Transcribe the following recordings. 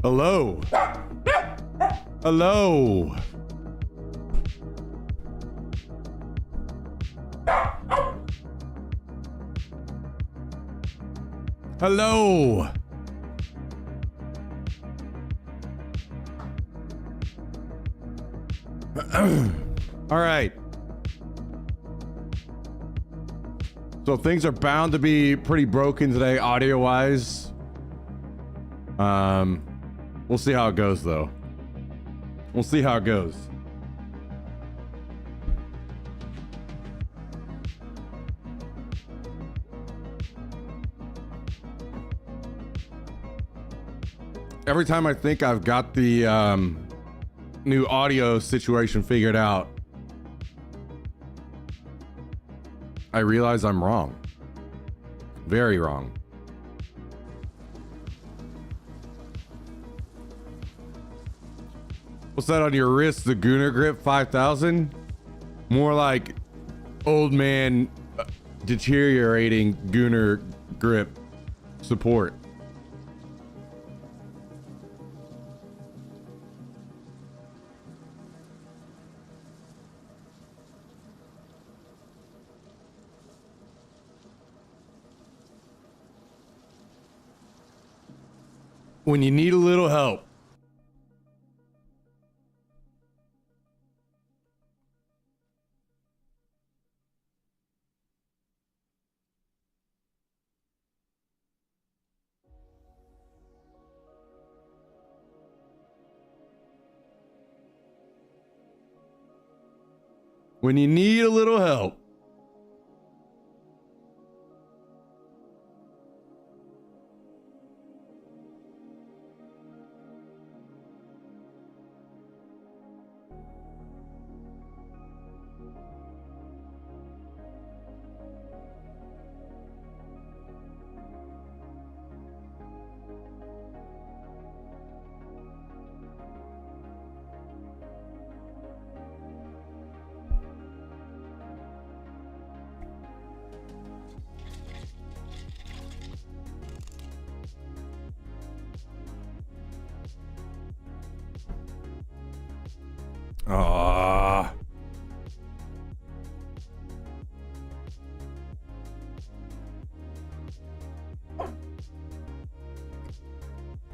Hello. Hello. Hello. All right. So things are bound to be pretty broken today, audio-wise. We'll see how it goes, though. We'll see how it goes. Every time I think I've got the new audio situation figured out, I realize I'm wrong. Very wrong. What's that on your wrist? The Gunner Grip 5000? More like old man deteriorating Gunner Grip support. When you need a little help. When you need a little help. Ah.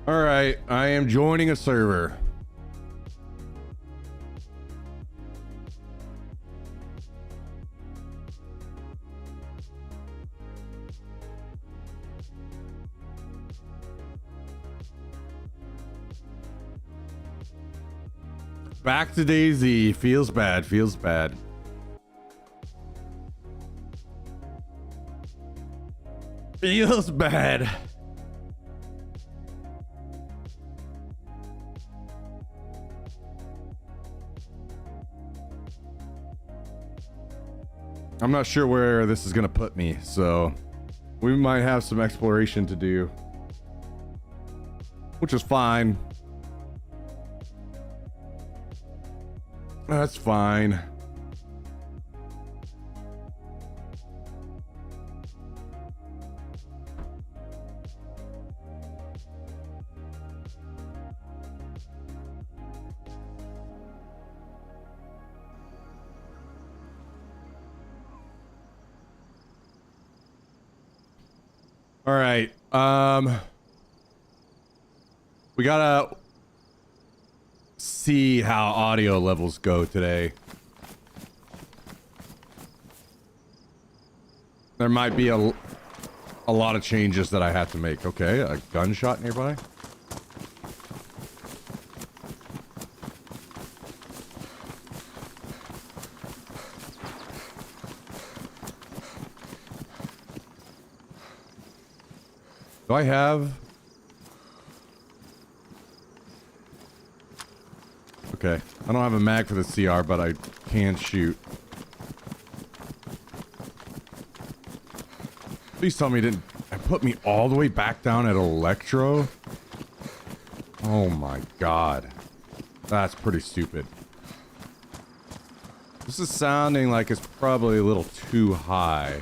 All right, I am joining a server. Back to DayZ. Feels bad. Feels bad. Feels bad. I'm not sure where this is gonna put me, so we might have some exploration to do, which is fine. That's fine. All right. We gotta see how audio levels go today. There might be a lot of changes that I have to make. Okay, a gunshot nearby. Do I have... Okay, I don't have a mag for the CR, but I can shoot. Please tell me it didn't put me all the way back down at Electro? Oh my god. That's pretty stupid. This is sounding like it's probably a little too high.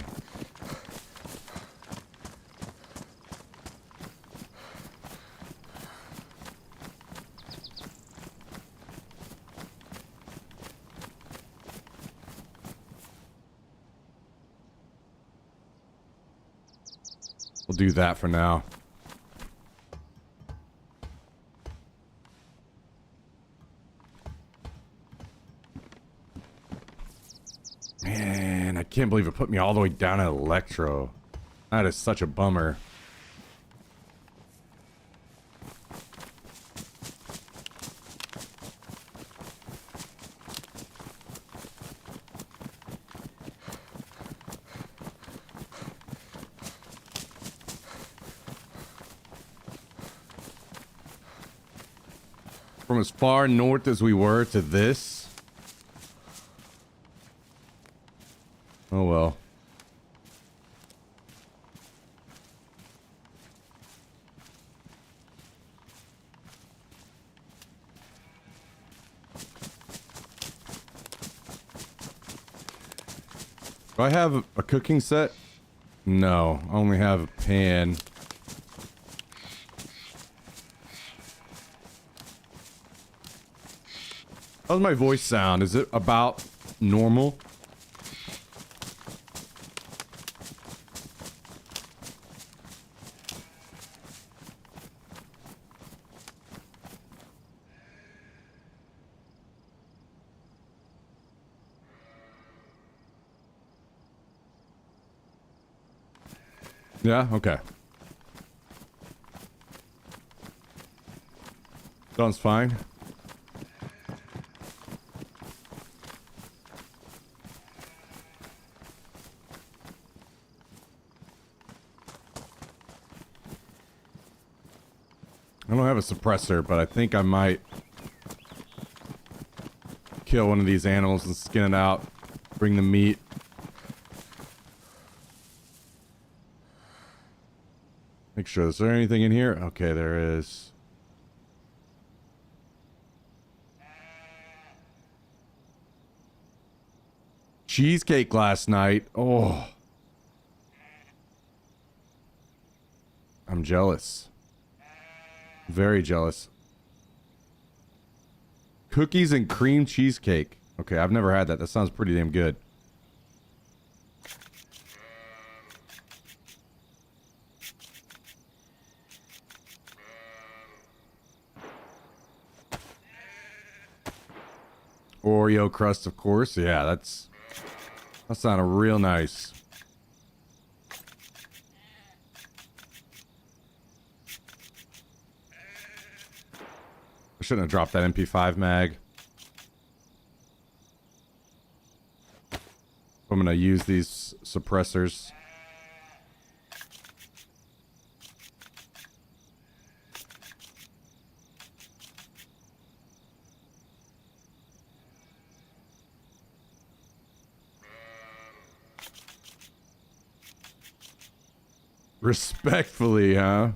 do that for now. Man, I can't believe it put me all the way down at Electro. That is such a bummer. From as far north as we were to this. Oh well. Do I have a cooking set? No, I only have a pan. How's my voice sound? Is it about normal? Yeah, okay. Sounds fine. I don't have a suppressor, but I think I might kill one of these animals and skin it out. Bring the meat. Make sure, is there anything in here? Okay, there is. Cheesecake last night. Oh. I'm jealous. Very jealous. Cookies and cream cheesecake. Okay, I've never had that. That sounds pretty damn good. Oreo crust, of course. Yeah, that sounded real nice. I shouldn't have dropped that MP5 mag. I'm gonna use these suppressors. Respectfully, huh?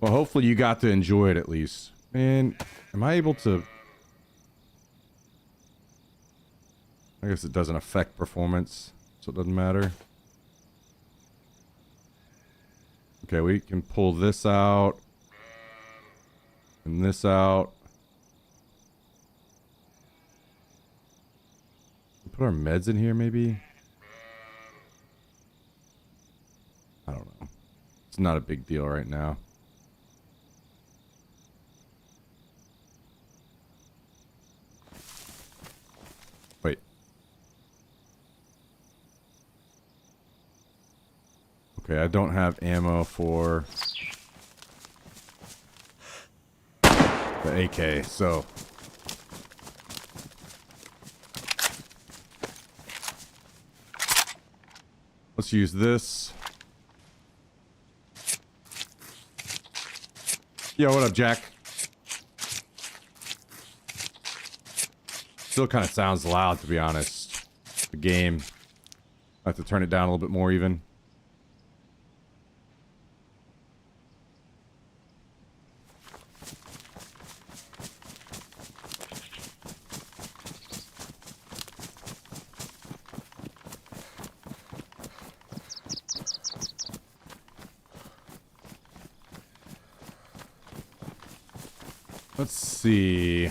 Well, hopefully you got to enjoy it at least. Man, am I able to... I guess it doesn't affect performance, so it doesn't matter. Okay, we can pull this out. And this out. Put our meds in here, maybe? I don't know. It's not a big deal right now. Wait. Okay, I don't have ammo for the AK, so... let's use this. Yo, what up, Jack? Still kind of sounds loud, to be honest. The game. I have to turn it down a little bit more, even. Let's see.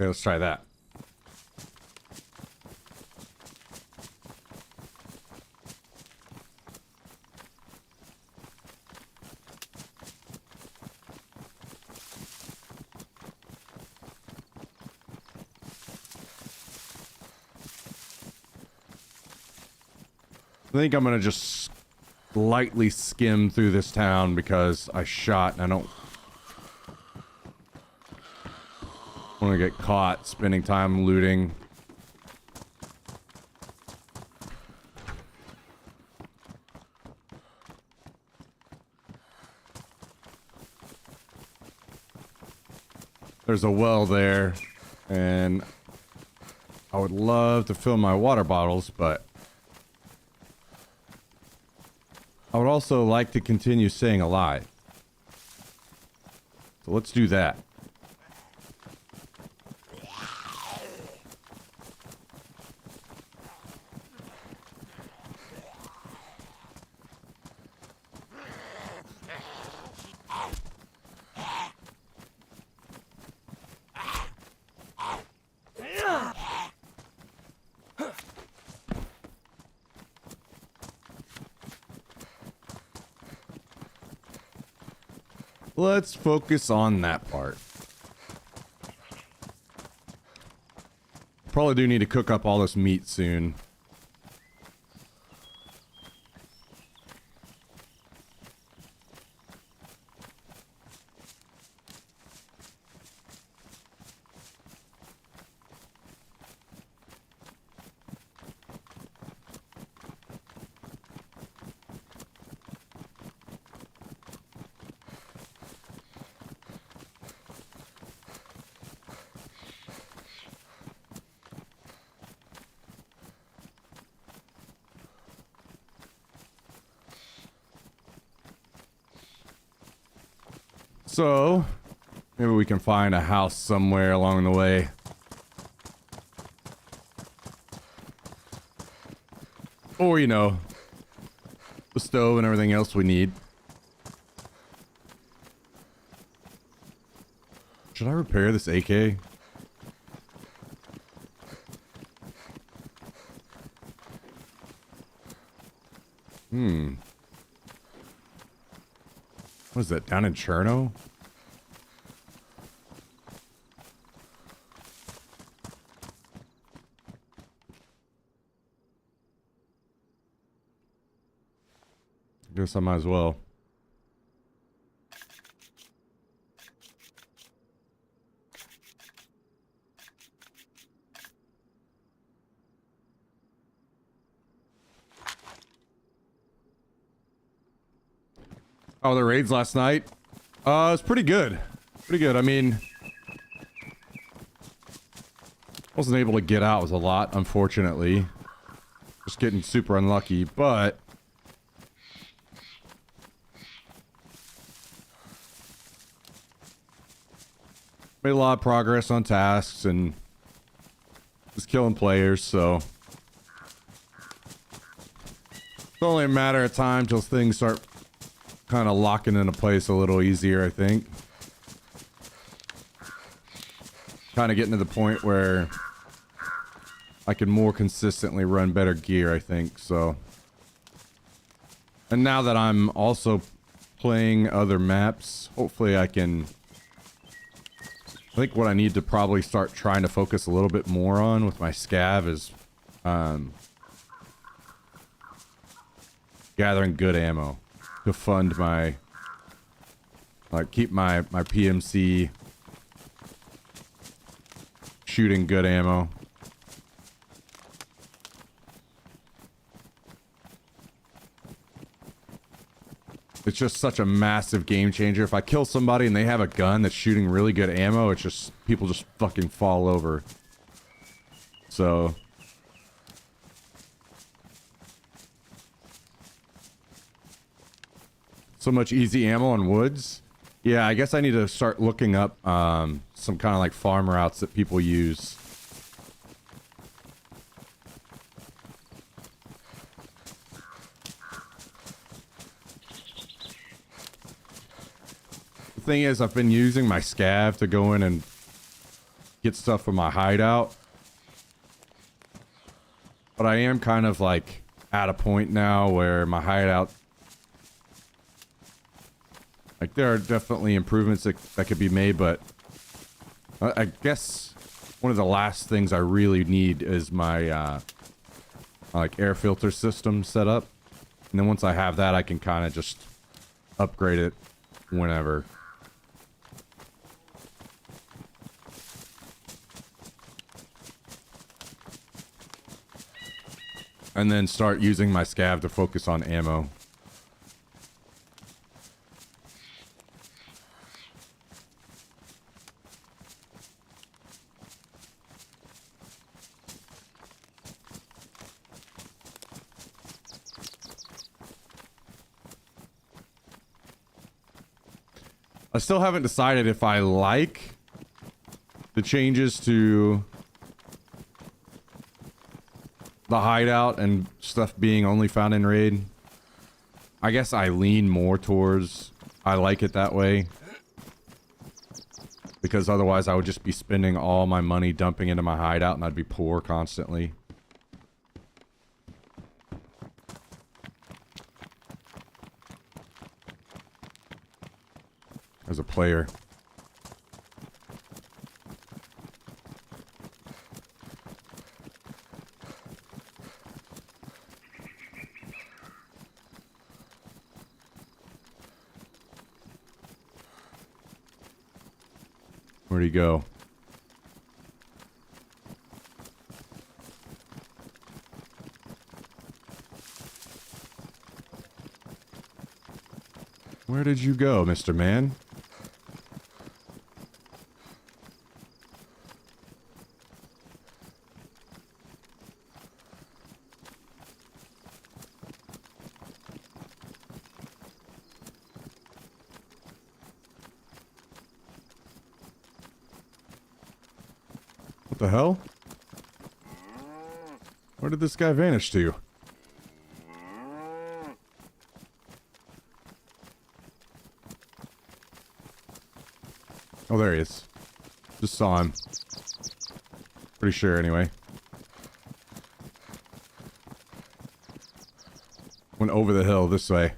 Okay, let's try that. I think I'm gonna just lightly skim through this town because I shot and I don't want to get caught spending time looting. There's a well there, and I would love to fill my water bottles, but I would also like to continue staying alive. So let's do that. Let's focus on that part. Probably do need to cook up all this meat soon. So, maybe we can find a house somewhere along the way. Or, you know, the stove and everything else we need. Should I repair this AK? What is that, down in Cherno? Guess I might as well. Oh, the raids last night? It was pretty good. Pretty good. I mean, wasn't able to get out. It was a lot, unfortunately. Just getting super unlucky, but made a lot of progress on tasks and just killing players, so it's only a matter of time till things start kind of locking into place a little easier, I think. Kind of getting to the point where I can more consistently run better gear, I think, so. And now that I'm also playing other maps, hopefully I can. I think what I need to probably start trying to focus a little bit more on with my scav is gathering good ammo to fund my, like, keep my PMC shooting good ammo. It's just such a massive game changer. If I kill somebody and they have a gun that's shooting really good ammo, it's just, people just fucking fall over. So much easy ammo on woods. Yeah, I guess I need to start looking up some kind of like farm routes that people use. The thing is, I've been using my scav to go in and get stuff from my hideout. But I am kind of like at a point now where my hideout, like there are definitely improvements that could be made, but I guess one of the last things I really need is my like air filter system set up. And then once I have that, I can kind of just upgrade it whenever. And then start using my scav to focus on ammo. I still haven't decided if I like the changes to the hideout and stuff being only found in raid. I guess I lean more towards I like it that way, because otherwise I would just be spending all my money dumping into my hideout and I'd be poor constantly. As a player. Where'd he go? Where did you go, Mr. Man? What the hell? Where did this guy vanish to? Oh, there he is. Just saw him. Pretty sure, anyway. Went over the hill this way.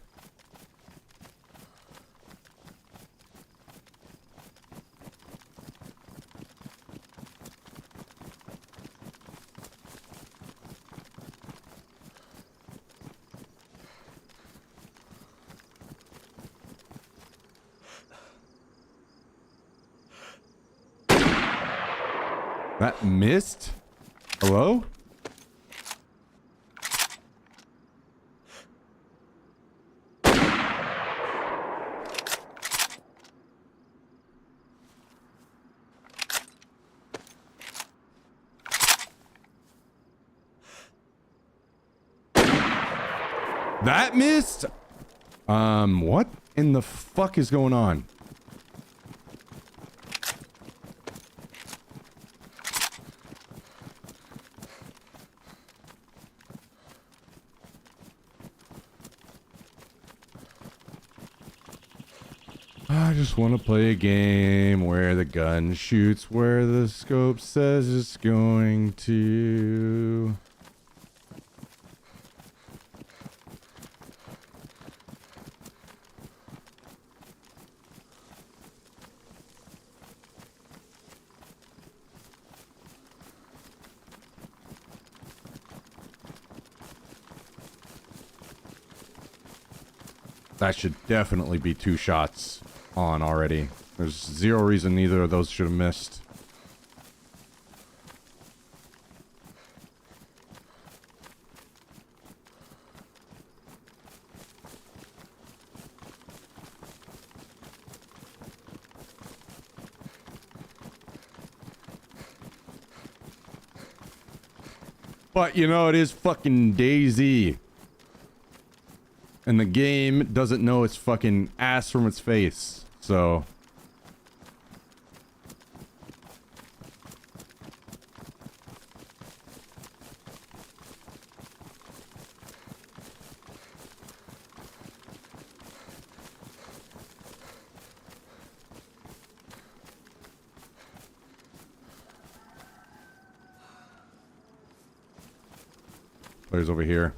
That missed? Hello? That missed? What in the fuck is going on? I just want to play a game where the gun shoots where the scope says it's going to. That should definitely be 2 shots on already. There's zero reason neither of those should have missed. But you know, it is fucking DayZ. And the game doesn't know its fucking ass from its face, so... Players over here.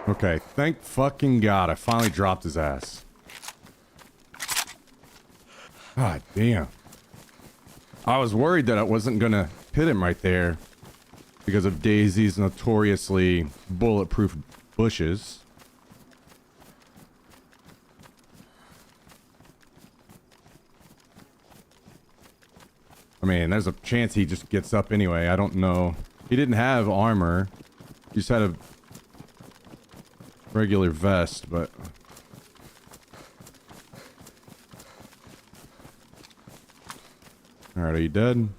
Okay, thank fucking God I finally dropped his ass. God damn. I was worried that I wasn't gonna hit him right there because of Daisy's notoriously bulletproof bushes. I mean, there's a chance he just gets up anyway. I don't know. He didn't have armor. He just had a regular vest, but... Alright, are you dead?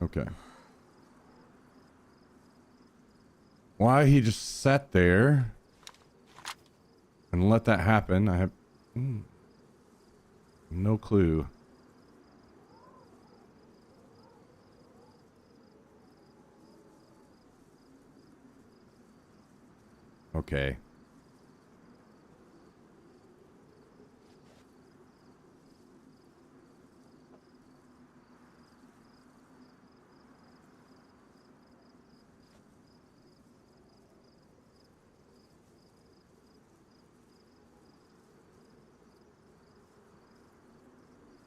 Okay. Why he just sat there and let that happen, I have no clue. Okay.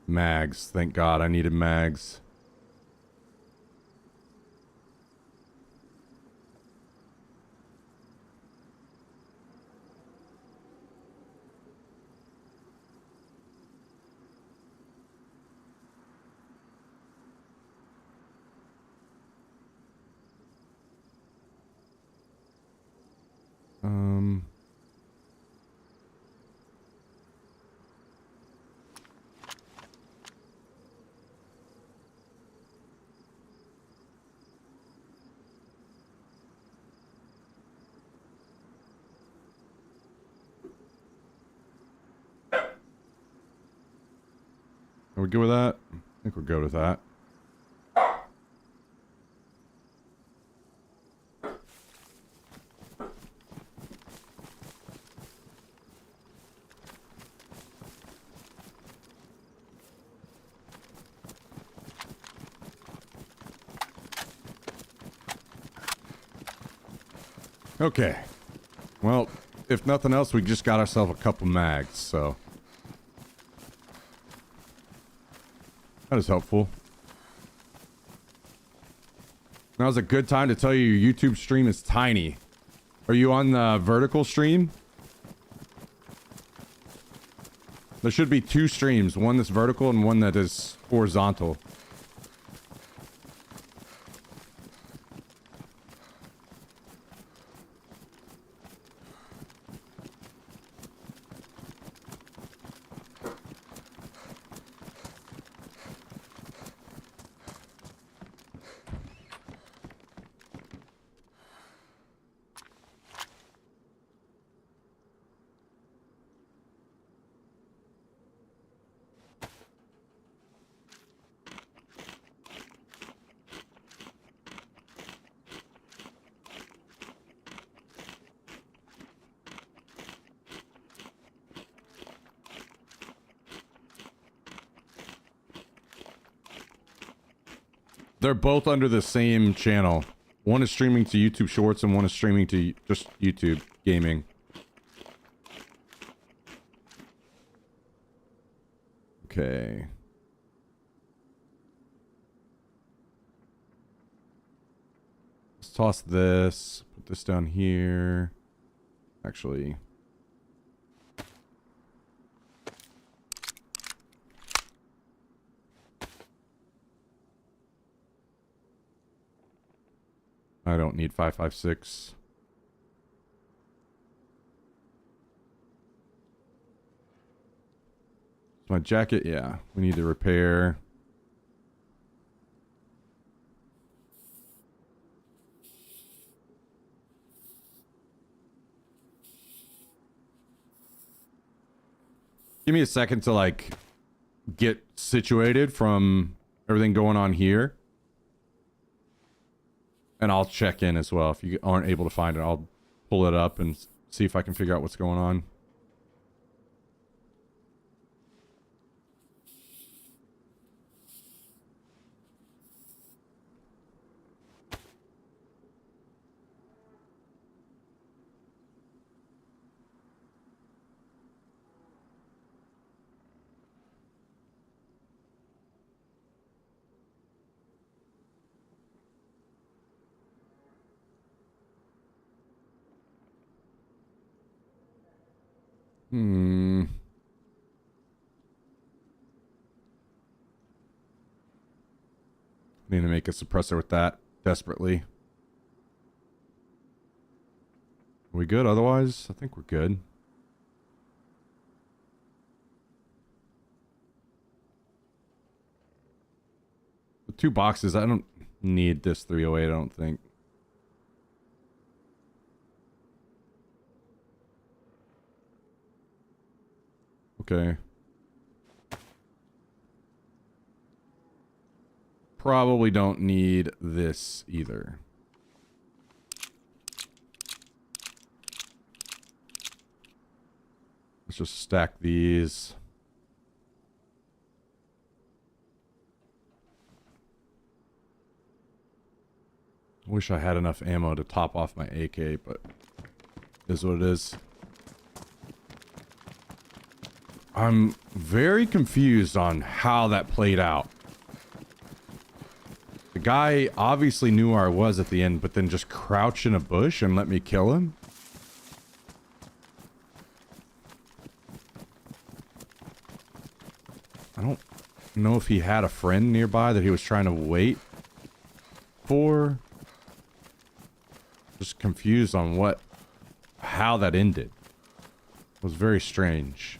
Mags. Thank God I needed mags. Are we good with that? I think we're good with that. Okay. Well, if nothing else, we just got ourselves a couple mags, so... That is helpful. Now's a good time to tell you your YouTube stream is tiny. Are you on the vertical stream? There should be two streams, one that's vertical and one that is horizontal. They're both under the same channel. One is streaming to YouTube Shorts and one is streaming to just YouTube Gaming. Okay. Let's toss this. Put this down here. Actually. I don't need 556. My jacket, yeah. We need to repair. Give me a second to like get situated from everything going on here. And I'll check in as well. If you aren't able to find it, I'll pull it up and see if I can figure out what's going on. Need to make a suppressor with that desperately. Are we good otherwise? I think we're good. The 2 boxes, I don't need this 308, I don't think. Okay. Probably don't need this either. Let's just stack these. Wish I had enough ammo to top off my AK, but it is what it is. I'm very confused on how that played out. The guy obviously knew where I was at the end, but then just crouched in a bush and let me kill him? I don't know if he had a friend nearby that he was trying to wait for. Just confused on how that ended. It was very strange.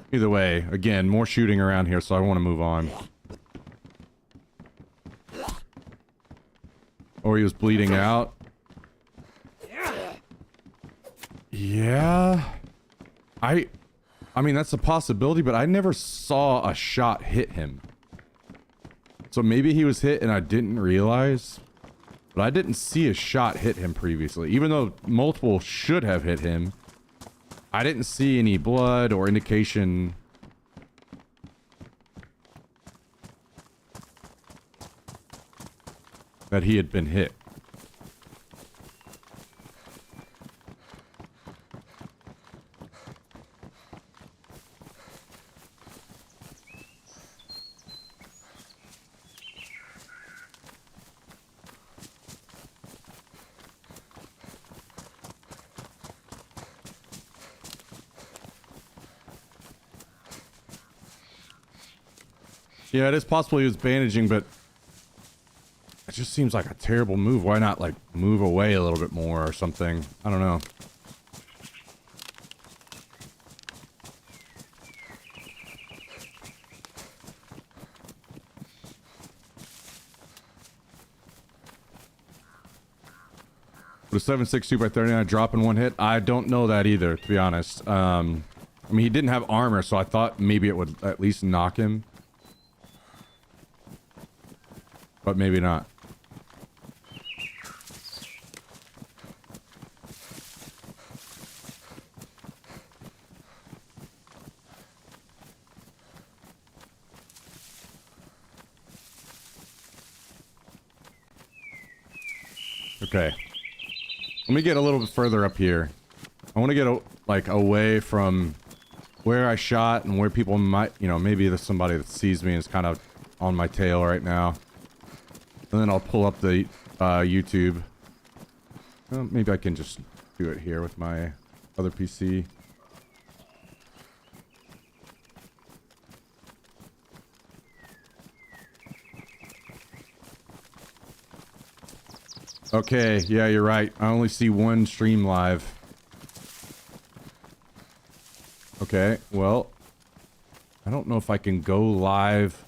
Either way, again, more shooting around here, so I want to move on. Or he was bleeding out. Yeah. I mean, that's a possibility, but I never saw a shot hit him. So maybe he was hit and I didn't realize. But I didn't see a shot hit him previously. Even though multiple should have hit him, I didn't see any blood or indication that he had been hit. Yeah, it is possible he was bandaging, but it just seems like a terrible move. Why not, like, move away a little bit more or something? I don't know. Would a 7.62 by 39 drop in one hit? I don't know that either, to be honest. I mean, he didn't have armor, so I thought maybe it would at least knock him. But maybe not. Okay. Let me get a little bit further up here. I want to get like away from where I shot and where people might, you know, maybe there's somebody that sees me and is kind of on my tail right now. And then I'll pull up the YouTube. Well, maybe I can just do it here with my other PC. Okay, yeah, you're right. I only see one stream live. Okay, well, I don't know if I can go live.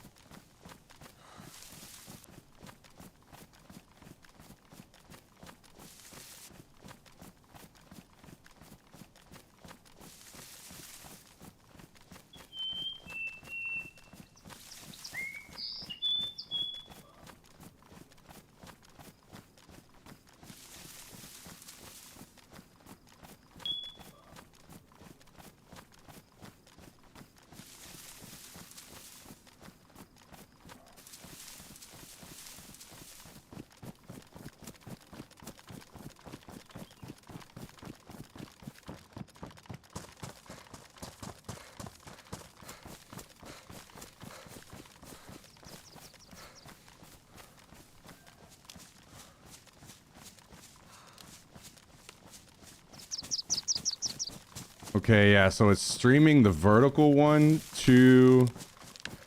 Okay, yeah, so it's streaming the vertical one to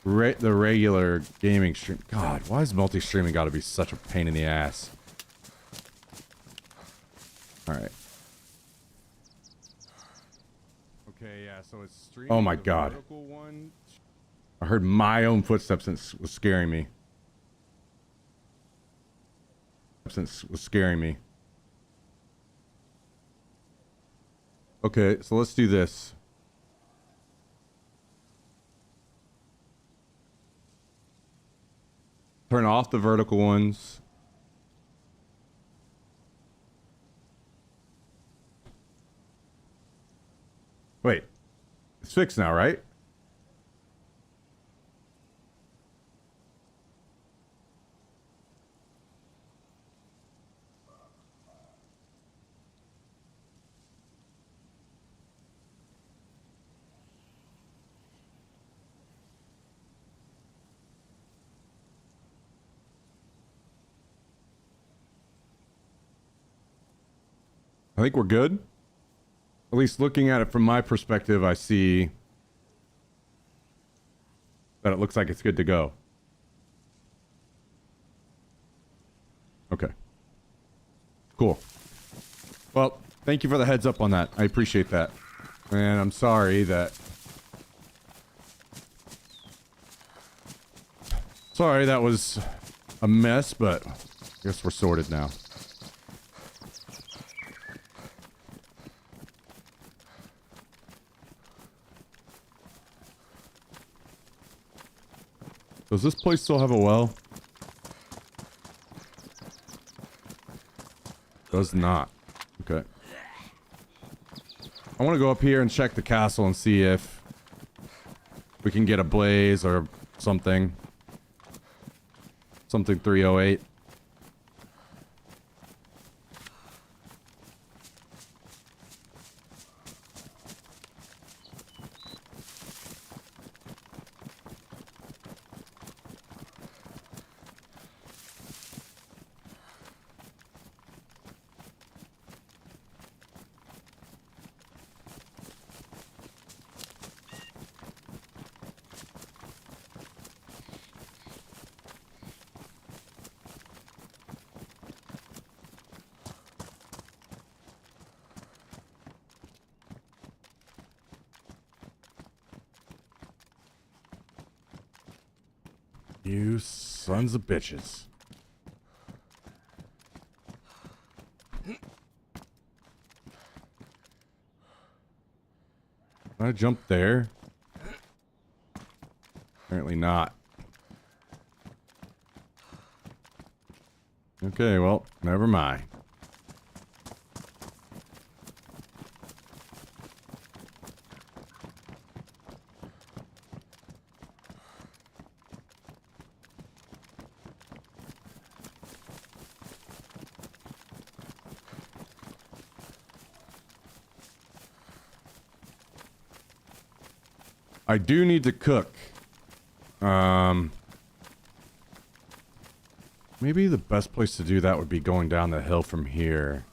the regular gaming stream. God, why is multi-streaming got to be such a pain in the ass? All right. Okay, yeah, so it's streaming. Oh my God. One. I heard my own footsteps and it was scaring me. Okay, so let's do this. Turn off the vertical ones. Wait, it's fixed now, right? I think we're good. At least looking at it from my perspective, I see that it looks like it's good to go. Okay. Cool. Well, thank you for the heads up on that. I appreciate that. And I'm sorry that... Sorry that was a mess, but I guess we're sorted now. Does this place still have a well? Does not. Okay. I want to go up here and check the castle and see if we can get a blaze or something. Something 308. You sons of bitches. Can I jump there? Apparently not. Okay, well, never mind. I do need to cook. Maybe the best place to do that would be going down the hill from here.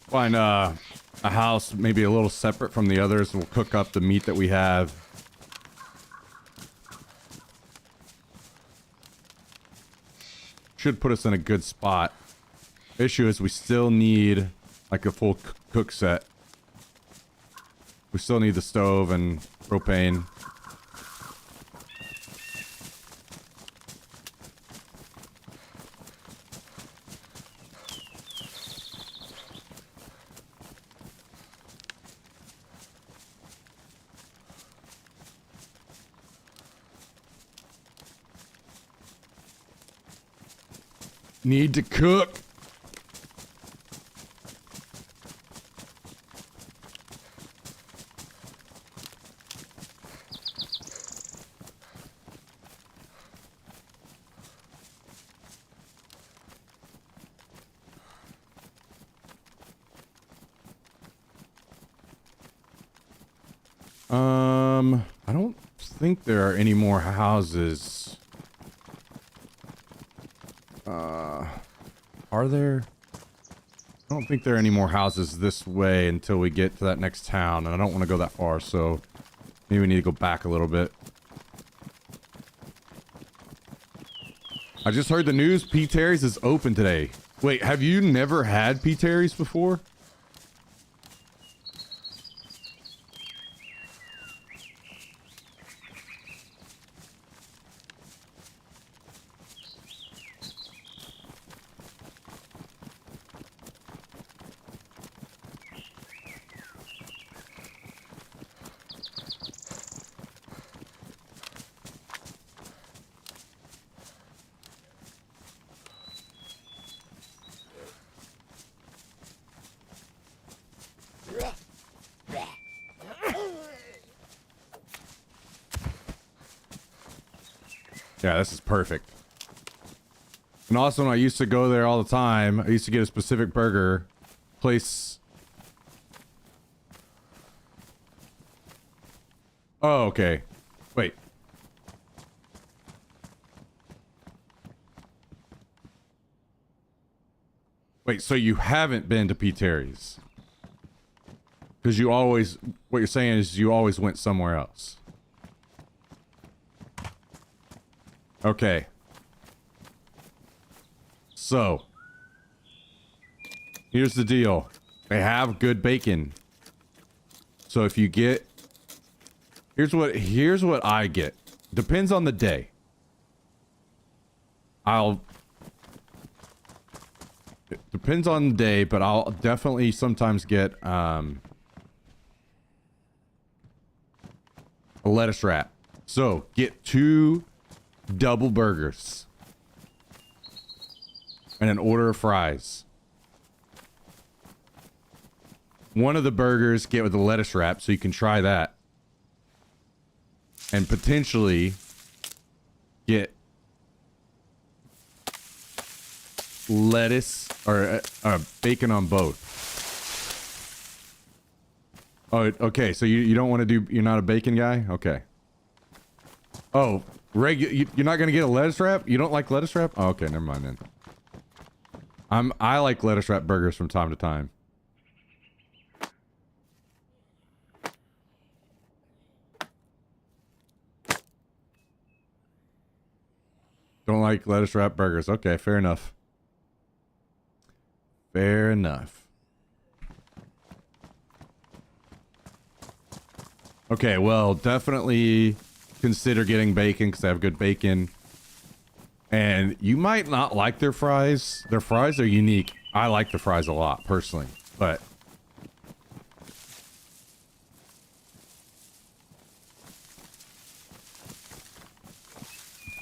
Find a house maybe a little separate from the others. We'll cook up the meat that we have. Should put us in a good spot. Issue is we still need like a full cook set. We still need the stove and propane. Need to cook. I don't think there are any more houses. Are there? I don't think there are any more houses this way until we get to that next town, and I don't want to go that far, so maybe we need to go back a little bit. I just heard the news, P. Terry's is open today. Wait, have you never had P. Terry's before? Yeah, this is perfect. And also, when I used to go there all the time, I used to get a specific burger place. Oh, okay. Wait. Wait, so you haven't been to P. Terry's? Because you always, what you're saying is you always went somewhere else. Okay. So, here's the deal. They have good bacon. So if you get, here's what I get. Depends on the day. It depends on the day, but I'll definitely sometimes get a lettuce wrap. So get 2 double burgers and an order of fries. One of the burgers get with the lettuce wrap, so you can try that, and potentially get lettuce or bacon on both. Oh, okay. So you don't want to do, you're not a bacon guy? Okay. Oh, you're not going to get a lettuce wrap? You don't like lettuce wrap? Oh, okay, never mind then. I like lettuce wrap burgers from time to time. Don't like lettuce wrap burgers. Okay, fair enough. Fair enough. Okay, well, definitely consider getting bacon because I have good bacon. And you might not like their fries. Their fries are unique. I like the fries a lot, personally. But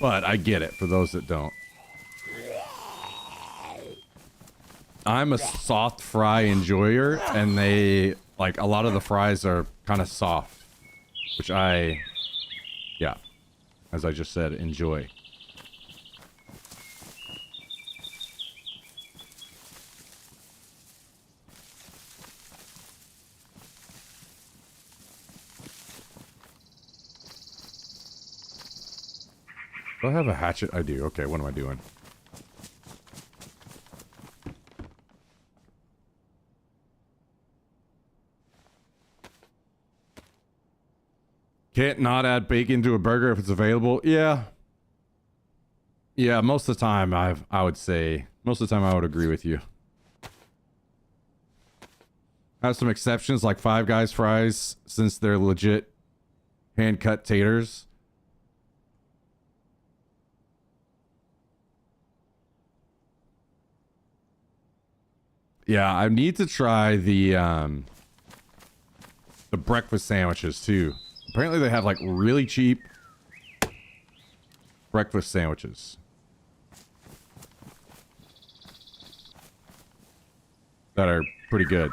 I get it for those that don't. I'm a soft fry enjoyer, and they, like, a lot of the fries are kind of soft, which I, yeah, as I just said, enjoy. Do I have a hatchet? I do. Okay, what am I doing? Can't not add bacon to a burger if it's available. Yeah. Yeah, most of the time I would say, most of the time I would agree with you. Have some exceptions like Five Guys fries since they're legit hand-cut taters. Yeah, I need to try the breakfast sandwiches too. Apparently they have like really cheap breakfast sandwiches that are pretty good.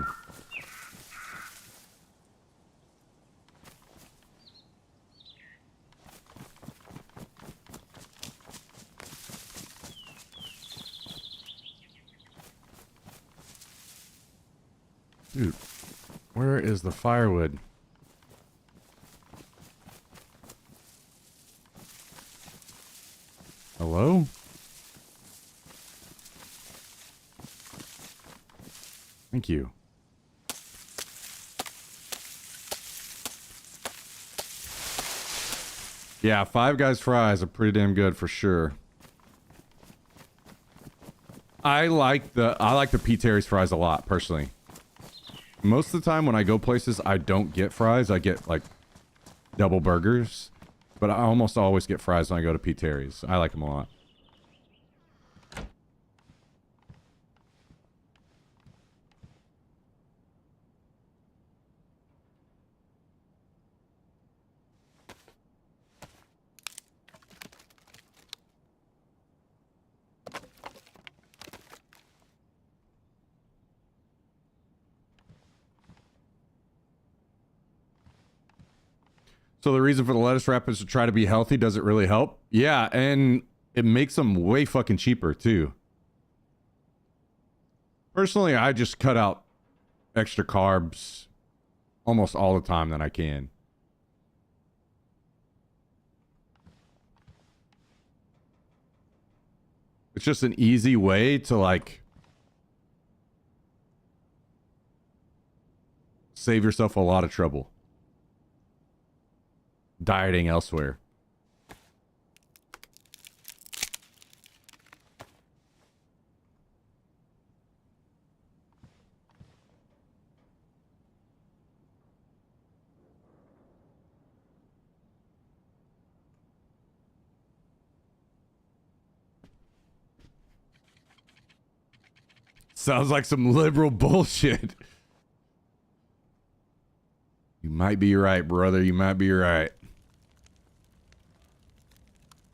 Dude, where is the firewood? Hello? Thank you. Yeah, Five Guys fries are pretty damn good for sure. I like the P. Terry's fries a lot, personally. Most of the time when I go places, I don't get fries. I get, like, double burgers. But I almost always get fries when I go to P. Terry's. I like them a lot. So the reason for the lettuce wrap is to try to be healthy. Does it really help? Yeah, and it makes them way fucking cheaper, too. Personally, I just cut out extra carbs almost all the time that I can. It's just an easy way to, like, save yourself a lot of trouble dieting elsewhere. Sounds like some liberal bullshit. You might be right, brother. You might be right.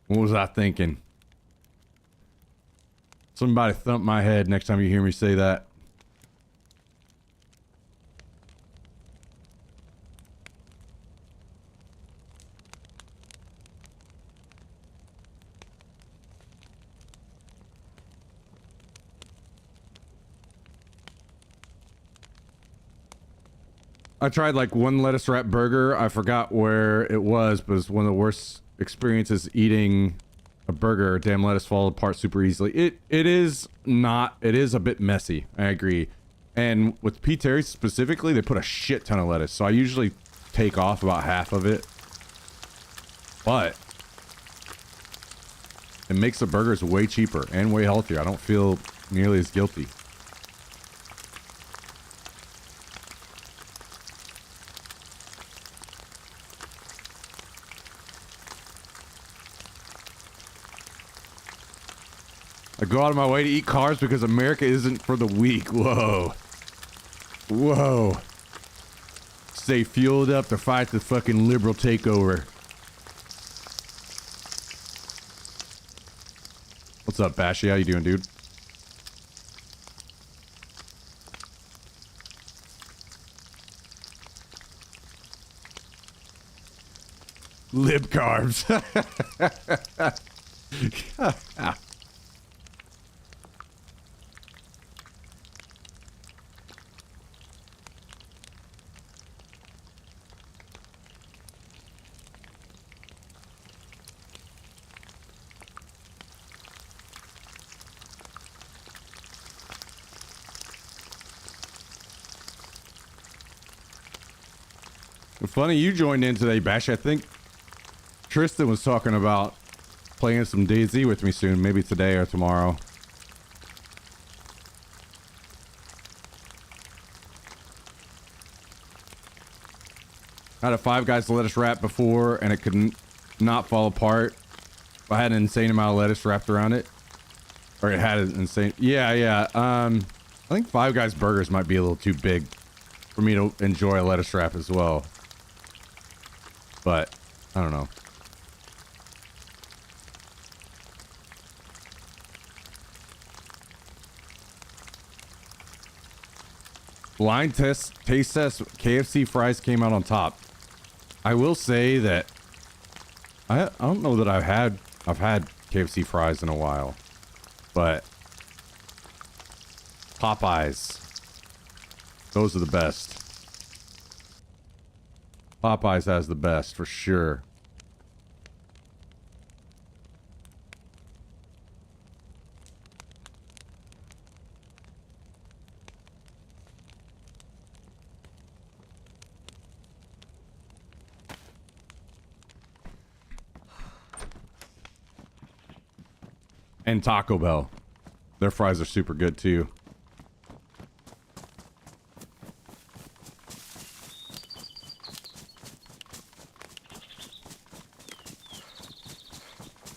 What was I thinking? Somebody thump my head next time you hear me say that. I tried like one lettuce wrap burger. I forgot where it was, but it was one of the worst experiences eating a burger. Damn lettuce falls apart super easily. It is a bit messy. I agree. And with P. Terry's specifically, they put a shit ton of lettuce. So I usually take off about half of it. But it makes the burgers way cheaper and way healthier. I don't feel nearly as guilty. I go out of my way to eat carbs because America isn't for the weak. Whoa. Whoa. Stay fueled up to fight the fucking liberal takeover. What's up, Bashy? How you doing, dude? Lib carbs. Funny you joined in today, Bash. I think Tristan was talking about playing some DayZ with me soon, maybe today or tomorrow. I had a Five Guys lettuce wrap before, and it could not fall apart. I had an insane amount of lettuce wrapped around it, or it had an insane. Yeah. I think Five Guys burgers might be a little too big for me to enjoy a lettuce wrap as well. But I don't know. Blind taste test, KFC fries came out on top. I will say that I don't know that I've had KFC fries in a while, but Popeyes, those are the best. Popeyes has the best for sure. And Taco Bell. Their fries are super good too.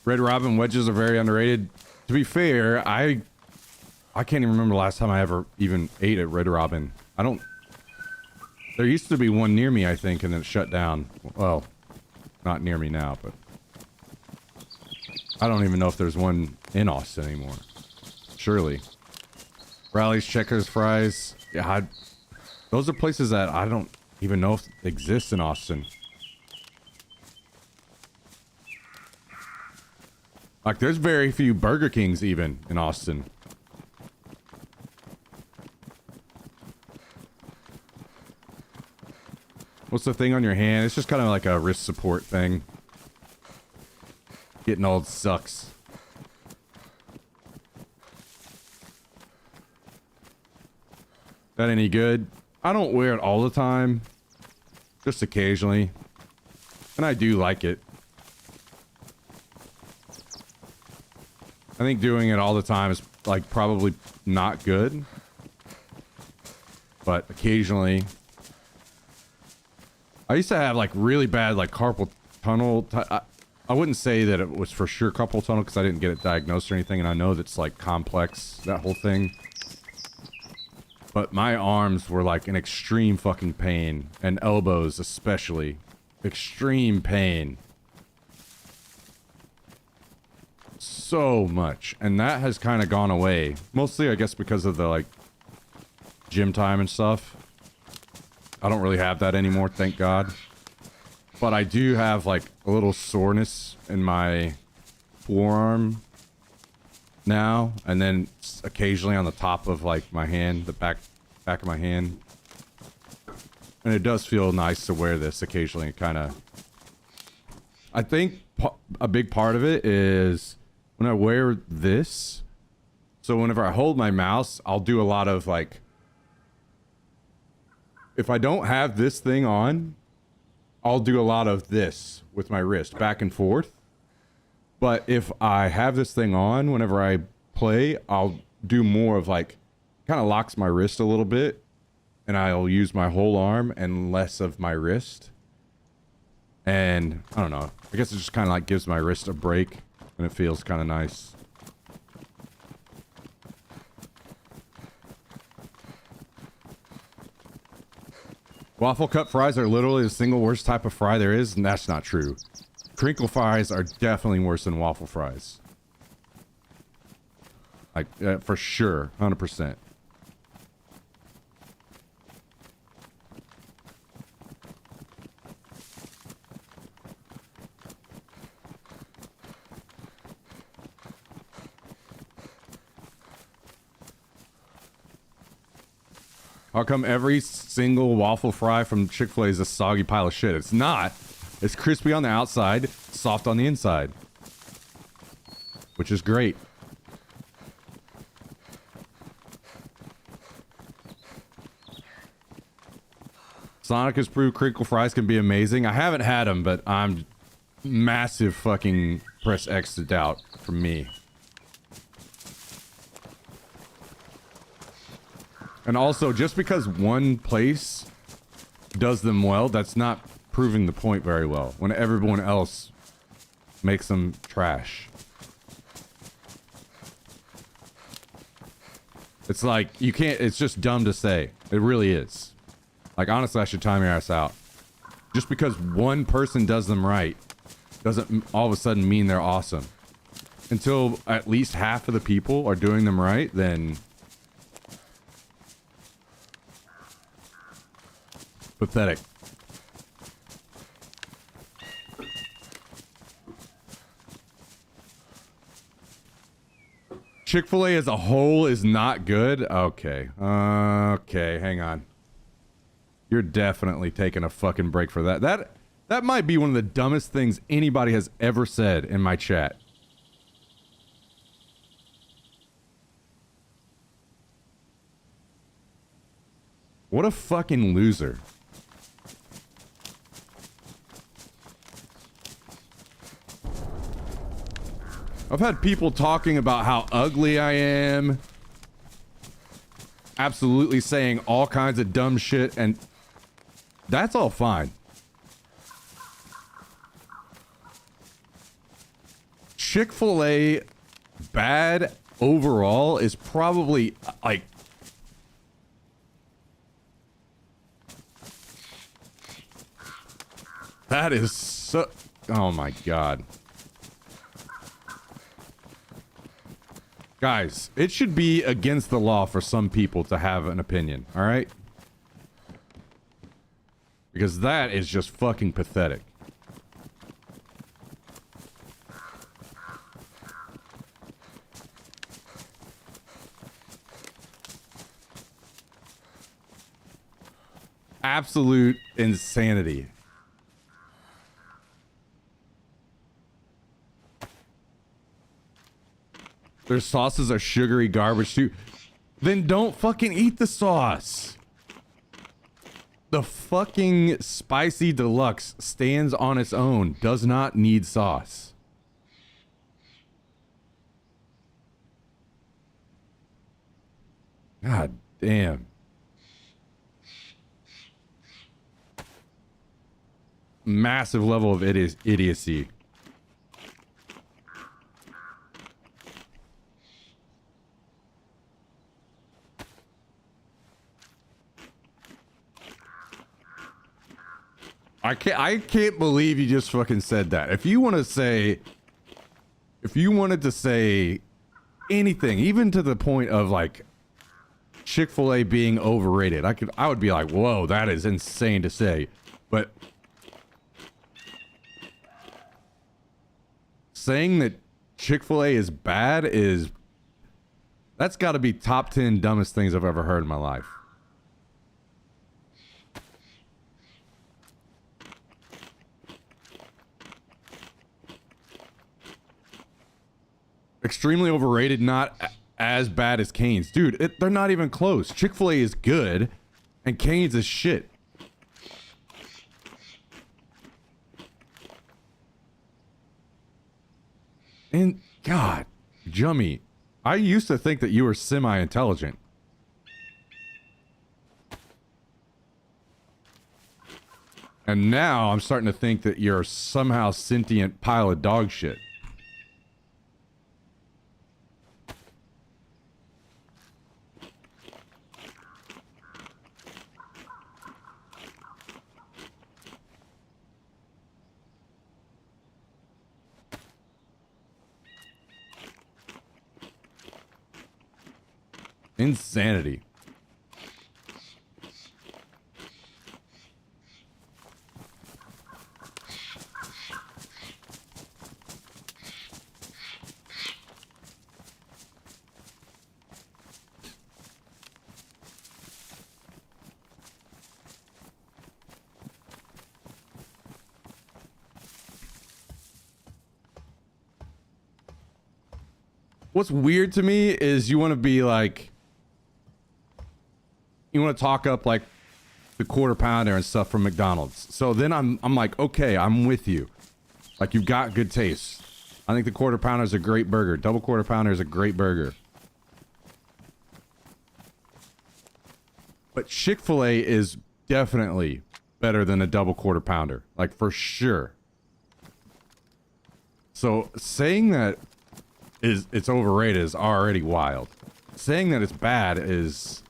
Red Robin wedges are very underrated. To be fair, I can't even remember the last time I ever even ate at Red Robin. There used to be one near me, I think, and then it shut down. Well, not near me now, but I don't even know if there's one in Austin anymore. Surely. Rally's, Checkers, Fries. Yeah, those are places that I don't even know if exist in Austin. Like, there's very few Burger Kings even in Austin. What's the thing on your hand? It's just kind of like a wrist support thing. Getting old sucks. That any good? I don't wear it all the time. Just occasionally. And I do like it. I think doing it all the time is like probably not good. But occasionally. I used to have like really bad like carpal tunnel. I wouldn't say that it was for sure carpal tunnel because I didn't get it diagnosed or anything. And I know that's like complex, that whole thing. But my arms were like in extreme fucking pain. And elbows especially. Extreme pain. So much. And that has kind of gone away. Mostly I guess because of the like gym time and stuff. I don't really have that anymore, thank God. But I do have like a little soreness in my forearm now, and then occasionally on the top of like my hand, the back of my hand. And it does feel nice to wear this occasionally, kind of. I think a big part of it is when I wear this. So whenever I hold my mouse, I'll do a lot of like, if I don't have this thing on, I'll do a lot of this with my wrist back and forth. But if I have this thing on, whenever I play, I'll do more of like, kind of locks my wrist a little bit, and I'll use my whole arm and less of my wrist. And I don't know, I guess it just kind of like gives my wrist a break, and it feels kind of nice. Waffle cup fries are literally the single worst type of fry there is, and that's not true. Crinkle fries are definitely worse than waffle fries. Like, for sure, 100%. How come every single waffle fry from Chick-fil-A is a soggy pile of shit? It's not. It's crispy on the outside, soft on the inside. Which is great. Sonic has proved crinkle fries can be amazing. I haven't had them, but I'm massive fucking press X to doubt from me. And also, just because one place does them well, that's not proving the point very well. When everyone else makes them trash. It's like, you can't, it's just dumb to say. It really is. Like, honestly, I should time your ass out. Just because one person does them right doesn't all of a sudden mean they're awesome. Until at least half of the people are doing them right, then... pathetic. Chick-fil-A as a whole is not good? Okay. Okay, hang on. You're definitely taking a fucking break for that. That might be one of the dumbest things anybody has ever said in my chat. What a fucking loser. I've had people talking about how ugly I am. Absolutely saying all kinds of dumb shit, and that's all fine. Chick-fil-A bad overall is probably like... that is so... oh my god. Guys, it should be against the law for some people to have an opinion, alright? Because that is just fucking pathetic. Absolute insanity. Their sauces are sugary garbage too. Then don't fucking eat the sauce. The fucking spicy deluxe stands on its own. Does not need sauce. God damn. Massive level of idiocy. I can't believe you just fucking said that. If you want to say, if you wanted to say anything, even to the point of like Chick-fil-A being overrated, I would be like, whoa, that is insane to say. But saying that Chick-fil-A is bad is, that's got to be top 10 dumbest things I've ever heard in my life. Extremely overrated, not as bad as Cane's. Dude, they're not even close. Chick-fil-A is good, and Cane's is shit. And, God, Jummy, I used to think that you were semi-intelligent. And now I'm starting to think that you're somehow sentient pile of dog shit. Insanity. What's weird to me is you want to be like, you want to talk up like the quarter pounder and stuff from McDonald's. So then I'm like, okay, I'm with you. Like, you've got good taste. I think the quarter pounder is a great burger. Double quarter pounder is a great burger. But Chick-fil-A is definitely better than a double quarter pounder. Like, for sure. So saying that it's overrated is already wild. Saying that it's bad is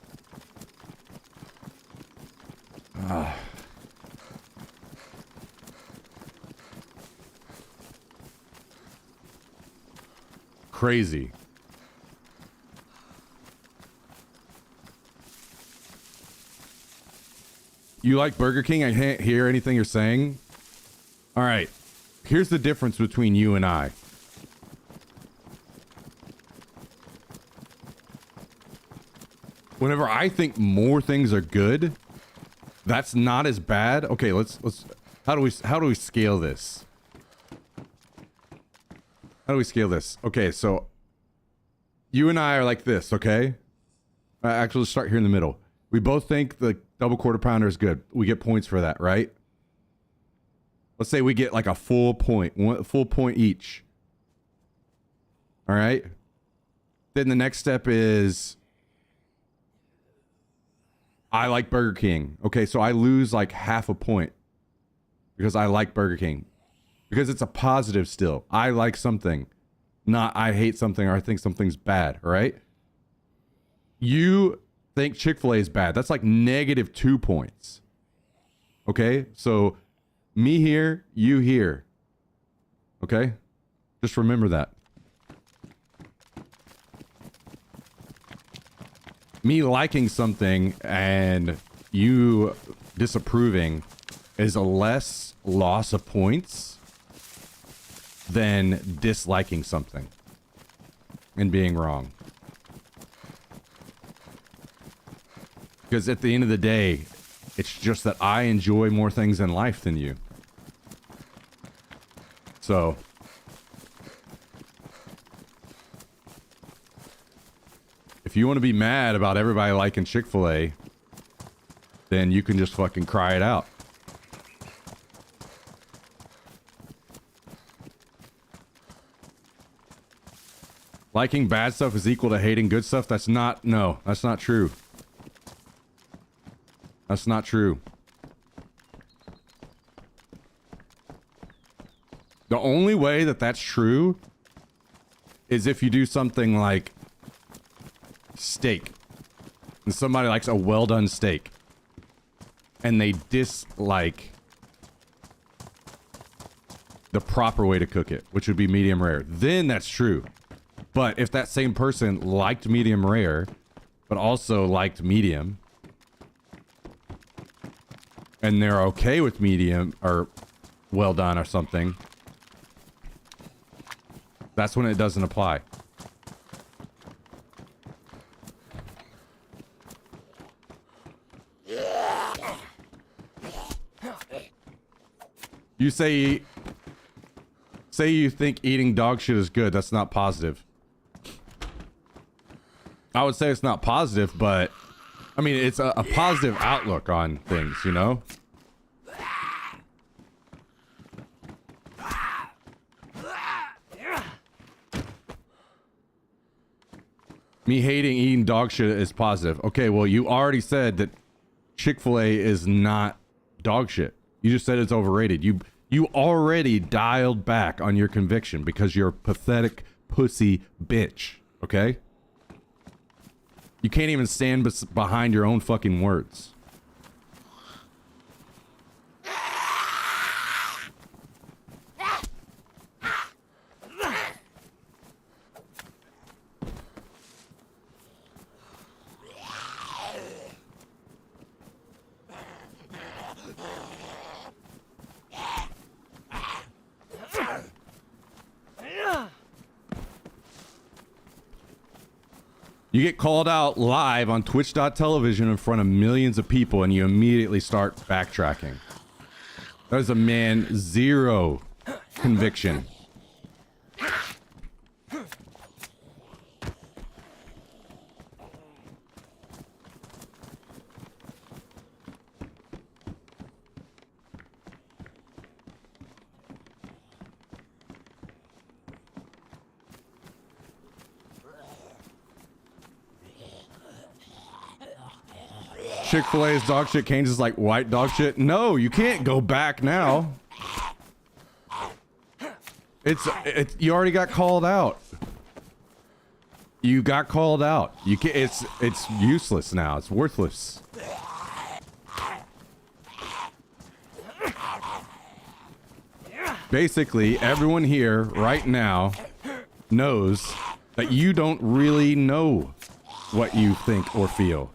crazy. You like Burger King? I can't hear anything you're saying. All right. Here's the difference between you and I. Whenever I think more things are good, that's not as bad. Okay, let's how do we scale this? How do we scale this? Okay, so you and I are like this, okay? Actually, let's start here in the middle. We both think the double quarter pounder is good. We get points for that, right? Let's say we get like a full point, full point each. All right? Then the next step is I like Burger King. Okay, so I lose like half a point because I like Burger King. Because it's a positive still. I like something, not I hate something or I think something's bad, right? You think Chick-fil-A is bad. That's like -2 points. Okay, so me here, you here. Okay? Just remember that. Me liking something and you disapproving is a less loss of points than disliking something and being wrong. Because at the end of the day, it's just that I enjoy more things in life than you. So if you want to be mad about everybody liking Chick-fil-A, then you can just fucking cry it out. Liking bad stuff is equal to hating good stuff? That's not true. That's not true. The only way that that's true is if you do something like steak and somebody likes a well done steak and they dislike the proper way to cook it, which would be medium rare, then that's true. But if that same person liked medium rare but also liked medium and they're okay with medium or well done or something, that's when it doesn't apply. You say you think eating dog shit is good. That's not positive. I would say it's not positive, but I mean, it's a positive outlook on things, you know? Me hating eating dog shit is positive. Okay, well, you already said that Chick-fil-A is not dog shit. You just said it's overrated. You already dialed back on your conviction because you're a pathetic pussy bitch, okay? You can't even stand behind your own fucking words. You get called out live on twitch.television in front of millions of people and you immediately start backtracking. That is a man, zero conviction. Chick-fil-A is dog shit. Cane's is like white dog shit. No, you can't go back now. It's you already got called out. You got called out. You can't. It's useless now. It's worthless. Basically, everyone here right now knows that you don't really know what you think or feel.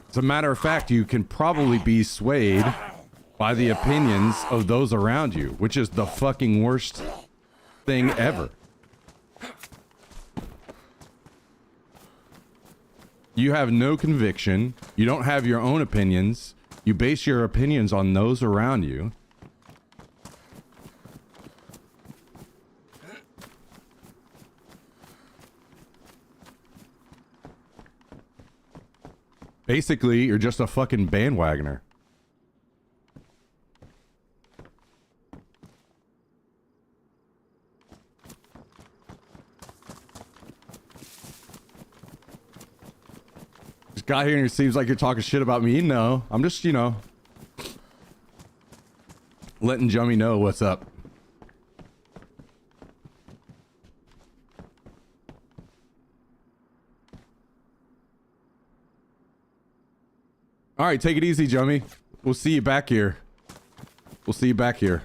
As a matter of fact, you can probably be swayed by the opinions of those around you, which is the fucking worst thing ever. You have no conviction. You don't have your own opinions. You base your opinions on those around you. Basically, you're just a fucking bandwagoner. This guy here, it seems like you're talking shit about me. No, I'm just, you know, letting Jummy know what's up. All right, take it easy, Jummy. We'll see you back here. We'll see you back here.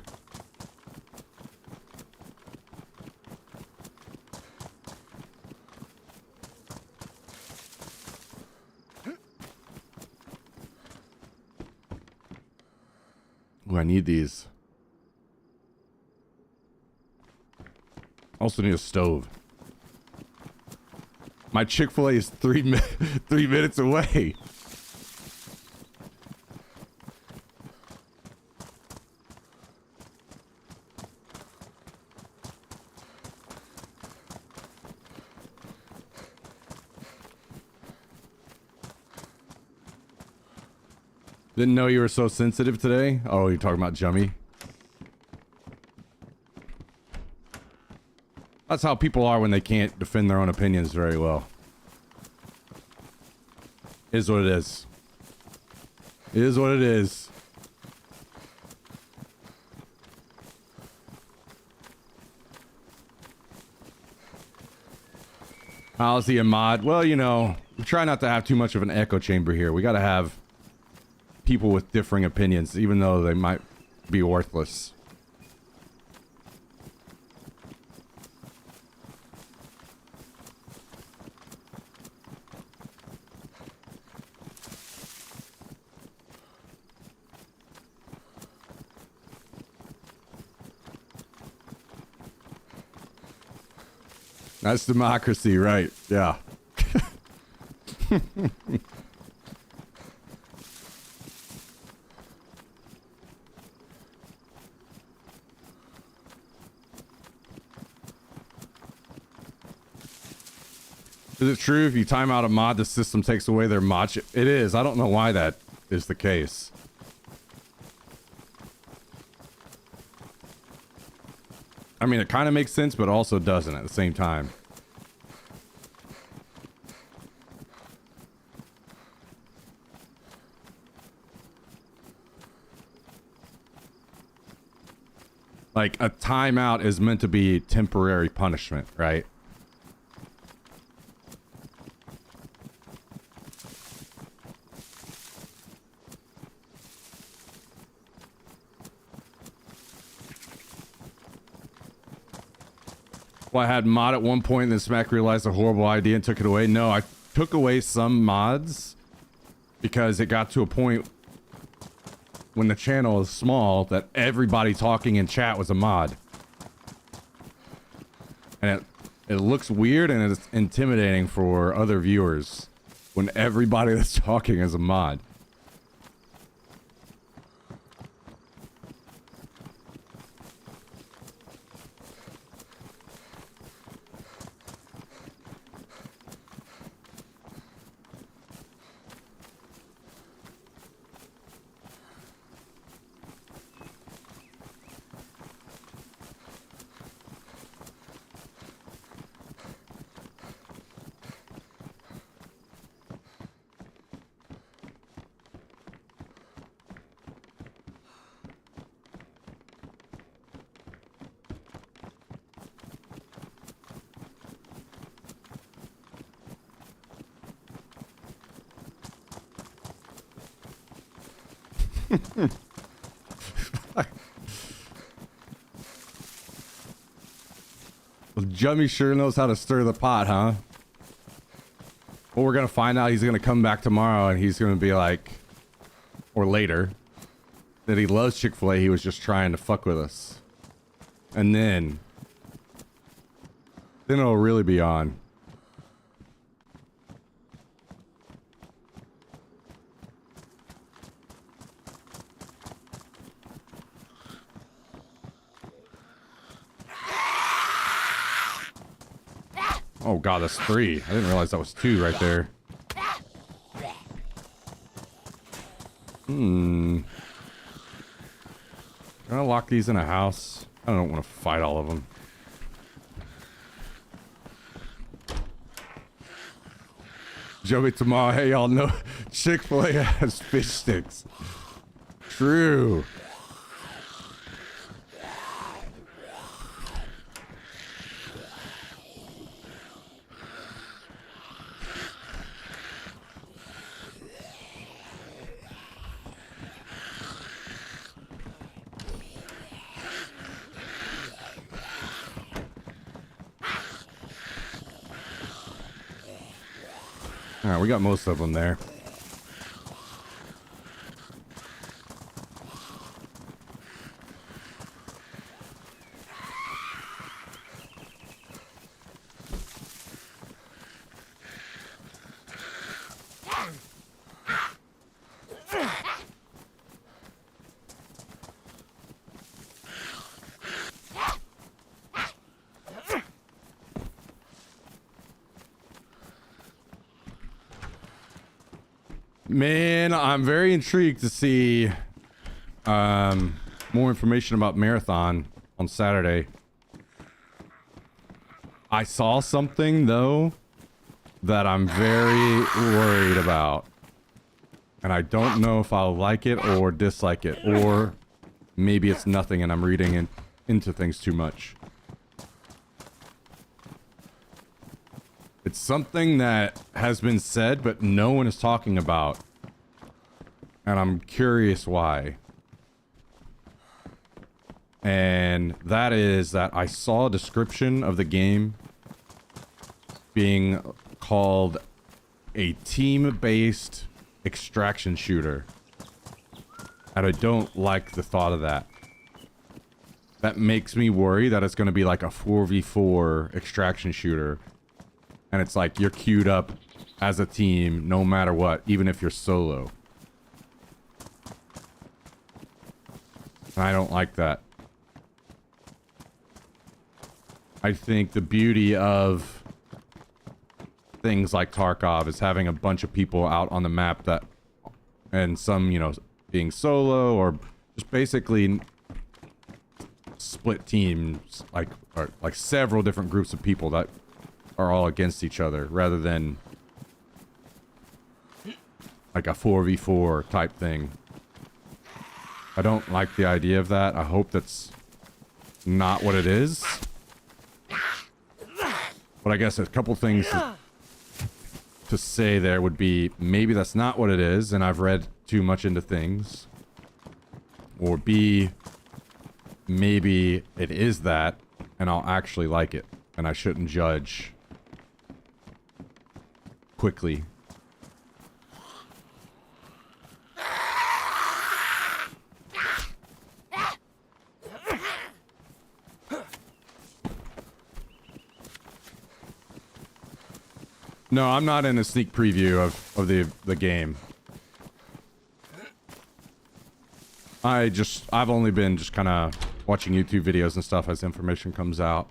Ooh, I need these. Also need a stove. My Chick-fil-A is 3 minutes away. Didn't know you were so sensitive today. Oh, you're talking about Jummy? That's how people are when they can't defend their own opinions very well. Is what it is. It is what it is. How's he a mod? Well, you know, we try not to have too much of an echo chamber here. We gotta have people with differing opinions, even though they might be worthless. That's democracy, right? Yeah. Is it true if you time out a mod, the system takes away their mod? It is. I don't know why that is the case. I mean, it kind of makes sense, but also doesn't at the same time. Like, a timeout is meant to be temporary punishment, right? Well, I had mod at one point, and then Smack realized a horrible idea and took it away. No, I took away some mods because it got to a point when the channel is small that everybody talking in chat was a mod. And It looks weird and it's intimidating for other viewers when everybody that's talking is a mod. Well, Jummy sure knows how to stir the pot, huh? Well, we're gonna find out he's gonna come back tomorrow and he's gonna be like, or later, that he loves Chick-fil-A, he was just trying to fuck with us. And then it'll really be on. Oh god, that's 3. I didn't realize that was 2 right there. Can I lock these in a house? I don't want to fight all of them. Joey tomorrow, hey y'all know Chick-fil-A has fish sticks. True. Alright, we got most of them there. Man, I'm very intrigued to see more information about Marathon on Saturday. I saw something, though, that I'm very worried about. And I don't know if I'll like it or dislike it. Or maybe it's nothing and I'm reading into things too much. It's something that has been said, but no one is talking about. And I'm curious why. And that is that I saw a description of the game being called a team-based extraction shooter. And I don't like the thought of that. That makes me worry that it's going to be like a 4v4 extraction shooter. And it's like you're queued up as a team no matter what, even if you're solo. And I don't like that. I think the beauty of things like Tarkov is having a bunch of people out on the map that, and some, you know, being solo or just basically split teams, like, or like several different groups of people that are all against each other rather than like a 4v4 type thing. I don't like the idea of that. I hope that's not what it is. But I guess a couple things to say there would be maybe that's not what it is and I've read too much into things. Or B, maybe it is that and I'll actually like it and I shouldn't judge quickly. No, I'm not in a sneak preview of the game. I've only been just kind of watching YouTube videos and stuff as information comes out.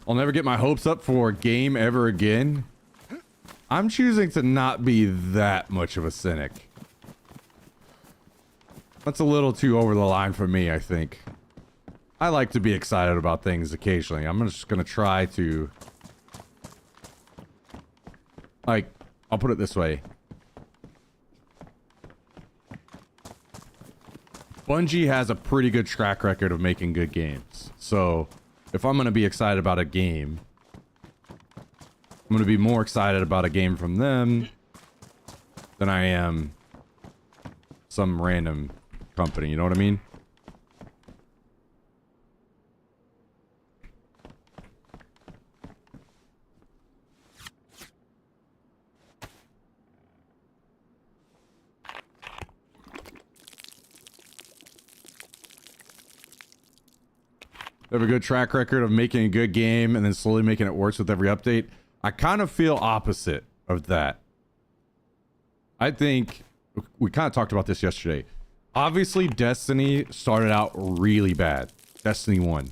I'll never get my hopes up for a game ever again. I'm choosing to not be that much of a cynic. That's a little too over the line for me, I think. I like to be excited about things occasionally. I'm just gonna try to... Like, I'll put it this way. Bungie has a pretty good track record of making good games. So, if I'm gonna be excited about a game, I'm gonna be more excited about a game from them than I am some random company, you know what I mean? They have a good track record of making a good game and then slowly making it worse with every update. I kind of feel opposite of that. I think we kind of talked about this yesterday. Obviously, Destiny started out really bad. Destiny 1.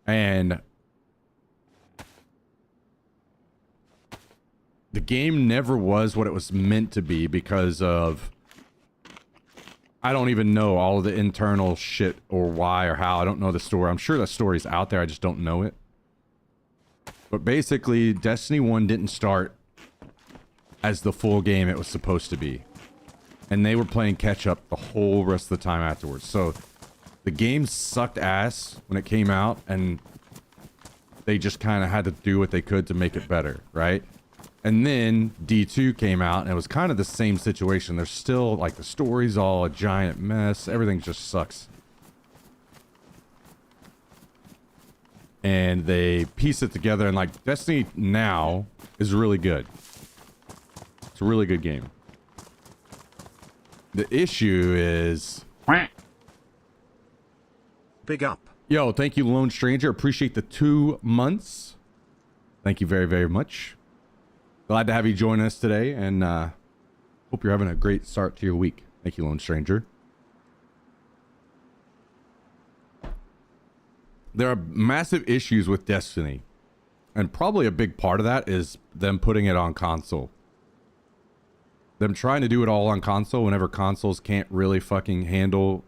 And the game never was what it was meant to be because of... I don't even know all of the internal shit or why or how. I don't know the story. I'm sure the story's out there. I just don't know it. But basically, Destiny 1 didn't start as the full game it was supposed to be. And they were playing catch up the whole rest of the time afterwards. So the game sucked ass when it came out, and they just kind of had to do what they could to make it better, right? And then D2 came out, and it was kind of the same situation. There's still, like, the story's all a giant mess. Everything just sucks. And they piece it together, and, like, Destiny now is really good. It's a really good game. The issue is... Big up. Yo, thank you, Lone Stranger. Appreciate the 2 months. Thank you very, very much. Glad to have you join us today, and hope you're having a great start to your week. Thank you, Lone Stranger. There are massive issues with Destiny, and probably a big part of that is them putting it on console. Them trying to do it all on console whenever consoles can't really fucking handle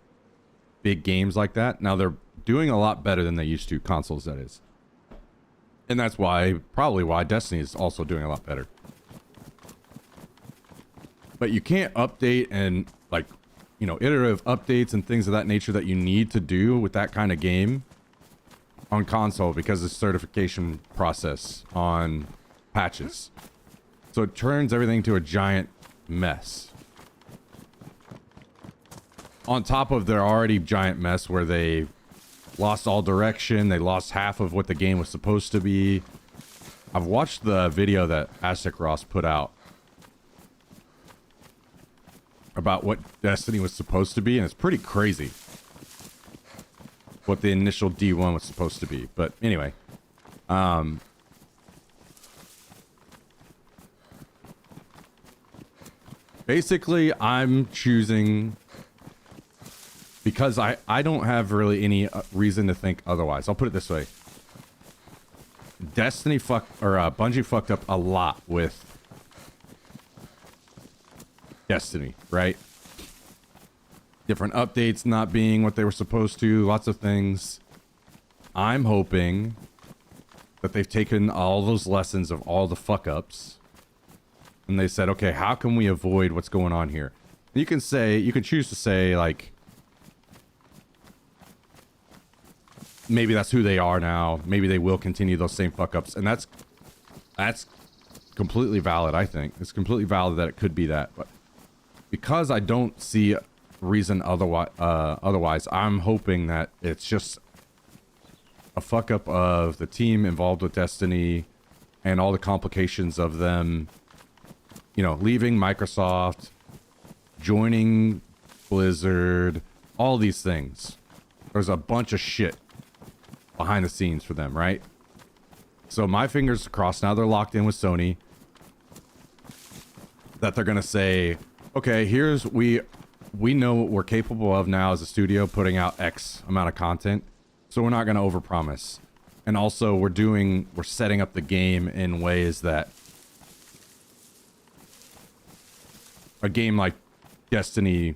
big games like that. Now, they're doing a lot better than they used to, consoles that is. And that's why, probably why Destiny is also doing a lot better. But you can't update and, like, you know, iterative updates and things of that nature that you need to do with that kind of game on console because of the certification process on patches. So it turns everything to a giant mess. On top of their already giant mess where they lost all direction, they lost half of what the game was supposed to be. I've watched the video that Aztec Ross put out about what Destiny was supposed to be, and it's pretty crazy what the initial D1 was supposed to be. But anyway, basically I'm choosing because I don't have really any reason to think otherwise. I'll put it this way. Bungie fucked up a lot with Destiny, right? Different updates not being what they were supposed to, lots of things. I'm hoping that they've taken all those lessons of all the fuck-ups and they said, okay, how can we avoid what's going on here? You can choose to say, like, maybe that's who they are now. Maybe they will continue those same fuck-ups. And that's completely valid, I think. It's completely valid that it could be that. But because I don't see reason otherwise, I'm hoping that it's just a fuck-up of the team involved with Destiny and all the complications of them, you know, leaving Microsoft, joining Blizzard, all these things. There's a bunch of shit behind the scenes for them, right? So my fingers crossed. Now they're locked in with Sony. That they're gonna say, okay, here's we know what we're capable of now as a studio, putting out X amount of content. So we're not gonna overpromise. And also we're setting up the game in ways that a game like Destiny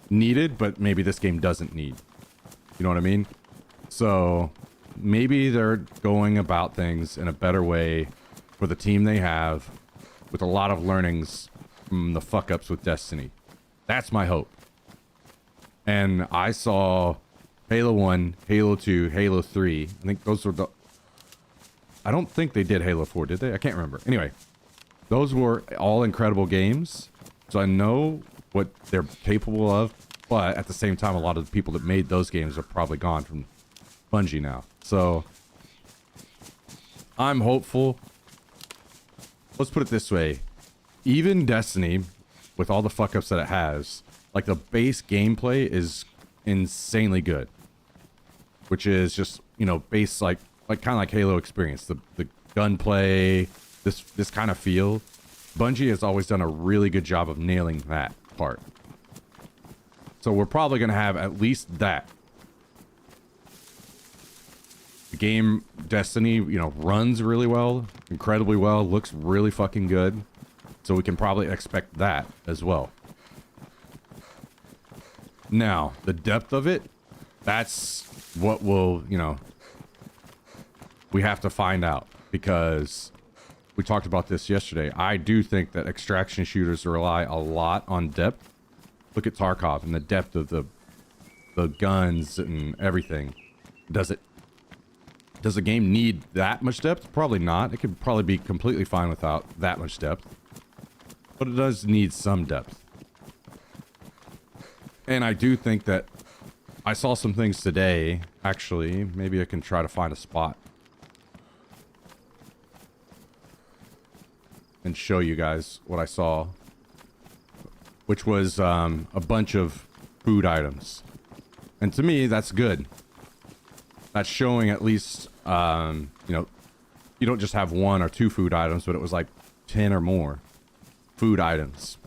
needed, but maybe this game doesn't need. You know what I mean? So maybe they're going about things in a better way for the team they have, with a lot of learnings from the fuck ups with Destiny. That's my hope. And I saw Halo 1, Halo 2, Halo 3. I think those were the... I don't think they did Halo 4, did they? I can't remember. Anyway, those were all incredible games. So I know what they're capable of, but at the same time, a lot of the people that made those games are probably gone from Bungie now. So I'm hopeful. Let's put it this way. Even Destiny, with all the fuck ups that it has, like the base gameplay is insanely good. Which is just, you know, base like kind of like Halo experience. The gunplay, this kind of feel. Bungie has always done a really good job of nailing that part. So we're probably going to have at least that. The game Destiny, you know, runs really well, incredibly well, looks really fucking good. So we can probably expect that as well. Now, the depth of it, that's what will, you know, we have to find out, because we talked about this yesterday. I do think that extraction shooters rely a lot on depth. Look at Tarkov and the depth of the guns and everything. Does the game need that much depth? Probably not. It could probably be completely fine without that much depth. But it does need some depth. And I do think that I saw some things today, actually. Maybe I can try to find a spot and show you guys what I saw, which was a bunch of food items. And to me, that's good. That's showing at least, you know, you don't just have 1 or 2 food items, but it was like 10 or more food items.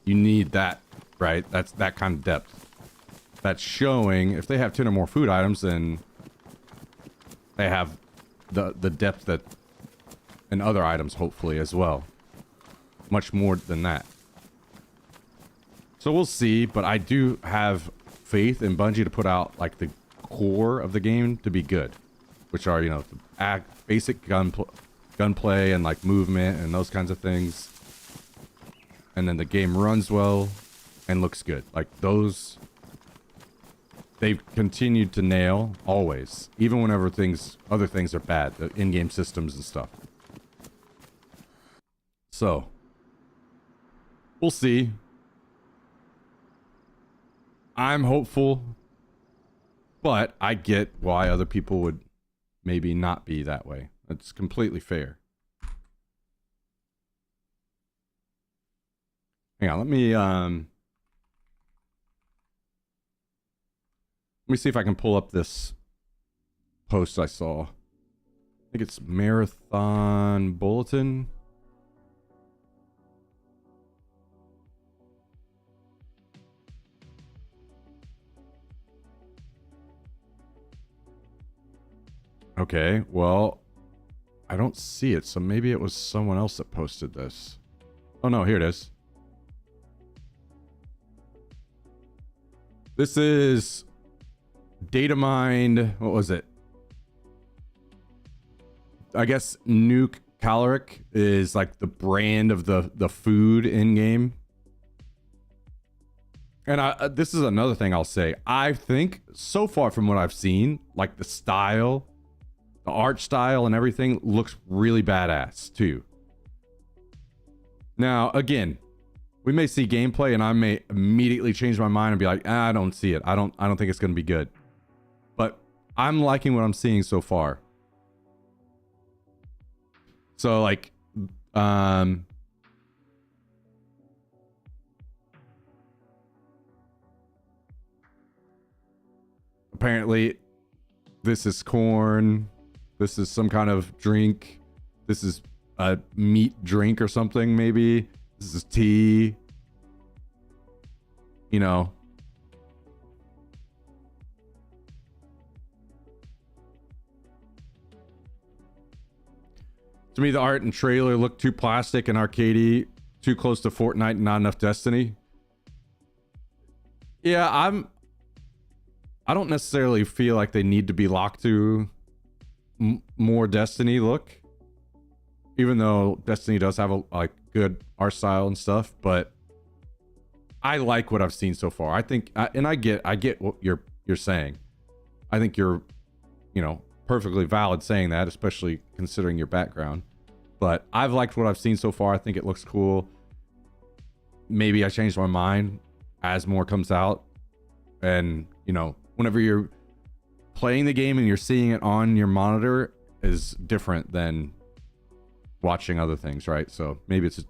You need that, right? That's that kind of depth. That's showing, if they have 10 or more food items, then they have the depth that, and other items hopefully as well. Much more than that. So we'll see, but I do have faith in Bungie to put out like the core of the game to be good, which are, you know, the basic gunplay and like movement and those kinds of things. And then the game runs well and looks good. Like those, they've continued to nail always, even whenever other things are bad, the in-game systems and stuff. So we'll see. I'm hopeful, but I get why other people would maybe not be that way. That's completely fair. Hang on, let me see if I can pull up this post I saw. I think it's Marathon Bulletin. Okay, well, I don't see it, so maybe it was someone else that posted this. Oh no, here it is. This is Datamind, what was it? I guess Nuke Caloric is like the brand of the food in game. And this is another thing I'll say. I think so far from what I've seen, like the style, the art style and everything looks really badass too. Now, again, we may see gameplay and I may immediately change my mind and be like, I don't see it. I don't think it's going to be good. But I'm liking what I'm seeing so far. So like, apparently this is corn. This is some kind of drink. This is a meat drink or something, maybe. This is tea. You know. To me, the art and trailer look too plastic and arcadey, too close to Fortnite and not enough Destiny. Yeah, I don't necessarily feel like they need to be locked to more Destiny look, even though Destiny does have a like good art style and stuff. But I like what I've seen so far. I think, and I get what you're saying. I think you're, you know, perfectly valid saying that, especially considering your background. But I've liked what I've seen so far. I think it looks cool. Maybe I changed my mind as more comes out, and you know, whenever you're playing the game and you're seeing it on your monitor is different than watching other things, right? So maybe it's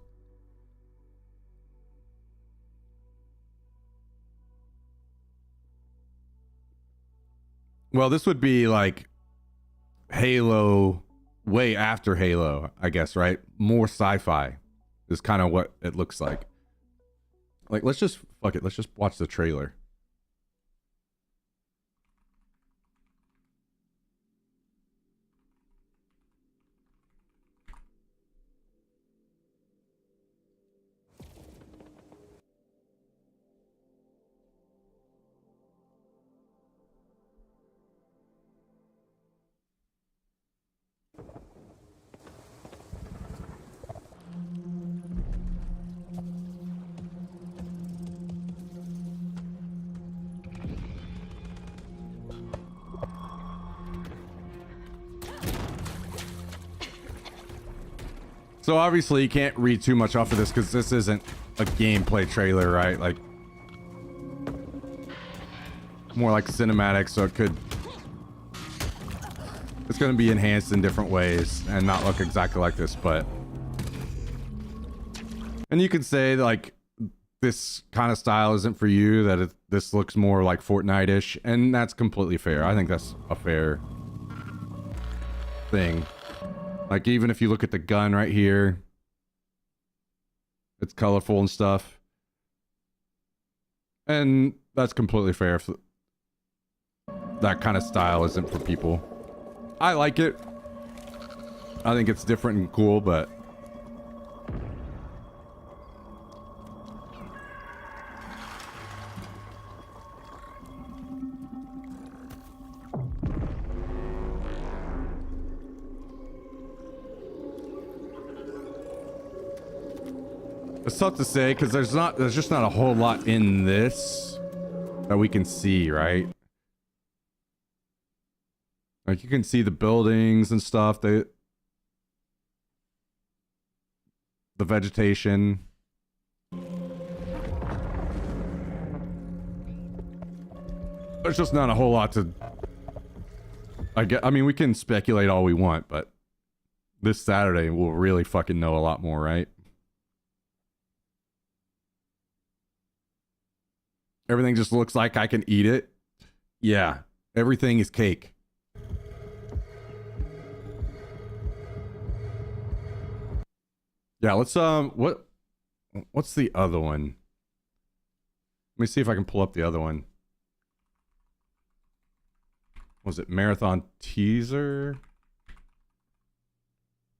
well, this would be like Halo, way after Halo, I guess, right? More sci-fi is kind of what it looks like. Like, let's just fuck it. Let's just watch the trailer. So obviously you can't read too much off of this because this isn't a gameplay trailer, right? Like, more like cinematic, so it's going to be enhanced in different ways and not look exactly like this, but... And you can say, like, this kind of style isn't for you, that this looks more like Fortnite-ish, and that's completely fair. I think that's a fair thing. Like, even if you look at the gun right here, it's colorful and stuff. And that's completely fair if that kind of style isn't for people. I like it. I think it's different and cool, but... It's tough to say because there's just not a whole lot in this that we can see, right? Like, you can see the buildings and stuff, the vegetation. There's just not a whole lot to... I mean, we can speculate all we want, but this Saturday we'll really fucking know a lot more, right? Everything just looks like I can eat it. Yeah, everything is cake. Yeah, let's what's the other one? Let me see if I can pull up the other one. Was it Marathon Teaser?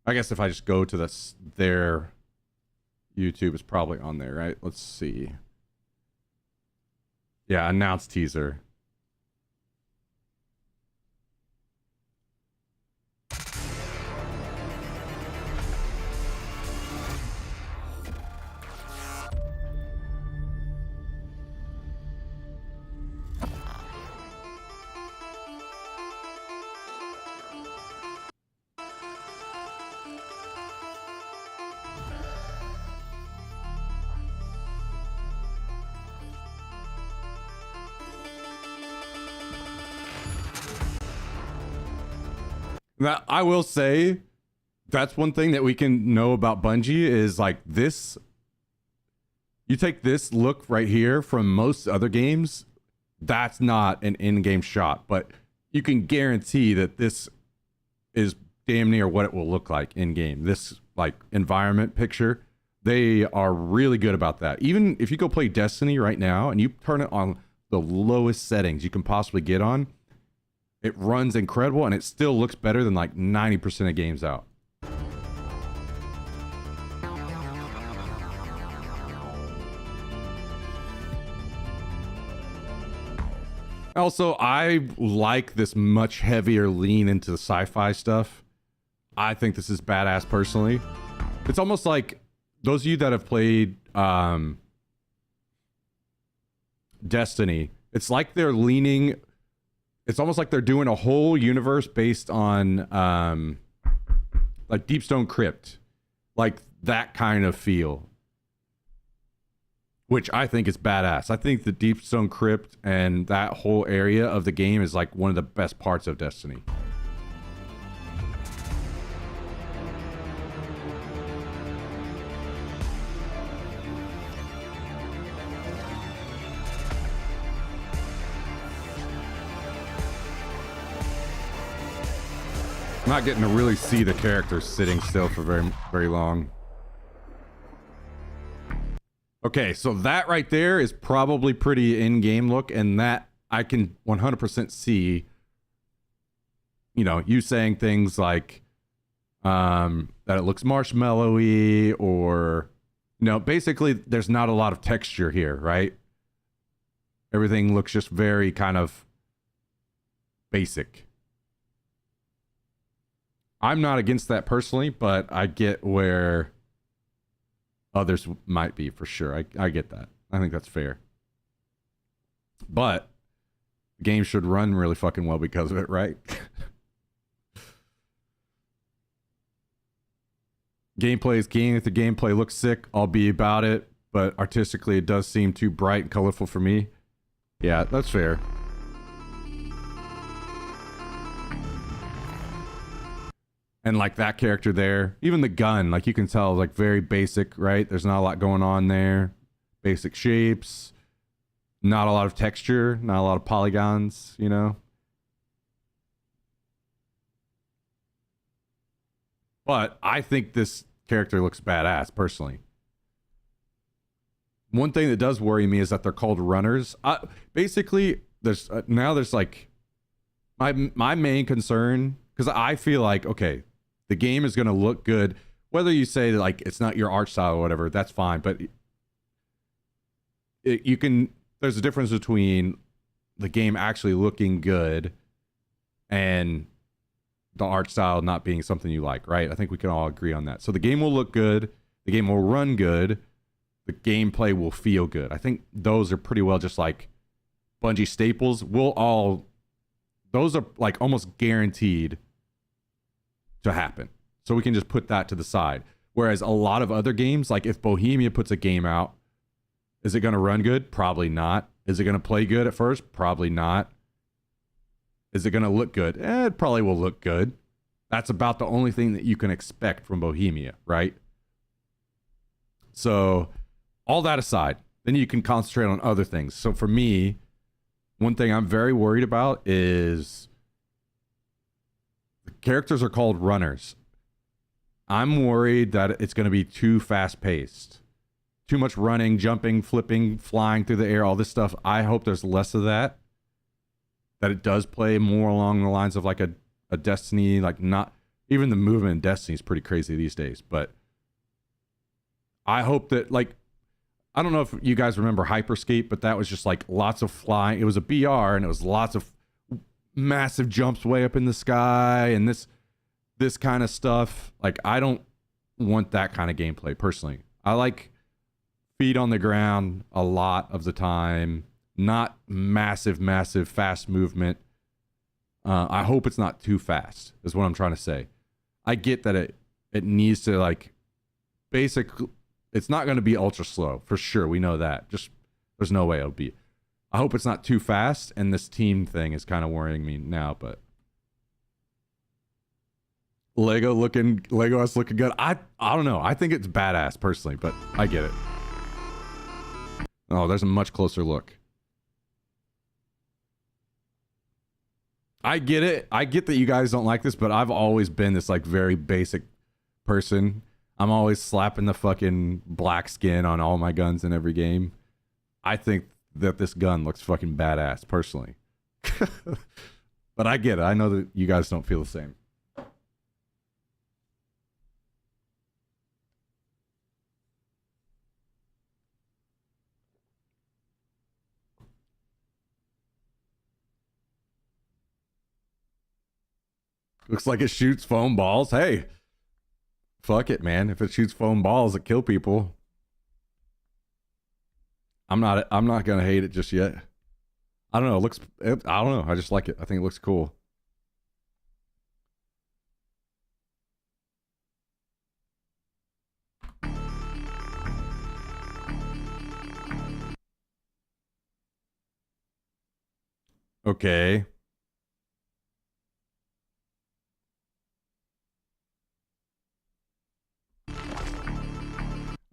I guess if I just go to their YouTube, it's probably on there, right? Let's see. Yeah, announced teaser. Now, I will say, that's one thing that we can know about Bungie is like this. You take this look right here from most other games, that's not an in-game shot, but you can guarantee that this is damn near what it will look like in game. This like environment picture, they are really good about that. Even if you go play Destiny right now and you turn it on the lowest settings you can possibly get on, it runs incredible and it still looks better than like 90% of games out. Also, I like this much heavier lean into the sci-fi stuff. I think this is badass personally. It's almost like those of you that have played Destiny, it's like they're leaning, it's almost like they're doing a whole universe based on like Deepstone Crypt, like that kind of feel, which I think is badass. I think the Deepstone Crypt and that whole area of the game is like one of the best parts of Destiny. I'm not getting to really see the characters sitting still for very long. Okay, so that right there is probably pretty in-game look, and that I can 100% see, you know, you saying things like that it looks marshmallowy, or, you know, basically there's not a lot of texture here, right? Everything looks just very kind of basic. I'm not against that personally, but I get where others might be, for sure. I get that. I think that's fair. But the game should run really fucking well because of it, right? Gameplay is king. If the gameplay looks sick, I'll be about it. But artistically, it does seem too bright and colorful for me. Yeah, that's fair. And like that character there, even the gun, like you can tell, like very basic, right? There's not a lot going on there. Basic shapes, not a lot of texture, not a lot of polygons, you know? But I think this character looks badass, personally. One thing that does worry me is that they're called runners. Basically, there's like my main concern, because I feel like, okay, the game is going to look good. Whether you say that, like, it's not your art style or whatever, that's fine. But there's a difference between the game actually looking good and the art style not being something you like, right? I think we can all agree on that. So the game will look good. The game will run good. The gameplay will feel good. I think those are pretty well just like Bungie staples. Those are like almost guaranteed to happen. So we can just put that to the side. Whereas a lot of other games, like if Bohemia puts a game out, is it going to run good? Probably not. Is it going to play good at first? Probably not. Is it going to look good? It probably will look good. That's about the only thing that you can expect from Bohemia, right? So all that aside, then you can concentrate on other things. So for me, one thing I'm very worried about is the characters are called runners. I'm worried that it's going to be too fast-paced. Too much running, jumping, flipping, flying through the air, all this stuff. I hope there's less of that. That it does play more along the lines of like a Destiny, like not... Even the movement in Destiny is pretty crazy these days, but I hope that, like... I don't know if you guys remember Hyperscape, but that was just like lots of flying. It was a BR, and it was lots of massive jumps way up in the sky and this kind of stuff. Like, I don't want that kind of gameplay personally. I like feet on the ground a lot of the time, not massive fast movement. I hope it's not too fast is what I'm trying to say. I get that it needs to, like, it's not going to be ultra slow for sure. We know that. Just there's no way it'll be. I hope it's not too fast, and this team thing is kind of worrying me now, but Legolas looking good. I don't know. I think it's badass personally, but I get it. Oh, there's a much closer look. I get it. I get that you guys don't like this, but I've always been this like very basic person. I'm always slapping the fucking black skin on all my guns in every game. I think that this gun looks fucking badass, personally. But I get it. I know that you guys don't feel the same. Looks like it shoots foam balls. Hey, fuck it, man. If it shoots foam balls that kill people, I'm not gonna hate it just yet. I don't know. I don't know. I just like it. I think it looks cool. Okay.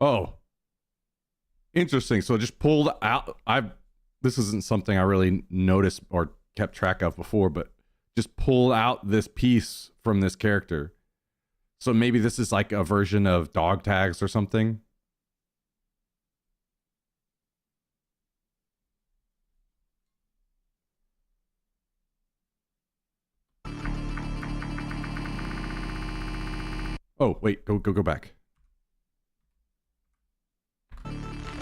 Oh, interesting. So it just pulled out. This isn't something I really noticed or kept track of before, but just pulled out this piece from this character. So maybe this is like a version of dog tags or something. Oh, wait, go back.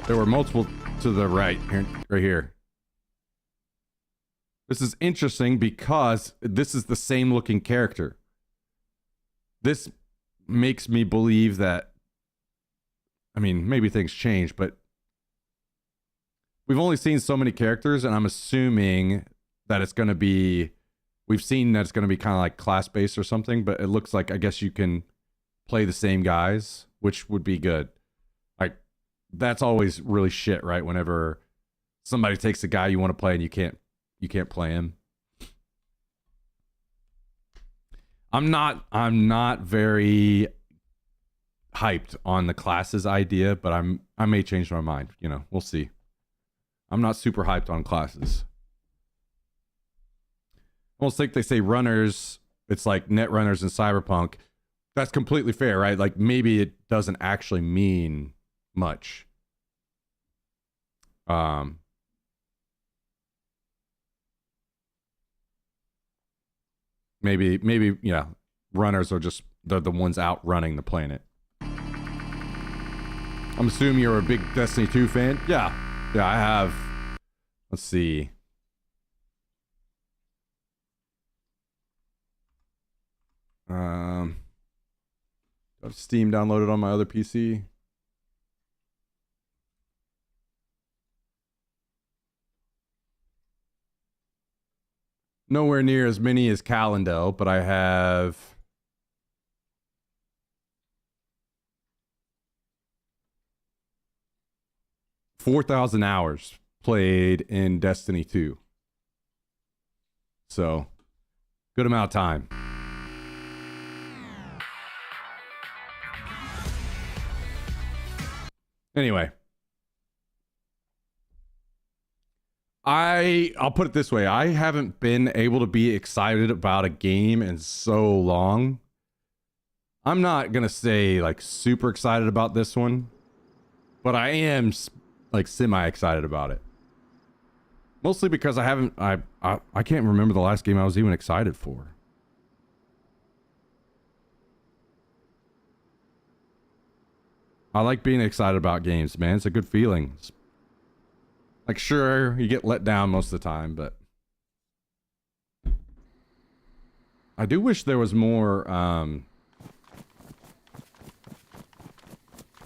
There were multiple to the right, here, right here. This is interesting because this is the same looking character. This makes me believe that, I mean, maybe things change, but we've only seen so many characters, and I'm assuming that it's going to be, we've seen that it's going to be kind of like class-based or something, but it looks like, I guess you can play the same guys, which would be good. Like, that's always really shit, right? Whenever somebody takes a guy you want to play and you can't play him. I'm not very hyped on the classes idea, but I may change my mind. You know, we'll see. I'm not super hyped on classes. I almost think they say runners, it's like net runners in Cyberpunk. That's completely fair, right? Like maybe it doesn't actually mean much. Maybe yeah, runners are just the ones out running the planet. I'm assuming you're a big Destiny 2 fan. Yeah, I have. Let's see. I have Steam downloaded on my other PC. Nowhere near as many as Calendel, but I have 4,000 hours played in Destiny 2. So, good amount of time. Anyway, I'll put it this way. I haven't been able to be excited about a game in so long. I'm not going to say like super excited about this one, but I am like semi excited about it. Mostly because I can't remember the last game I was even excited for. I like being excited about games, man. It's a good feeling. Like, sure, you get let down most of the time, but I do wish there was more,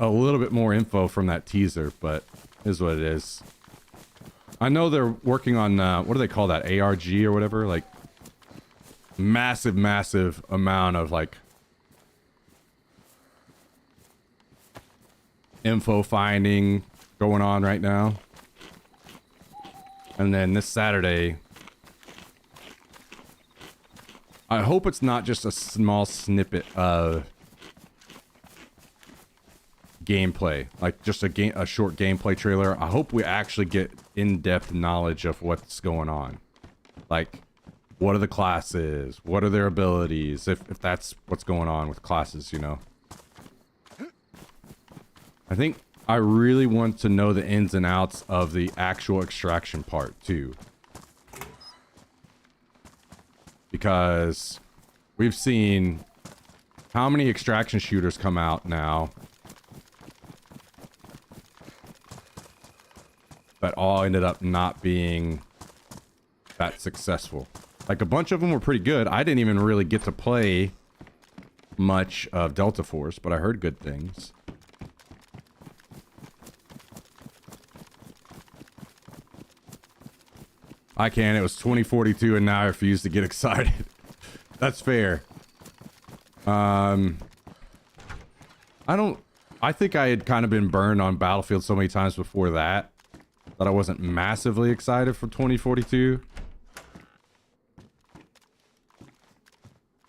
a little bit more info from that teaser, but it is what it is. I know they're working on, what do they call that? ARG or whatever? Like, massive amount of, like, info finding going on right now. And then this Saturday, I hope it's not just a small snippet of gameplay, like just a short gameplay trailer. I hope we actually get in-depth knowledge of what's going on. Like, What are the classes? What are their abilities? If that's what's going on with classes, you know. I think I really want to know the ins and outs of the actual extraction part too. Because we've seen how many extraction shooters come out now that all ended up not being that successful. Like a bunch of them were pretty good. I didn't even really get to play much of Delta Force, but I heard good things. I can. It was 2042 and now I refuse to get excited. That's fair. I think I had kind of been burned on Battlefield so many times before that I wasn't massively excited for 2042.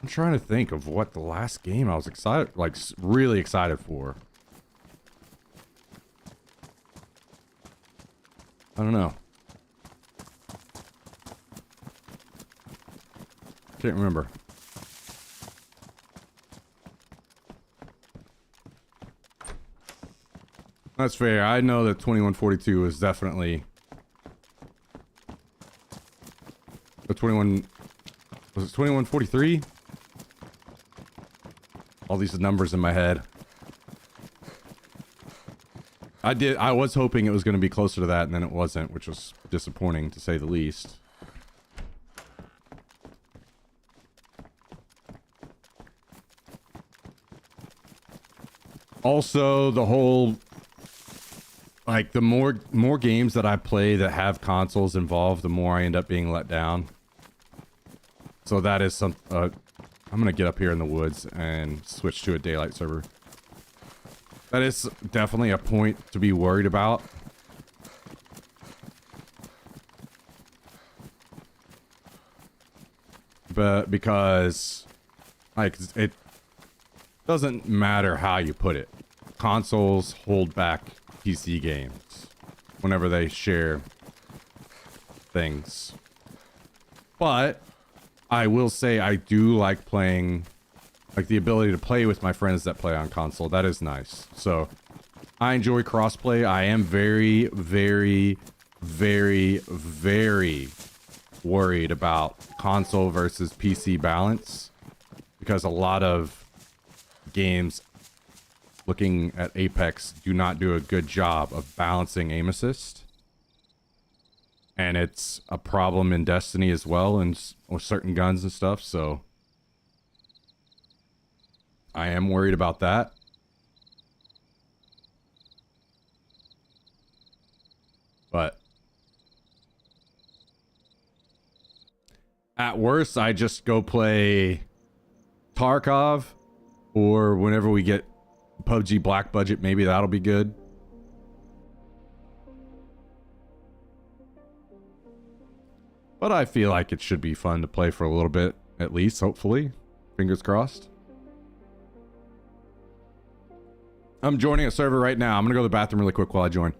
I'm trying to think of what the last game I was excited, like really excited for. I don't know. Can't remember. That's fair. I know that 2142 is definitely the 21. Was it 2143? All these numbers in my head. I was hoping it was going to be closer to that, and then it wasn't, which was disappointing to say the least. Also, the whole, like, the more games that I play that have consoles involved, the more I end up being let down. So that is some, I'm gonna get up here in the woods and switch to a daylight server. That is definitely a point to be worried about. But because, like, it doesn't matter how you put it. Consoles hold back PC games whenever they share things. But I will say I do like playing, like the ability to play with my friends that play on console. That is nice. So I enjoy crossplay. I am very, very, very, very worried about console versus PC balance, because a lot of games looking at Apex do not do a good job of balancing aim assist. And it's a problem in Destiny as well, and with certain guns and stuff, so I am worried about that. But at worst, I just go play Tarkov, or whenever we get PUBG Black Budget, maybe that'll be good. But I feel like it should be fun to play for a little bit, at least, hopefully. Fingers crossed. I'm joining a server right now. I'm gonna go to the bathroom really quick while I join.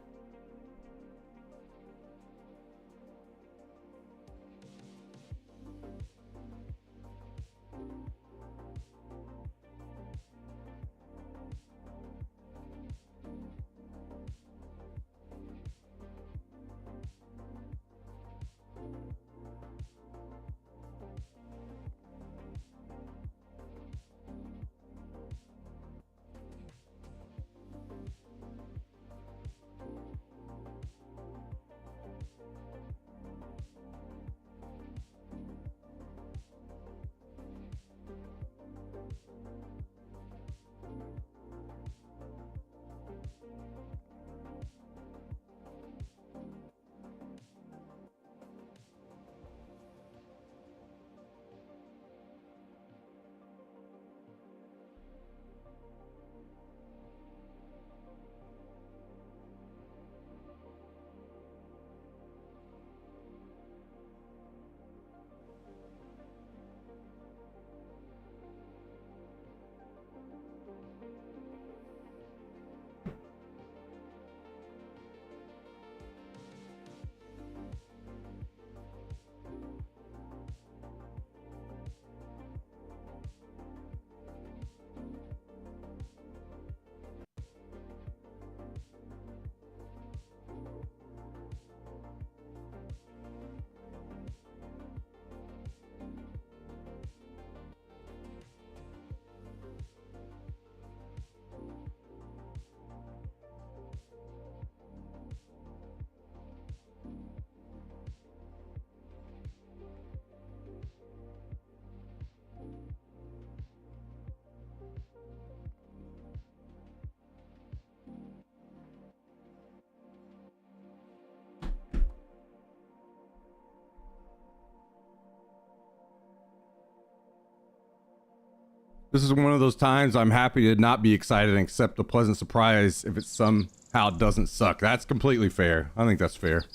This is one of those times I'm happy to not be excited and accept a pleasant surprise if it somehow doesn't suck. That's completely fair. I think that's fair.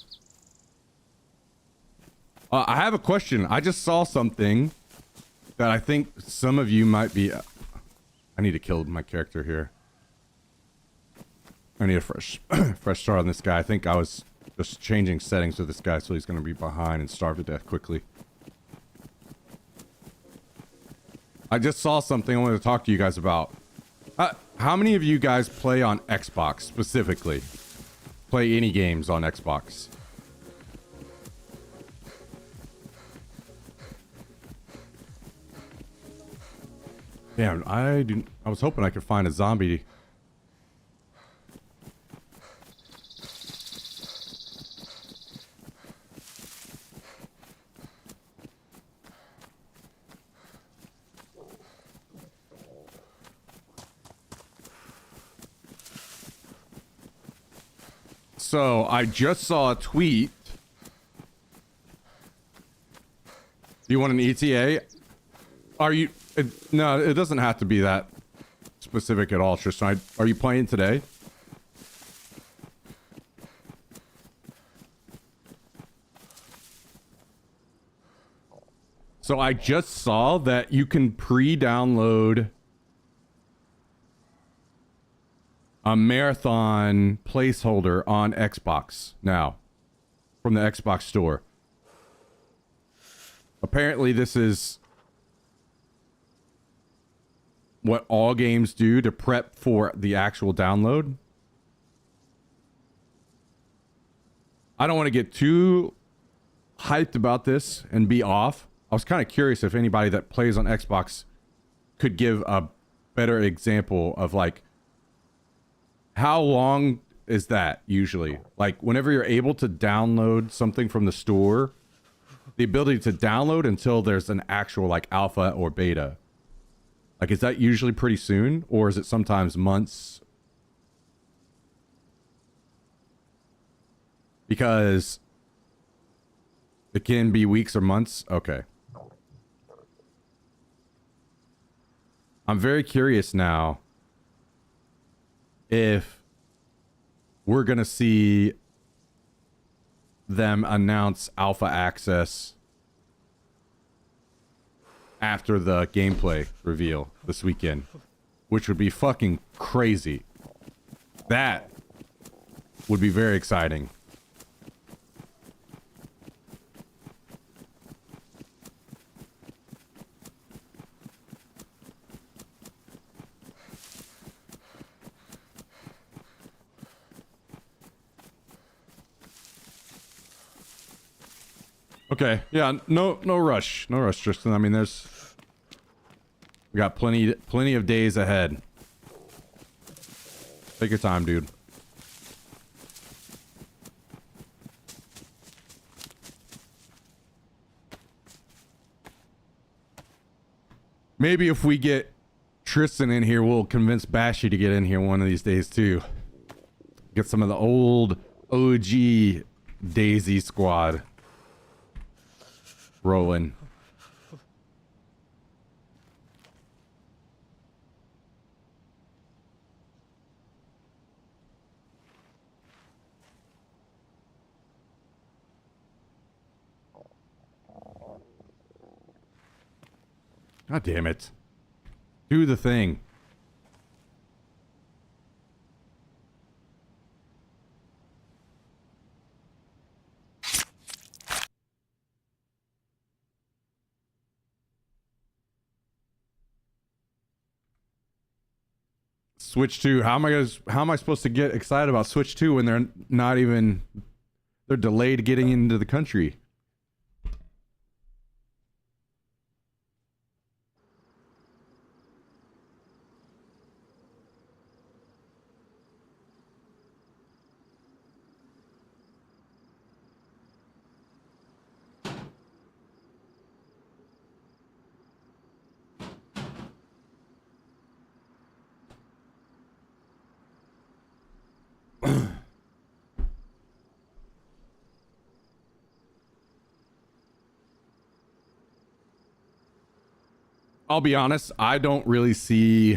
I have a question. I just saw something that I think some of you might be... I need to kill my character here. I need a fresh start on this guy. I think I was just changing settings with this guy, so he's going to be behind and starve to death quickly. I just saw something I wanted to talk to you guys about. How many of you guys play on Xbox specifically? Play any games on Xbox? Damn, I was hoping I could find a zombie. So I just saw a tweet. Do you want an ETA? Are you? No, it doesn't have to be that specific at all, Tristan. Are you playing today? So I just saw that you can pre-download a marathon placeholder on Xbox now from the Xbox store. Apparently this is what all games do to prep for the actual download. I don't want to get too hyped about this and be off. I was kind of curious if anybody that plays on Xbox could give a better example of like, how long is that usually? Like whenever you're able to download something from the store, the ability to download until there's an actual like alpha or beta. Like, is that usually pretty soon, or is it sometimes months? Because it can be weeks or months. Okay. I'm very curious now if we're going to see them announce alpha access after the gameplay reveal this weekend, which would be fucking crazy. That would be very exciting. Okay, yeah, no rush. No rush, Tristan. I mean, we got plenty of days ahead. Take your time, dude. Maybe if we get Tristan in here, we'll convince Bashy to get in here one of these days too. Get some of the old OG Daisy squad rolling. God damn it. Do the thing. Switch 2. How am I supposed to get excited about Switch 2 when they're delayed getting into the country? I'll be honest, I don't really see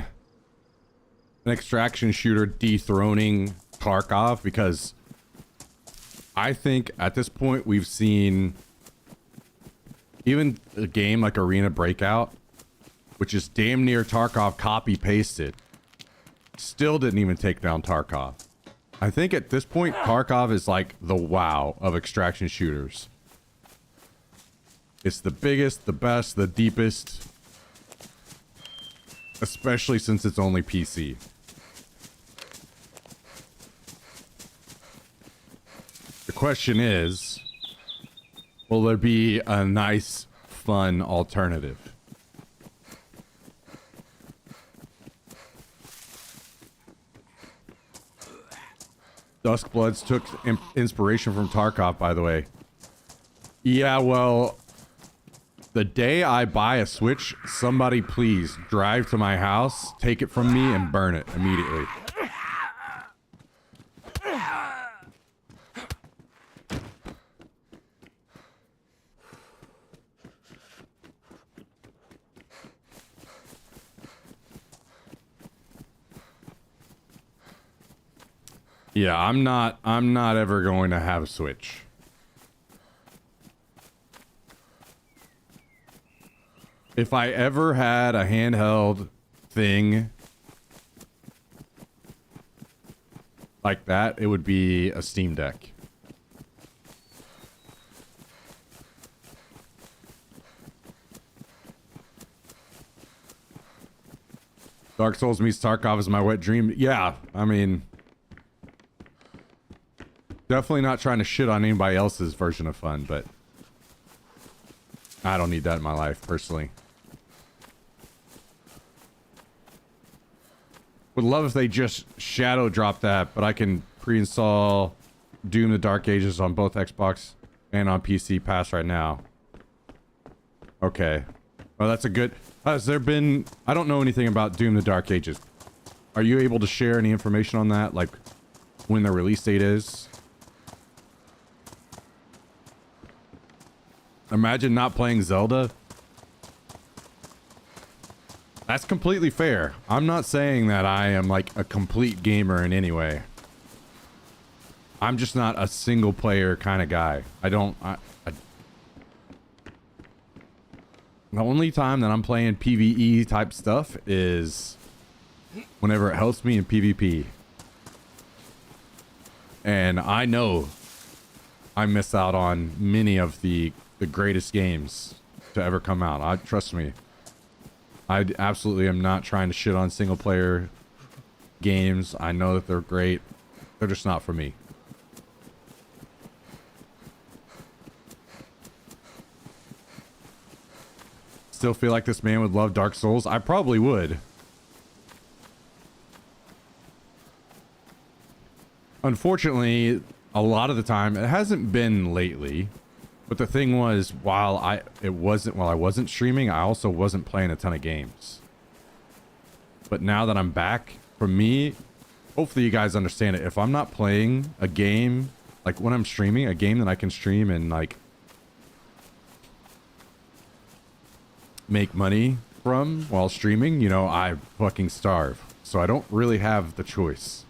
an extraction shooter dethroning Tarkov, because I think at this point we've seen even a game like Arena Breakout, which is damn near Tarkov copy pasted, still didn't even take down Tarkov. I think at this point Tarkov is like the WoW of extraction shooters. It's the biggest, the best, the deepest, especially since it's only PC. The question is, will there be a nice, fun alternative? Duskbloods took inspiration from Tarkov, by the way. Yeah, well, the day I buy a Switch, somebody please drive to my house, take it from me, and burn it immediately. Yeah, I'm not ever going to have a Switch. If I ever had a handheld thing like that, it would be a Steam Deck. Dark Souls meets Tarkov is my wet dream. Yeah, I mean, definitely not trying to shit on anybody else's version of fun, but I don't need that in my life, personally. Would love if they just shadow drop that, but I can pre-install Doom the Dark Ages on both Xbox and on PC Pass right now. Okay. Well, that's a good... Has there been... I don't know anything about Doom the Dark Ages. Are you able to share any information on that? Like, when the release date is? Imagine not playing Zelda. That's completely fair. I'm not saying that I am like a complete gamer in any way. I'm just not a single player kind of guy. The only time that I'm playing PvE type stuff is whenever it helps me in PvP. And I know I miss out on many of the greatest games to ever come out. Trust me. I absolutely am not trying to shit on single player games. I know that they're great. They're just not for me. Still feel like this man would love Dark Souls? I probably would. Unfortunately, a lot of the time, it hasn't been lately. But the thing was, while I wasn't streaming, I also wasn't playing a ton of games. But now that I'm back, for me, hopefully you guys understand it. If I'm not playing a game, like when I'm streaming, a game that I can stream and like make money from while streaming, you know, I fucking starve. So I don't really have the choice.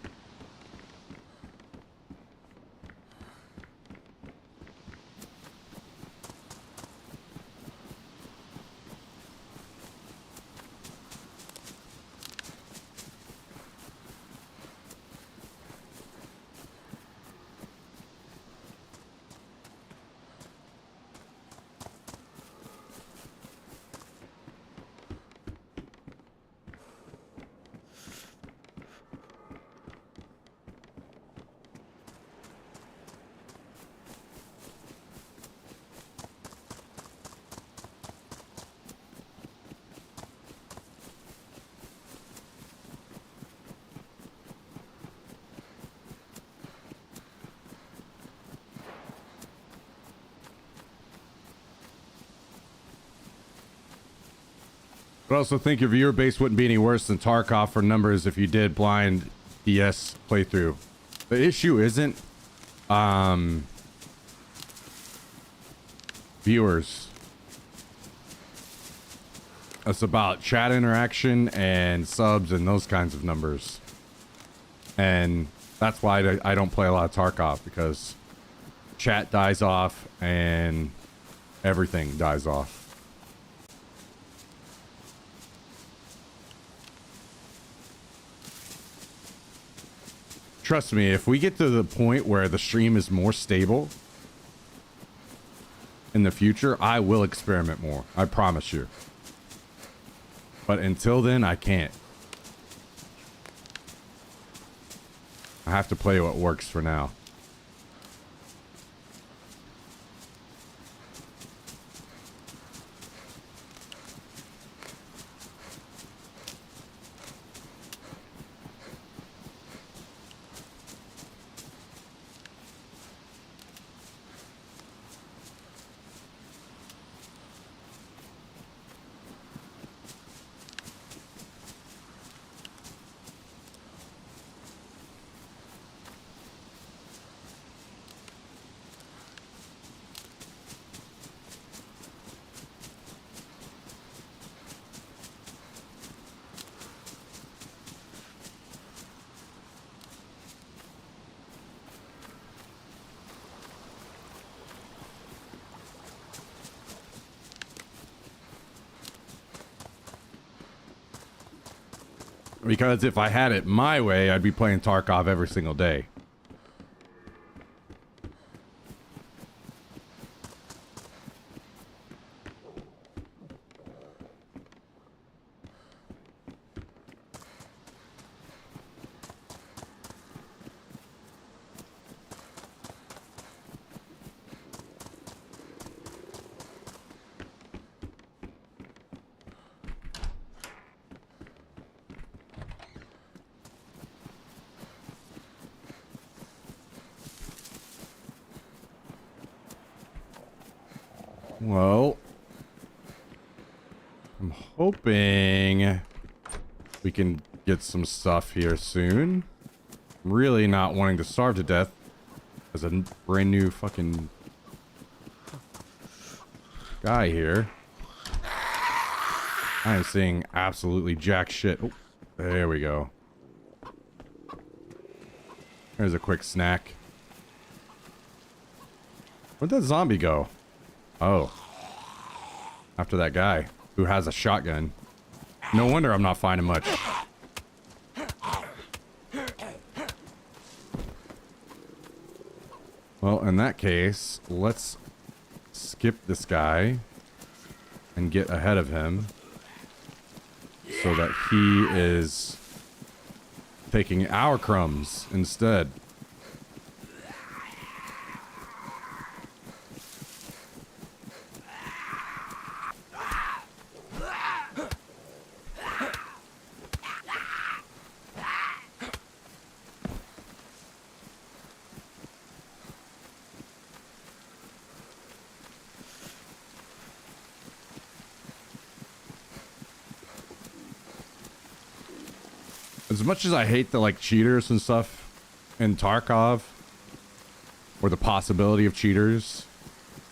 But I also think your viewer base wouldn't be any worse than Tarkov for numbers if you did blind DS playthrough. The issue isn't viewers. It's about chat interaction and subs and those kinds of numbers. And that's why I don't play a lot of Tarkov, because chat dies off and everything dies off. Trust me, if we get to the point where the stream is more stable in the future, I will experiment more. I promise you. But until then, I can't. I have to play what works for now. Because if I had it my way, I'd be playing Tarkov every single day. Well, I'm hoping we can get some stuff here soon. I'm really not wanting to starve to death as a brand new fucking guy here. I am seeing absolutely jack shit. Oh, there we go. There's a quick snack. Where'd that zombie go? Oh. After that guy who has a shotgun. No wonder I'm not finding much. Well, in that case, let's skip this guy and get ahead of him so that he is taking our crumbs instead. As much as I hate the like cheaters and stuff in Tarkov, or the possibility of cheaters,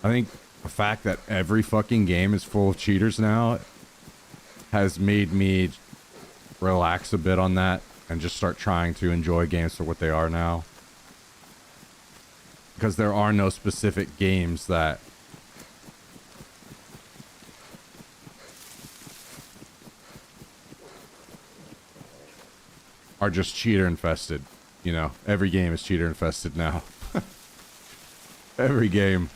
I think the fact that every fucking game is full of cheaters now has made me relax a bit on that and just start trying to enjoy games for what they are now. Because there are no specific games that are just cheater infested. You know, every game is cheater infested now. Every game.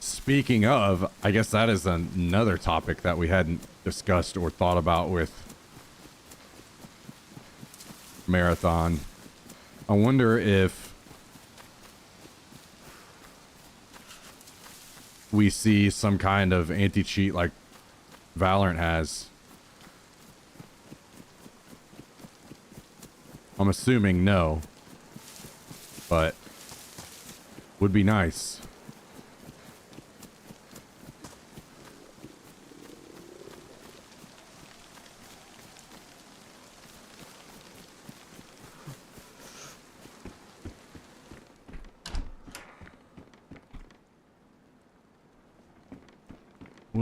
Speaking of, I guess that is another topic that we hadn't discussed or thought about with Marathon. I wonder if we see some kind of anti-cheat like Valorant has. I'm assuming no, but would be nice.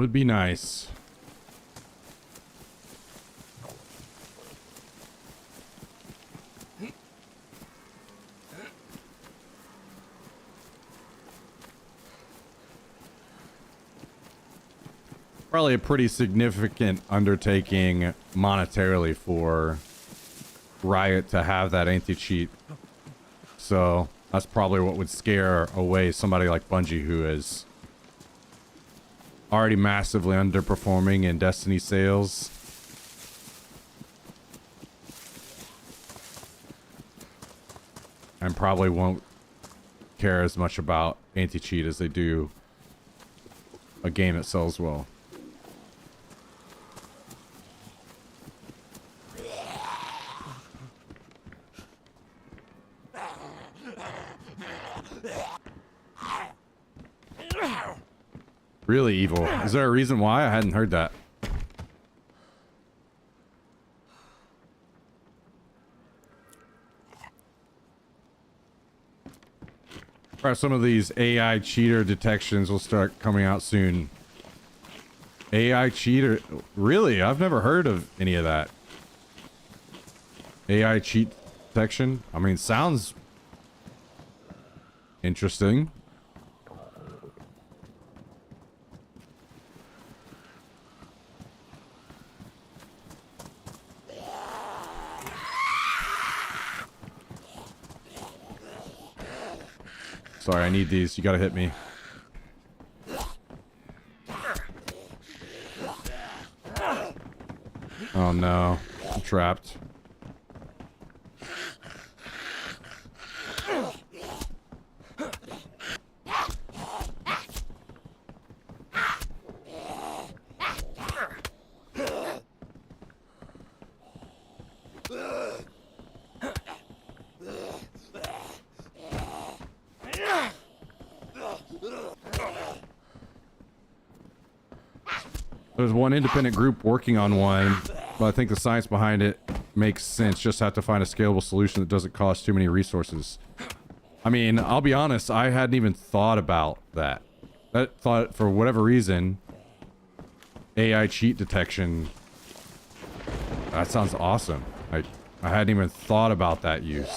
Would be nice. Probably a pretty significant undertaking monetarily for Riot to have that anti-cheat. So that's probably what would scare away somebody like Bungie, who is already massively underperforming in Destiny sales. And probably won't care as much about anti-cheat as they do a game that sells well. Really evil. Is there a reason why? I hadn't heard that. Alright, some of these AI cheater detections will start coming out soon. AI cheater? Really? I've never heard of any of that. AI cheat detection? I mean, sounds interesting. Sorry, I need these. You gotta hit me. Oh no. I'm trapped. There's one independent group working on one, but I think the science behind it makes sense. Just have to find a scalable solution that doesn't cost too many resources. I mean, I'll be honest, I hadn't even thought about that. That thought, for whatever reason, AI cheat detection, that sounds awesome. I hadn't even thought about that use.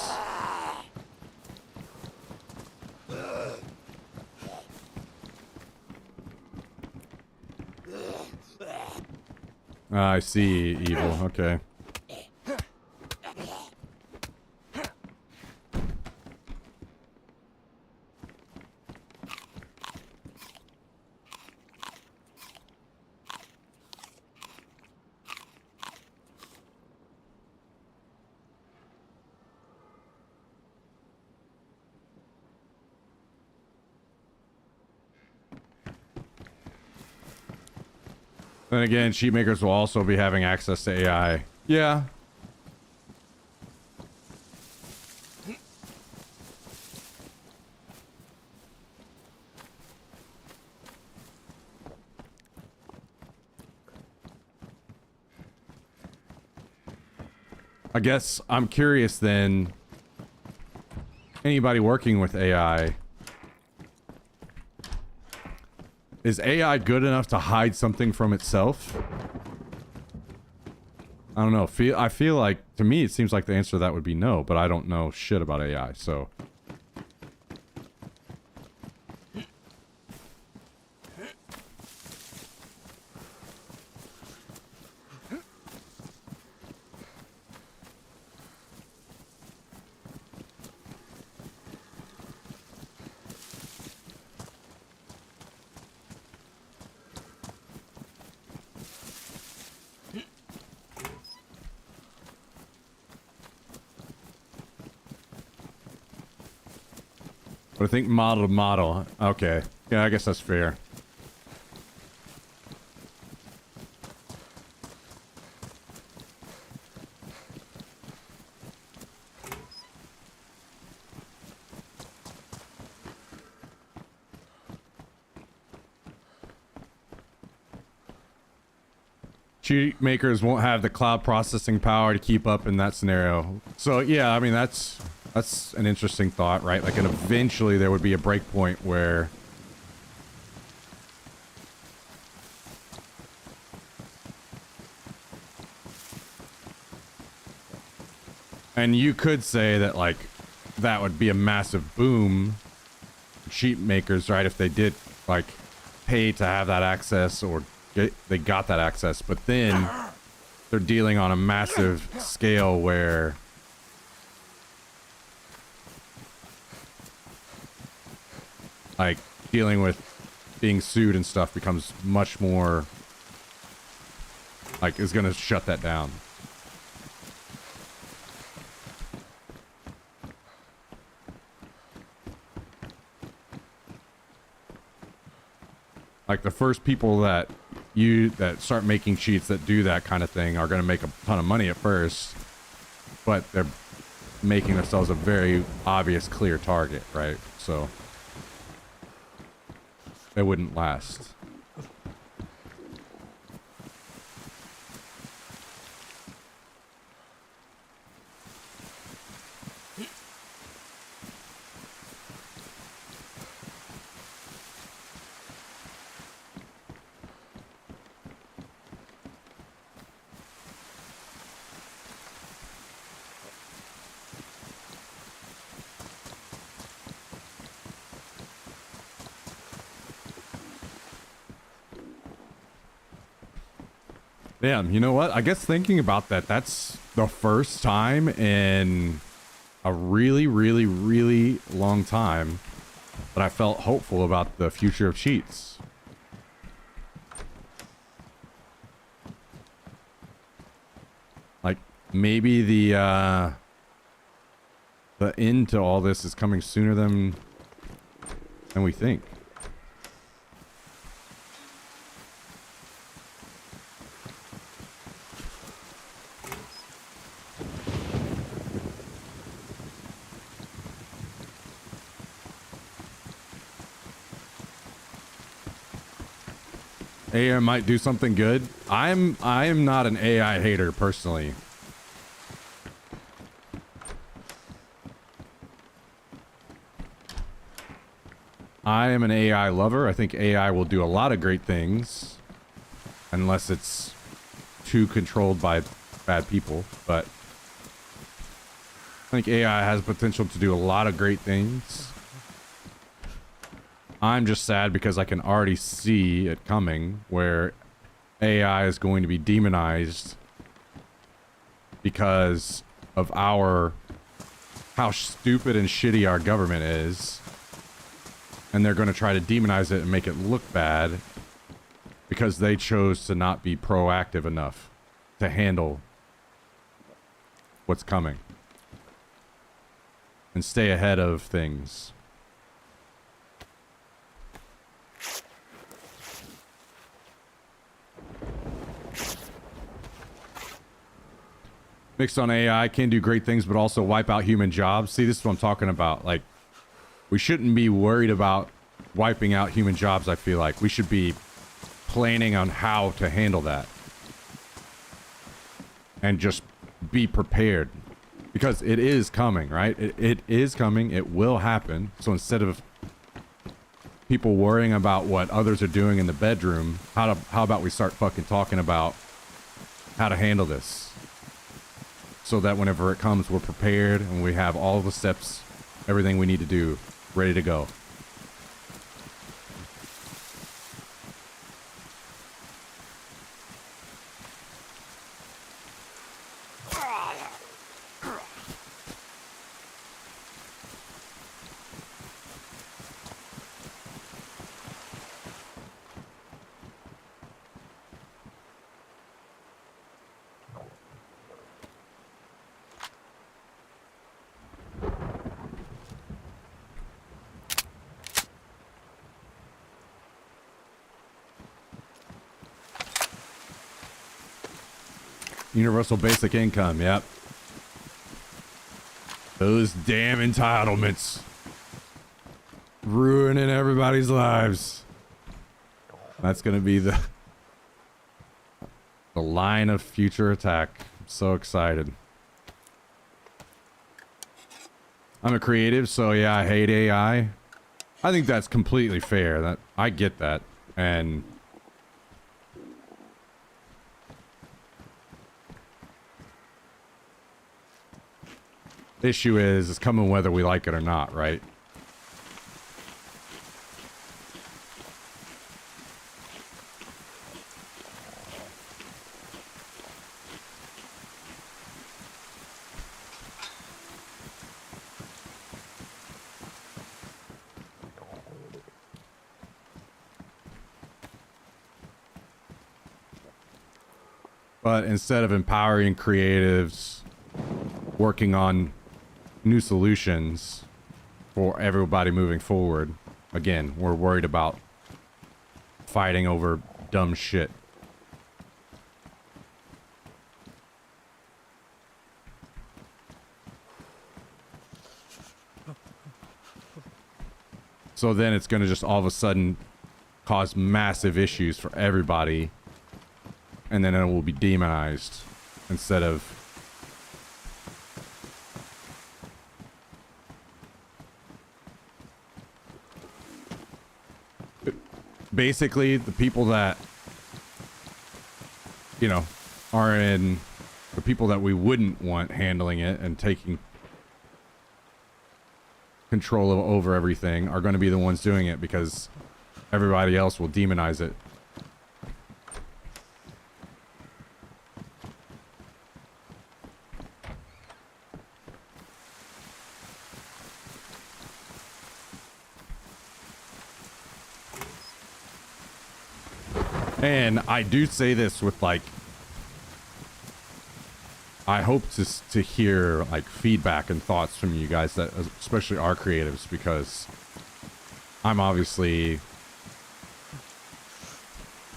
I see, evil. Okay. Then again, cheat makers will also be having access to AI. Yeah. I guess I'm curious then, anybody working with AI, is AI good enough to hide something from itself? I don't know. I feel like, to me, it seems like the answer to that would be no, but I don't know shit about AI, so. But I think model to model. Okay. Yeah, I guess that's fair. Cheat makers won't have the cloud processing power to keep up in that scenario. So yeah, I mean, that's an interesting thought, right? Like, and eventually there would be a breakpoint where And you could say that, like, that would be a massive boom for cheat makers, right? If they did, like, pay to have that access or they got that access. But then they're dealing on a massive scale where like dealing with being sued and stuff becomes much more like is gonna shut that down. Like the first people that start making cheats that do that kind of thing are gonna make a ton of money at first, but they're making themselves a very obvious, clear target, right? So it wouldn't last. Damn, you know what? I guess thinking about that, that's the first time in a really, really, really long time that I felt hopeful about the future of cheats. Like, maybe the end to all this is coming sooner than we think. AI might do something good. I am not an AI hater personally. I am an AI lover. I think AI will do a lot of great things unless it's too controlled by bad people, but I think AI has potential to do a lot of great things. I'm just sad because I can already see it coming where AI is going to be demonized because of how stupid and shitty our government is. And they're going to try to demonize it and make it look bad because they chose to not be proactive enough to handle what's coming and stay ahead of things. Mixed on AI can do great things, but also wipe out human jobs. See, this is what I'm talking about. Like, we shouldn't be worried about wiping out human jobs, I feel like. We should be planning on how to handle that. And just be prepared. Because it is coming, right? It is coming. It will happen. So instead of people worrying about what others are doing in the bedroom, how about we start fucking talking about how to handle this? So that whenever it comes, we're prepared and we have all the steps, everything we need to do, ready to go. Universal basic income, yep. Those damn entitlements. Ruining everybody's lives. That's gonna be the line of future attack. I'm so excited. I'm a creative, so yeah, I hate AI. I think that's completely fair. I get that. And issue is it's coming whether we like it or not, right? But instead of empowering creatives, working on new solutions for everybody moving forward, again, we're worried about fighting over dumb shit. So then it's going to just all of a sudden cause massive issues for everybody. And then it will be demonized instead of basically the people that, you know, are in the people that we wouldn't want handling it and taking control over everything are going to be the ones doing it because everybody else will demonize it. And I do say this with like, I hope to hear like feedback and thoughts from you guys, that especially our creatives, because I'm obviously,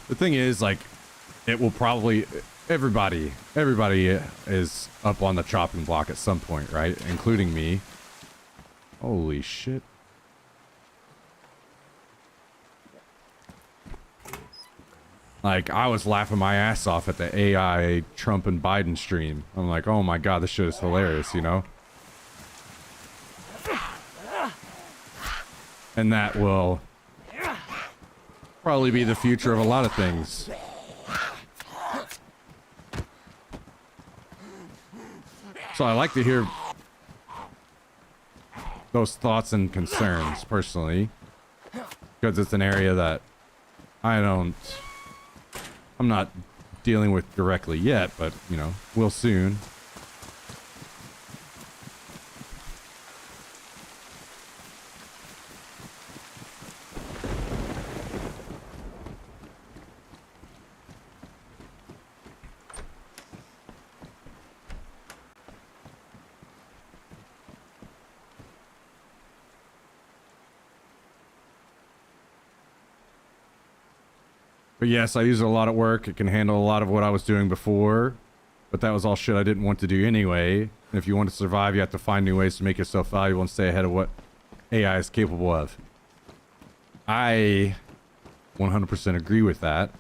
the thing is like, it will probably, everybody is up on the chopping block at some point, right? Including me. Holy shit. Like, I was laughing my ass off at the AI Trump and Biden stream. I'm like, oh my god, this shit is hilarious, you know? And that will probably be the future of a lot of things. So I like to hear those thoughts and concerns, personally. Because it's an area that I'm not dealing with directly yet, but, you know, we'll soon. But yes, I use it a lot at work. It can handle a lot of what I was doing before. But that was all shit I didn't want to do anyway. And if you want to survive, you have to find new ways to make yourself valuable and stay ahead of what AI is capable of. I 100% agree with that.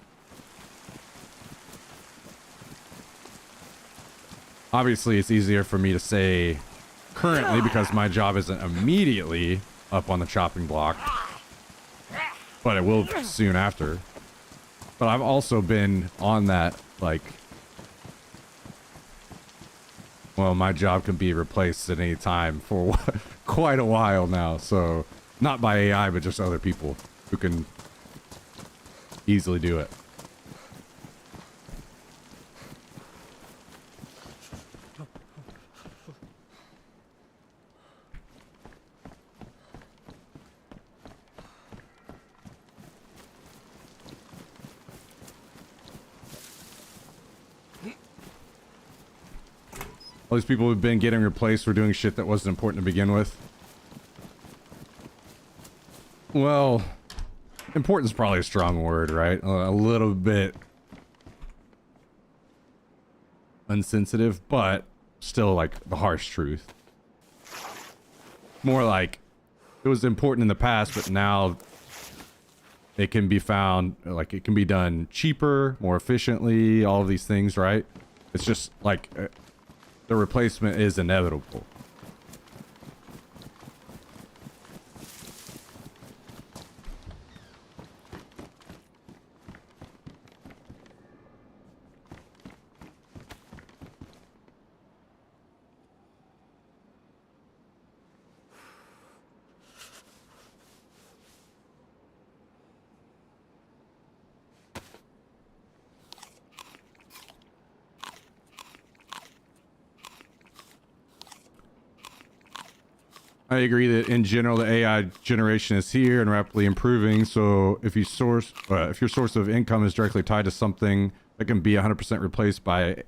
Obviously, it's easier for me to say currently because my job isn't immediately up on the chopping block. But it will soon after. But I've also been on that, like, well, my job can be replaced at any time for quite a while now. So, not by AI, but just other people who can easily do it. All these people who've been getting replaced for doing shit that wasn't important to begin with. Well, important is probably a strong word, right? A little bit insensitive, but still like the harsh truth. More like it was important in the past, but now it can be found, like it can be done cheaper, more efficiently, all of these things, right? It's just like the replacement is inevitable. I agree that in general the AI generation is here and rapidly improving. So if if your source of income is directly tied to something that can be 100% replaced by it,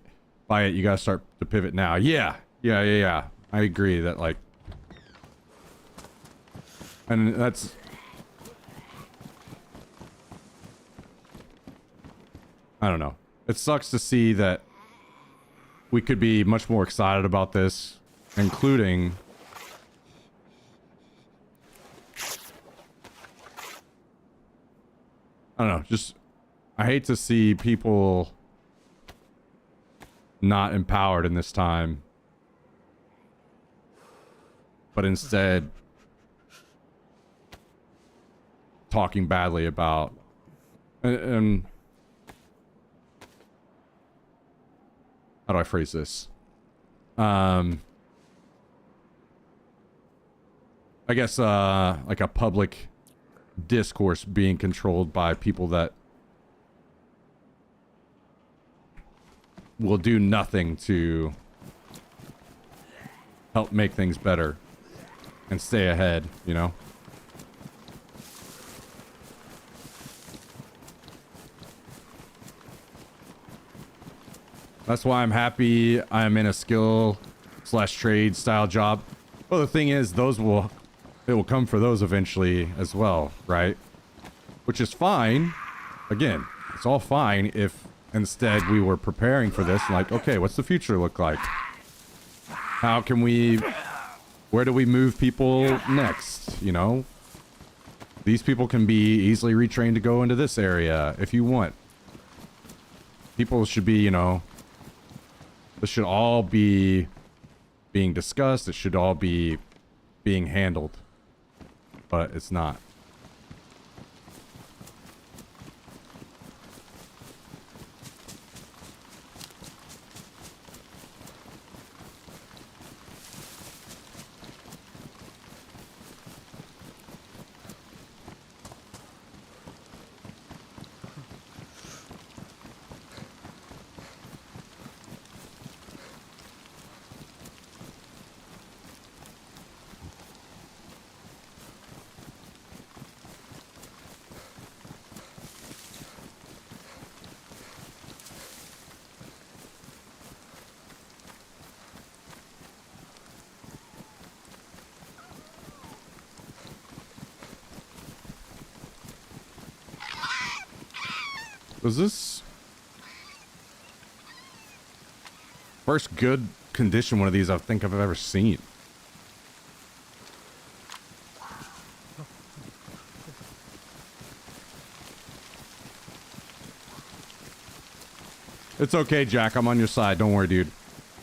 you gotta start to pivot now. Yeah. I agree that like, and that's. I don't know. It sucks to see that we could be much more excited about this, including I don't know, just I hate to see people not empowered in this time, but instead talking badly about and how do I phrase this? I guess like a public discourse being controlled by people that will do nothing to help make things better and stay ahead, you know? That's why I'm happy I'm in a skill/trade style job. Well, the thing is, it will come for those eventually as well, right? Which is fine. Again, it's all fine if instead we were preparing for this, like, okay, what's the future look like? How can where do we move people next, you know? These people can be easily retrained to go into this area if you want. People should be, you know, this should all be being discussed. It should all be being handled. But it's not. Was this first good condition one of these I think I've ever seen? It's okay, Jack. I'm on your side. Don't worry, dude.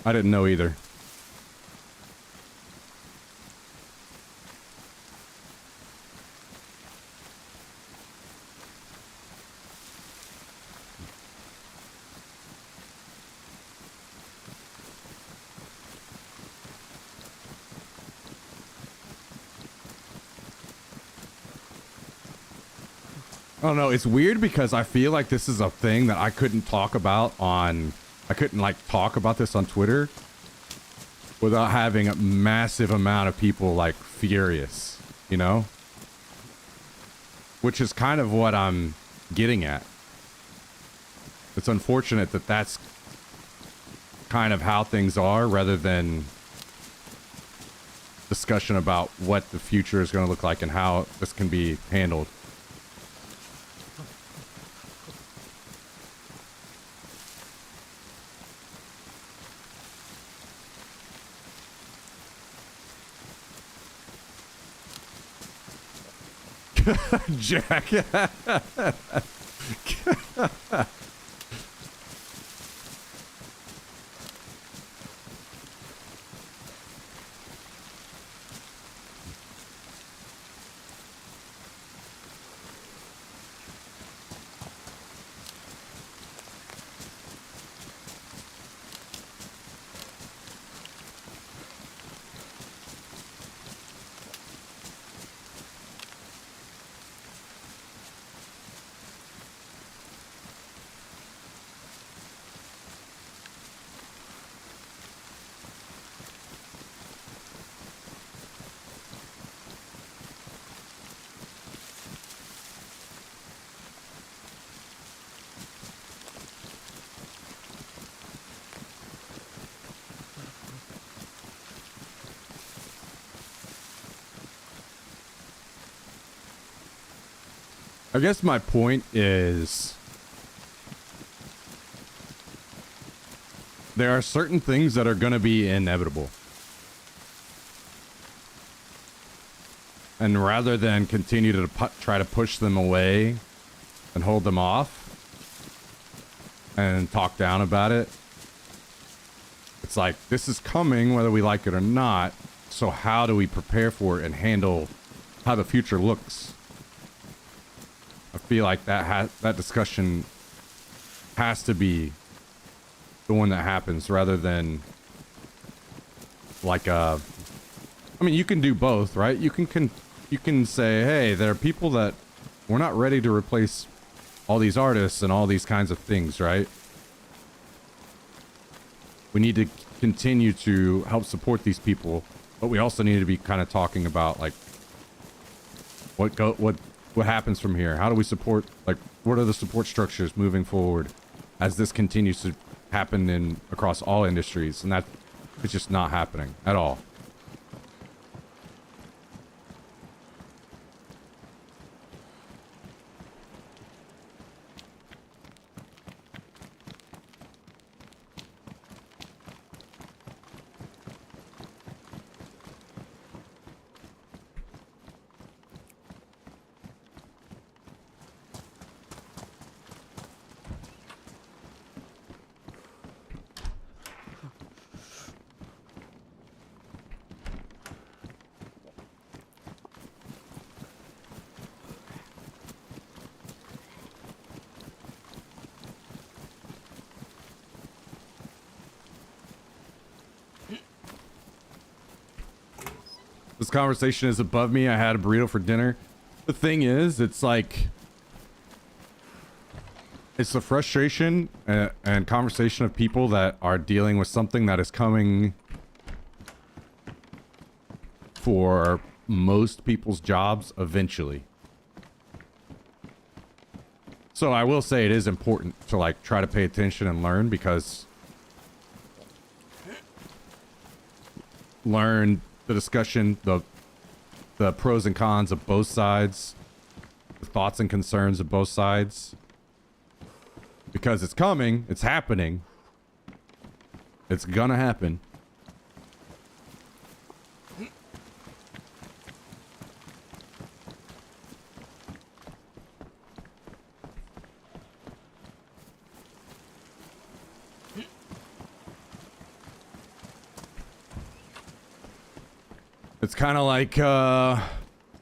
I didn't know either. I don't know. It's weird because I feel like this is a thing that I couldn't talk about I couldn't like talk about this on Twitter without having a massive amount of people like furious, you know? Which is kind of what I'm getting at. It's unfortunate that that's kind of how things are rather than discussion about what the future is going to look like and how this can be handled. Jack. I guess my point is there are certain things that are going to be inevitable. And rather than continue to try to push them away and hold them off and talk down about it, it's like, this is coming whether we like it or not. So how do we prepare for it and handle how the future looks? I feel like that discussion has to be the one that happens rather than like I mean, you can do both, right? You can say, hey, there are people that we're not ready to replace all these artists and all these kinds of things, right? We need to continue to help support these people, but we also need to be kind of talking about like what happens from here. How do we support, like, what are the support structures moving forward as this continues to happen across all industries? And that is just not happening at all. This conversation is above me. I had a burrito for dinner. The thing is, it's like, it's the frustration and conversation of people that are dealing with something that is coming for most people's jobs eventually. So I will say it is important to like try to pay attention and learn, because learn the discussion, the pros and cons of both sides, the thoughts and concerns of both sides, because it's coming, it's happening, it's gonna happen. It's kind of like the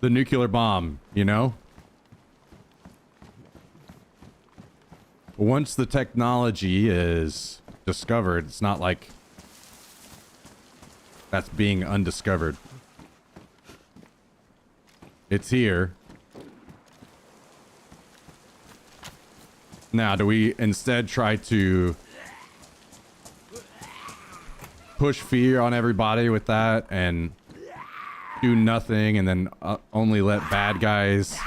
nuclear bomb, you know? Once the technology is discovered, it's not like that's being undiscovered. It's here. Now, do we instead try to push fear on everybody with that and do nothing, and then only let bad guys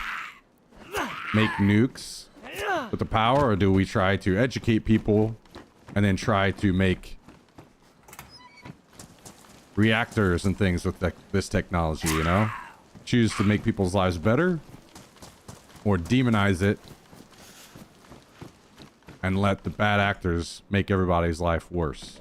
make nukes with the power? Or do we try to educate people and then try to make reactors and things with this technology, you know? Choose to make people's lives better, or demonize it and let the bad actors make everybody's life worse.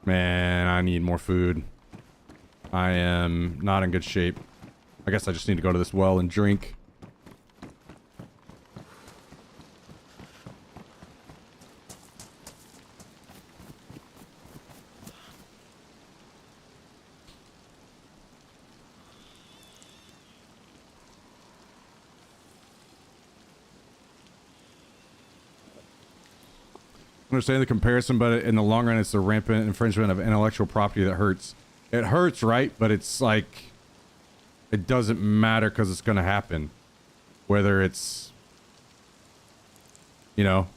Man, I need more food. I am not in good shape. I guess I just need to go to this well and drink. understand the comparison, but in the long run, it's the rampant infringement of intellectual property that hurts. It hurts, right? But it's like, it doesn't matter because it's going to happen. Whether it's, you know.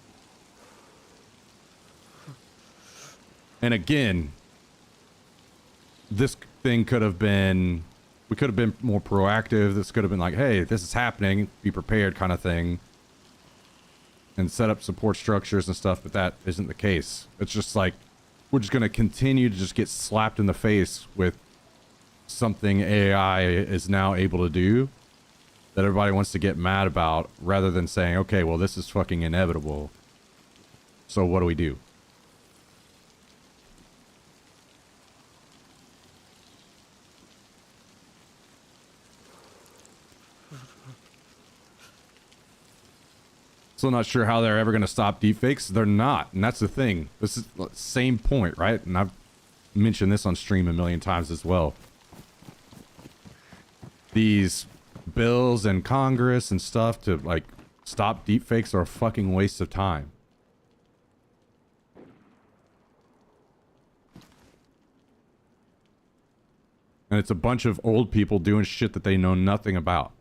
And again, this thing could have been, we could have been more proactive. This could have been like, hey, this is happening, be prepared kind of thing. And set up support structures and stuff, but that isn't the case. It's just like, we're just going to continue to just get slapped in the face with something AI is now able to do that everybody wants to get mad about, rather than saying, okay, well, this is fucking inevitable. So what do we do? Still not sure how they're ever going to stop deepfakes. They're not, and that's the thing. This is the same point, right? And I've mentioned this on stream a million times as well. These bills in Congress and stuff to like stop deepfakes are a fucking waste of time. And it's a bunch of old people doing shit that they know nothing about.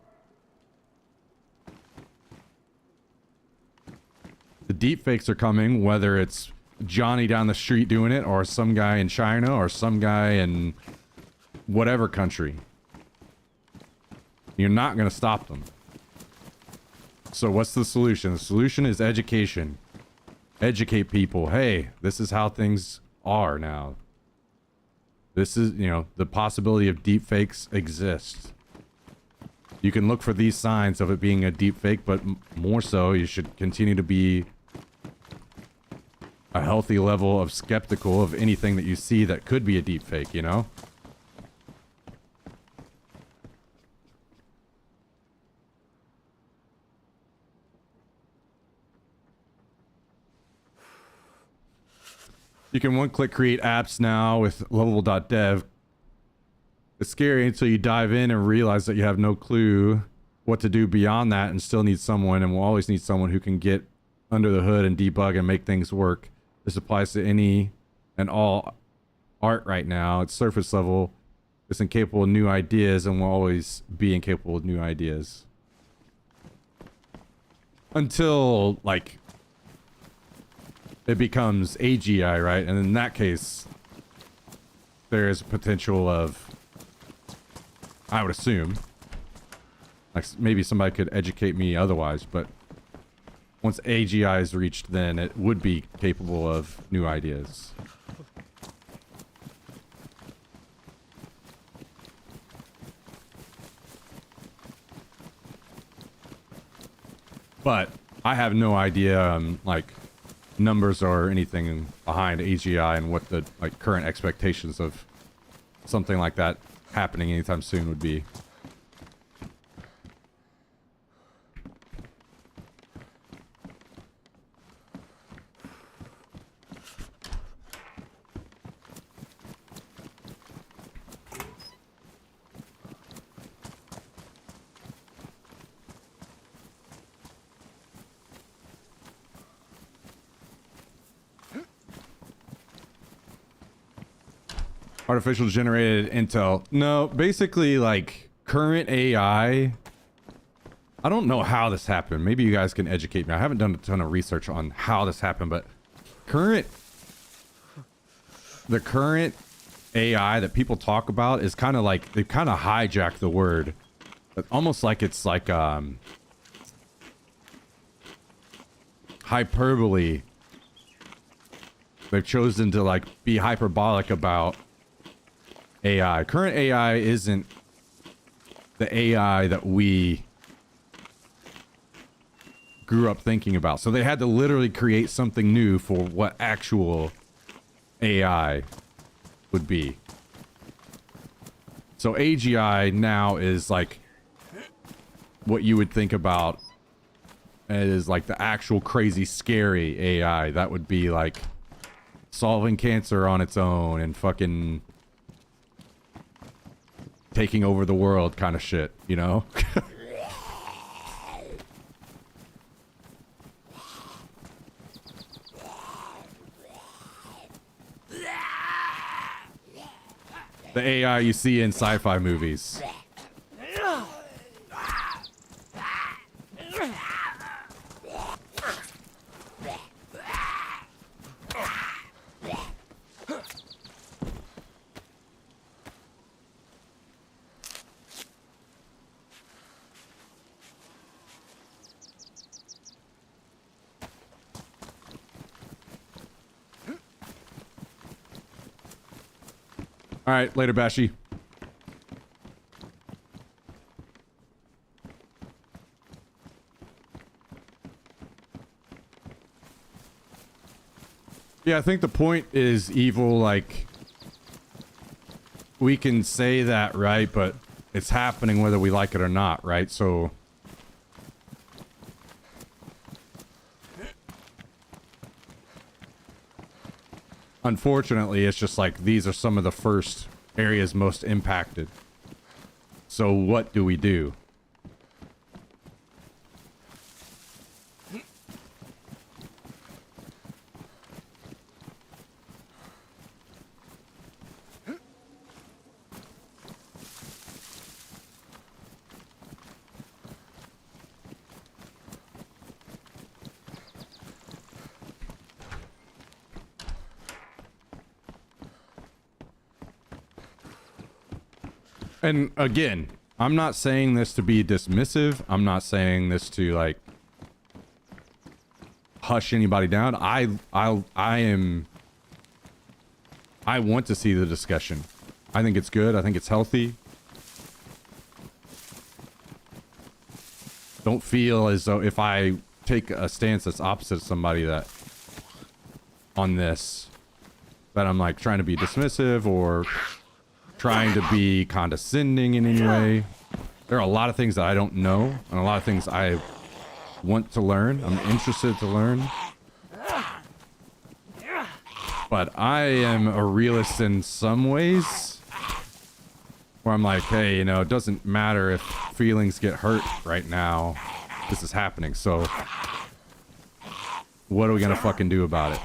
The deepfakes are coming, whether it's Johnny down the street doing it, or some guy in China, or some guy in whatever country. You're not going to stop them. So what's the solution? The solution is education. Educate people. Hey, this is how things are now. This is, you know, the possibility of deepfakes exists. You can look for these signs of it being a deepfake, but more so, you should continue to be a healthy level of skeptical of anything that you see that could be a deepfake, you know? You can one-click create apps now with Lovable.dev. It's scary until you dive in and realize that you have no clue what to do beyond that, and still need someone, and will always need someone who can get under the hood and debug and make things work. This applies to any and all art right now. It's surface level. It's incapable of new ideas and will always be incapable of new ideas. Until, like, it becomes AGI, right? And in that case, there is potential of, I would assume, like maybe somebody could educate me otherwise, but once AGI is reached, then it would be capable of new ideas. But I have no idea, like, numbers or anything behind AGI and what the like current expectations of something like that happening anytime soon would be. Artificial generated intel. No, basically, like, current AI. I don't know how this happened. Maybe you guys can educate me. I haven't done a ton of research on how this happened, but the current AI that people talk about is kind of like, they've kind of hijacked the word. Almost like it's like, hyperbole. They've chosen to, like, be hyperbolic about AI. Current AI isn't the AI that we grew up thinking about. So they had to literally create something new for what actual AI would be. So AGI now is like what you would think about as like the actual crazy scary AI that would be like solving cancer on its own and fucking taking over the world kind of shit, you know? The AI you see in sci-fi movies. All right, later, Bashy. Yeah, I think the point is evil, like, we can say that, right? But it's happening whether we like it or not, right? So unfortunately, it's just like these are some of the first areas most impacted. So what do we do? And again, I'm not saying this to be dismissive. I'm not saying this to like hush anybody down. I want to see the discussion. I think it's good. I think it's healthy. Don't feel as though if I take a stance that's opposite of somebody that on this, that I'm like trying to be dismissive or trying to be condescending in any way. There are a lot of things that I don't know and a lot of things I want to learn. I'm interested to learn. But I am a realist in some ways where I'm like, hey, you know, it doesn't matter if feelings get hurt right now. This is happening. So what are we going to fucking do about it?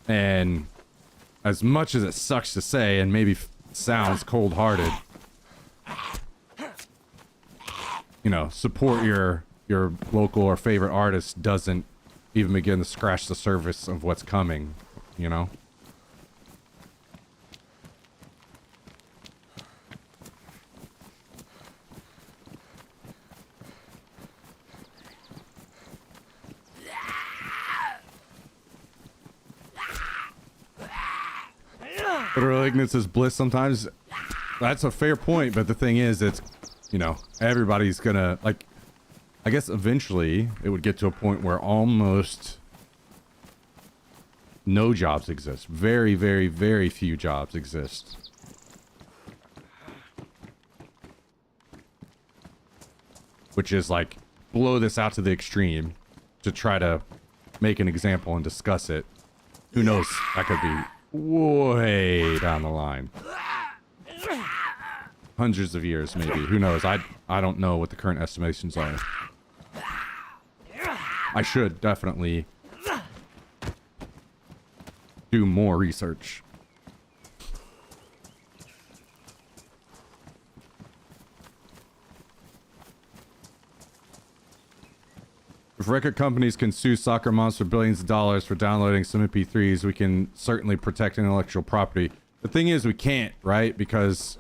And as much as it sucks to say and maybe sounds cold-hearted, you know, support your local or favorite artist doesn't even begin to scratch the surface of what's coming, you know? Literal ignorance is bliss sometimes. That's a fair point, but the thing is, it's, you know, everybody's gonna, like, I guess eventually it would get to a point where almost no jobs exist. Very, very, very few jobs exist. Which is like, blow this out to the extreme to try to make an example and discuss it. Who knows? That could be way down the line. Hundreds of years, maybe. Who knows? I don't know what the current estimations are. I should definitely do more research. If record companies can sue Soccer Moms for billions of dollars for downloading some MP3s, we can certainly protect intellectual property. The thing is, we can't, right? Because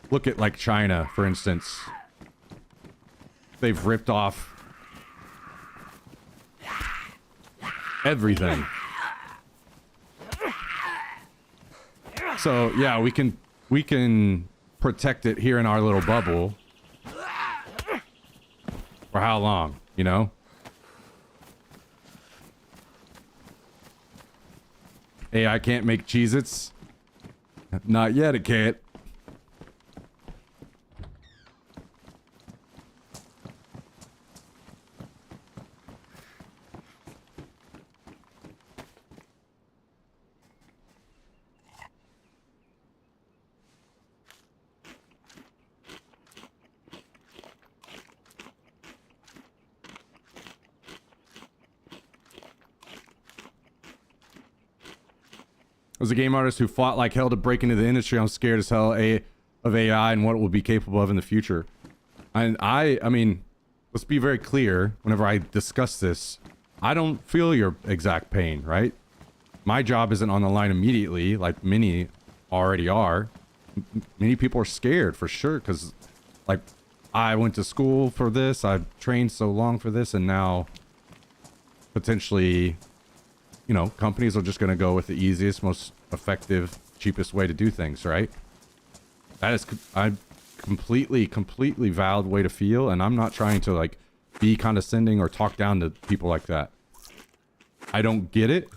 look at like China, for instance. They've ripped off everything. So yeah, we can protect it here in our little bubble. For how long, you know? AI can't make Cheez-Its. Not yet, it can't. As a game artist who fought like hell to break into the industry, I'm scared as hell of AI and what it will be capable of in the future. And I mean, let's be very clear. Whenever I discuss this, I don't feel your exact pain, right? My job isn't on the line immediately, like many already are. Many people are scared for sure, because like I went to school for this, I've trained so long for this, and now potentially, you know, companies are just going to go with the easiest, most effective, cheapest way to do things, right? That is a completely valid way to feel, and I'm not trying to like be condescending or talk down to people like that. I don't get it.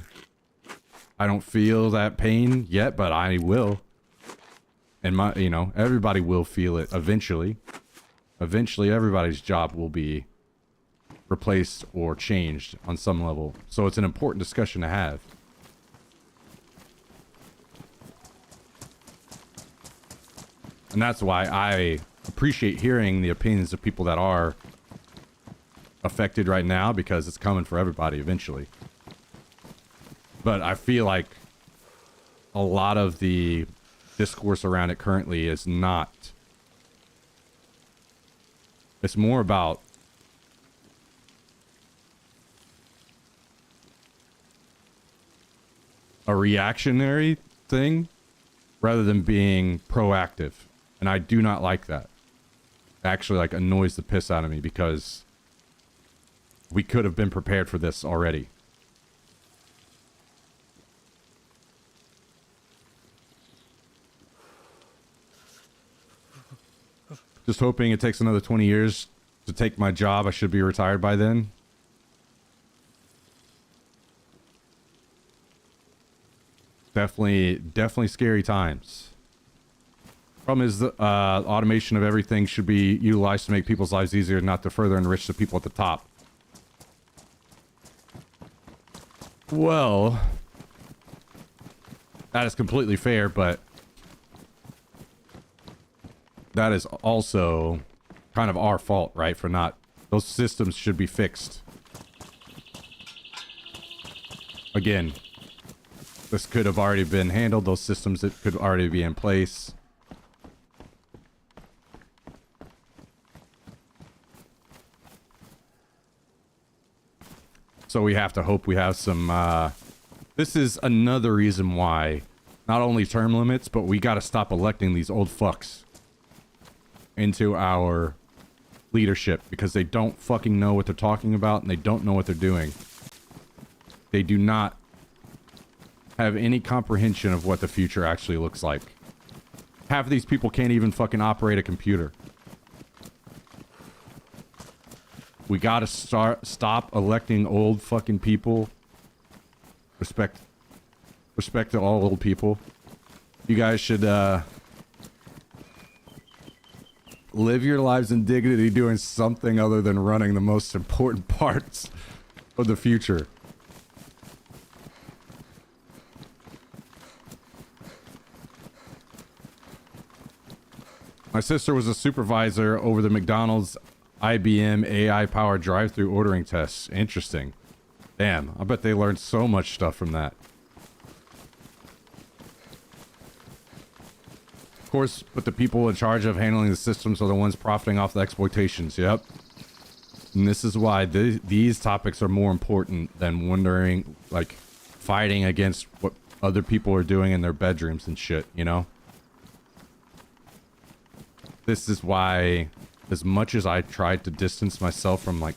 I don't feel that pain yet, but I will. And you know, everybody will feel it eventually. Eventually, everybody's job will be replaced or changed on some level. So it's an important discussion to have. And that's why I appreciate hearing the opinions of people that are affected right now, because it's coming for everybody eventually. But I feel like a lot of the discourse around it currently is not. It's more about a reactionary thing rather than being proactive. And I do not like that. It actually like annoys the piss out of me, because we could have been prepared for this already. Just hoping it takes another 20 years to take my job. I should be retired by then. Definitely scary times. Problem is, the automation of everything should be utilized to make people's lives easier, not to further enrich the people at the top. Well, that is completely fair, but that is also kind of our fault, right? For not... Those systems should be fixed. Again, this could have already been handled. Those systems that could already be in place. So we have to hope we have some... this is another reason why not only term limits, but we got to stop electing these old fucks into our leadership, because they don't fucking know what they're talking about, and they don't know what they're doing. They do not have any comprehension of what the future actually looks like. Half of these people can't even fucking operate a computer. We gotta stop electing old fucking people. Respect to all old people. You guys should live your lives in dignity, doing something other than running the most important parts of the future. My sister was a supervisor over the McDonald's IBM AI-powered drive-through ordering tests. Interesting. Damn, I bet they learned so much stuff from that. Of course, but the people in charge of handling the systems are the ones profiting off the exploitations. Yep. And this is why these topics are more important than wondering, like, fighting against what other people are doing in their bedrooms and shit, you know? This is why, as much as I tried to distance myself from, like,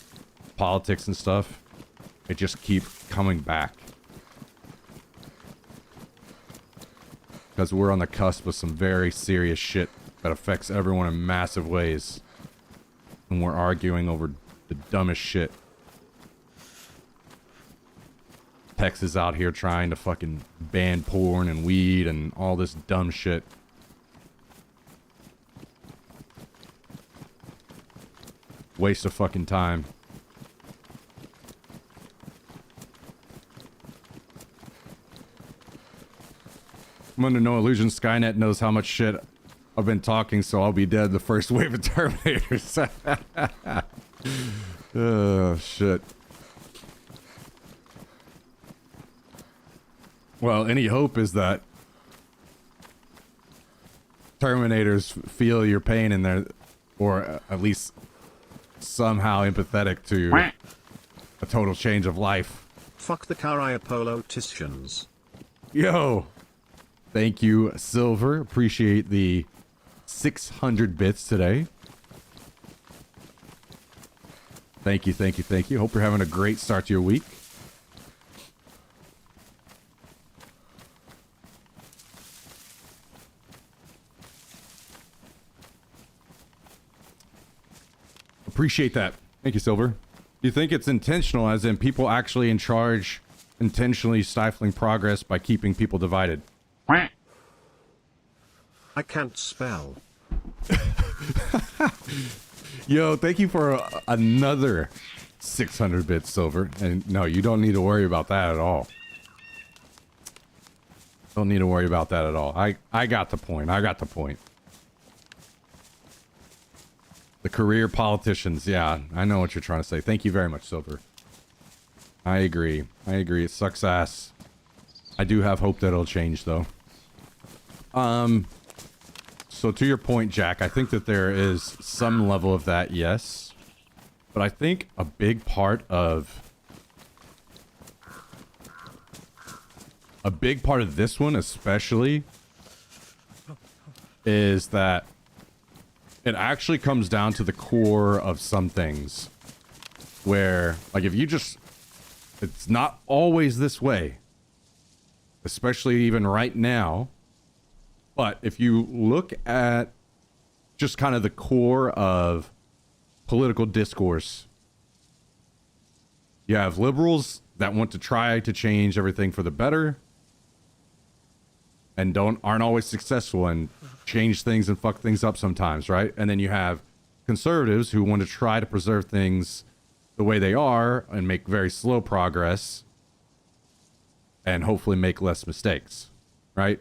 politics and stuff, it just keeps coming back. Because we're on the cusp of some very serious shit that affects everyone in massive ways. And we're arguing over the dumbest shit. Texas out here trying to fucking ban porn and weed and all this dumb shit. Waste of fucking time. I'm under no illusion Skynet knows how much shit I've been talking, so I'll be dead the first wave of Terminators. Oh, shit. Well, any hope is that Terminators feel your pain in there, or at least somehow empathetic to a total change of life. Fuck the cryopoloticians. Yo, thank you, Silver. Appreciate the 600 bits today. Thank you, thank you, thank you. Hope you're having a great start to your week. Appreciate that. Thank you, Silver. Do you think it's intentional, as in people actually in charge intentionally stifling progress by keeping people divided? I can't spell. Yo, thank you for another 600 bits, Silver. And no, you don't need to worry about that at all. Don't need to worry about that at all. I got the point. I got the point. The career politicians. Yeah, I know what you're trying to say. Thank you very much, Silver. I agree. I agree. It sucks ass. I do have hope that it'll change, though. So to your point, Jack, I think that there is some level of that, yes. But I think a big part of this one especially is that it actually comes down to the core of some things where, like, if you just, it's not always this way, especially even right now. But if you look at just kind of the core of political discourse, you have liberals that want to try to change everything for the better and aren't always successful and change things and fuck things up sometimes, right? And then you have conservatives who want to try to preserve things the way they are and make very slow progress and hopefully make less mistakes, right?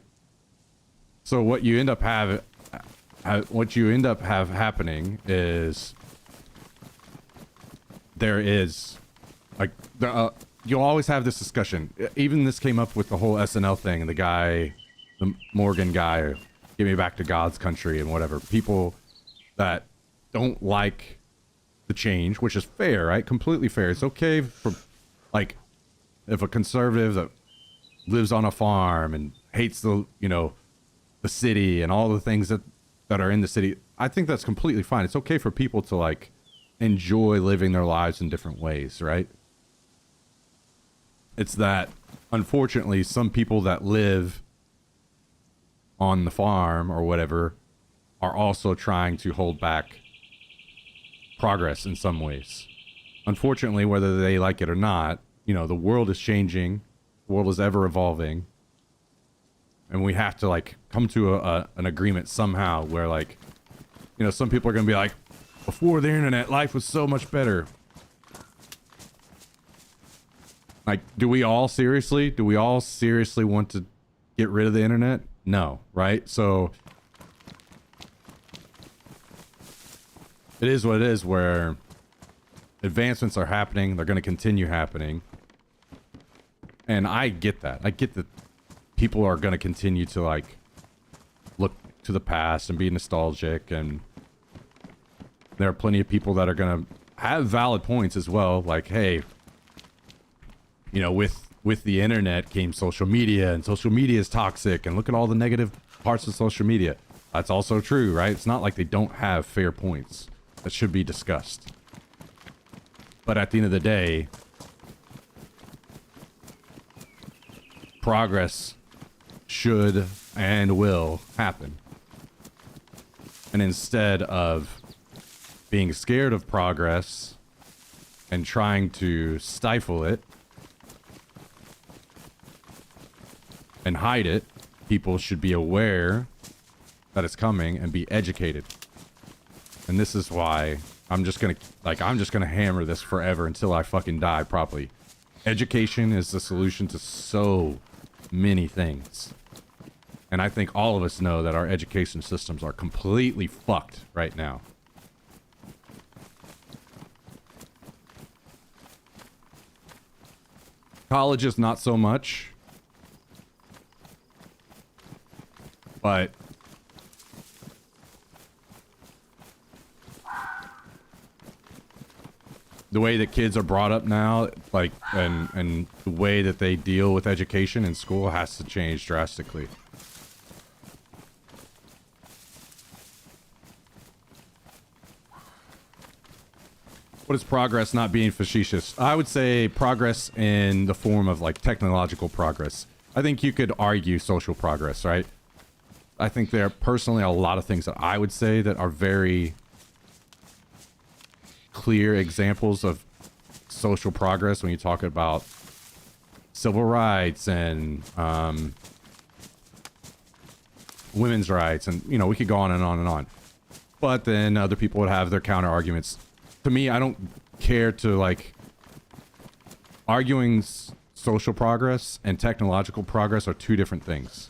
So what you end up happening is there is like you'll always have this discussion. Even this came up with the whole SNL thing and the Morgan guy, get me back to God's country and whatever. People that don't like the change, which is fair, right? Completely fair. It's okay for, like, if a conservative that lives on a farm and hates the city and all the things that are in the city, I think that's completely fine. It's okay for people to, like, enjoy living their lives in different ways, right? It's that, unfortunately, some people that live on the farm or whatever are also trying to hold back progress in some ways. Unfortunately, whether they like it or not, the world is changing, the world is ever evolving, and we have to, like, come to an agreement somehow where, like, some people are gonna be like, before the internet, life was so much better. Like, do we all seriously want to get rid of the internet? No, right? So it is what it is, where advancements are happening. They're going to continue happening. And I get that. I get that people are going to continue to, like, look to the past and be nostalgic. And there are plenty of people that are going to have valid points as well. Like, hey, with the internet came social media, and social media is toxic, and look at all the negative parts of social media. That's also true, right? It's not like they don't have fair points that should be discussed. But at the end of the day, progress should and will happen. And instead of being scared of progress and trying to stifle it and hide it, people should be aware that it's coming and be educated. And this is why I'm just gonna hammer this forever until I fucking die properly. Education is the solution to so many things. And I think all of us know that our education systems are completely fucked right now. Colleges, not so much. But the way that kids are brought up now, like, and the way that they deal with education in school has to change drastically. What is progress? Not being facetious. I would say progress in the form of like technological progress. I think you could argue social progress, right? I think there are personally a lot of things that I would say that are very clear examples of social progress when you talk about civil rights and women's rights, and you know, we could go on and on and on. But then other people would have their counter arguments. To me, I don't care to like arguing social progress and technological progress are two different things.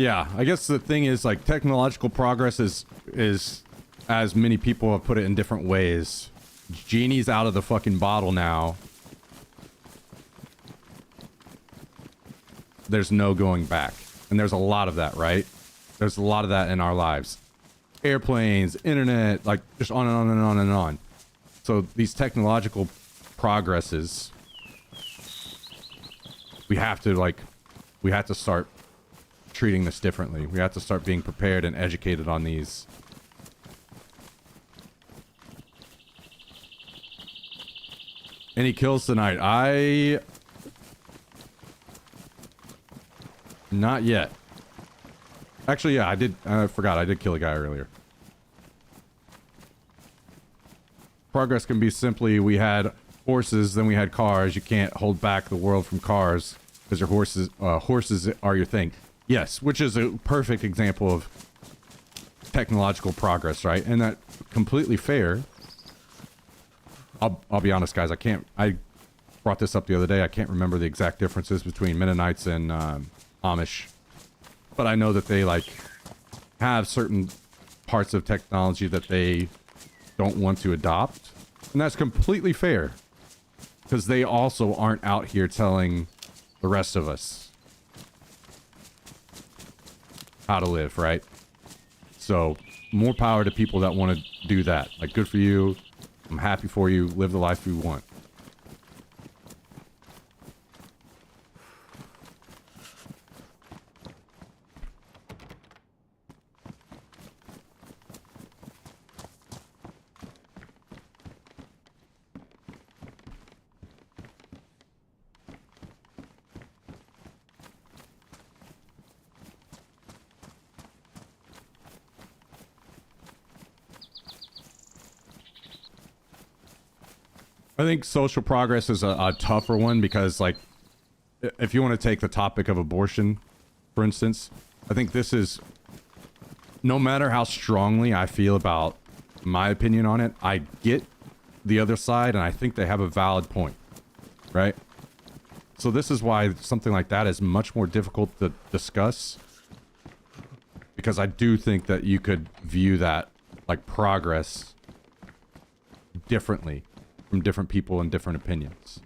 Yeah, I guess the thing is like technological progress is as many people have put it in different ways. Genie's out of the fucking bottle now. There's no going back. And there's a lot of that, right? There's a lot of that in our lives. Airplanes, internet, like just on and on and on and on. So these technological progresses, we have to start treating this differently. We have to start being prepared and educated on these. Any kills tonight? Not yet. Actually, yeah, I did. I forgot. I did kill a guy earlier. Progress can be simply, we had horses, then we had cars. You can't hold back the world from cars because your horses are your thing. Yes, which is a perfect example of technological progress, right? And that completely fair. I'll be honest, guys. I brought this up the other day. I can't remember the exact differences between Mennonites and Amish, but I know that they like have certain parts of technology that they don't want to adopt, and that's completely fair because they also aren't out here telling the rest of us how to live, right? So more power to people that want to do that. Like, good for you. I'm happy for you. Live the life you want. I think social progress is a tougher one because, like, if you want to take the topic of abortion, for instance, I think this is, no matter how strongly I feel about my opinion on it, I get the other side and I think they have a valid point, right? So this is why something like that is much more difficult to discuss, because I do think that you could view that, like, progress differently from different people and different opinions.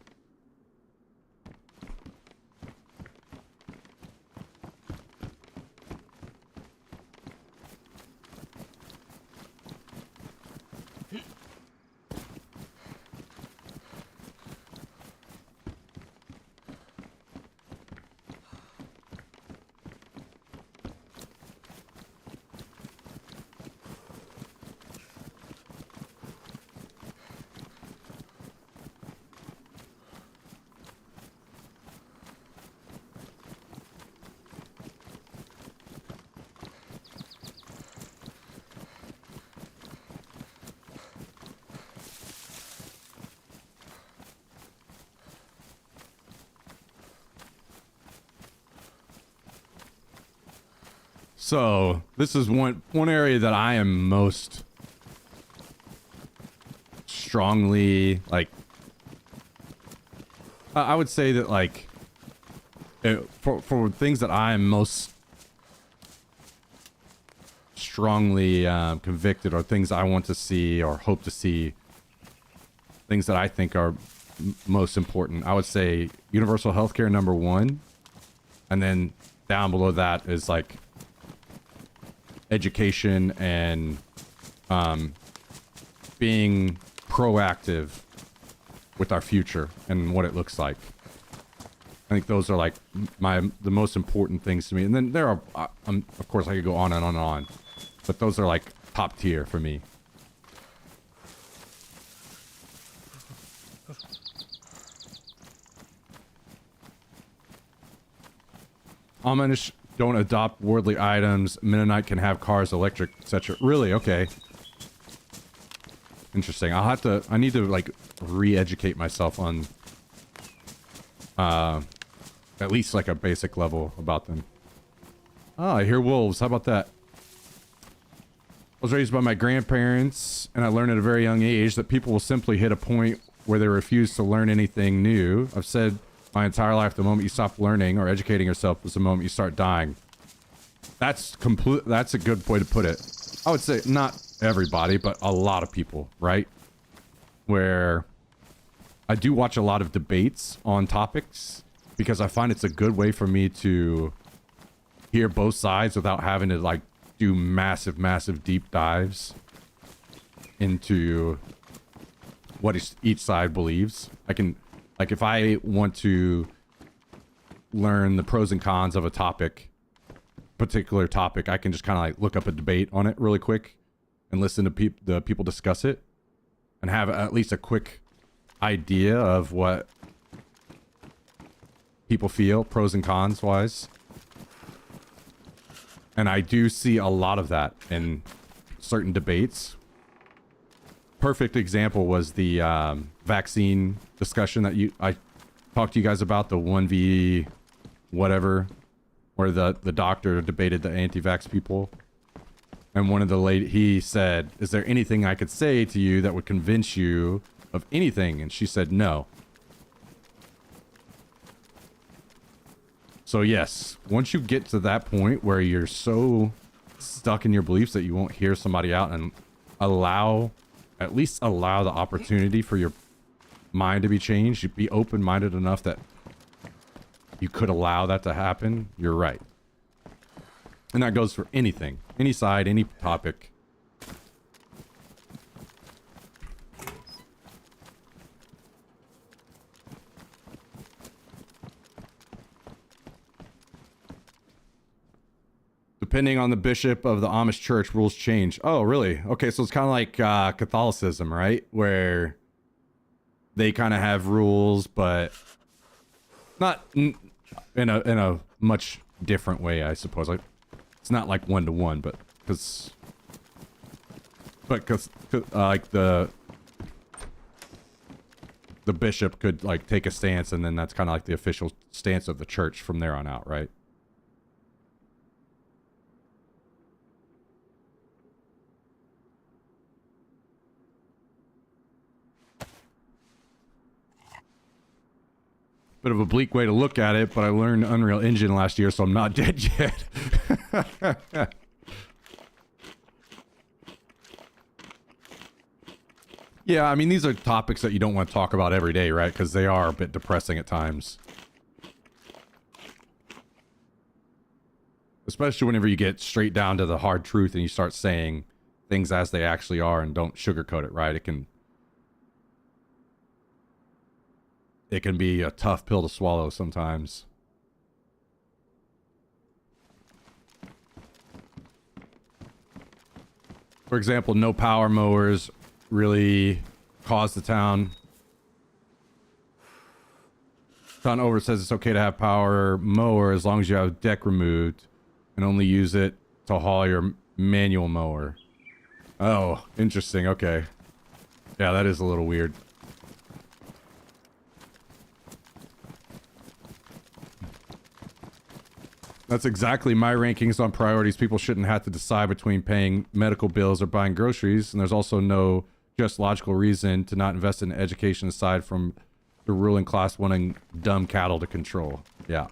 So this is one area that I am most strongly like. I would say that like for things that I am most strongly convicted, or things I want to see or hope to see, things that I think are most important, I would say universal healthcare number one, and then down below that is like education and being proactive with our future and what it looks like. I think those are like the most important things to me. And then there are, of course, I could go on and on and on, but those are like top tier for me. Amish don't adopt worldly items. Mennonite can have cars, electric, etc. Really? Okay. Interesting. I need to like re-educate myself on at least like a basic level about them. Ah, I hear wolves. How about that? I was raised by my grandparents, and I learned at a very young age that people will simply hit a point where they refuse to learn anything new. I've said my entire life, the moment you stop learning or educating yourself is the moment you start dying. That's a good way to put it. I would say not everybody, but a lot of people, right? Where I do watch a lot of debates on topics because I find it's a good way for me to hear both sides without having to like do massive deep dives into what each side believes. I can, like, if I want to learn the pros and cons of a particular topic, I can just kind of like look up a debate on it really quick and listen to the people discuss it and have at least a quick idea of what people feel, pros and cons wise. And I do see a lot of that in certain debates. Perfect example was the vaccine discussion that I talked to you guys about, the 1v whatever, where the doctor debated the anti-vax people. And one of the he said, "Is there anything I could say to you that would convince you of anything?" And she said, "No." So yes, once you get to that point where you're so stuck in your beliefs that you won't hear somebody out and at least allow the opportunity for your mind to be changed, you'd be open-minded enough that you could allow that to happen, you're right. And that goes for anything, any side, any topic. Depending on the bishop of the Amish church, rules change. Oh, really? Okay, so it's kind of like Catholicism, right? Where they kind of have rules, but not in a much different way, I suppose. Like, it's not like one-to-one, but because like the bishop could like take a stance, and then that's kind of like the official stance of the church from there on out, right? Bit of a bleak way to look at it, but I learned Unreal Engine last year, so I'm not dead yet. Yeah, I mean, these are topics that you don't want to talk about every day, right? Because they are a bit depressing at times. Especially whenever you get straight down to the hard truth and you start saying things as they actually are and don't sugarcoat it, right? It can be a tough pill to swallow sometimes. For example, no power mowers really caused the town. Town over says it's okay to have power mower as long as you have deck removed and only use it to haul your manual mower. Oh, interesting. Okay. Yeah, that is a little weird. That's exactly my rankings on priorities. People shouldn't have to decide between paying medical bills or buying groceries. And there's also no just logical reason to not invest in education aside from the ruling class wanting dumb cattle to control. Yeah.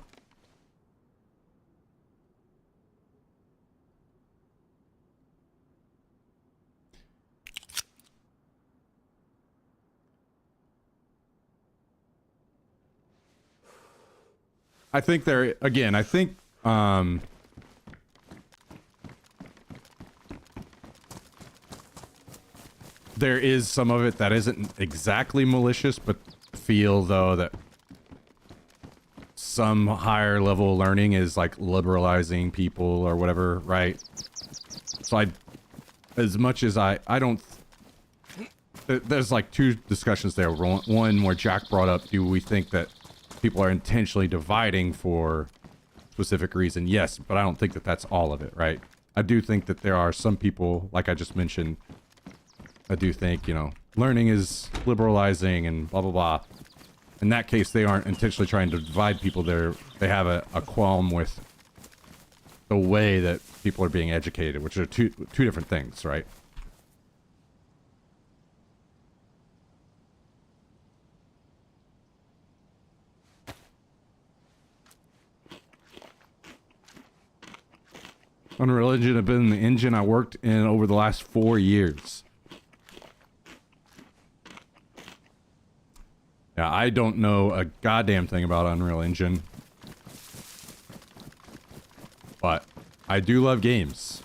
I think there, again, I think, there is some of it that isn't exactly malicious, but feel though that some higher level learning is like liberalizing people or whatever, right? So as much as I don't, there's like two discussions there. One where Jack brought up, do we think that people are intentionally dividing for specific reason? Yes, but I don't think that that's all of it, right? I do think that there are some people, like I just mentioned, I do think, you know, learning is liberalizing and blah, blah, blah. In that case, they aren't intentionally trying to divide people. They have a qualm with the way that people are being educated, which are two different things, right? Unreal Engine have been the engine I worked in over the last 4 years. Yeah, I don't know a goddamn thing about Unreal Engine. But I do love games.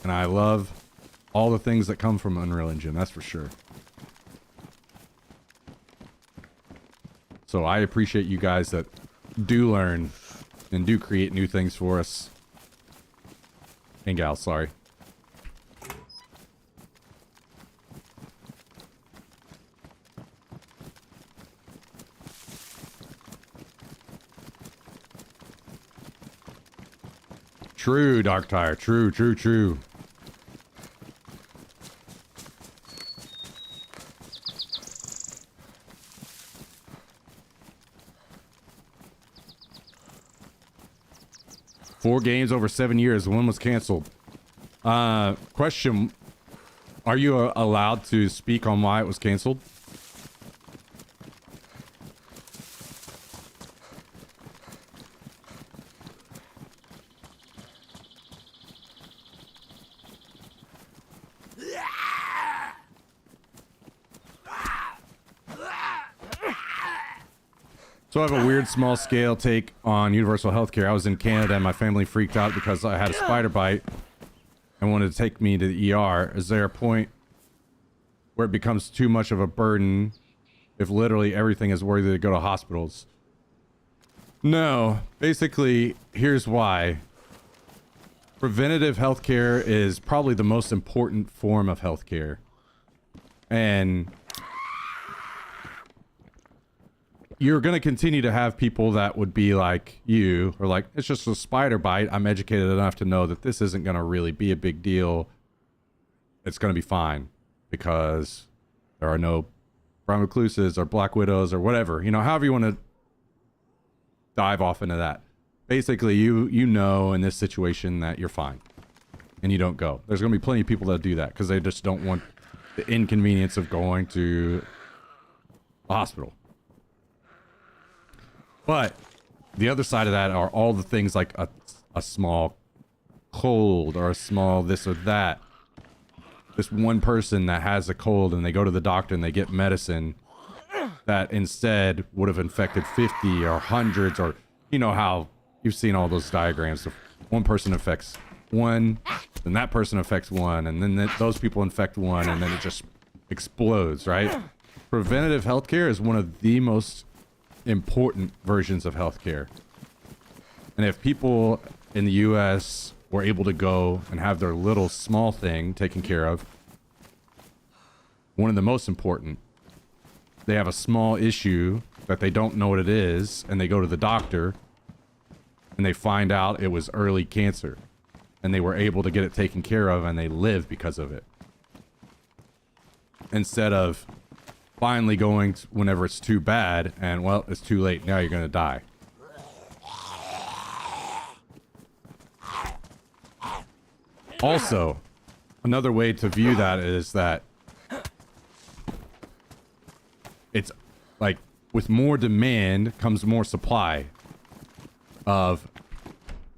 And I love all the things that come from Unreal Engine, that's for sure. So I appreciate you guys that do learn and do create new things for us. And gals, sorry. True, Dark Tire. True, true, true. Four games over 7 years. One was canceled. Question. Are you allowed to speak on why it was canceled? So I have a weird small scale take on universal healthcare. I was in Canada and my family freaked out because I had a spider bite and wanted to take me to the ER. Is there a point where it becomes too much of a burden if literally everything is worthy to go to hospitals? No. Basically, here's why. Preventative healthcare is probably the most important form of healthcare. And you're going to continue to have people that would be like you, or like, it's just a spider bite. I'm educated enough to know that this isn't going to really be a big deal. It's going to be fine because there are no brown recluses or black widows or whatever, you know, however you want to dive off into that. Basically, you know in this situation that you're fine and you don't go. There's going to be plenty of people that do that because they just don't want the inconvenience of going to a hospital. But the other side of that are all the things like a small cold or a small this or that. This one person that has a cold and they go to the doctor and they get medicine that instead would have infected 50 or hundreds, or you know how you've seen all those diagrams of one person affects one, then that person affects one, and then those people infect one, and then it just explodes, right? Preventative healthcare is one of the most important versions of healthcare. And if people in the US were able to go and have their little small thing taken care of, one of the most important, they have a small issue that they don't know what it is, and they go to the doctor and they find out it was early cancer and they were able to get it taken care of and they live because of it. Instead of finally going whenever it's too bad and, well, it's too late, now you're gonna die. Also, another way to view that is that it's like with more demand comes more supply of,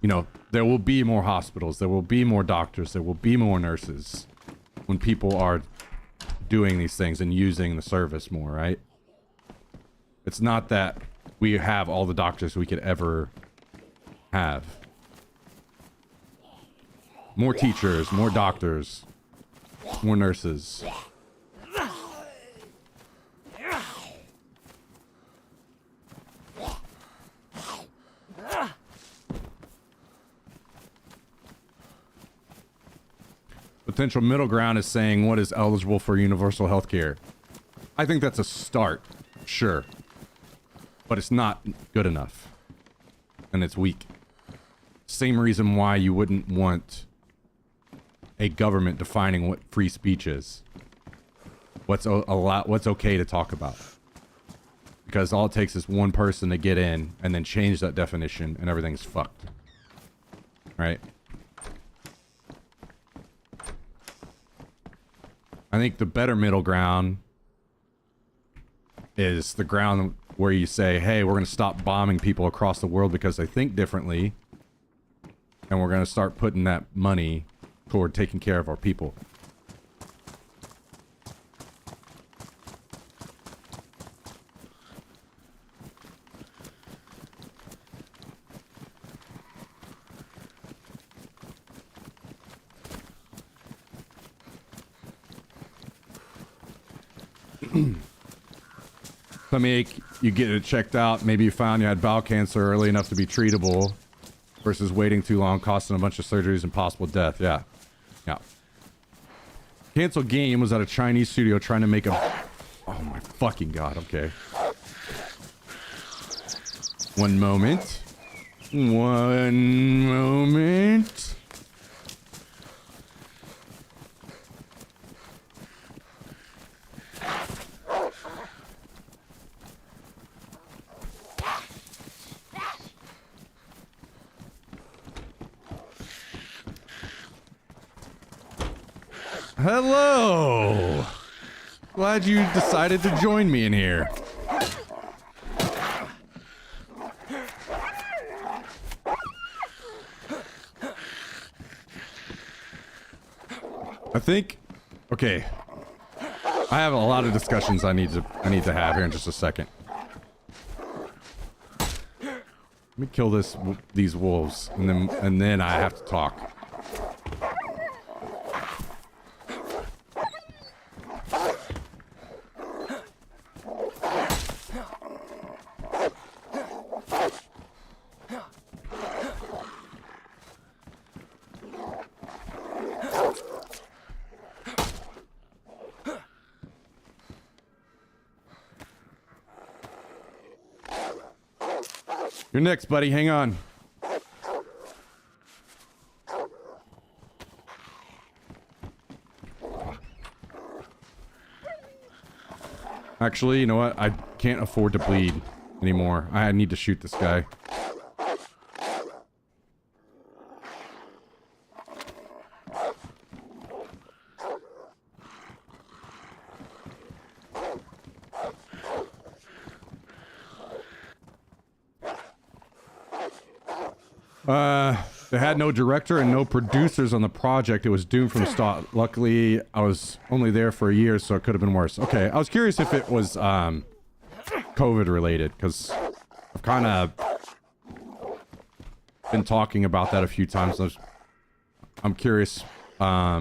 you know, there will be more hospitals, there will be more doctors, there will be more nurses when people are doing these things and using the service more, right? It's not that we have all the doctors we could ever have. More teachers, more doctors, more nurses. Potential middle ground is saying what is eligible for universal health care. I think that's a start, sure. But it's not good enough. And it's weak. Same reason why you wouldn't want a government defining what free speech is. What's okay to talk about. Because all it takes is one person to get in and then change that definition and everything's fucked. Right? I think the better middle ground is the ground where you say, hey, we're going to stop bombing people across the world because they think differently. And we're going to start putting that money toward taking care of our people. I mean, you get it checked out. Maybe you found you had bowel cancer early enough to be treatable versus waiting too long, costing a bunch of surgeries and possible death. Yeah. Yeah. Cancel Game was at a Chinese studio trying to make a... Oh my fucking god, okay. One moment. One moment. Hello! Glad you decided to join me in here. I think... Okay. I have a lot of discussions I need to have here in just a second. Let me kill these wolves, and then I have to talk. You're next, buddy. Hang on. Actually, you know what? I can't afford to bleed anymore. I need to shoot this guy. They had no director and no producers on the project. It was doomed from the start. Luckily, I was only there for a year, so it could have been worse. Okay, I was curious if it was COVID related, because I've kind of been talking about that a few times. I'm curious, how,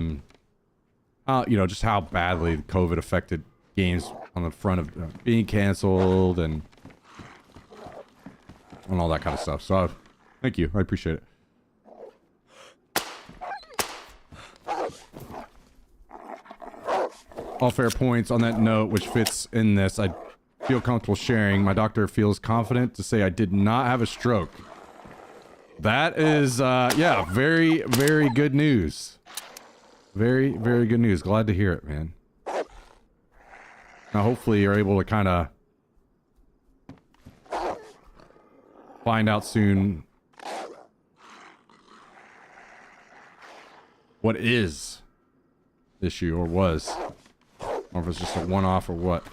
you know, just how badly COVID affected games on the front of being canceled and all that kind of stuff. So, thank you. I appreciate it. All fair points on that note, which fits in this. I feel comfortable sharing. My doctor feels confident to say I did not have a stroke. That is, yeah, very, very good news. Very, very good news. Glad to hear it, man. Now, hopefully you're able to kind of find out soon what is the issue, or was. Or if it's just a one-off or what.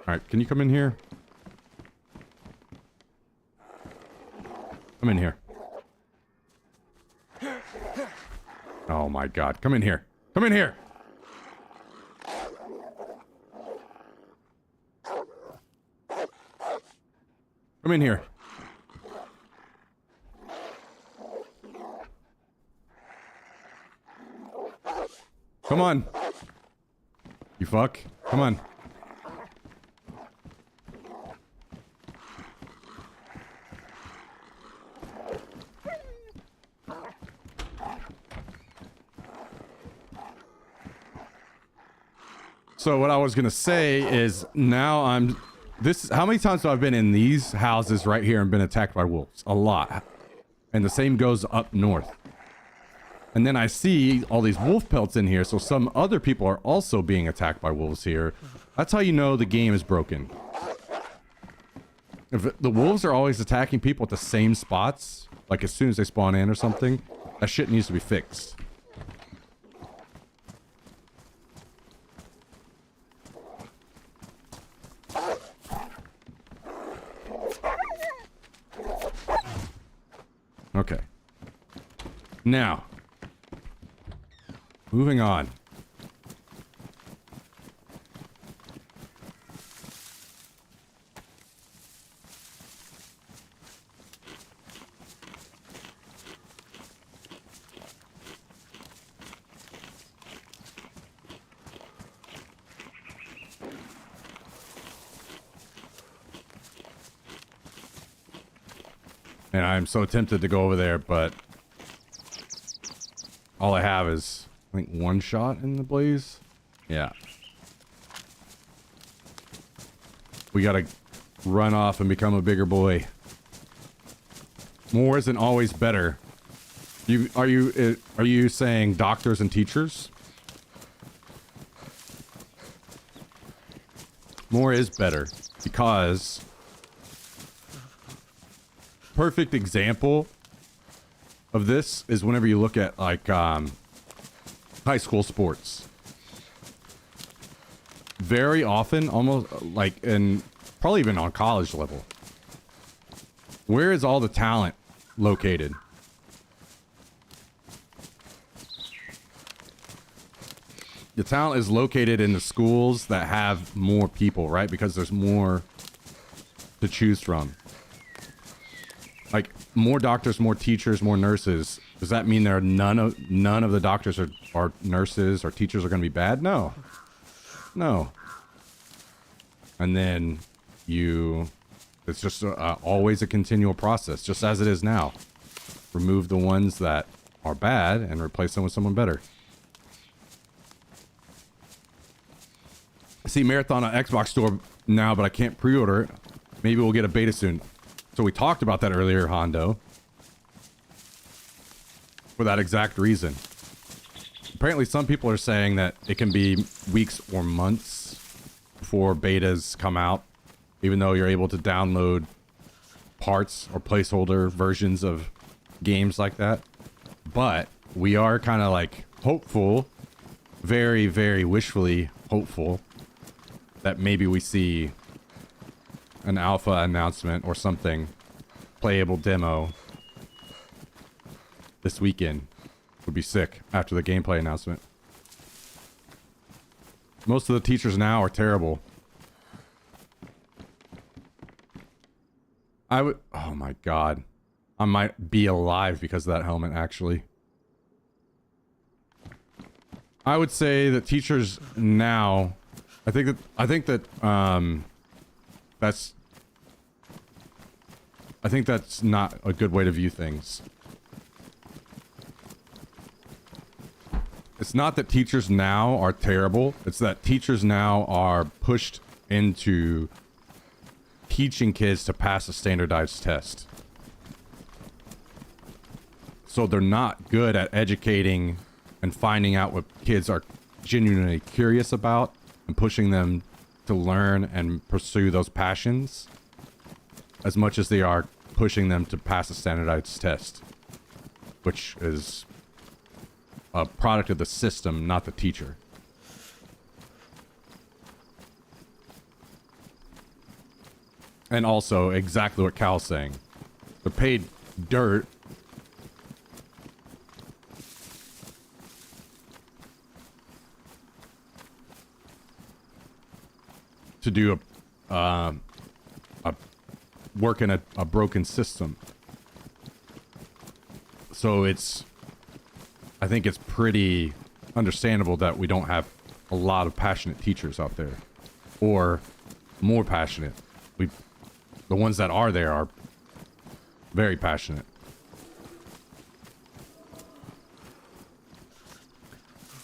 Alright, can you come in here? Come in here. Oh my god, come in here. Come in here! Come in here. Come on. You fuck. Come on. So what I was gonna say is now how many times have I been in these houses right here and been attacked by wolves? A lot. And the same goes up north. And then I see all these wolf pelts in here, so some other people are also being attacked by wolves here. That's how you know the game is broken. If the wolves are always attacking people at the same spots, like as soon as they spawn in or something, that shit needs to be fixed. Okay. Now, moving on. And I'm so tempted to go over there, but all I have is, I think, one shot in the blaze. Yeah. We gotta run off and become a bigger boy. More isn't always better. Are you saying doctors and teachers? More is better, because perfect example of this is whenever you look at like high school sports. Very often, almost like in probably even on college level, where is all the talent located? The talent is located in the schools that have more people, right? Because there's more to choose from. Like, more doctors, more teachers, more nurses. Does that mean there are none of the doctors or nurses or teachers are going to be bad? No. No. And then it's just always a continual process, just as it is now. Remove the ones that are bad and replace them with someone better. I see Marathon on Xbox Store now, but I can't pre-order it. Maybe we'll get a beta soon. So we talked about that earlier, Hondo. For that exact reason. Apparently some people are saying that it can be weeks or months before betas come out, even though you're able to download parts or placeholder versions of games like that. But we are kind of like hopeful, very, very wishfully hopeful, that maybe we see an alpha announcement or something, playable demo this weekend. Would be sick after the gameplay announcement. Most of the teachers now are terrible. Oh my god, I might be alive because of that helmet, actually. I would say that teachers now, I think that's not a good way to view things. It's not that teachers now are terrible. It's that teachers now are pushed into teaching kids to pass a standardized test. So they're not good at educating and finding out what kids are genuinely curious about and pushing them to learn and pursue those passions as much as they are pushing them to pass a standardized test, which is a product of the system, not the teacher. And also, exactly what Cal's saying. They're paid dirt. To do a work in a broken system. So I think it's pretty understandable that we don't have a lot of passionate teachers out there, or more passionate. The ones that are there are very passionate.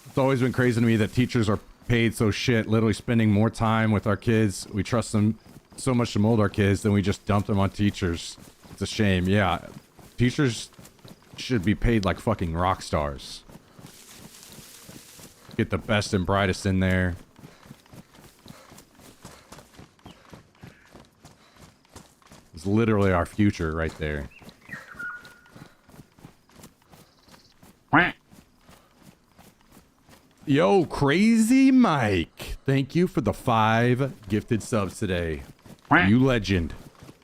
It's always been crazy to me that teachers are paid so shit, literally spending more time with our kids. We trust them so much to mold our kids, then we just dump them on teachers. It's a shame. Yeah, teachers should be paid like fucking rock stars. Get the best and brightest in there. It's literally our future right there. Yo, Crazy Mike. Thank you for the 5 gifted subs today. You legend.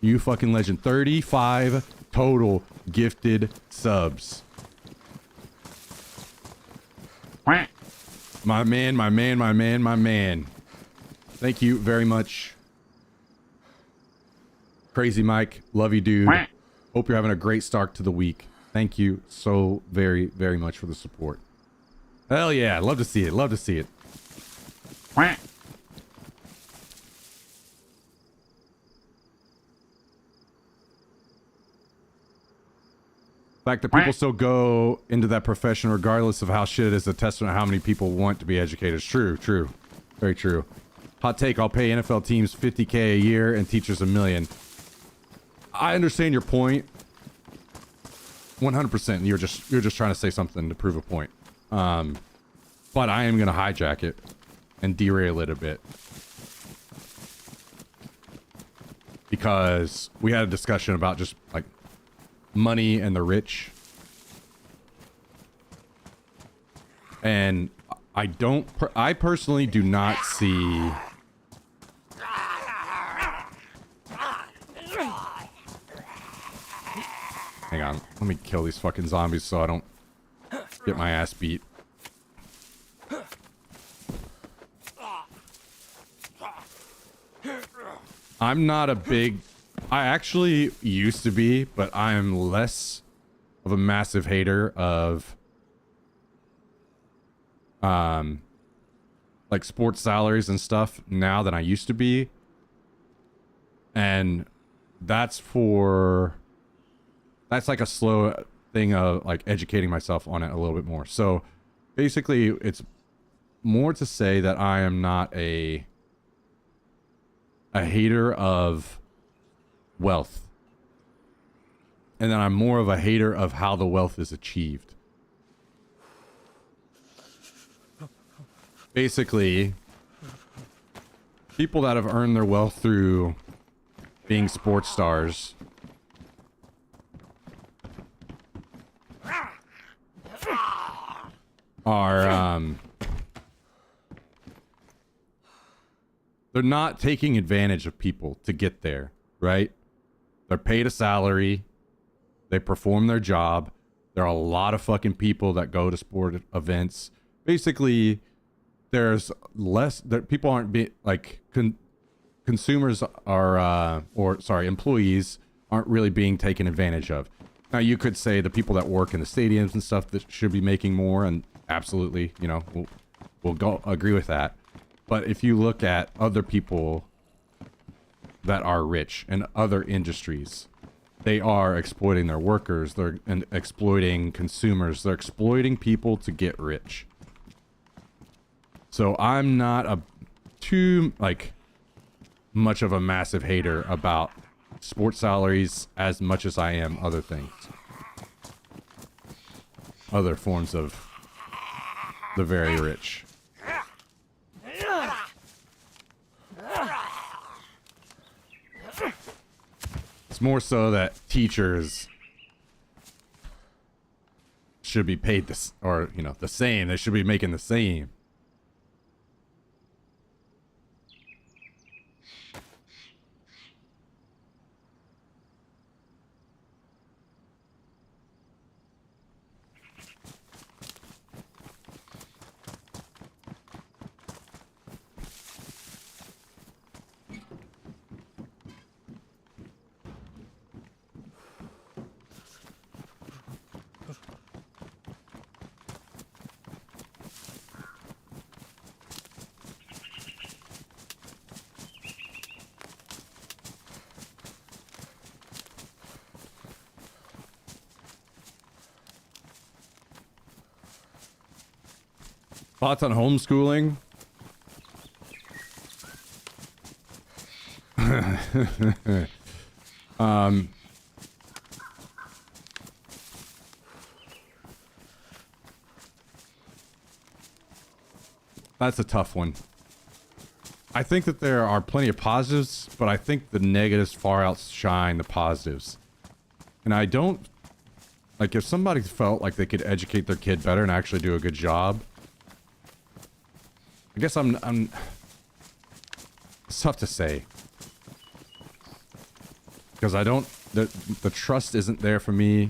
You fucking legend. 35 total gifted subs. My man, my man, my man, my man. Thank you very much. Crazy Mike. Love you, dude. Hope you're having a great start to the week. Thank you so very, very much for the support. Hell yeah. Love to see it. Love to see it. The fact that people still go into that profession regardless of how shit it is a testament to how many people want to be educators. True, true. Very true. Hot take, I'll pay NFL teams $50K a year and teachers $1 million. I understand your point. 100%. You're just trying to say something to prove a point. But I am going to hijack it and derail it a bit. Because we had a discussion about just like money and the rich. And I personally do not see hang on, let me kill these fucking zombies so I don't get my ass beat. I'm not a big... I actually used to be, but I am less of a massive hater of like sports salaries and stuff now than I used to be. And that's like a slow thing of like educating myself on it a little bit more. So basically it's more to say that I am not a hater of wealth, and then I'm more of a hater of how the wealth is achieved. Basically, people that have earned their wealth through being sports stars are they're not taking advantage of people to get there, right? They're paid a salary. They perform their job. There are a lot of fucking people that go to sport events. Basically, there's less... people aren't being... like, consumers are... employees aren't really being taken advantage of. Now, you could say the people that work in the stadiums and stuff that should be making more, and absolutely, you know, we'll go agree with that. But if you look at other people that are rich in other industries, they are exploiting their workers. They're exploiting consumers. They're exploiting people to get rich. So I'm not too like much of a massive hater about sports salaries as much as I am other things. Other forms of the very rich. more so that teachers should be paid this, or you know, the same. They should be making the same. Thoughts on homeschooling? That's a tough one. I think that there are plenty of positives, but I think the negatives far outshine the positives. And I don't... Like, if somebody felt like they could educate their kid better and actually do a good job... I guess I'm... It's tough to say. Because I don't... The trust isn't there for me.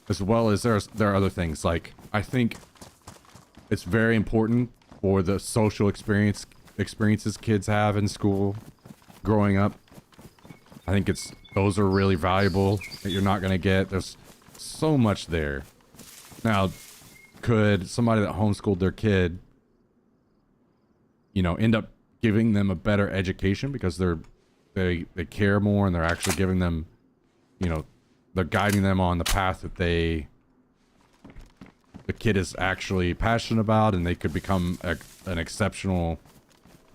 As well as there are other things. Like, I think it's very important for the social experiences kids have in school growing up. I think those are really valuable that you're not going to get. There's so much there. Now, could somebody that homeschooled their kid, you know, end up giving them a better education because they care more and they're actually giving them, you know, they're guiding them on the path that the kid is actually passionate about, and they could become an exceptional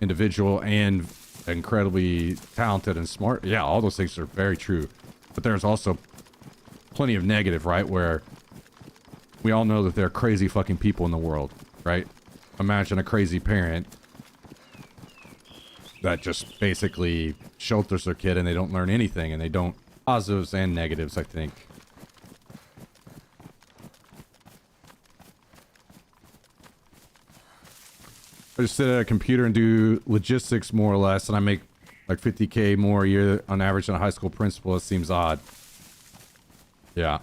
individual and incredibly talented and smart. Yeah, all those things are very true. But there's also plenty of negative, right? Where we all know that there are crazy fucking people in the world, right? Imagine a crazy parent that just basically shelters their kid and they don't learn anything, and they don't... Positives and negatives, I think. I just sit at a computer and do logistics more or less, and I make like 50K more a year on average than a high school principal. It seems odd. Yeah.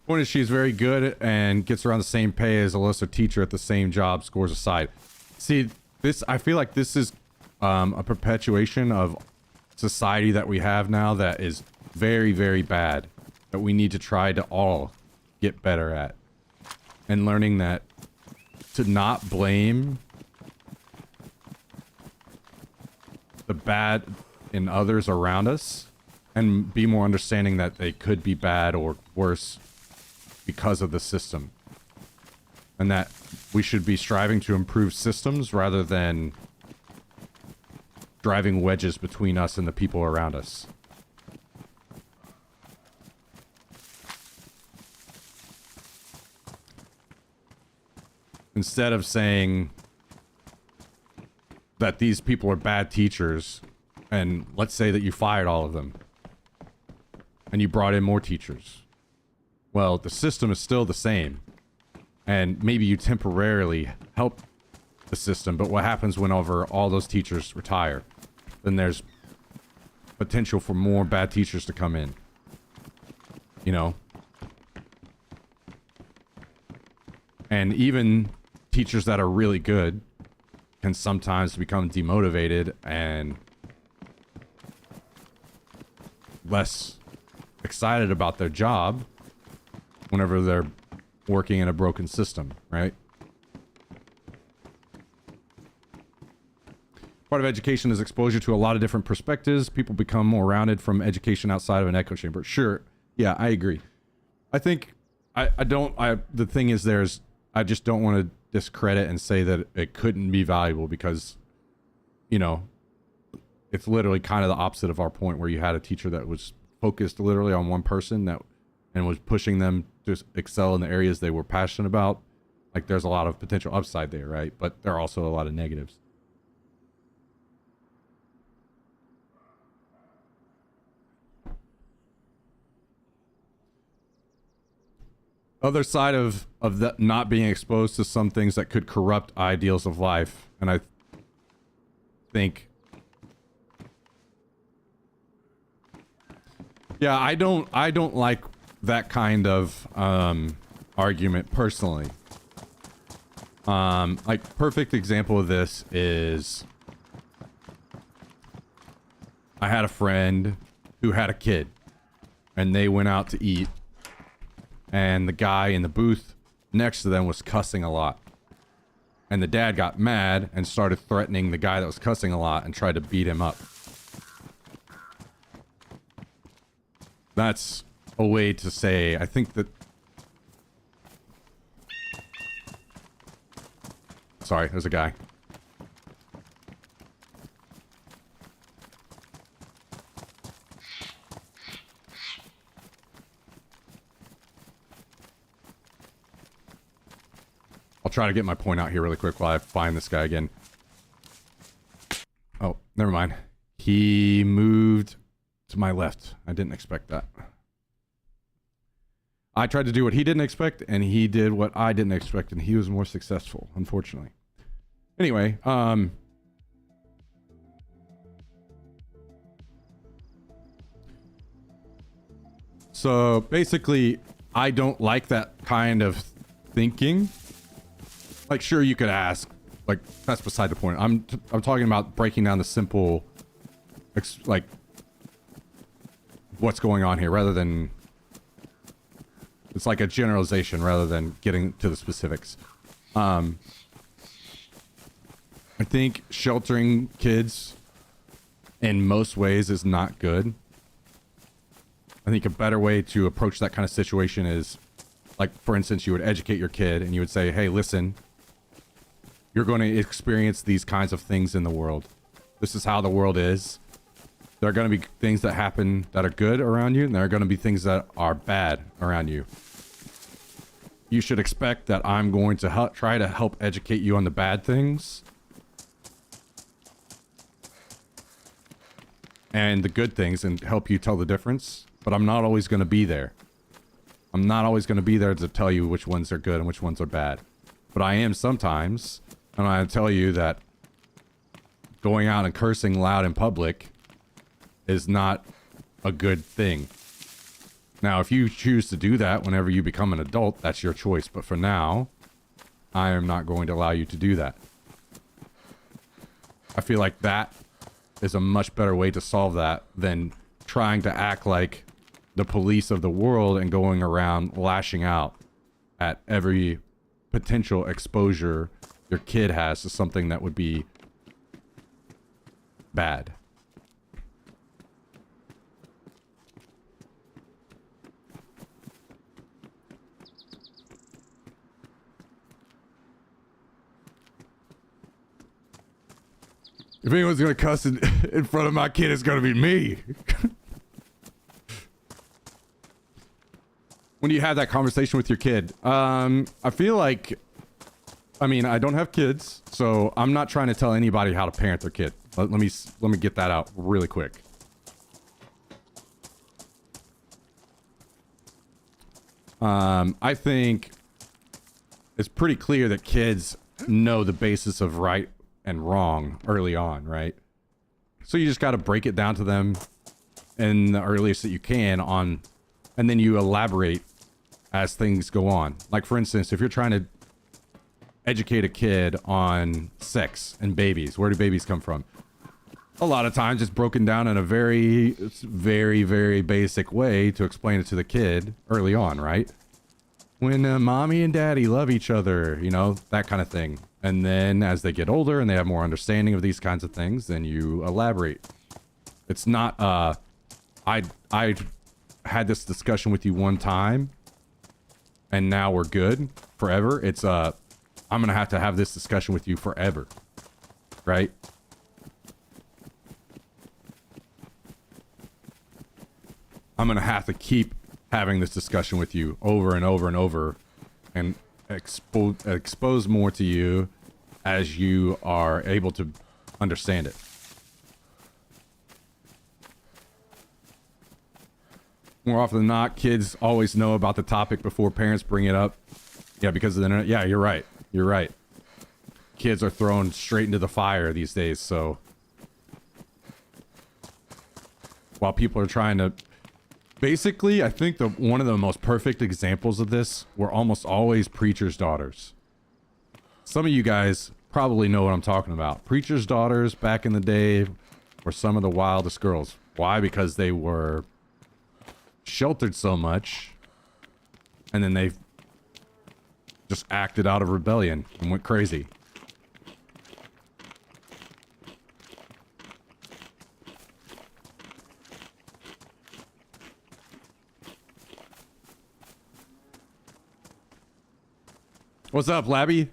Point is, she's very good and gets around the same pay as a lesser teacher at the same job, scores aside. See, this, I feel like this is a perpetuation of society that we have now that is very, very bad, that we need to try to all get better at. And learning that to not blame the bad in others around us, and be more understanding that they could be bad or worse because of the system. And that we should be striving to improve systems rather than driving wedges between us and the people around us. Instead of saying that these people are bad teachers, and let's say that you fired all of them and you brought in more teachers. Well, the system is still the same, and maybe you temporarily help the system, but what happens whenever all those teachers retire? Then there's potential for more bad teachers to come in. You know? And even teachers that are really good can sometimes become demotivated and less excited about their job whenever they're working in a broken system, right? Part of education is exposure to a lot of different perspectives. People become more rounded from education outside of an echo chamber. Sure. Yeah, I agree. I think the thing is I just don't want to discredit and say that it couldn't be valuable, because, you know, it's literally kind of the opposite of our point, where you had a teacher that was focused literally on one person and was pushing them to excel in the areas they were passionate about. Like there's a lot of potential upside there, right? But there are also a lot of negatives. Other side of that, not being exposed to some things that could corrupt ideals of life, and I think, yeah, I don't like that kind of argument personally. Like perfect example of this is I had a friend who had a kid, and they went out to eat, and the guy in the booth next to them was cussing a lot. And the dad got mad and started threatening the guy that was cussing a lot and tried to beat him up. That's a way to say, I think that... Sorry, there's a guy. I'll try to get my point out here really quick while I find this guy again. Oh, never mind. He moved to my left. I didn't expect that. I tried to do what he didn't expect, and he did what I didn't expect, and he was more successful, unfortunately. Anyway, so basically, I don't like that kind of thinking. Like, sure, you could ask, like, that's beside the point. I'm talking about breaking down the simple, like, what's going on here, rather than, it's like a generalization rather than getting to the specifics. I think sheltering kids in most ways is not good. I think a better way to approach that kind of situation is, like, for instance, you would educate your kid and you would say, hey, listen, you're going to experience these kinds of things in the world. This is how the world is. There are going to be things that happen that are good around you, and there are going to be things that are bad around you. You should expect that I'm going to try to help educate you on the bad things and the good things and help you tell the difference, but I'm not always going to be there. I'm not always going to be there to tell you which ones are good and which ones are bad. But I am sometimes, and I tell you that going out and cursing loud in public is not a good thing. Now, if you choose to do that whenever you become an adult, that's your choice. But for now, I am not going to allow you to do that. I feel like that is a much better way to solve that than trying to act like the police of the world and going around lashing out at every potential exposure your kid has to something that would be bad. If anyone's gonna cuss in front of my kid, it's gonna be me. When you have that conversation with your kid, I feel like, I mean, I don't have kids, so I'm not trying to tell anybody how to parent their kid. Let me get that out really quick. I think it's pretty clear that kids know the basis of right and wrong early on, right? So you just got to break it down to them in the earliest that you can on, and then you elaborate as things go on. Like, for instance, if you're trying to educate a kid on sex and babies, where do babies come from? A lot of times it's broken down in a very, very basic way to explain it to the kid early on, right? When mommy and daddy love each other, you know, that kind of thing. And then as they get older and they have more understanding of these kinds of things, then you elaborate. It's not, I had this discussion with you one time and now we're good forever. It's, I'm going to have this discussion with you forever. Right? I'm going to have to keep having this discussion with you over and over and over and exposed more to you as you are able to understand it. More often than not, kids always know about the topic before parents bring it up. Yeah, because of the internet. Yeah, you're right. You're right. Kids are thrown straight into the fire these days, so while people are trying to basically, I think one of the most perfect examples of this were almost always preachers' daughters. Some of you guys probably know what I'm talking about. Preachers' daughters back in the day were some of the wildest girls. Why? Because they were sheltered so much, and then they just acted out of rebellion and went crazy. What's up, Labby?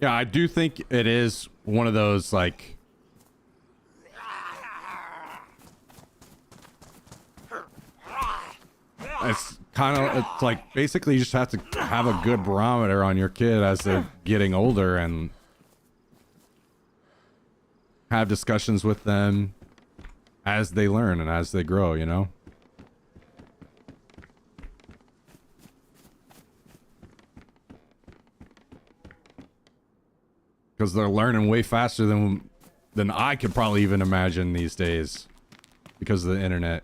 Yeah, I do think it is one of those, like, it's kind of, it's like, basically you just have to have a good barometer on your kid as they're getting older and have discussions with them as they learn and as they grow, you know? Because they're learning way faster than I could probably even imagine these days because of the internet.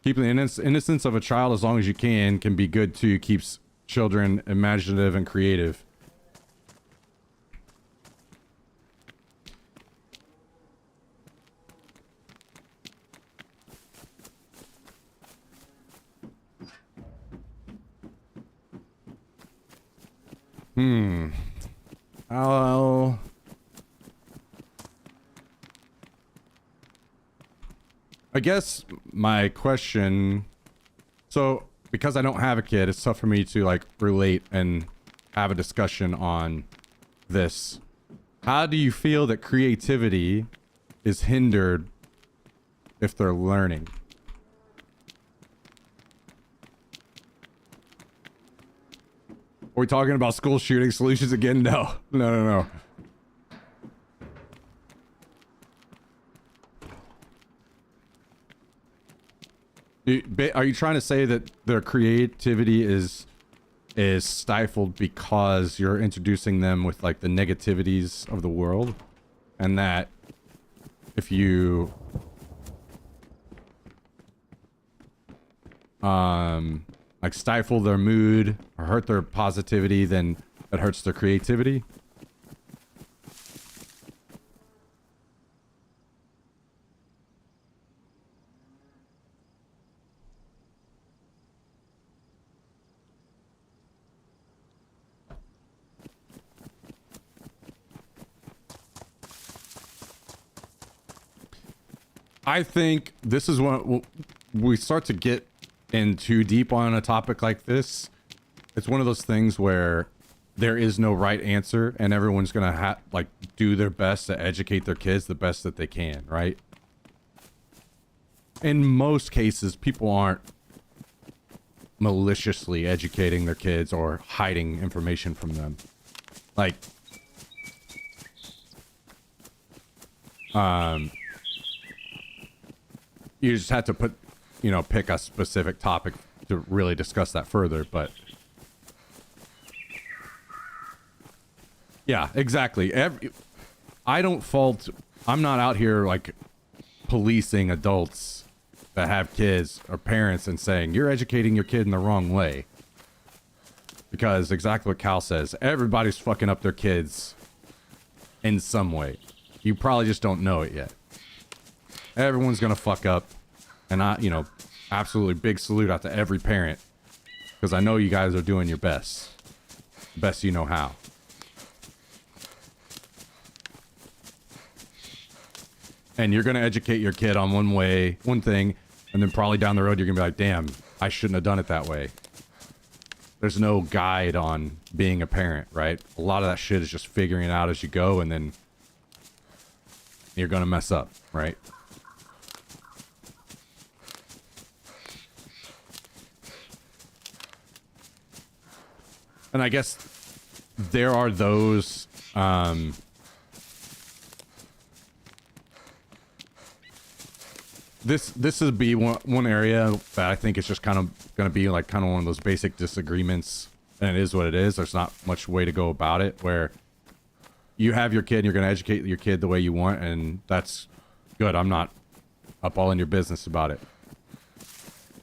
Keeping the innocence of a child as long as you can be good too. Keeps children imaginative and creative. Oh. I guess my question, so because I don't have a kid, it's tough for me to like relate and have a discussion on this. How do you feel that creativity is hindered if they're learning? Are we talking about school shooting solutions again? No. No. Are you trying to say that their creativity is stifled because you're introducing them with like the negativities of the world, and that if you like stifle their mood or hurt their positivity, then it hurts their creativity? I think this is when we start to get in too deep on a topic like this. It's one of those things where there is no right answer, and everyone's gonna like do their best to educate their kids the best that they can, right? In most cases, people aren't maliciously educating their kids or hiding information from them. Like, you just have to pick a specific topic to really discuss that further, but yeah, exactly. I'm not out here like policing adults that have kids or parents and saying you're educating your kid in the wrong way, because exactly what Cal says, everybody's fucking up their kids in some way. You probably just don't know it yet. Everyone's gonna fuck up, and absolutely big salute out to every parent, because I know you guys are doing your best. best you know how. And you're going to educate your kid on one thing, and then probably down the road you're going to be like, damn, I shouldn't have done it that way. There's no guide on being a parent, right? A lot of that shit is just figuring it out as you go, and then you're going to mess up, right? And I guess there are those, this would be one area that I think is just kind of going to be like kind of one of those basic disagreements, and it is what it is. There's not much way to go about it, where you have your kid and you're going to educate your kid the way you want, and that's good. I'm not up all in your business about it.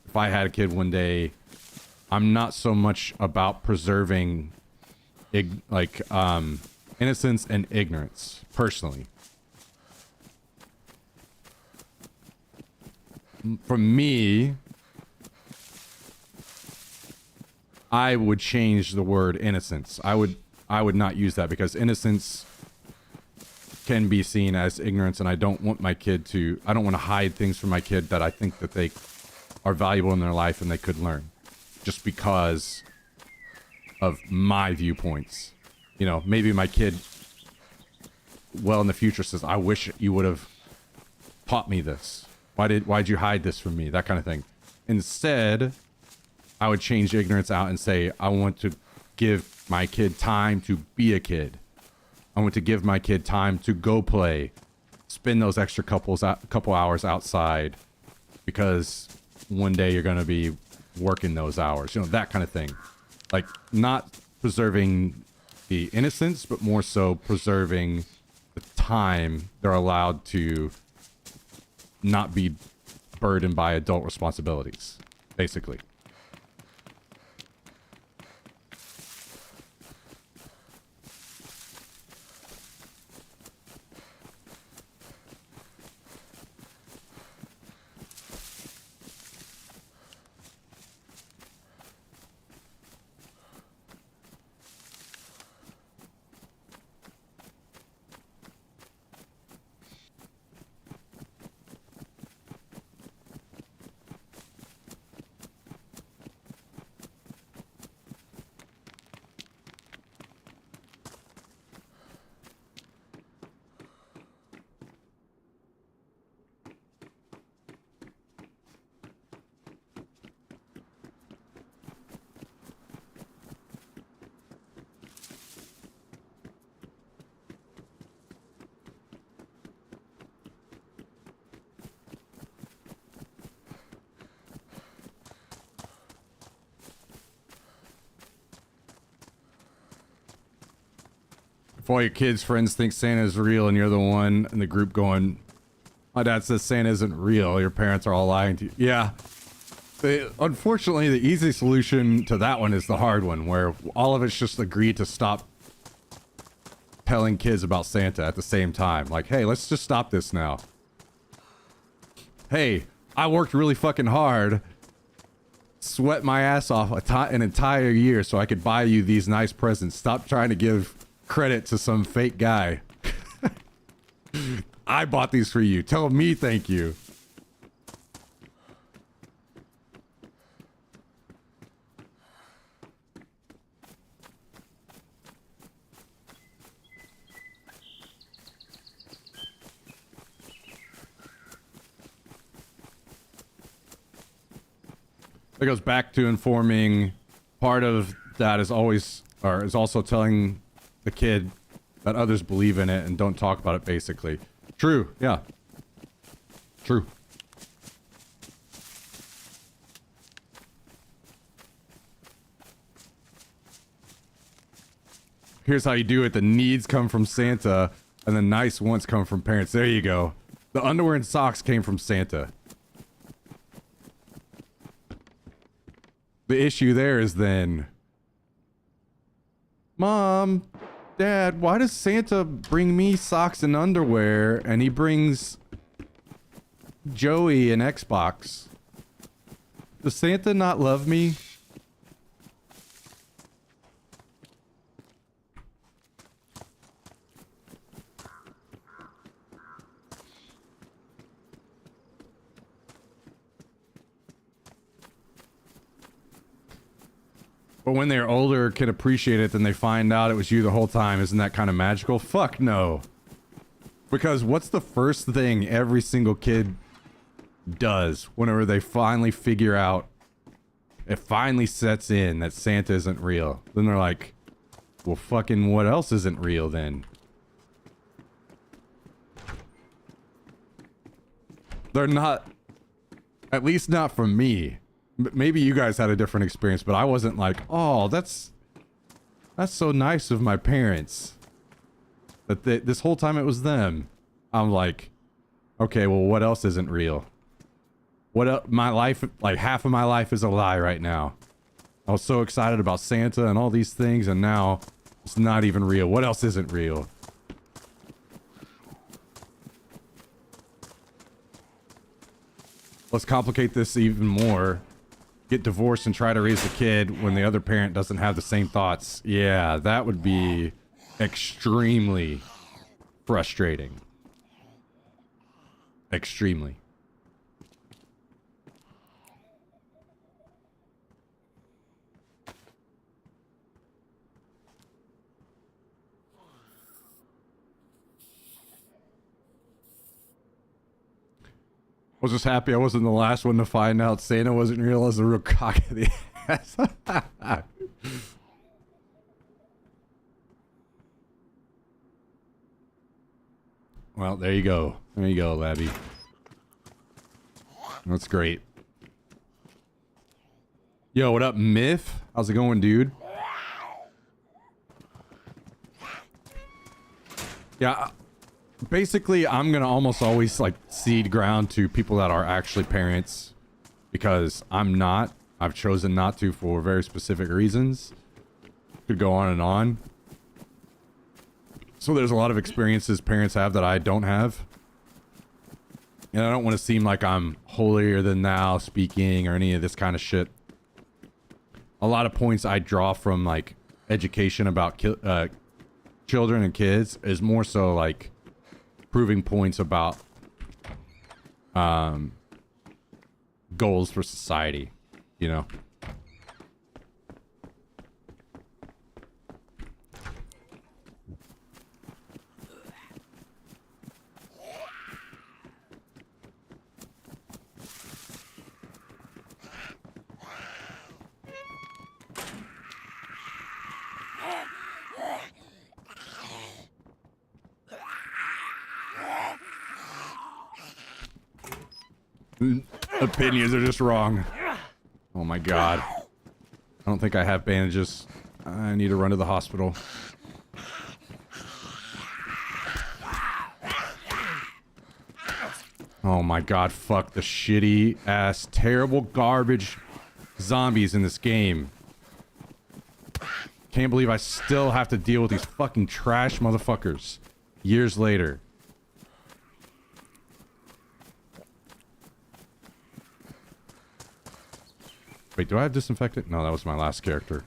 If I had a kid one day, I'm not so much about preserving innocence and ignorance, personally. For me, I would change the word innocence. I would not use that, because innocence can be seen as ignorance, and I don't want my kid to, I don't want to hide things from my kid that I think that they are valuable in their life and they could learn, just because of my viewpoints. You know, maybe my kid well in the future says, I wish you would have taught me this. Why'd you hide this from me? That kind of thing. Instead, I would change ignorance out and say, I want to give my kid time to be a kid. I want to give my kid time to go play, spend those extra couple hours outside, because one day you're going to be working those hours. You know, that kind of thing. Like, not preserving the innocence, but more so preserving the time they're allowed to not be burdened by adult responsibilities, basically. If all your kids' friends think Santa's real and you're the one in the group going, my dad says Santa isn't real, your parents are all lying to you. Yeah. Unfortunately, the easy solution to that one is the hard one, where all of us just agree to stop telling kids about Santa at the same time. Like, hey, let's just stop this now. Hey, I worked really fucking hard, sweat my ass off an entire year so I could buy you these nice presents. Stop trying to give credit to some fake guy. I bought these for you. Tell me thank you. It goes back to informing. Part of that is always, or is also telling the kid that others believe in it and don't talk about it, basically. True, yeah. True. Here's how you do it. The needs come from Santa, and the nice wants come from parents. There you go. The underwear and socks came from Santa. The issue there is then, Mom, Dad, why does Santa bring me socks and underwear and he brings Joey an Xbox? Does Santa not love me? But when they're older, can appreciate it, then they find out it was you the whole time. Isn't that kind of magical? Fuck no. Because what's the first thing every single kid does whenever they finally figure out, it finally sets in that Santa isn't real? Then they're like, well, fucking what else isn't real then? They're not, at least not from me. Maybe you guys had a different experience, but I wasn't like, oh, that's so nice of my parents. That this whole time it was them. I'm like, okay, well, what else isn't real? My life, like half of my life is a lie right now. I was so excited about Santa and all these things, and now it's not even real. What else isn't real? Let's complicate this even more. Get divorced and try to raise a kid when the other parent doesn't have the same thoughts. Yeah, that would be extremely frustrating. Extremely. I was just happy I wasn't the last one to find out Santa wasn't real as a real cock of the ass. Well, there you go. There you go, Labby. That's great. Yo, what up, Myth? How's it going, dude? Yeah, basically, I'm gonna almost always like cede ground to people that are actually parents because I'm not. I've chosen not to for very specific reasons. Could go on and on. So there's a lot of experiences parents have that I don't have. And I don't want to seem like I'm holier than thou speaking or any of this kind of shit. A lot of points I draw from like education about children and kids is more so like proving points about goals for society, you know? Opinions are just wrong. Oh my god. I don't think I have bandages. I need to run to the hospital. Oh my god, fuck the shitty ass, terrible garbage zombies in this game. Can't believe I still have to deal with these fucking trash motherfuckers years later. Wait, do I have disinfectant? No, that was my last character.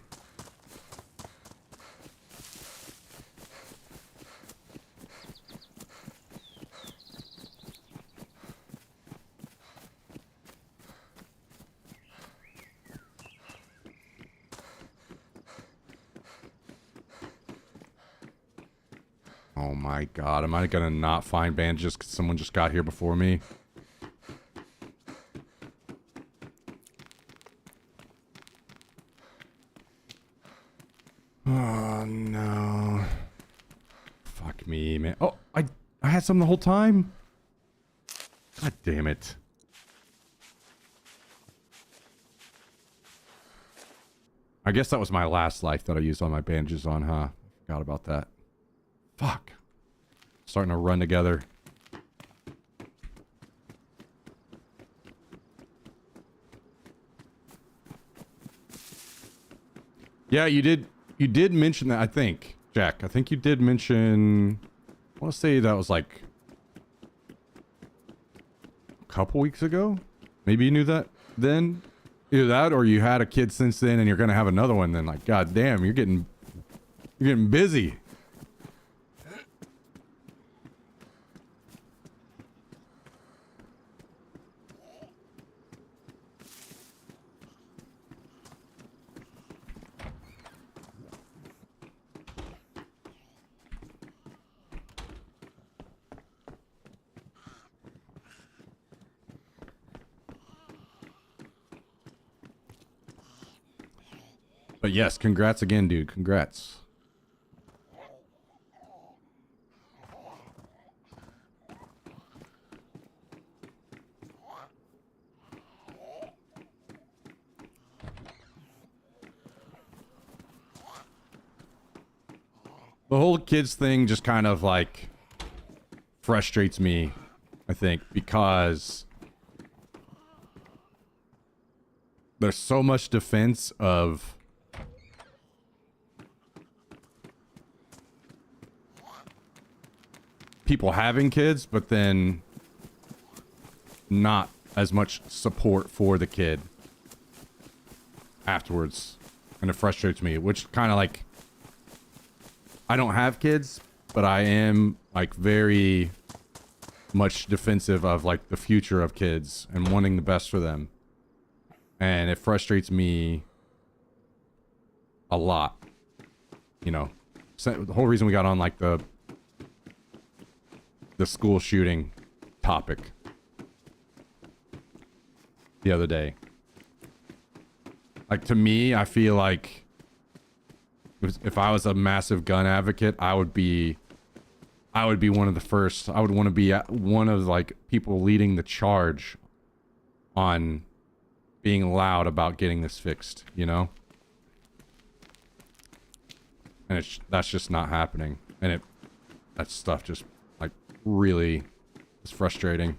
Oh my god, am I gonna not find bandages because someone just got here before me? Oh no. Fuck me, man. Oh, I had some the whole time? God damn it. I guess that was my last life that I used all my bandages on, huh? Forgot about that. Fuck. Starting to run together. Yeah, you did mention that, I think, Jack. I think you did mention, I want to say that was like a couple weeks ago. Maybe you knew that then. Either that or you had a kid since then and you're going to have another one then. Like, god damn, you're getting busy. But yes, congrats again, dude. Congrats. The whole kids thing just kind of like frustrates me, I think, because there's so much defense of people having kids, but then not as much support for the kid afterwards. And it frustrates me, which kind of like, I don't have kids, but I am like very much defensive of like the future of kids and wanting the best for them. And it frustrates me a lot, you know. So the whole reason we got on like the school shooting topic the other day. Like, to me, I feel like if I was a massive gun advocate, I would be one of the first. I would want to be one of like people leading the charge on being loud about getting this fixed, you know? And that's just not happening. And that stuff just like really is frustrating.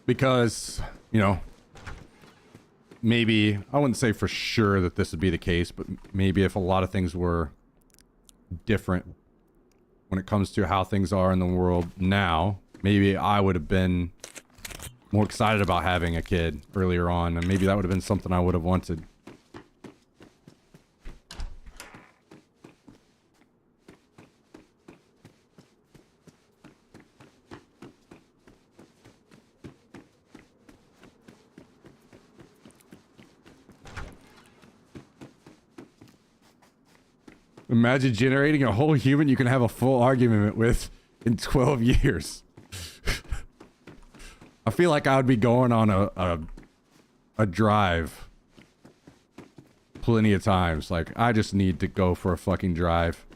Because, you know, maybe, I wouldn't say for sure that this would be the case, but maybe if a lot of things were different when it comes to how things are in the world now, maybe I would have been more excited about having a kid earlier on, and maybe that would have been something I would have wanted. Imagine generating a whole human you can have a full argument with in 12 years. I feel like I would be going on a drive plenty of times. Like, I just need to go for a fucking drive.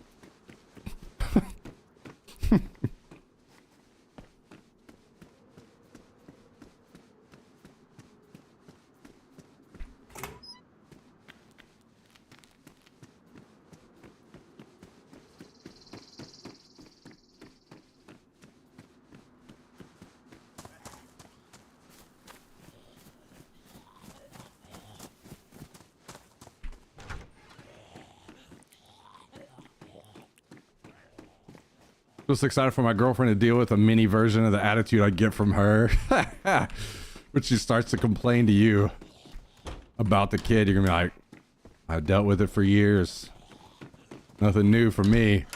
Just excited for my girlfriend to deal with a mini version of the attitude I get from her. When she starts to complain to you about the kid, you're gonna be like, I dealt with it for years. Nothing new for me.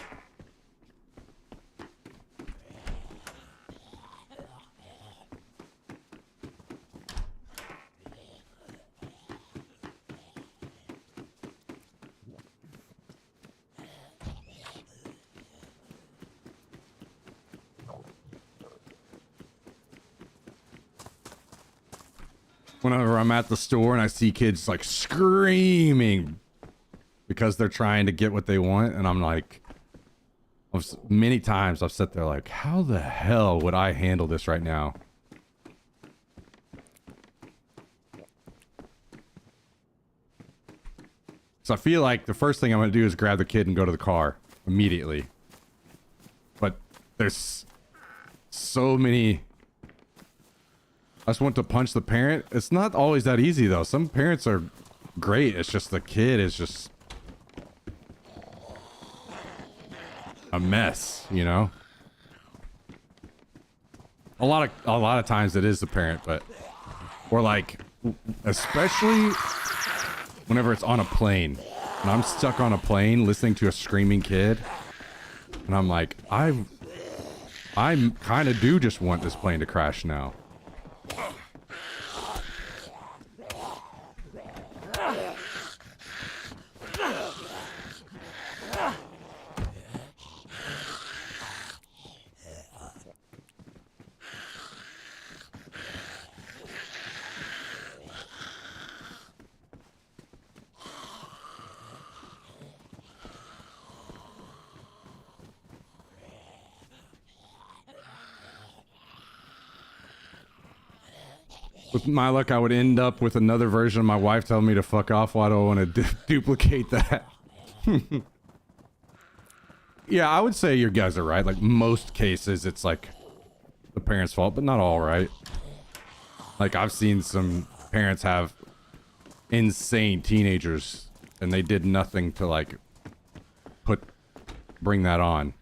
Whenever I'm at the store and I see kids like screaming because they're trying to get what they want, and I'm like, many times I've sat there like, how the hell would I handle this right now? So I feel like the first thing I'm gonna do is grab the kid and go to the car immediately. But there's so many. I just want to punch the parent. It's not always that easy though. Some parents are great. It's just the kid is just a mess, you know? A lot of times it is the parent, but or like especially whenever it's on a plane. And I'm stuck on a plane listening to a screaming kid. And I'm like, I kind of do just want this plane to crash now. with my luck, I would end up with another version of my wife telling me to fuck off. Why do I want to duplicate that? Yeah, I would say you guys are right. Like, most cases, it's like the parents' fault, but not all, right? Like, I've seen some parents have insane teenagers, and they did nothing to, like, bring that on.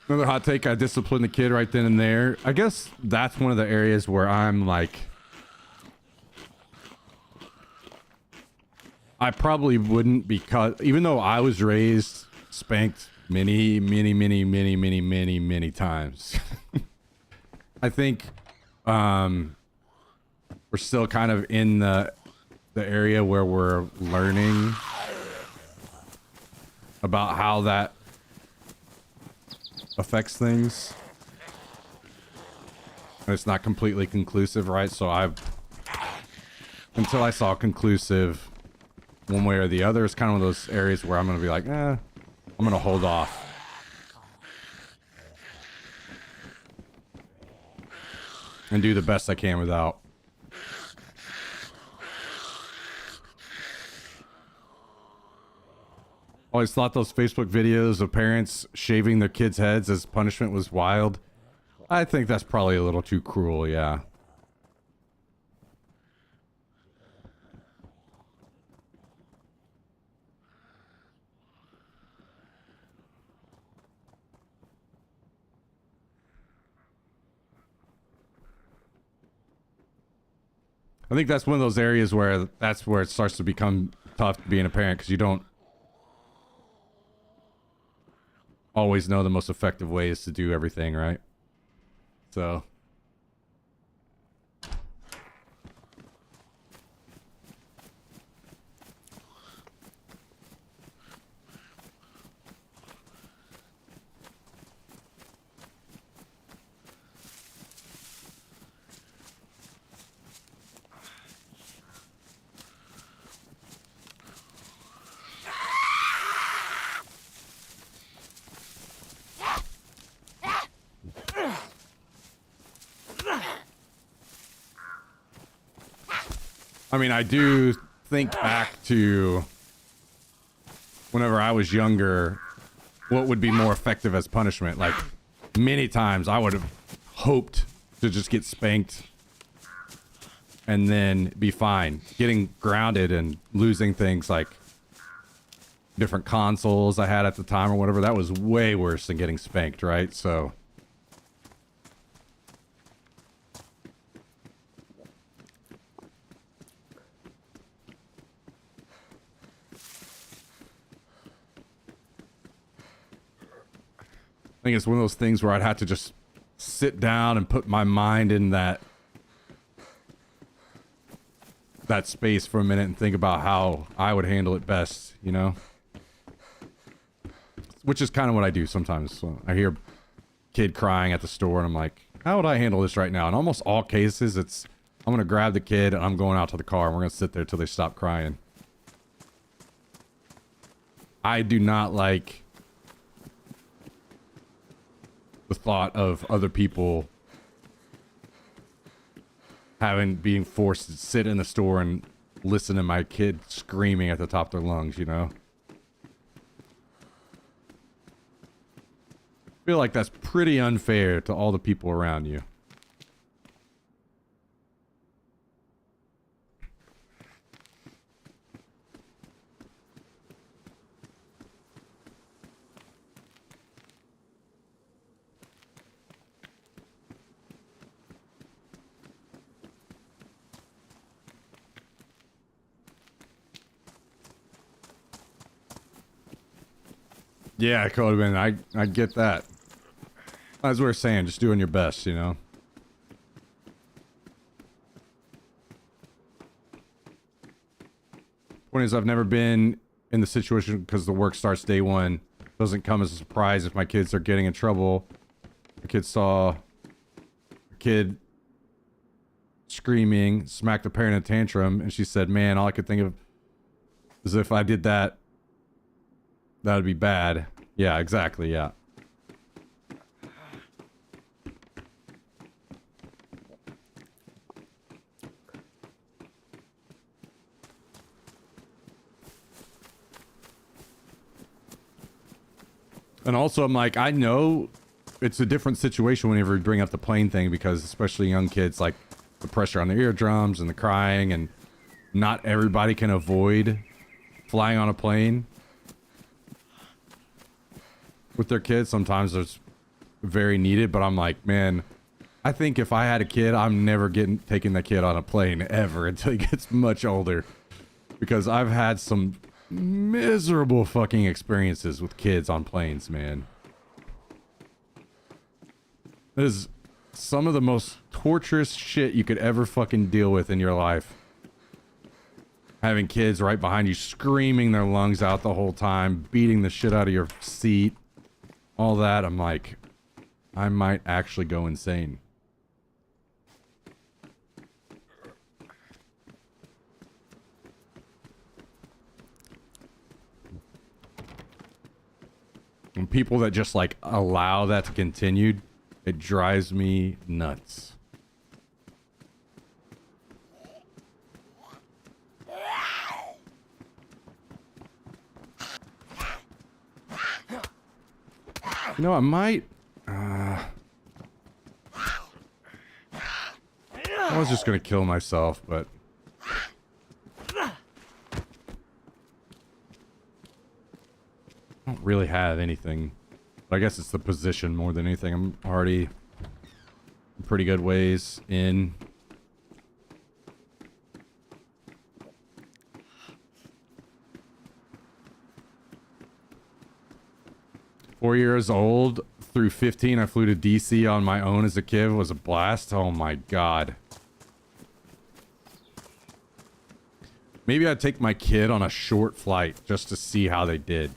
Another hot take, I disciplined the kid right then and there. I guess that's one of the areas where I'm like, I probably wouldn't, because even though I was raised, spanked many times. I think we're still kind of in the area where we're learning about how that affects things. And it's not completely conclusive, right? So until I saw conclusive one way or the other, it's kind of one of those areas where I'm going to be like, I'm going to hold off. And do the best I can without. Always thought those Facebook videos of parents shaving their kids' heads as punishment was wild. I think that's probably a little too cruel, yeah. I think that's one of those areas where that's where it starts to become tough being a parent, because you don't always know the most effective ways to do everything, right? So I mean, I do think back to whenever I was younger, what would be more effective as punishment. Like, many times I would have hoped to just get spanked and then be fine. Getting grounded and losing things like different consoles I had at the time or whatever, that was way worse than getting spanked, right? So I think it's one of those things where I'd have to just sit down and put my mind in that space for a minute and think about how I would handle it best, you know? Which is kind of what I do sometimes. So I hear a kid crying at the store and I'm like, how would I handle this right now? In almost all cases, it's, I'm going to grab the kid and I'm going out to the car and we're going to sit there till they stop crying. I do not like the thought of other people being forced to sit in the store and listen to my kid screaming at the top of their lungs, you know? I feel like that's pretty unfair to all the people around you. Yeah, Codeman, I get that. As we were saying, just doing your best, you know? Point is, I've never been in the situation because the work starts day one. Doesn't come as a surprise if my kids are getting in trouble. The kid saw a kid screaming, smacked the parent in a tantrum, and she said, man, all I could think of is if I did that, that would be bad. Yeah, exactly, yeah. And also, I'm like, I know it's a different situation whenever you bring up the plane thing because especially young kids, like the pressure on their eardrums and the crying, and not everybody can avoid flying on a plane with their kids. Sometimes it's very needed, but I'm like, man, I think if I had a kid, I'm never taking that kid on a plane ever until he gets much older, because I've had some miserable fucking experiences with kids on planes, man. It is some of the most torturous shit you could ever fucking deal with in your life. Having kids right behind you screaming their lungs out the whole time, beating the shit out of your seat, all that. I'm like, I might actually go insane. And people that just like allow that to continue, it drives me nuts. You know, I might... I was just gonna kill myself, but... I don't really have anything. I guess it's the position more than anything. I'm already in pretty good ways in. Four years old through 15, I flew to DC on my own as a kid. It was a blast. Oh my god. Maybe I'd take my kid on a short flight just to see how they did.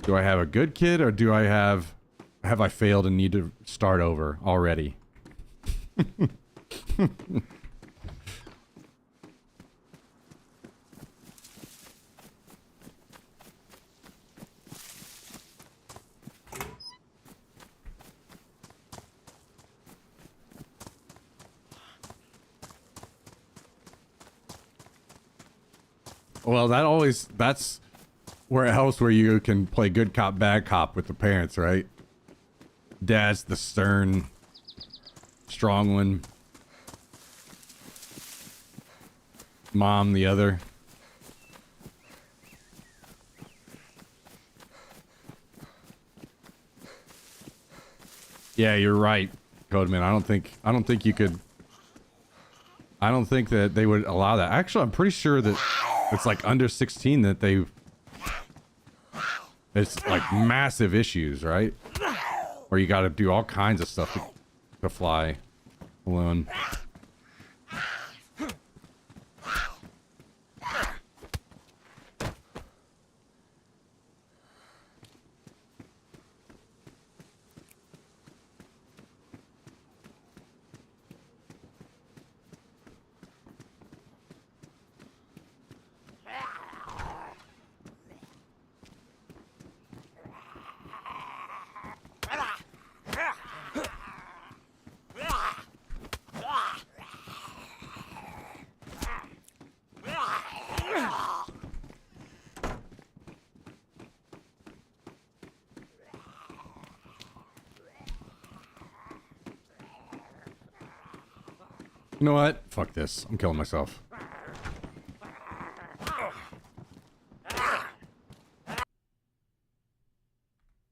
Do I have a good kid, or do I have I failed and need to start over already? Well, that's where it helps, where you can play good cop, bad cop with the parents, right? Dad's the stern, strong one. Mom, the other. Yeah, you're right, Codeman. I don't think you could. I don't think that they would allow that. Actually, I'm pretty sure that it's like under 16 that they... It's like massive issues, right? Where you got to do all kinds of stuff to fly alone. You know what? Fuck this. I'm killing myself.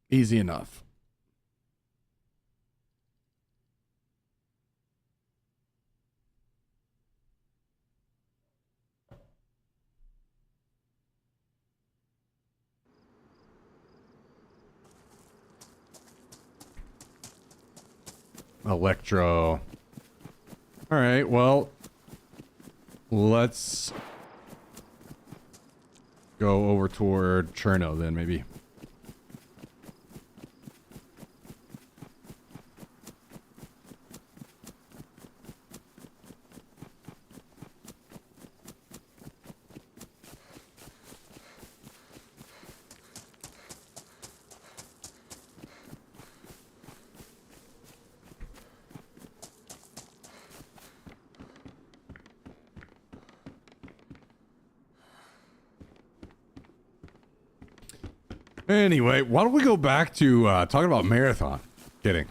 Easy enough. Electro. All right, well, let's go over toward Cherno then, maybe. Anyway, why don't we go back to talking about Marathon? Kidding.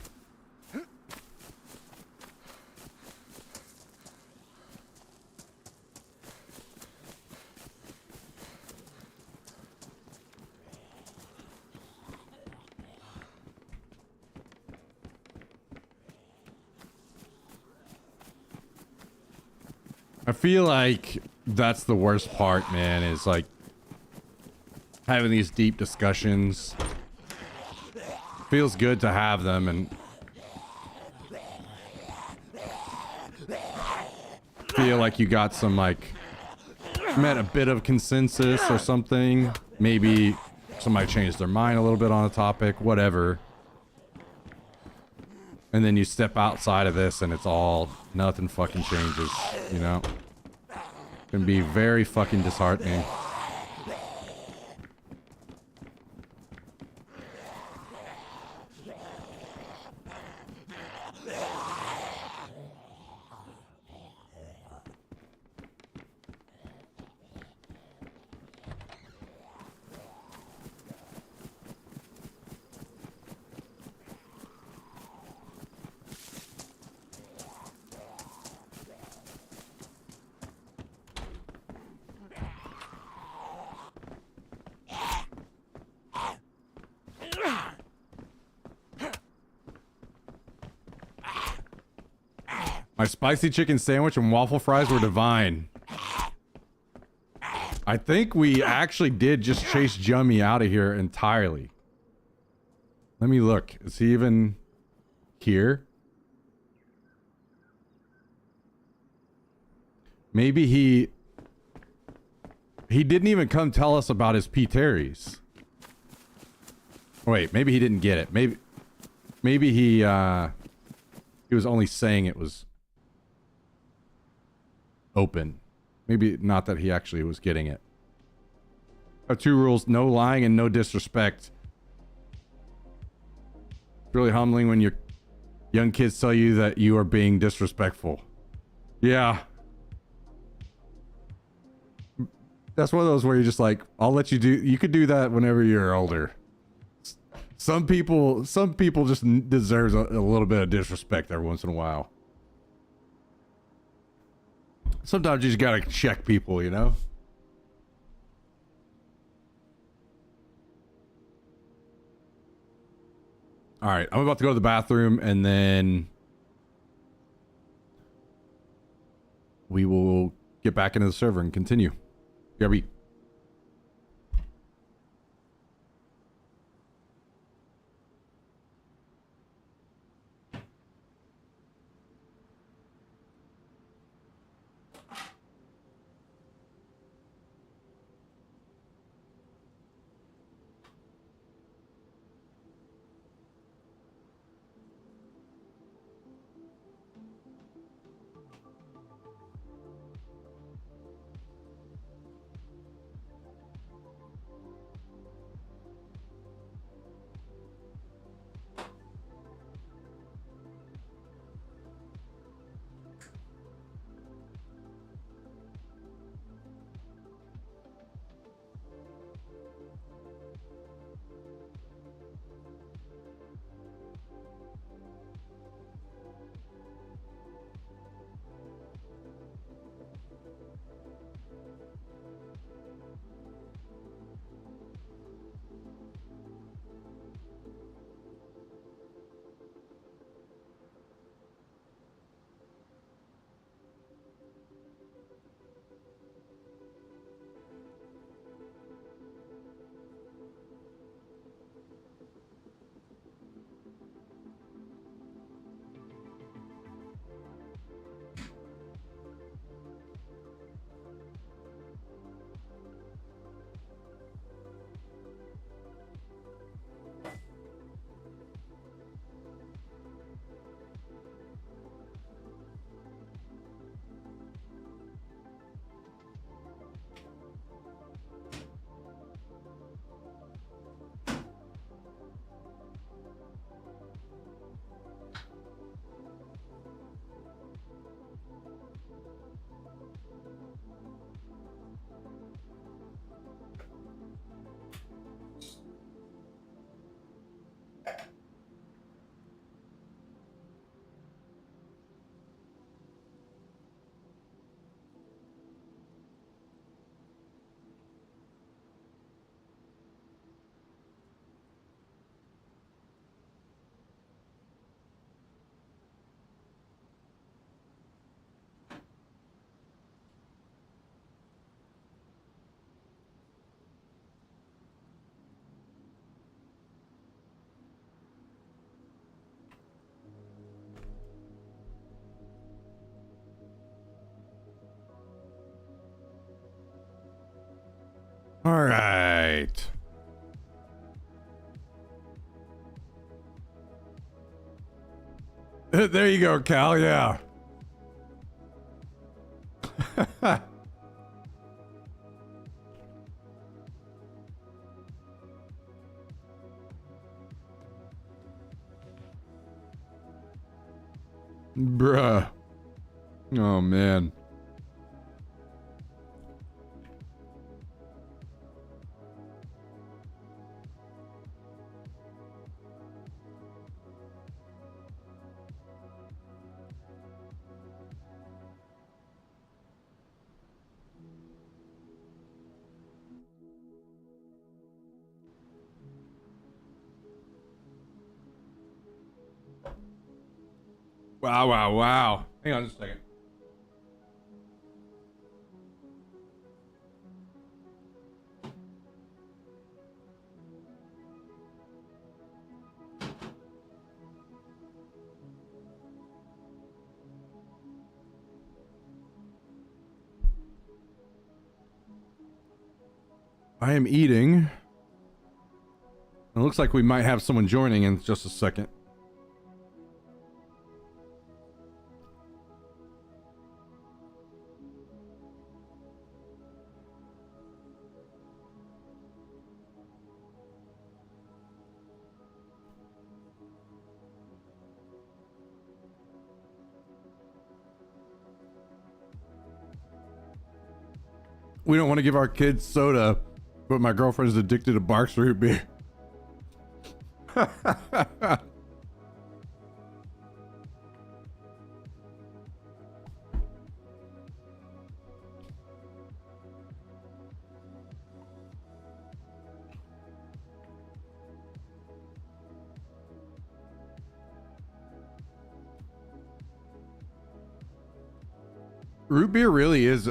I feel like that's the worst part, man, is like having these deep discussions. Feels good to have them and feel like you got some like met a bit of consensus or something. Maybe somebody changed their mind a little bit on a topic, whatever. And then you step outside of this and it's all, nothing fucking changes, you know? It can be very fucking disheartening. My spicy chicken sandwich and waffle fries were divine. I think we actually did just chase Jummy out of here entirely. Let me look. Is he even here? Maybe he didn't even come tell us about his P. Terry's. Wait, maybe he didn't get it. Maybe he was only saying it was open. Maybe not that he actually was getting it. Two rules: no lying and no disrespect. It's really humbling when your young kids tell you that you are being disrespectful. Yeah. That's one of those where you're just like, I'll let you do, you could do that whenever you're older. Some people just deserves a little bit of disrespect every once in a while. Sometimes you just gotta check people, you know? Alright, I'm about to go to the bathroom and then we will get back into the server and continue. BRB. All right. There you go, Cal. Yeah. Bruh. Oh, man. Wow, wow, wow. Hang on just a second. I am eating. It looks like we might have someone joining in just a second. We don't want to give our kids soda, but my girlfriend's addicted to Barks root beer. Root beer really is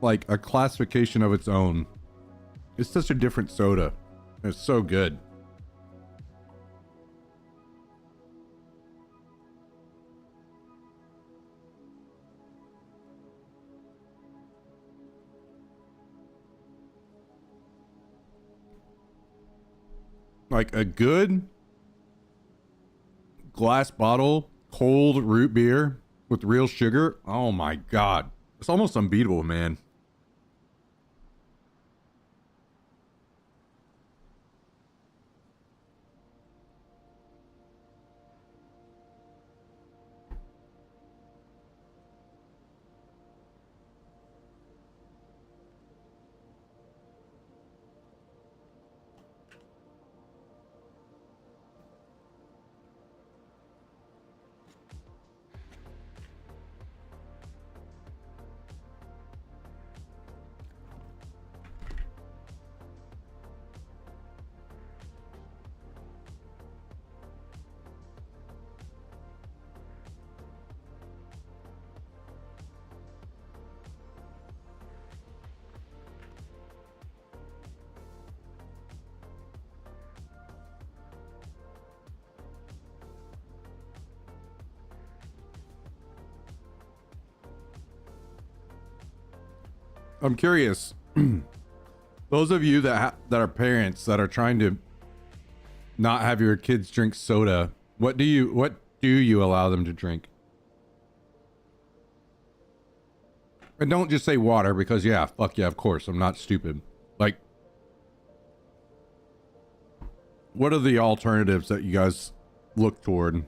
like a classification of its own. It's such a different soda. It's so good. Like a good glass bottle, cold root beer with real sugar. Oh my God. It's almost unbeatable, man. I'm curious. Those of you that are parents that are trying to not have your kids drink soda, what do you allow them to drink? And don't just say water, because yeah, fuck yeah, of course, I'm not stupid. Like, what are the alternatives that you guys look toward?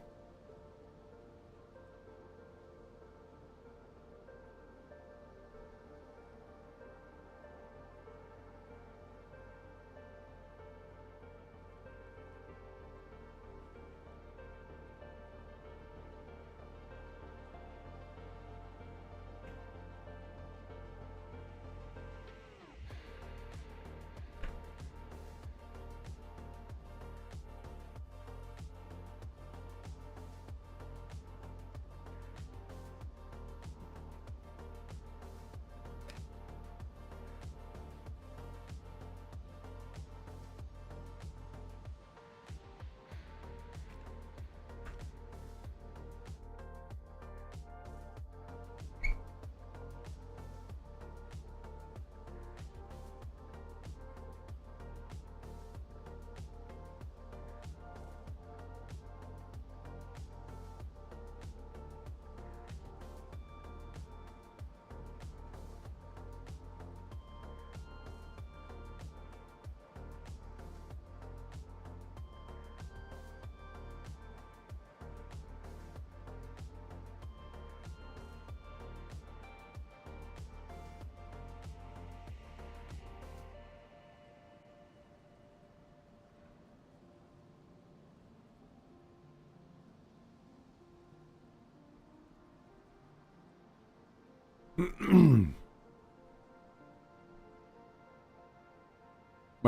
My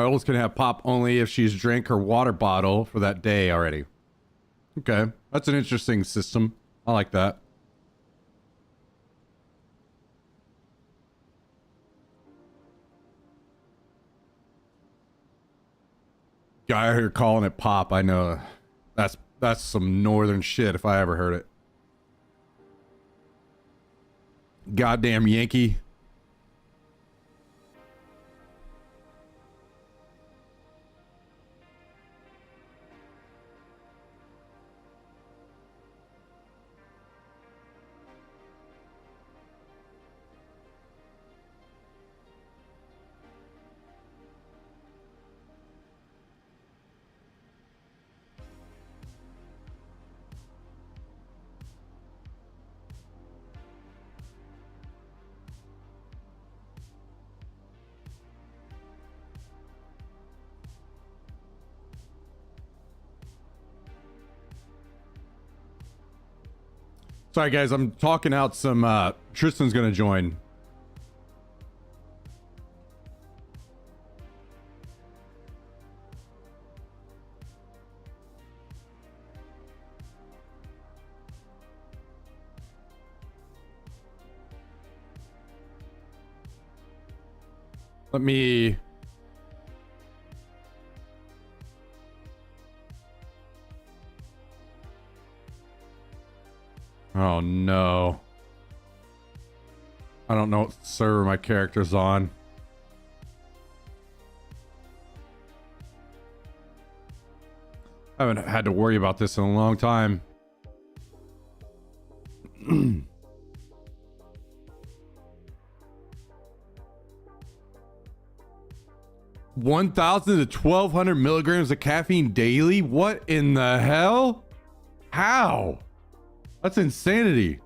oldest can have pop only if she's drank her water bottle for that day already. Okay, that's an interesting system. I like that. Guy here calling it pop. I know that's some northern shit if I ever heard it. Goddamn Yankee. Sorry guys, I'm talking out some Tristan's gonna join. Let me Oh no. I don't know what server my character's on. I haven't had to worry about this in a long time. 1,000 to 1,200 milligrams of caffeine daily? What in the hell? How? That's insanity.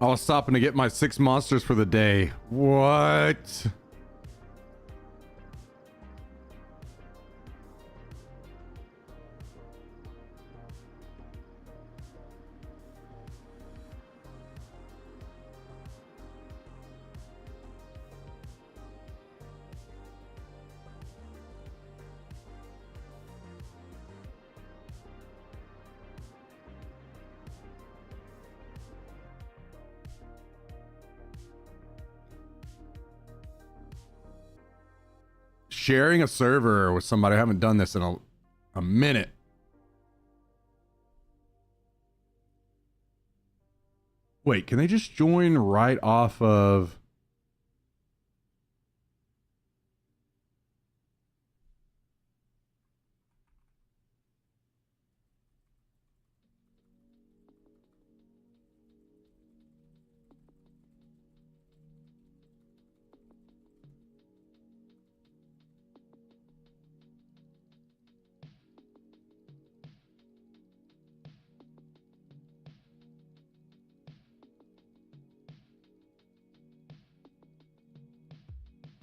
I was stopping to get my 6 monsters for the day. What? Sharing a server with somebody. I haven't done this in a minute. Wait, can they just join right off of...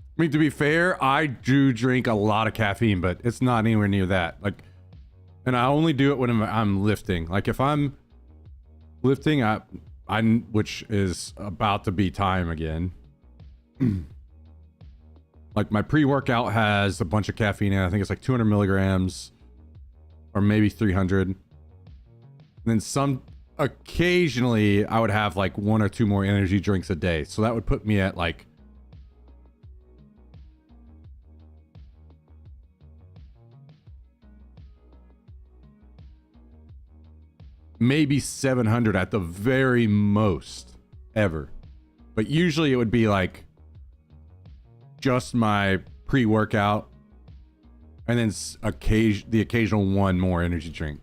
I mean, to be fair, I do drink a lot of caffeine, but it's not anywhere near that. Like, and I only do it when I'm lifting. Like, if I'm lifting, which is about to be time again. Like, my pre-workout has a bunch of caffeine in it. I think it's like 200 milligrams or maybe 300. And then occasionally I would have like 1 or 2 more energy drinks a day. So that would put me at like maybe 700 at the very most ever. But usually it would be like just my pre-workout and then the occasional one more energy drink.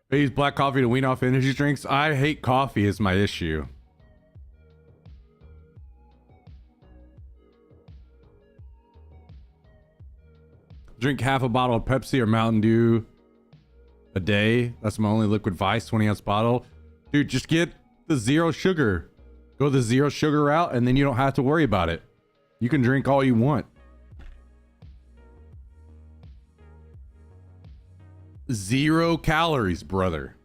I use black coffee to wean off energy drinks. I hate coffee is my issue. Drink half a bottle of Pepsi or Mountain Dew a day. That's my only liquid vice, 20-ounce bottle. Dude, just get the zero sugar. Go the zero sugar route, and then you don't have to worry about it. You can drink all you want. Zero calories, brother.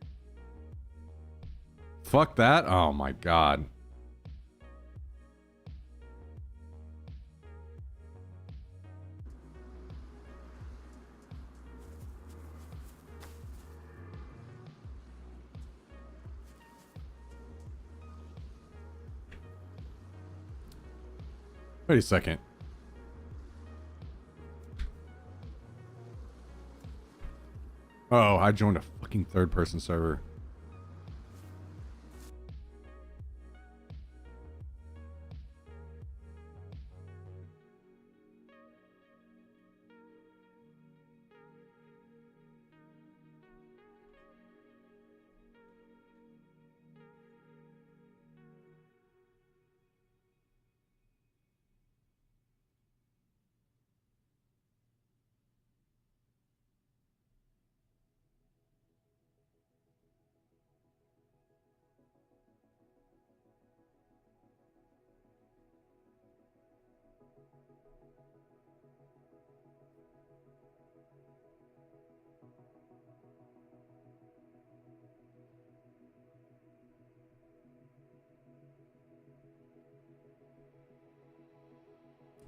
Fuck that. Oh my god. Wait a second. Oh, I joined a fucking third-person server.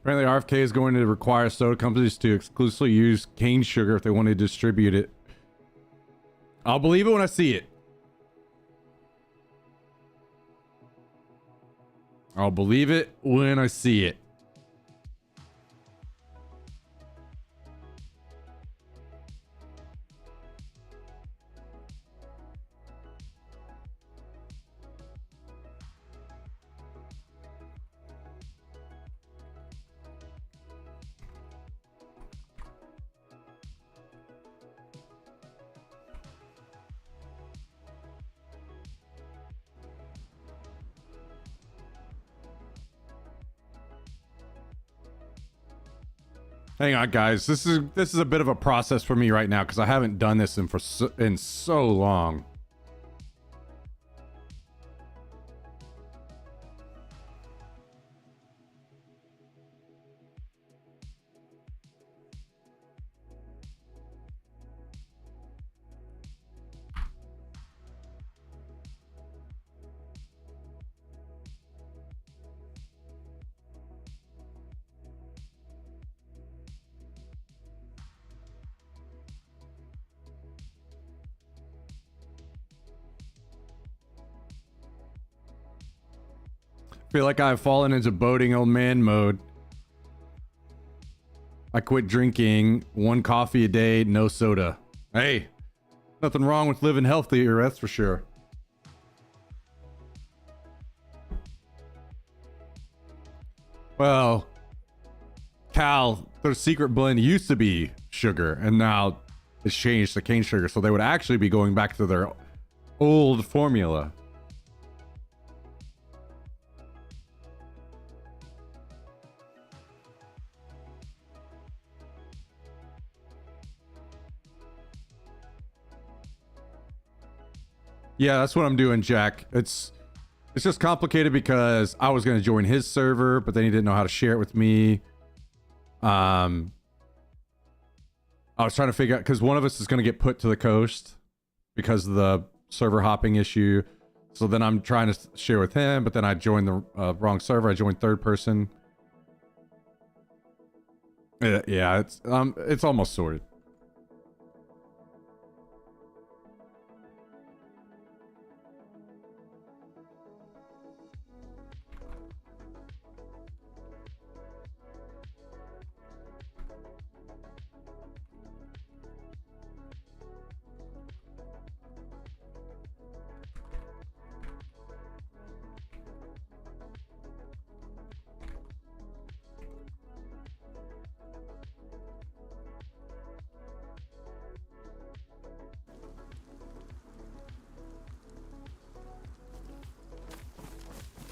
Apparently, RFK is going to require soda companies to exclusively use cane sugar if they want to distribute it. I'll believe it when I see it. I'll believe it when I see it. Hang on, guys. This is a bit of a process for me right now because I haven't done this in so long. Feel like I've fallen into boating old man mode. I quit drinking 1 coffee a day, no soda. Hey, nothing wrong with living healthier, that's for sure. Well, Cal, their secret blend used to be sugar, and now it's changed to cane sugar, so they would actually be going back to their old formula. Yeah, that's what I'm doing, Jack. It's just complicated because I was going to join his server, but then he didn't know how to share it with me. I was trying to figure out, because one of us is going to get put to the coast because of the server hopping issue. So then I'm trying to share with him, but then I joined the wrong server. I joined third person. Yeah, it's almost sorted.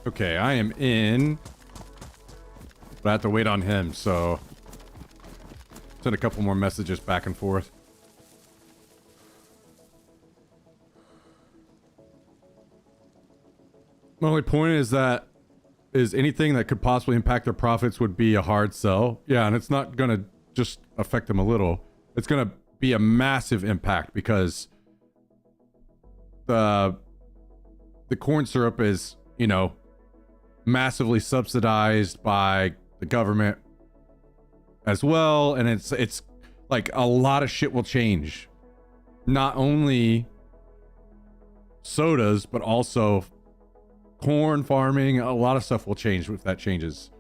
Okay, I am in, but I have to wait on him, so send a couple more messages back and forth. My only point is that anything that could possibly impact their profits would be a hard sell. Yeah, and it's not gonna just affect them a little. It's gonna be a massive impact because the corn syrup is, you know, massively subsidized by the government as well, and it's like a lot of shit will change. Not only sodas, but also corn farming. A lot of stuff will change if that changes.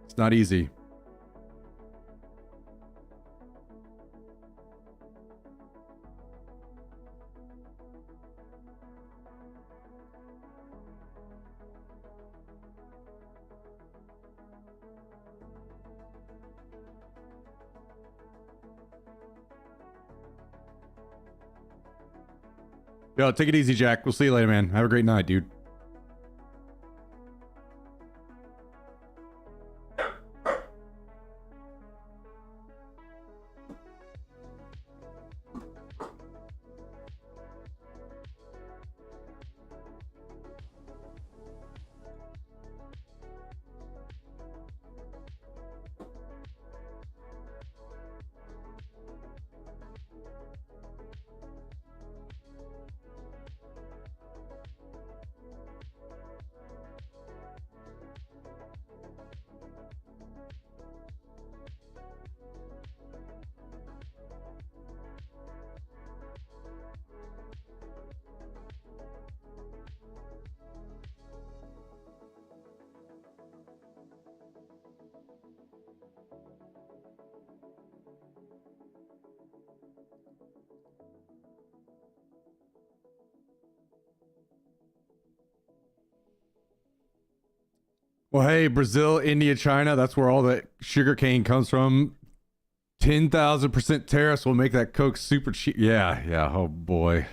It's not easy. Yo, take it easy, Jack. We'll see you later, man. Have a great night, dude. Well, hey, Brazil, India, China, that's where all the sugar cane comes from. 10,000% tariffs will make that Coke super cheap. Yeah, yeah. Oh, boy.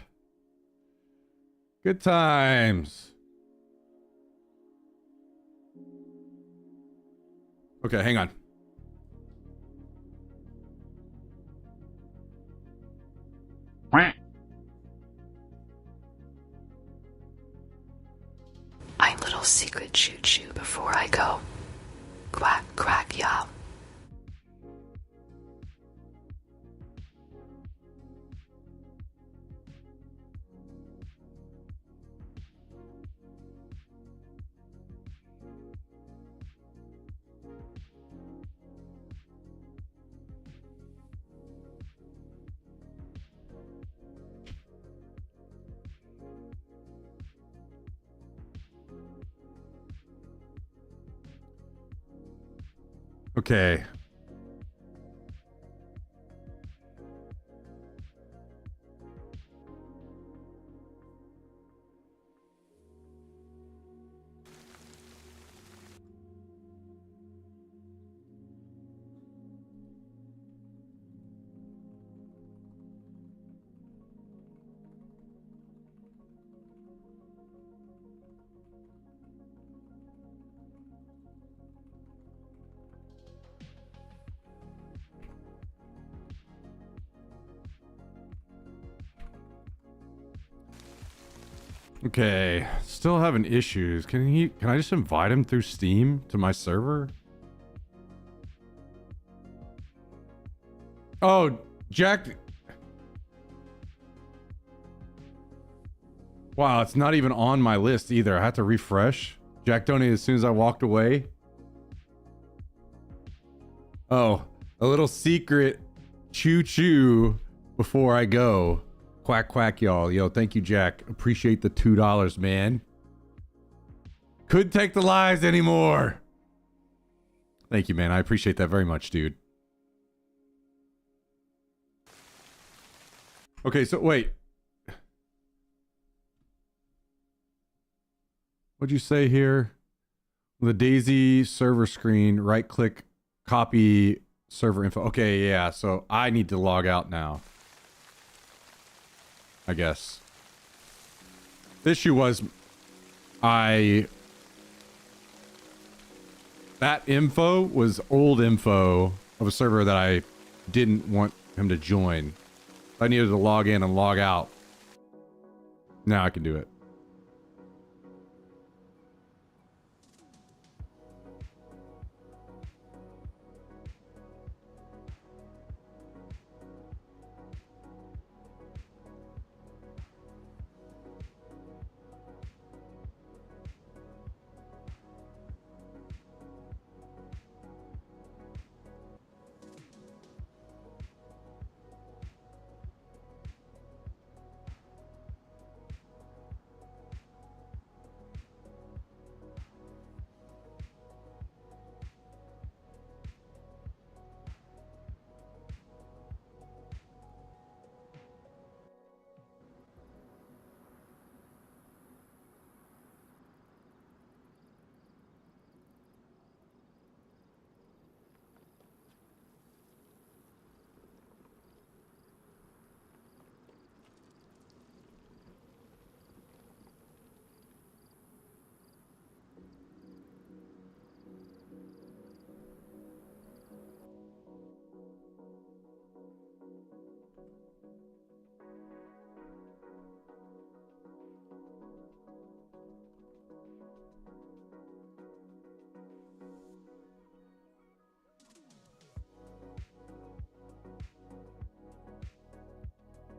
Good times. Okay, hang on. My little secret choo-choo before I go. Quack, quack, y'all. Okay. Okay, still having issues. Can I just invite him through Steam to my server? Oh, Jack. Wow, it's not even on my list either. I had to refresh. Jack donated as soon as I walked away. Oh, a little secret choo choo before I go. Quack, quack, y'all. Yo, thank you, Jack. Appreciate the $2, man. Couldn't take the lies anymore. Thank you, man. I appreciate that very much, dude. Okay, so wait. What'd you say here? The Daisy server screen, right click, copy server info. Okay, yeah, so I need to log out now. I guess. The issue was that info was old info of a server that I didn't want him to join. I needed to log in and log out. Now I can do it.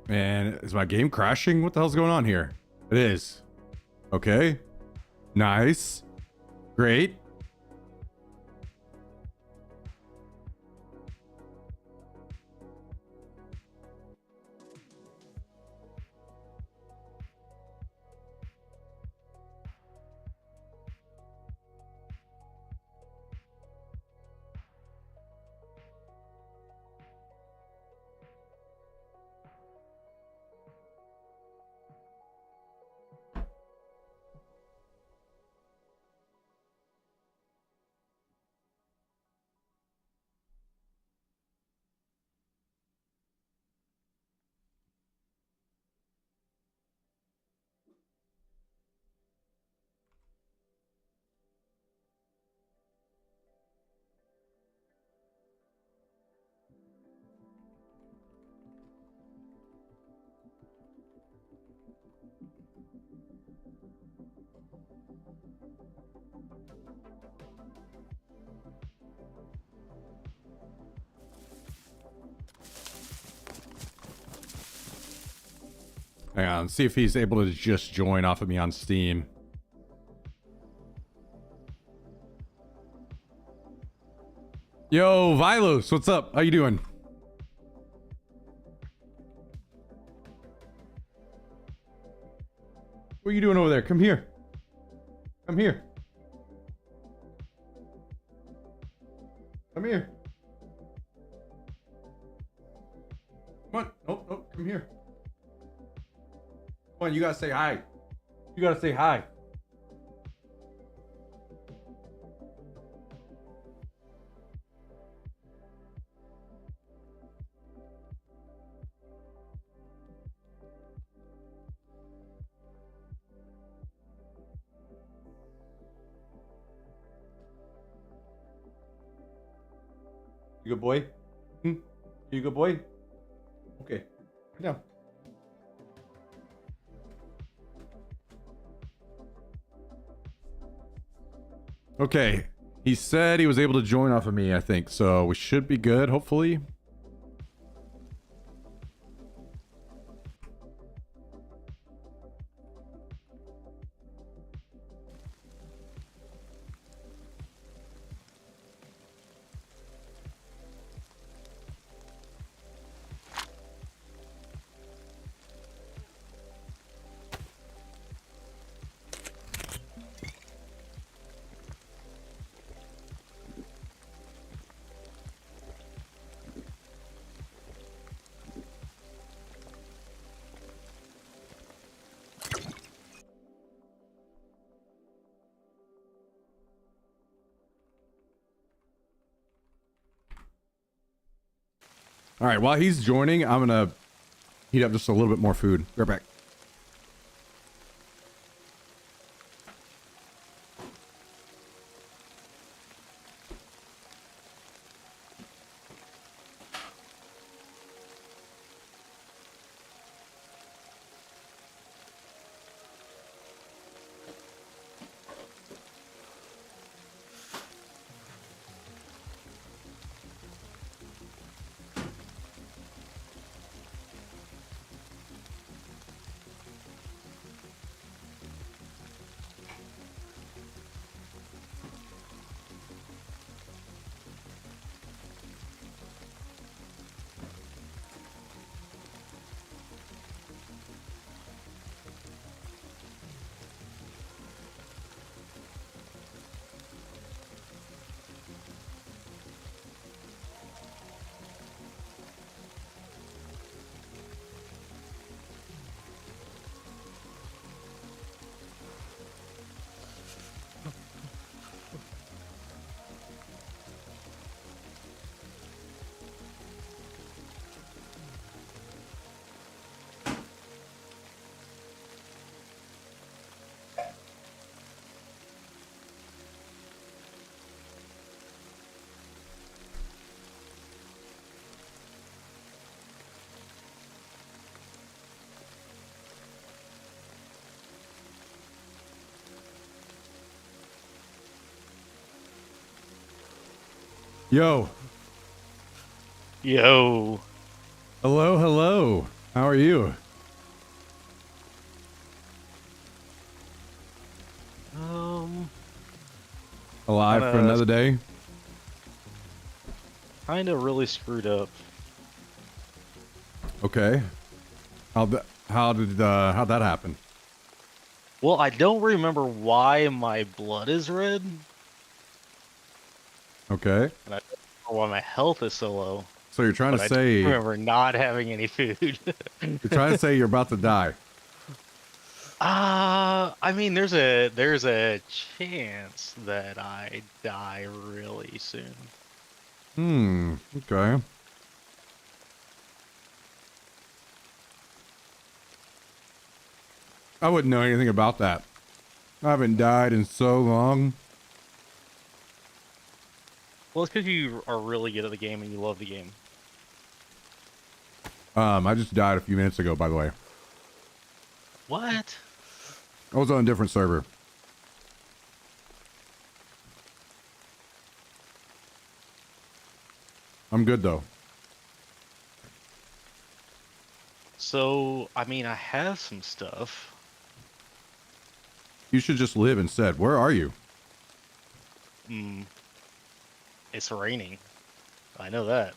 Man, is my game crashing? What the hell's going on here? It is. Okay. Nice. Great. Hang on, see if he's able to just join off of me on Steam. Yo, Vilos, what's up? How you doing? What are you doing over there? Come here. Come here. Come here. Come on. Nope, nope. Come here. Come on, you gotta say hi. You gotta say hi. You good boy? Hmm? You good boy? Okay. Sit down. Okay. He said he was able to join off of me, I think. So we should be good, hopefully. All right, while he's joining, I'm gonna heat up just a little bit more food. Be right back. Yo. Yo. Hello, hello. How are you? Alive for another day? Kinda really screwed up. Okay. How'd that happen? Well, I don't remember why my blood is red, Okay. and I don't remember why my health is so low. So you're trying But to I say do remember not having any food. you're trying to say you're about to die. I mean, there's a chance that I die really soon. Okay. I wouldn't know anything about that. I haven't died in so long. Well, it's because you are really good at the game and you love the game. I just died a few minutes ago, by the way. What? I was on a different server. I'm good though. So, I mean, I have some stuff. You should just live instead. Where are you? It's raining. I know that.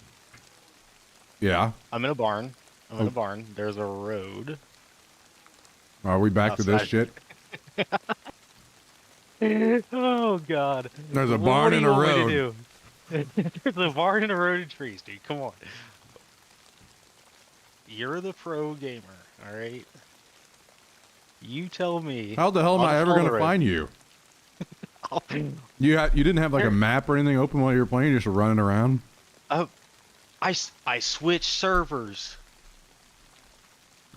Yeah. I'm in a barn. I'm in a barn. There's a road. Are we back to this Outside. shit? Oh God. There's a What barn do and you a want me to road. do? There's a barn and a road of trees, dude. Come on. You're the pro gamer, all right? You tell me. How the hell am I'll I just ever follow going the to road. find you? I'll- You didn't have like a map or anything open while you were playing? You're just running around? Oh, I switched servers.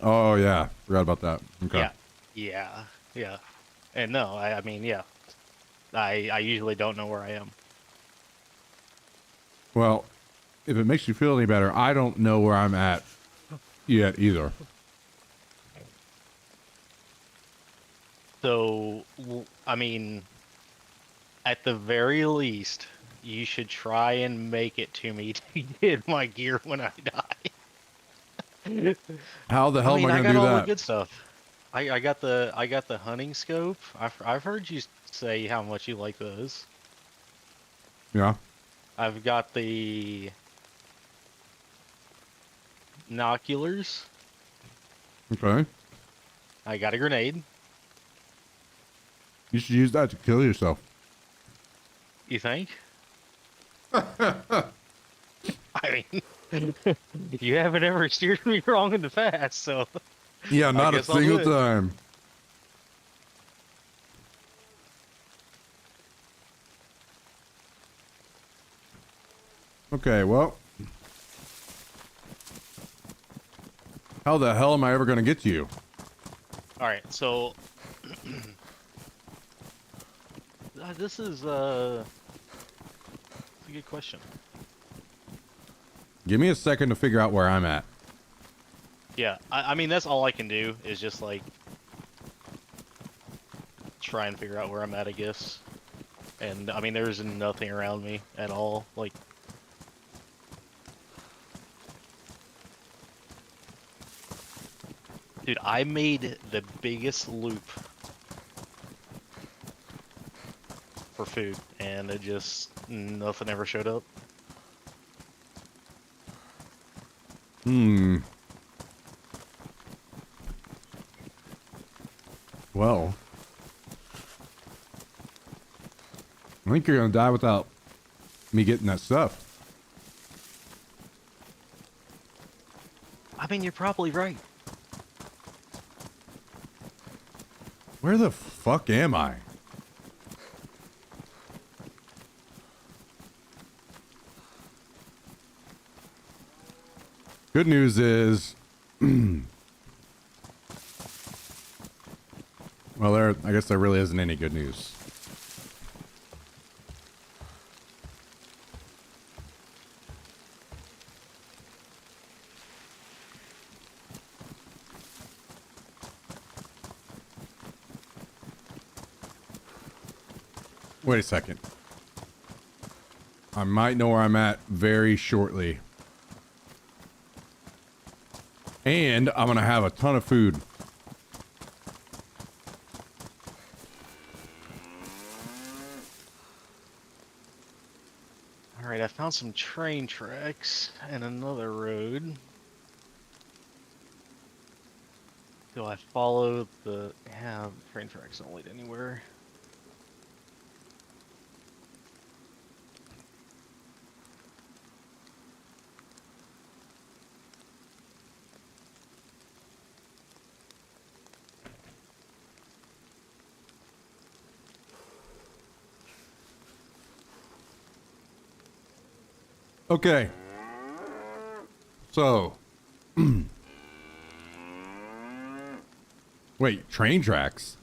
Oh, yeah. Forgot about that. Okay. Yeah. And no, I mean, yeah. I usually don't know where I am. Well, if it makes you feel any better, I don't know where I'm at yet either. So, I mean, at the very least, you should try and make it to me to get my gear when I die. How the hell I mean, am I I going to got do all the that? good stuff. I got the hunting scope. I've heard you say how much you like those. Yeah. I've got the binoculars. Okay. I got a grenade. You should use that to kill yourself. You think? I mean, you haven't ever steered me wrong in the past, so Yeah, not a guess I'll do single it. time. Okay, well. How the hell am I ever going to get to you? all right. So this is it's a good question. Give me a second to figure out where I'm at. Yeah, I mean that's all I can do is just like try and figure out where I'm at, I guess. And I mean there's nothing around me at all. Like dude, I made the biggest loop for food and it just nothing ever showed up. Well. I think you're going to die without me getting that stuff. I mean you're probably right. Where the fuck am I? Good news is, well, I guess there really isn't any good news. Wait a second. I might know where I'm at very shortly. And I'm going to have a ton of food. Alright, I found some train tracks and another road. Do I follow the... Yeah, train tracks don't lead anywhere. Okay. So. Wait, train tracks?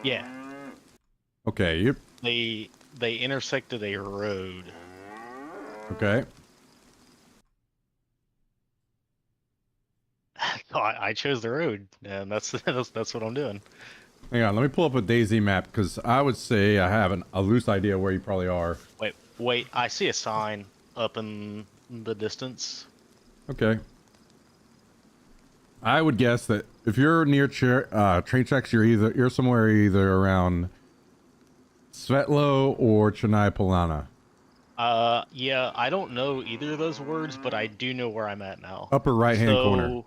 Yeah, Okay, yep. they intersected a road. Okay. So I chose the road, and that's that's what I'm doing. Hang on, let me pull up a DayZ map, because I would say I have a loose idea where you probably are. Wait, I see a sign up in the distance. Okay. I would guess that if you're near train tracks, you're somewhere either around Svetlo or Chennai Polana. Yeah, I don't know either of those words, but I do know where I'm at now. Upper right-hand corner.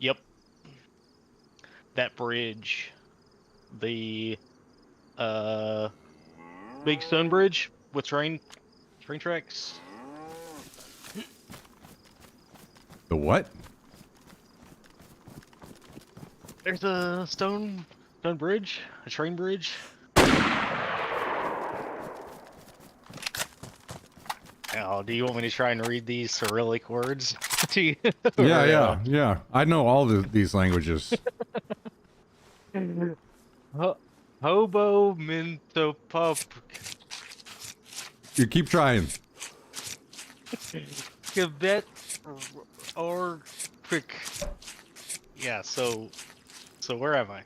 Yep. That bridge. The, Big Stone Bridge. with train tracks. The what? There's a stone bridge, a train bridge. Oh, do you want me to try and read these Cyrillic words to you? Yeah, Or, yeah, yeah. I know all these languages. Hobo Mintopup You keep trying. Quebec or Quick. Yeah, so where am I?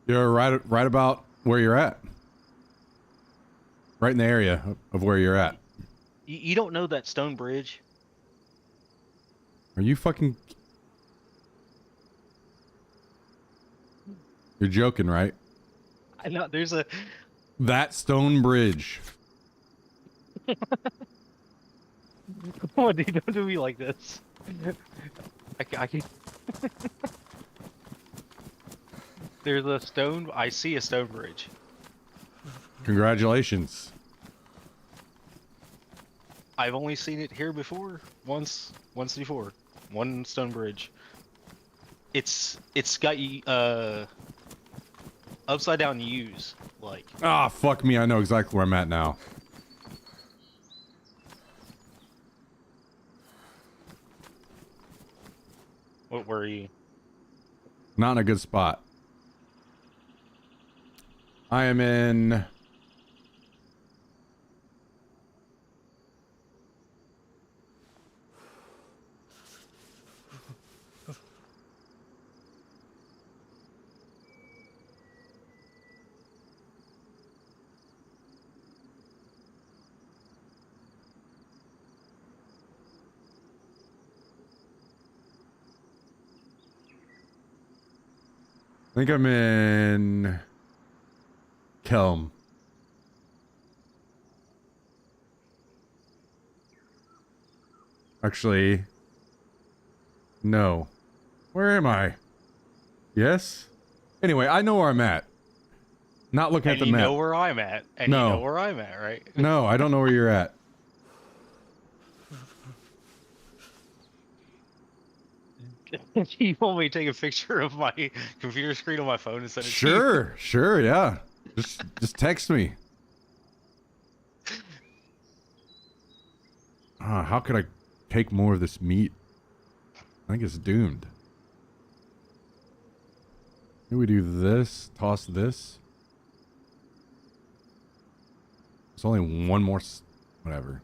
You're right about where you're at. Right in the area of where you're at. You don't know that stone bridge? Are you fucking... You're joking, right? I know there's a That stone bridge. Come on, dude, don't do me like this. I can There's a stone. I see a stone bridge. Congratulations. I've only seen it here before. Once before. One stone bridge. It's got upside down U's, like. Ah, fuck me. I know exactly where I'm at now. What were you? Not in a good spot. I am in... I think I'm in... Kelm. Actually... No. Where am I? Yes? Anyway, I know where I'm at. Not looking at And the you map. know where I'm at. And No. you know where I'm at, right? No, I don't know where you're at. You want me to take a picture of my computer screen on my phone and send it to you? Sure, sure, yeah. Just text me. How could I take more of this meat? I think it's doomed. Maybe we do this, toss this. It's only one more, whatever.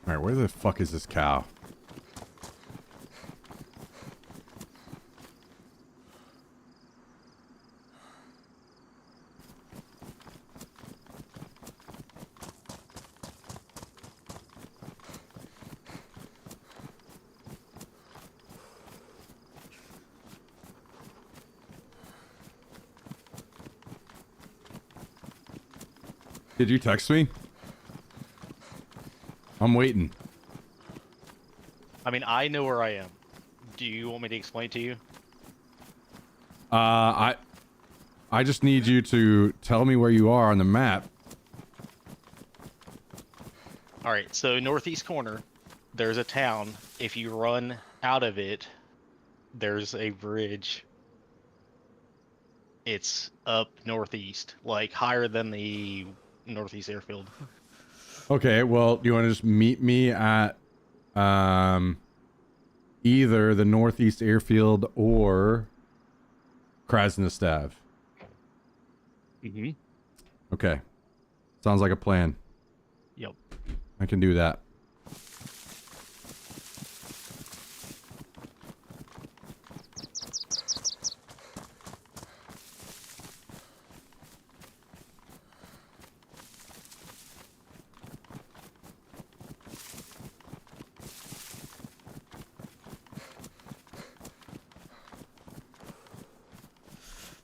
Alright, where the fuck is this cow? Did you text me? I'm waiting. I mean, I know where I am. Do you want me to explain to you? I just need you to tell me where you are on the map. Alright, so northeast corner, there's a town. If you run out of it, there's a bridge. It's up northeast, like higher than the northeast airfield. Okay, well, do you want to just meet me at either the northeast airfield or Krasnostav? Mm-hmm. Okay. Sounds like a plan. Yep. I can do that.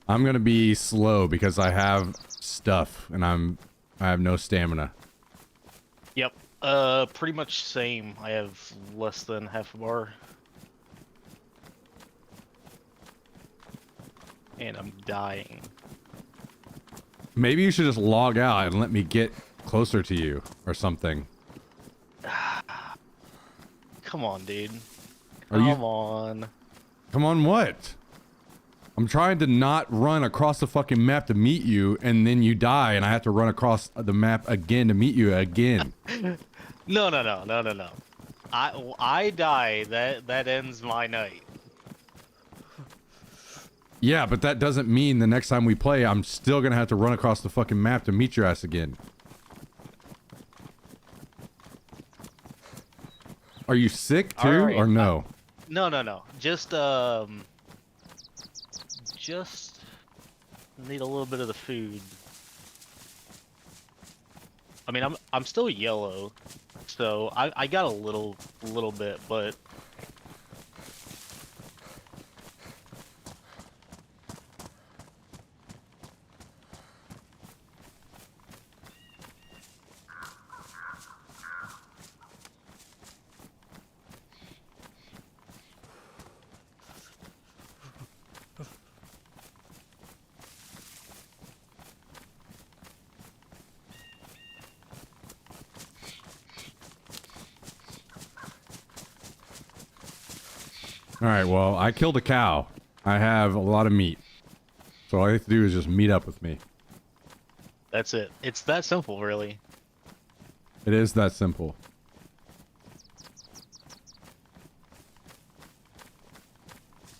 I'm gonna be slow because I have stuff and I have no stamina. Yep. Pretty much same. I have less than half a bar. And I'm dying. Maybe you should just log out and let me get closer to you or something. Come on, dude. Are you- Come on. Come on, what? I'm trying to not run across the fucking map to meet you, and then you die, and I have to run across the map again to meet you again. No. I die. That ends my night. Yeah, but that doesn't mean the next time we play, I'm still gonna have to run across the fucking map to meet your ass again. Are you sick too, Alright, or no? No. Just need a little bit of the food. I mean, I'm still yellow, so I got a little bit, but Alright, well, I killed a cow. I have a lot of meat. So all you have to do is just meet up with me. that's it. It's that simple, really. It is that simple.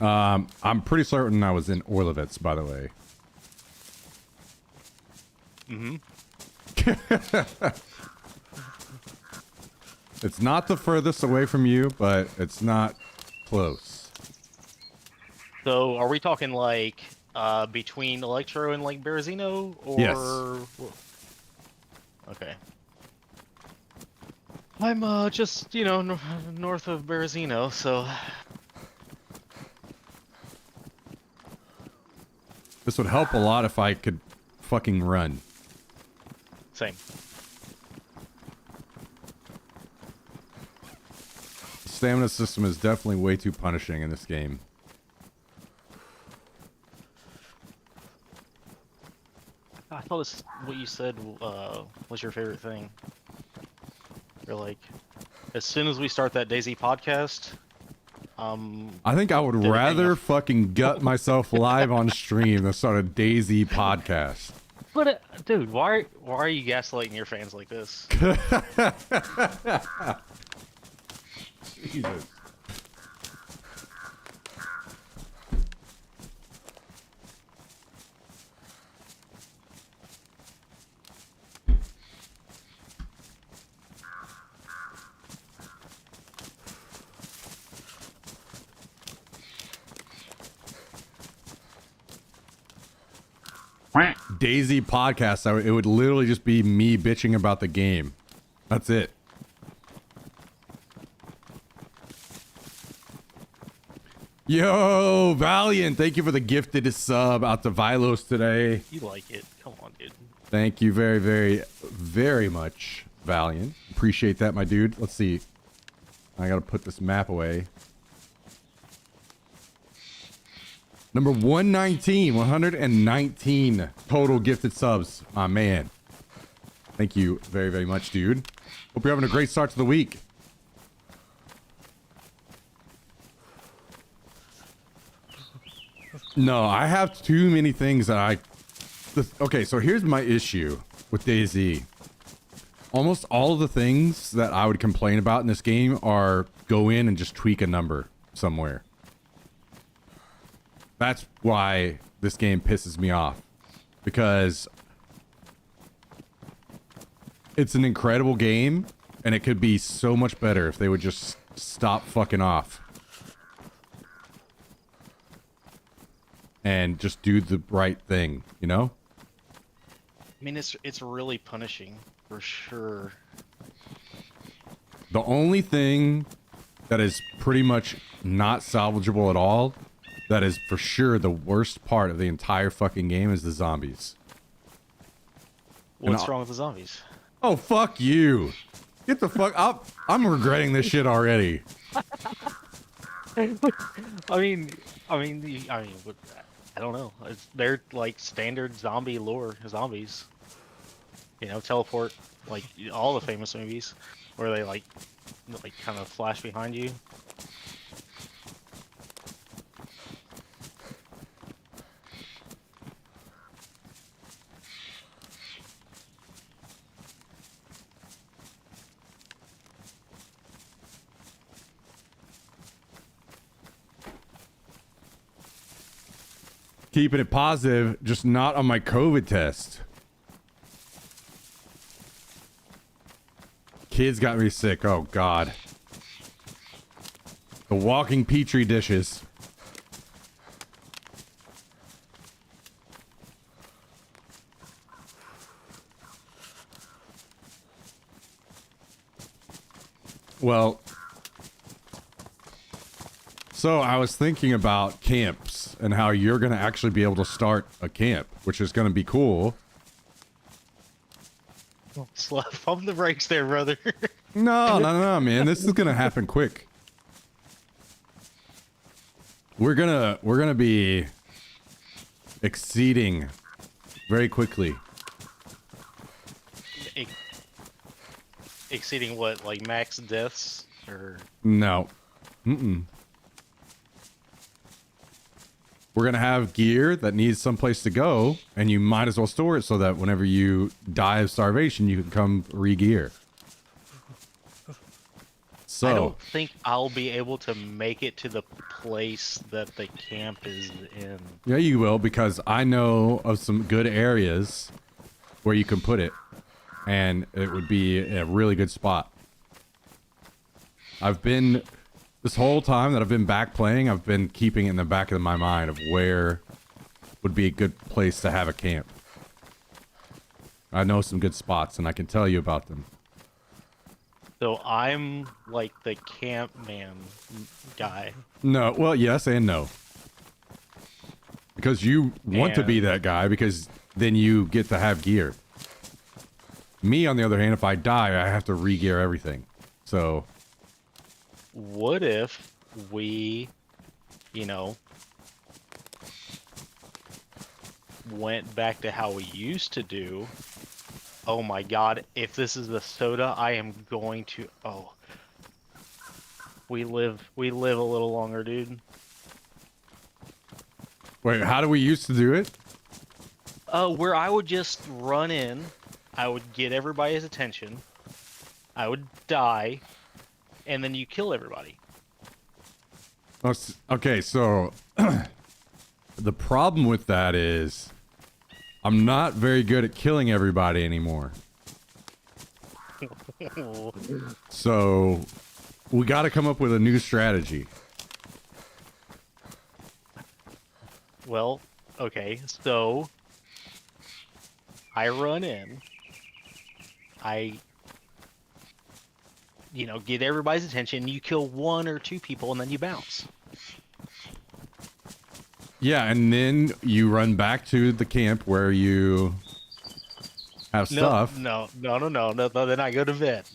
I'm pretty certain I was in Orlovitz, by the way. Mm-hmm. It's not the furthest away from you, but it's not close. So, are we talking like between Electro and Lake Berezino, or? Yes. Okay. I'm just north of Berezino, so This would help a lot if I could fucking run. same. Stamina system is definitely way too punishing in this game. I thought this what you said was your favorite thing. You're like, as soon as we start that DayZ podcast, I think I would Dedicating rather a- fucking gut myself live on stream than start a DayZ podcast. but dude, why are you gaslighting your fans like this? Jesus. DayZ podcast, it would literally just be me bitching about the game. That's it. Yo, Valiant, thank you for the gifted sub out to Vilos today. You like it? Come on, dude. Thank you very, very, very much, Valiant. Appreciate that, my dude. Let's see. I gotta put this map away. Number 119, 119 total gifted subs. My man. Thank you very, very much, dude. Hope you're having a great start to the week. No, I have too many things that okay, so here's my issue with DayZ. Almost all of the things that I would complain about in this game are go in and just tweak a number somewhere. That's why this game pisses me off. Because it's an incredible game, and it could be so much better if they would just stop fucking off. And just do the right thing, you know? I mean, it's really punishing for sure. The only thing that is pretty much not salvageable at all that is for sure the worst part of the entire fucking game is the zombies. What's wrong with the zombies? Oh, fuck you. Get the fuck up. I'm regretting this shit already. I mean, what- I don't know. They're like standard zombie lore zombies. You know, teleport, like all the famous movies, where they like kind of flash behind you. Keeping it positive, just not on my COVID test. Kids got me sick. Oh, God. The walking petri dishes. Well, so I was thinking about camps and how you're going to actually be able to start a camp, which is going to be cool. Pump the brakes there, brother. No, man. This is going to happen quick. We're gonna be exceeding very quickly. Exceeding what, like max deaths, or No. We're gonna have gear that needs someplace to go, and you might as well store it so that whenever you die of starvation, you can come re-gear. So I don't think I'll be able to make it to the place that the camp is in. yeah, you will, because I know of some good areas where you can put it, and it would be a really good spot. I've been this whole time that I've been back playing, I've been keeping it in the back of my mind of where would be a good place to have a camp. I know some good spots, and I can tell you about them. So I'm like the camp man guy. No, well, yes and no. Because you want to be that guy, because then you get to have gear. Me, on the other hand, if I die, I have to re-gear everything. So, What if we, you know, went back to how we used to do? Oh my god, if this is the soda, I am going to... Oh. We live a little longer, dude. wait, how do we used to do it? Where I would just run in, I would get everybody's attention, I would die, and then you kill everybody. Okay, so the problem with that is I'm not very good at killing everybody anymore. So we got to come up with a new strategy. Well, okay, so I run in, you know, get everybody's attention, you kill one or two people, and then you bounce. Yeah, and then you run back to the camp where you have stuff. No, then I go to bed.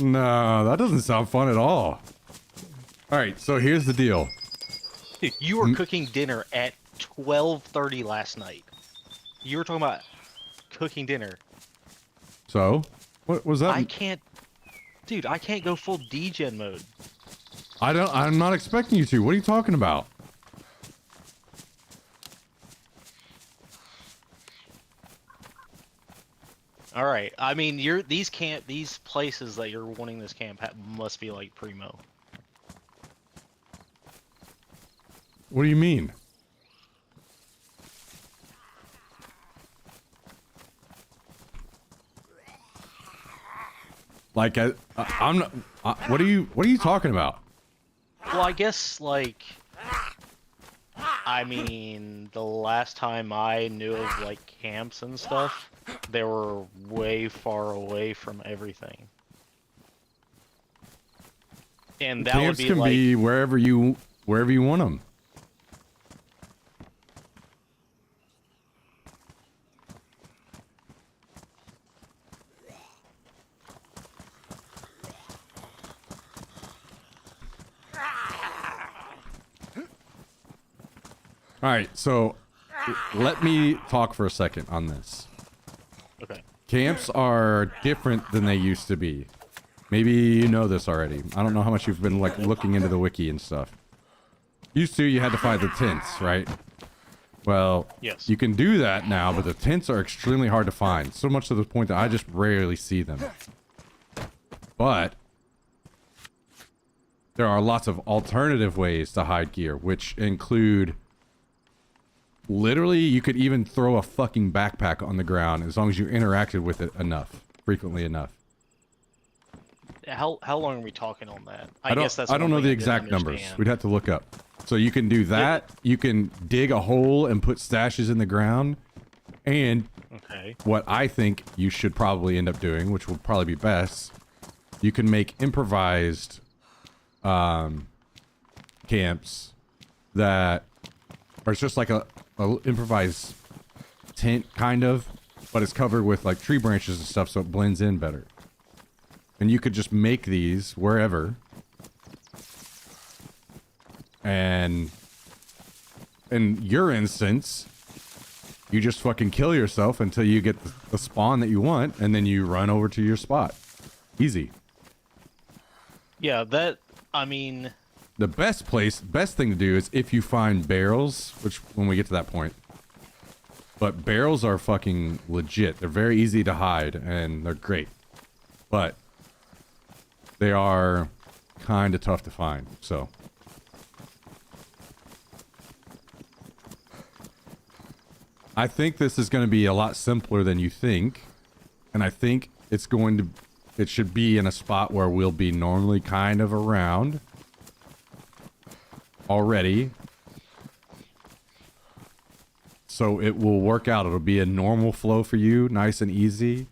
No, that doesn't sound fun at all. All right, so here's the deal. Dude, you were cooking dinner at 12:30 last night. You were talking about cooking dinner. So, what was that? I can't go full degen mode. I'm not expecting you to. What are you talking about? All right. I mean, these places that you're wanting this camp must be like primo. What do you mean? Like I'm not. What are you talking about? Well, I guess like, I mean, the last time I knew of like camps and stuff, they were way far away from everything. And that Camps would be can like, be wherever you wherever you want them. All right, so let me talk for a second on this. Okay. Camps are different than they used to be. Maybe you know this already. I don't know how much you've been like looking into the wiki and stuff. Used to, you had to find the tents, right? Well, Yes. you can do that now, but the tents are extremely hard to find. So much to the point that I just rarely see them. But there are lots of alternative ways to hide gear, which include literally you could even throw a fucking backpack on the ground as long as you interacted with it enough, frequently enough. How long are we talking on that? I guess that's don't one know thing the I didn't exact numbers. understand. We'd have to look up. So you can do that. You can dig a hole and put stashes in the ground. And Okay. what I think you should probably end up doing, which will probably be best, you can make improvised camps that are just like a improvised tent kind of, but it's covered with like tree branches and stuff so it blends in better. And you could just make these wherever. And in your instance, you just fucking kill yourself until you get the spawn that you want, and then you run over to your spot. Easy. Yeah, that, I mean, The best thing to do is if you find barrels, which when we get to that point. But barrels are fucking legit. They're very easy to hide, and they're great. But they are kind of tough to find, so. I think this is going to be a lot simpler than you think. And I think it should be in a spot where we'll be normally kind of around already. So it will work out. It'll be a normal flow for you, nice and easy.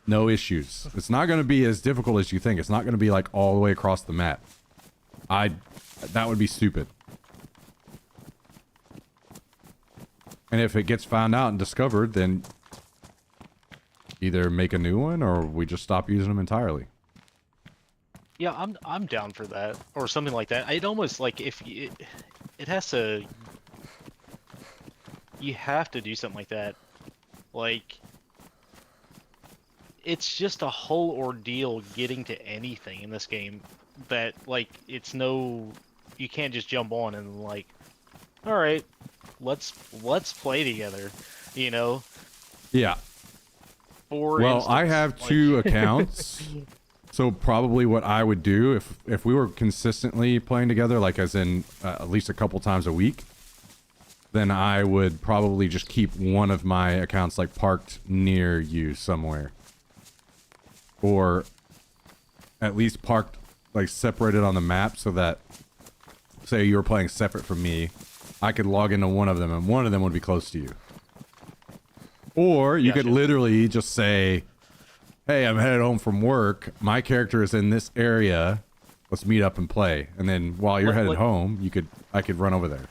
No issues. It's not going to be as difficult as you think. It's not going to be like all the way across the map. That would be stupid. And if it gets found out and discovered, then either make a new one or we just stop using them entirely. yeah, I'm down for that or something like that. I'd almost like if it has to, you have to do something like that. Like, it's just a whole ordeal getting to anything in this game that like you can't just jump on and like, all right, let's play together, you know. Yeah. For Well, instance, I have like- 2 accounts. So probably what I would do if we were consistently playing together, like as in at least a couple times a week, then I would probably just keep one of my accounts like parked near you somewhere. Or at least parked like separated on the map so that say you were playing separate from me, I could log into one of them and one of them would be close to you. Or you could Gotcha. literally just say, hey, I'm headed home from work. My character is in this area. Let's meet up and play. And then while you're headed home, I could run over there.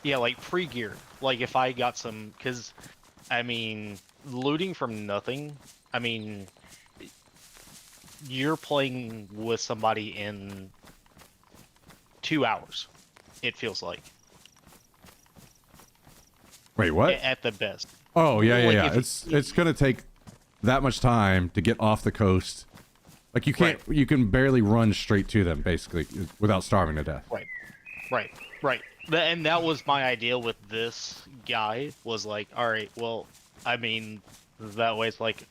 Yeah, like pre-gear. Like if I got some, because I mean, looting from nothing. I mean, you're playing with somebody in 2 hours. It feels like Wait, what? at the best. Oh, yeah, Like, yeah. if- It's going to take that much time to get off the coast. Like you can barely run straight to them basically without starving to death. Right. And that was my idea with this guy, was like, all right, well, I mean, that way it's like,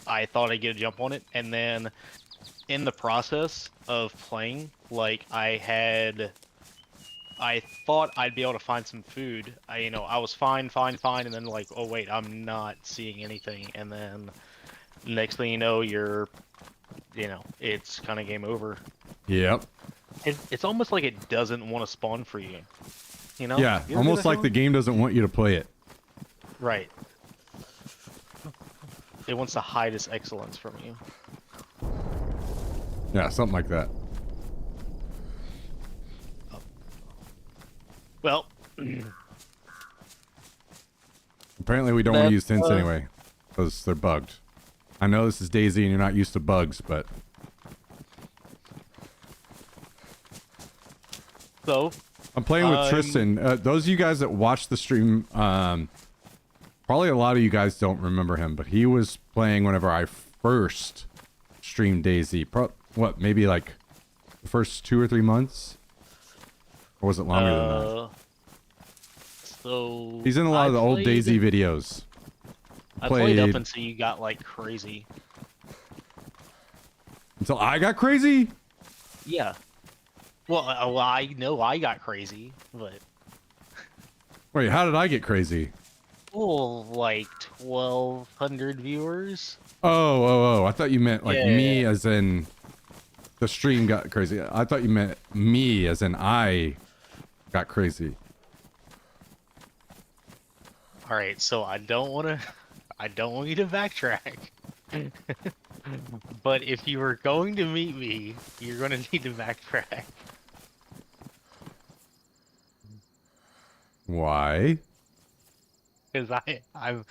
I thought I'd get a jump on it, and then in the process of playing, like, I thought I'd be able to find some food. I was fine, and then like, oh wait, I'm not seeing anything, and then next thing you know, it's kind of game over. Yep. It's almost like it doesn't want to spawn for you. You know? Yeah, You ever get almost that like the feeling? game doesn't want you to play it. Right. It wants to hide its excellence from you. Yeah, something like that. Well, Apparently we don't want to use That's, hints anyway, because they're bugged. I know this is Daisy and you're not used to bugs, but so I'm playing with Tristan. Those of you guys that watched the stream, probably a lot of you guys don't remember him, but he was playing whenever I first streamed Daisy. What, maybe like the first 2 or 3 months? Or was it longer than that? So He's in a lot of the old played- Daisy videos. I played up until you got like crazy. Until I got crazy? Yeah. Well, I know I got crazy, but Wait, how did I get crazy? like 1,200 viewers. Oh, I thought you meant like Yeah, me yeah. as in the stream got crazy. I thought you meant me as in I got crazy. All right, so I don't want you to backtrack. But if you were going to meet me, you're going to need to backtrack. Why? Because I'm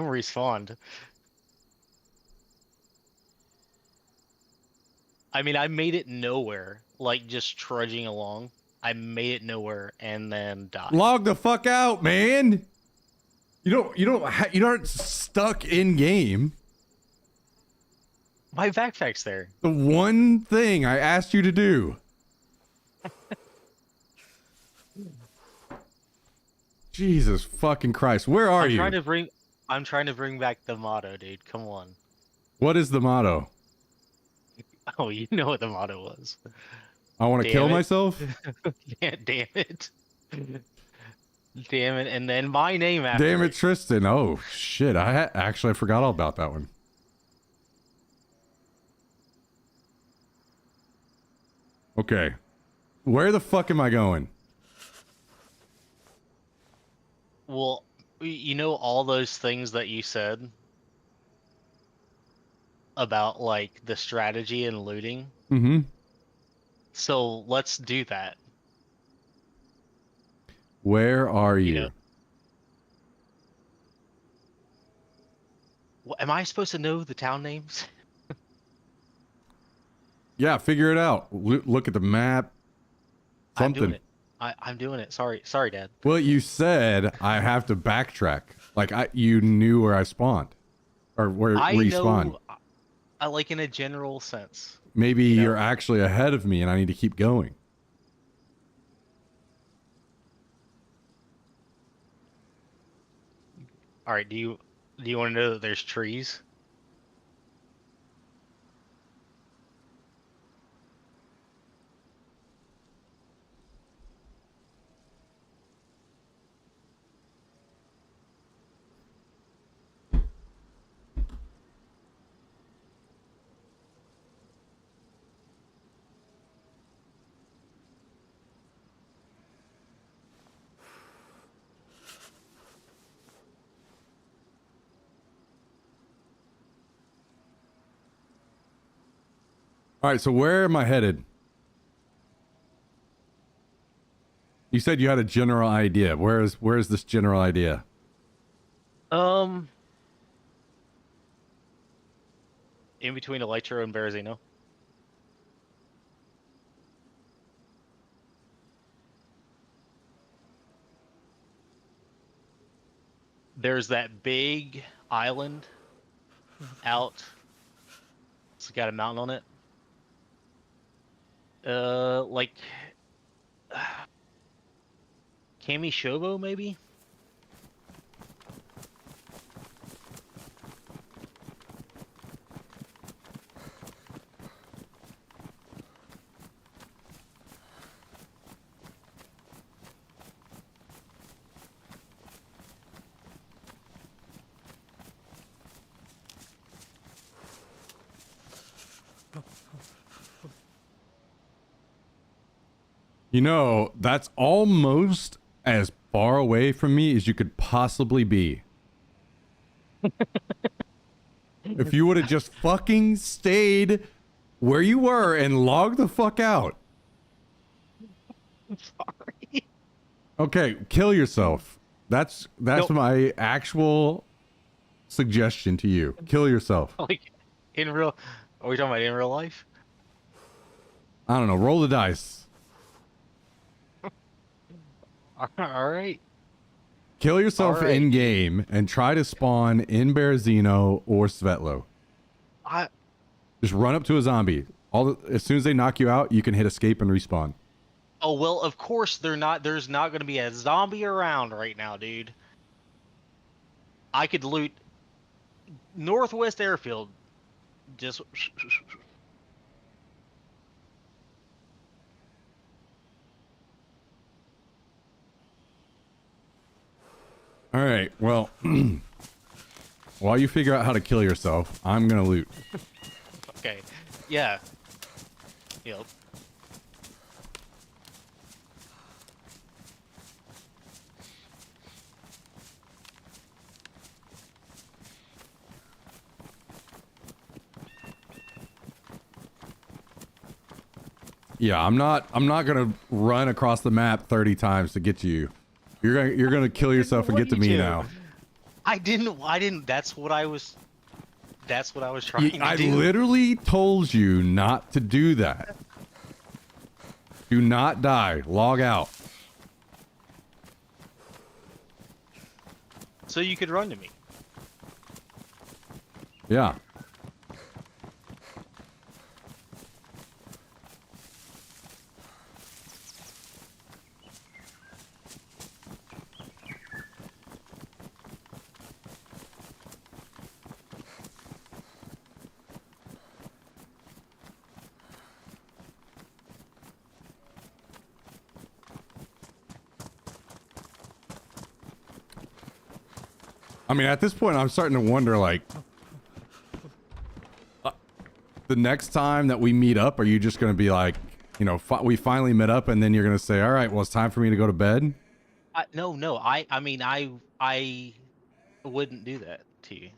respawned. I mean, I made it nowhere, like just trudging along. I made it nowhere and then died. Log the fuck out, man. You aren't stuck in game. My backpack's there. The one thing I asked you to do. Jesus fucking Christ. Where are you? I'm trying to bring back the motto, dude. Come on. What is the motto? Oh, you know what the motto was. I want to Damn kill it. myself? Yeah, damn it. Damn it. And then my name after Damn it, Tristan. Oh, shit. Actually, I forgot all about that one. Okay. Where the fuck am I going? Well, you know all those things that you said about like the strategy and looting? Mm-hmm. So let's do that. Where are you? know- Am I supposed to know the town names? Yeah, figure it out. Look at the map. I'm doing Something. it. I'm doing it. Sorry, Dad. Well, you said I have to backtrack. Like you knew where I spawned, or where I you know. spawned. I like in a general sense. Maybe you know. you're actually ahead of me, and I need to keep going. All right. Do you want to know that there's trees? All right, so where am I headed? You said you had a general idea. Where is this general idea? In between Elytra and Berezino. There's that big island out. It's got a mountain on it. Like Kamishobo, maybe? You know, that's almost as far away from me as you could possibly be. If you would have just fucking stayed where you were and log the fuck out. I'm sorry. Okay, kill yourself. That's Nope. my actual suggestion to you. Kill yourself. Like in real. Are we talking about in real life? I don't know. Roll the dice. All right. Kill yourself All right. in game and try to spawn in Berezino or Svetlo. I Just run up to a zombie. As soon as they knock you out, you can hit escape and respawn. Oh well, of course they're not. There's not going to be a zombie around right now, dude. I could loot Northwest Airfield. Just All right. Well, while you figure out how to kill yourself, I'm gonna loot. okay. Yeah. Yep. Yeah, I'm not gonna run across the map 30 times to get to you. You're gonna kill yourself and What get to do me you do? now. I didn't. That's what I was trying to I do. literally told you not to do that. Do not die. Log out. So you could run to me. Yeah. I mean, at this point, I'm starting to wonder, like, the next time that we meet up, are you just going to be like, you know, we finally met up, and then you're going to say, all right, well, it's time for me to go to bed? No. I mean, I wouldn't do that to you.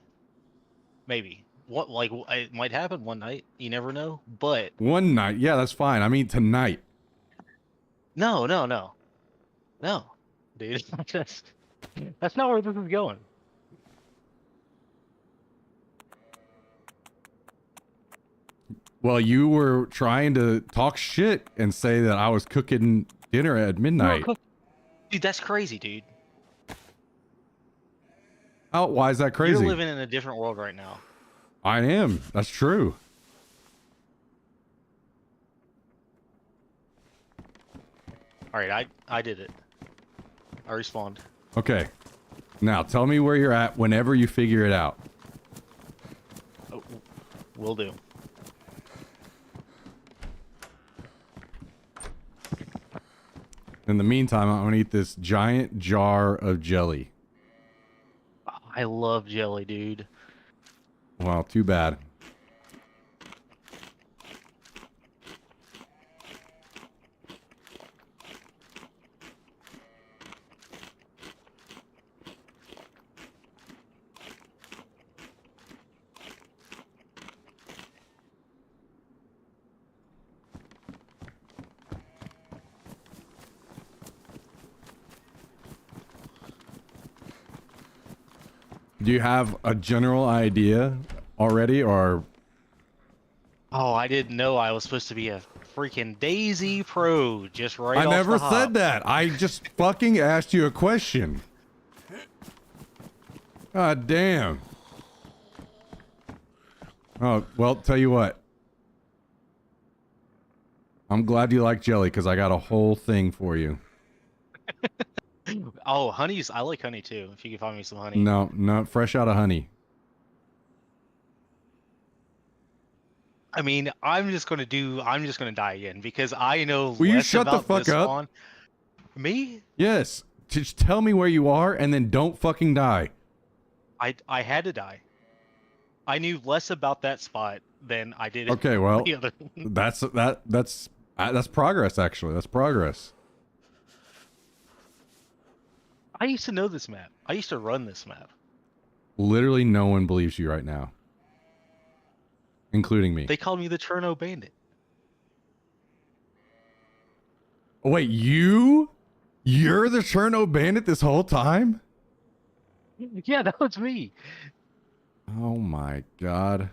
Maybe. What, like, it might happen one night. You never know. But One night. Yeah, that's fine. I mean, tonight. no, dude. That's not where this is going. Well, you were trying to talk shit and say that I was cooking dinner at midnight. Dude, that's crazy, dude. Oh, why is that crazy? You're living in a different world right now. I am. That's true. All right, I did it. I respawned. Okay. Now, tell me where you're at whenever you figure it out. Oh, will do. In the meantime, I'm going to eat this giant jar of jelly. I love jelly, dude. Well, too bad. Do you have a general idea already, or... Oh, I didn't know I was supposed to be a freaking Daisy Pro just right I off never the hop. said that. I just fucking asked you a question. God damn. Oh, well, tell you what. I'm glad you like jelly, because I got a whole thing for you. Oh, honey's. I like honey too. If you can find me some honey. No, not fresh out of honey. I mean, I'm just gonna die again because I know Will you less shut the about fuck this up? spawn. Me? Yes. Just tell me where you are, and then don't fucking die. I had to die. I knew less about that spot than I did. Okay, well, the other. that's progress, actually. That's progress. I used to know this map. I used to run this map. Literally no one believes you right now. including me. They called me the Cherno Bandit. Oh, wait, you're the Cherno Bandit this whole time? Yeah, that was me. Oh my god.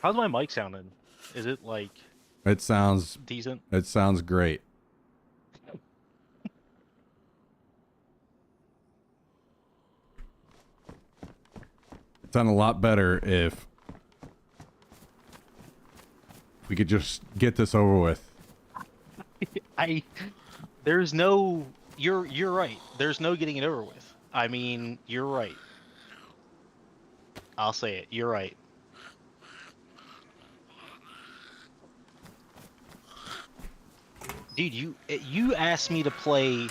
How's my mic sounding? Is it like It sounds decent? great. It'd sound a lot better if we could just get this over with. There's no. You're right. There's no getting it over with. I mean, you're right. I'll say it. You're right. Dude, you asked me to play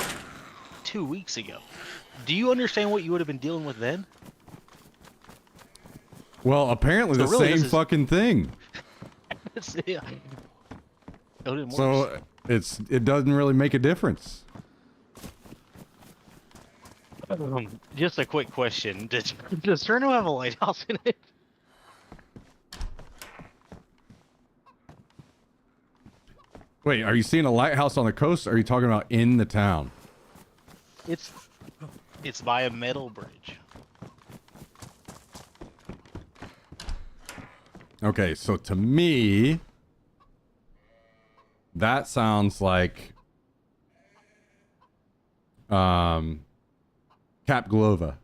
2 weeks ago. Do you understand what you would have been dealing with then? Well, apparently So the really, same this is- fucking thing. Yeah. It would've been worse. So it doesn't really make a difference. Just a quick question: does Cherno have a lighthouse in it? Wait, are you seeing a lighthouse on the coast? Or are you talking about in the town? It's by a metal bridge. Okay, so to me, that sounds like Cap Glova.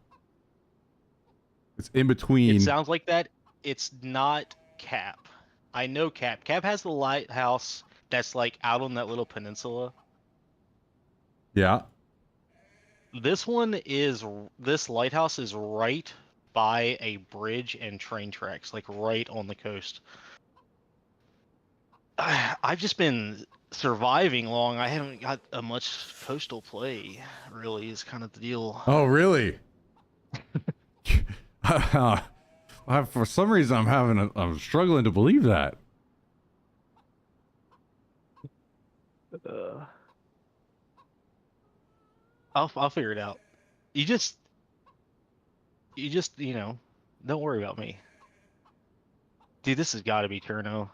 It's in between. It sounds like that. It's not Cap. I know Cap. Cap has the lighthouse that's like out on that little peninsula. Yeah. This lighthouse is right by a bridge and train tracks, like right on the coast. I've just been surviving long. I haven't got a much coastal play, really, is kind of the deal. Oh, really? For some reason, I'm struggling to believe that. I'll figure it out. You just don't worry about me. Dude, this has got to be Cherno.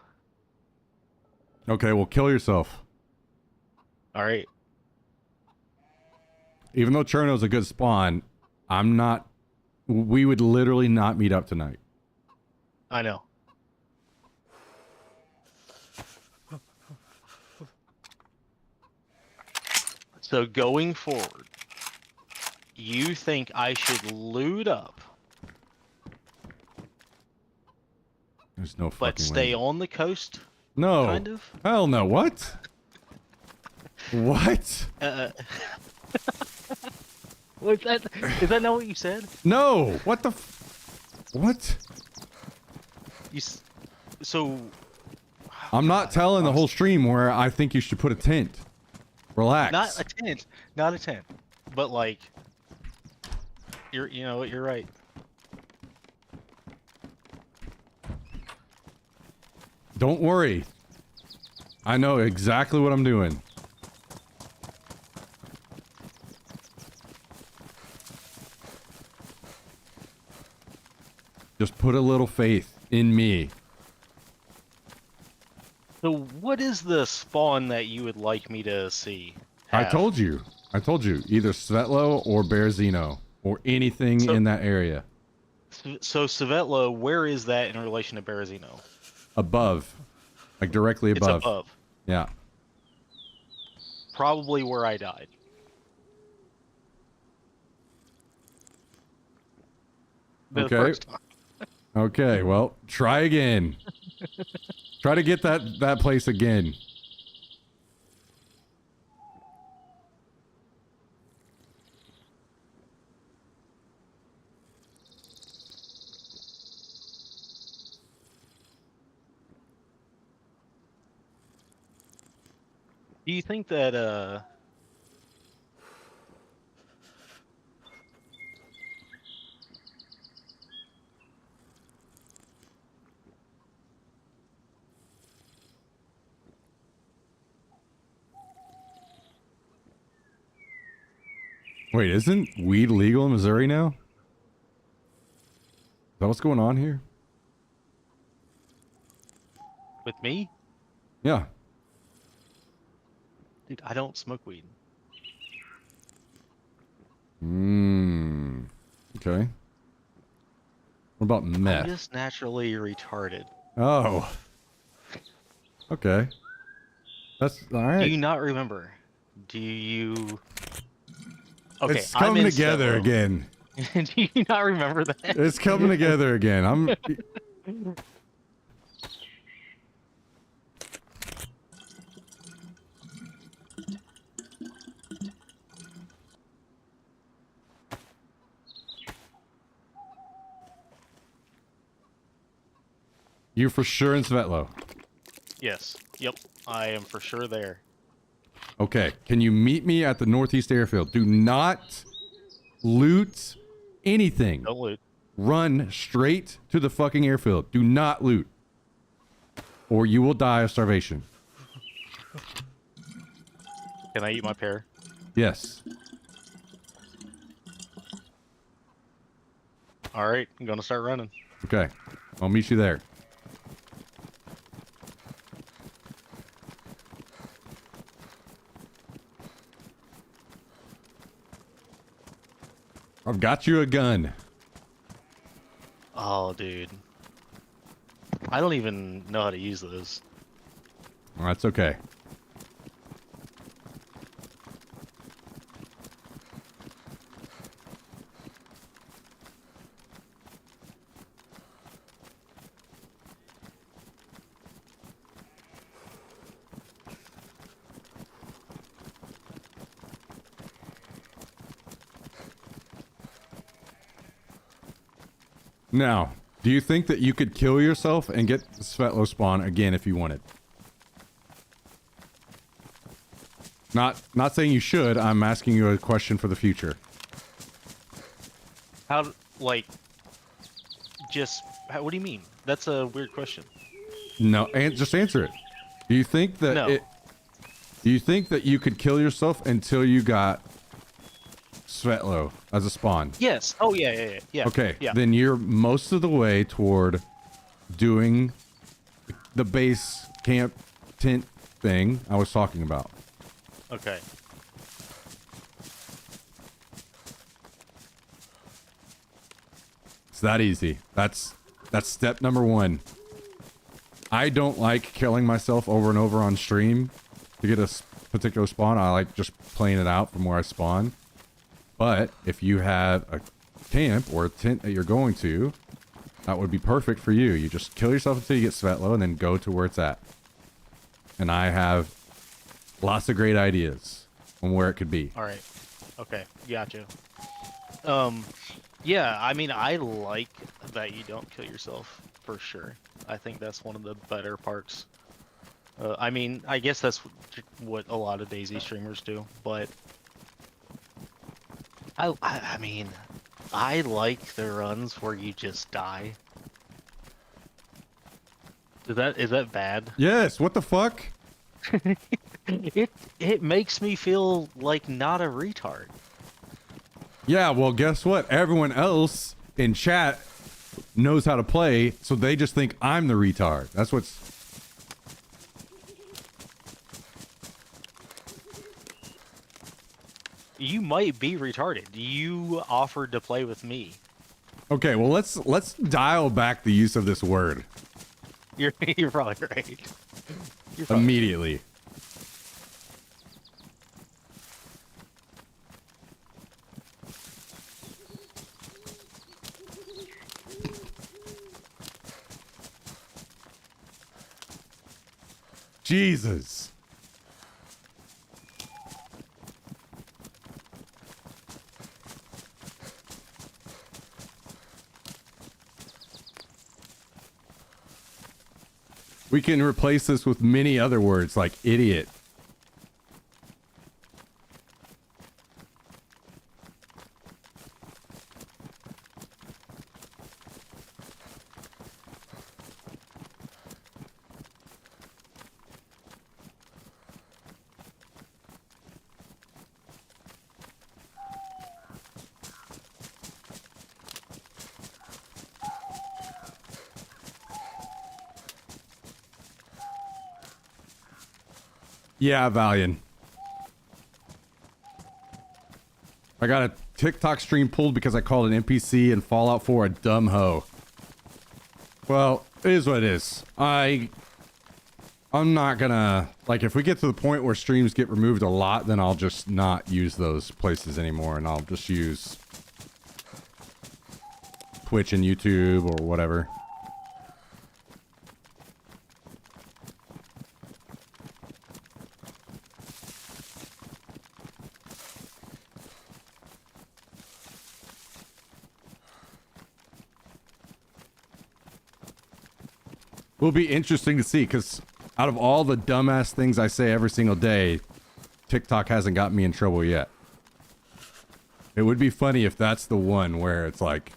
Okay, well, kill yourself. All right. Even though Cherno's a good spawn, I'm not. We would literally not meet up tonight. I know. So going forward, you think I should loot up, There's no fucking but stay way. on the coast? No. Kind of. Hell no. What? What? Was that? Is that not what you said? No. What the? What? So. I'm not telling the whole stream where I think you should put a tent. Relax. Not a tent. Not a tent. But like. You know what? You're right. Don't worry. I know exactly what I'm doing. Just put a little faith in me. So what is the spawn that you would like me to see? I have? told you. Either Svetlo or Bearzino or anything So- in that area. So Svetlo, where is that in relation to Berezino? Above. Like directly above. It's above. Yeah. Probably where I died. The Okay. first time. Okay, well, try again. Try to get that place again. Do you think that Wait, isn't weed legal in Missouri now? Is that what's going on here? With me? Yeah. Dude, I don't smoke weed. Okay. What about I'm meth? just naturally retarded. Oh. Okay. That's all Do right. you not remember? Do you? Okay, It's I'm coming in together Svetlo. again. Do you not remember that? It's coming together again. I'm. You're for sure in Svetlo. Yes. Yep. I am for sure there. Okay. Can you meet me at the Northeast Airfield? Do not loot anything. Don't loot. Run straight to the fucking airfield. Do not loot. Or you will die of starvation. Can I eat my pear? Yes. All right, I'm gonna start running. Okay. I'll meet you there. I've got you a gun. Oh, dude. I don't even know how to use those. That's okay. Now, do you think that you could kill yourself and get Svetlo spawn again if you wanted? Not saying you should. I'm asking you a question for the future. How, like, what do you mean? That's a weird question. No, and just answer it. Do you think that No. Do you think that you could kill yourself until you got Svetlo as a spawn? Yes. Oh, yeah. Okay, Yeah. then you're most of the way toward doing the base camp tent thing I was talking about. Okay. It's that easy. That's step number one. I don't like killing myself over and over on stream to get a particular spawn. I like just playing it out from where I spawn. But if you have a camp or a tent that you're going to, that would be perfect for you. You just kill yourself until you get Svetlo and then go to where it's at. And I have lots of great ideas on where it could be. All right. Okay. Gotcha. Yeah, I mean, I like that you don't kill yourself, for sure. I think that's one of the better parts. I mean, I guess that's what a lot of DayZ streamers do, but I mean, I like the runs where you just die. Is that bad? Yes, what the fuck? It makes me feel like not a retard. Yeah, well, guess what? Everyone else in chat knows how to play, so they just think I'm the retard. That's what's... You might be retarded. You offered to play with me. Okay, well, let's dial back the use of this word You're probably right. You're probably immediately. Jesus. We can replace this with many other words like idiot. Yeah, Valiant. I got a TikTok stream pulled because I called an NPC in Fallout 4 a dumb hoe. Well, it is what it is. I'm not gonna... Like, if we get to the point where streams get removed a lot, then I'll just not use those places anymore, and I'll just use Twitch and YouTube or whatever. Will be interesting to see, because out of all the dumbass things I say every single day, TikTok hasn't got me in trouble yet. It would be funny if that's the one where it's like,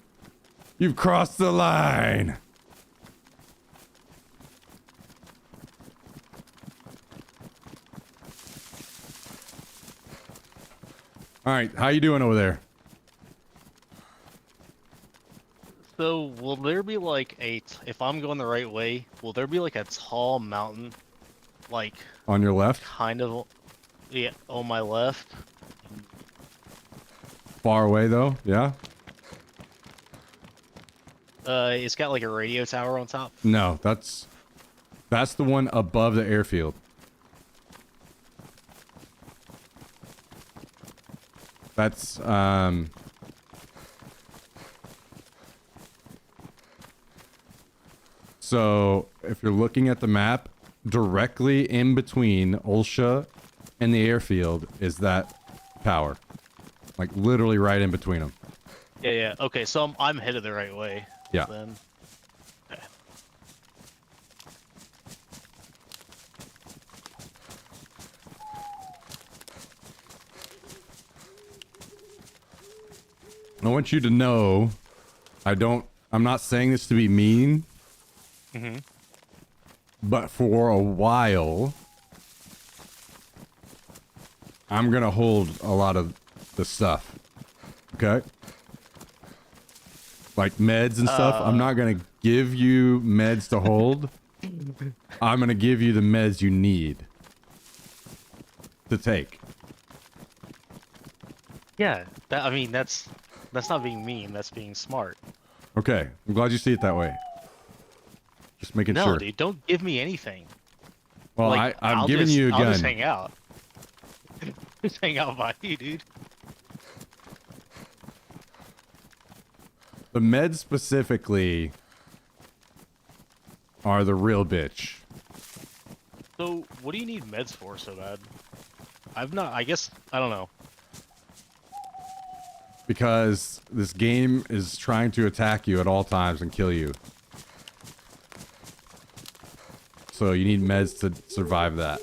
you've crossed the line. All right, how you doing over there? So, will there be like if I'm going the right way, will there be like a tall mountain, like On your left? kind of, yeah, on my left? Far away though, yeah? It's got like a radio tower on top. No, that's the one above the airfield. That's so if you're looking at the map, directly in between Ulsha and the airfield is that tower. Like literally right in between them. Yeah, yeah. Okay, so I'm headed the right way. Yeah. Then. Okay. I want you to know, I'm not saying this to be mean, but for a while, I'm gonna hold a lot of the stuff, okay? Like meds and stuff, I'm not gonna give you meds to hold. I'm gonna give you the meds you need to take. Yeah, I mean that's not being mean. That's being smart. Okay, I'm glad you see it that way. Just making No, sure. dude, don't give me anything. Well, Like, I'm I'll giving just, you a I'll gun. just hang out. Just hang out by you, dude. The meds specifically are the real bitch. So, what do you need meds for so bad? I guess, I don't know. Because this game is trying to attack you at all times and kill you. So you need meds to survive that.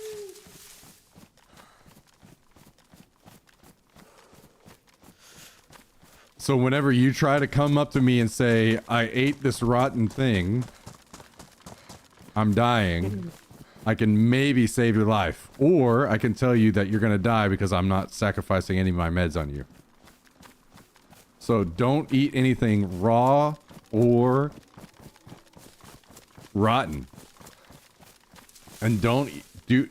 So whenever you try to come up to me and say, I ate this rotten thing, I'm dying, I can maybe save your life. Or I can tell you that you're going to die because I'm not sacrificing any of my meds on you. So don't eat anything raw or rotten. And don't do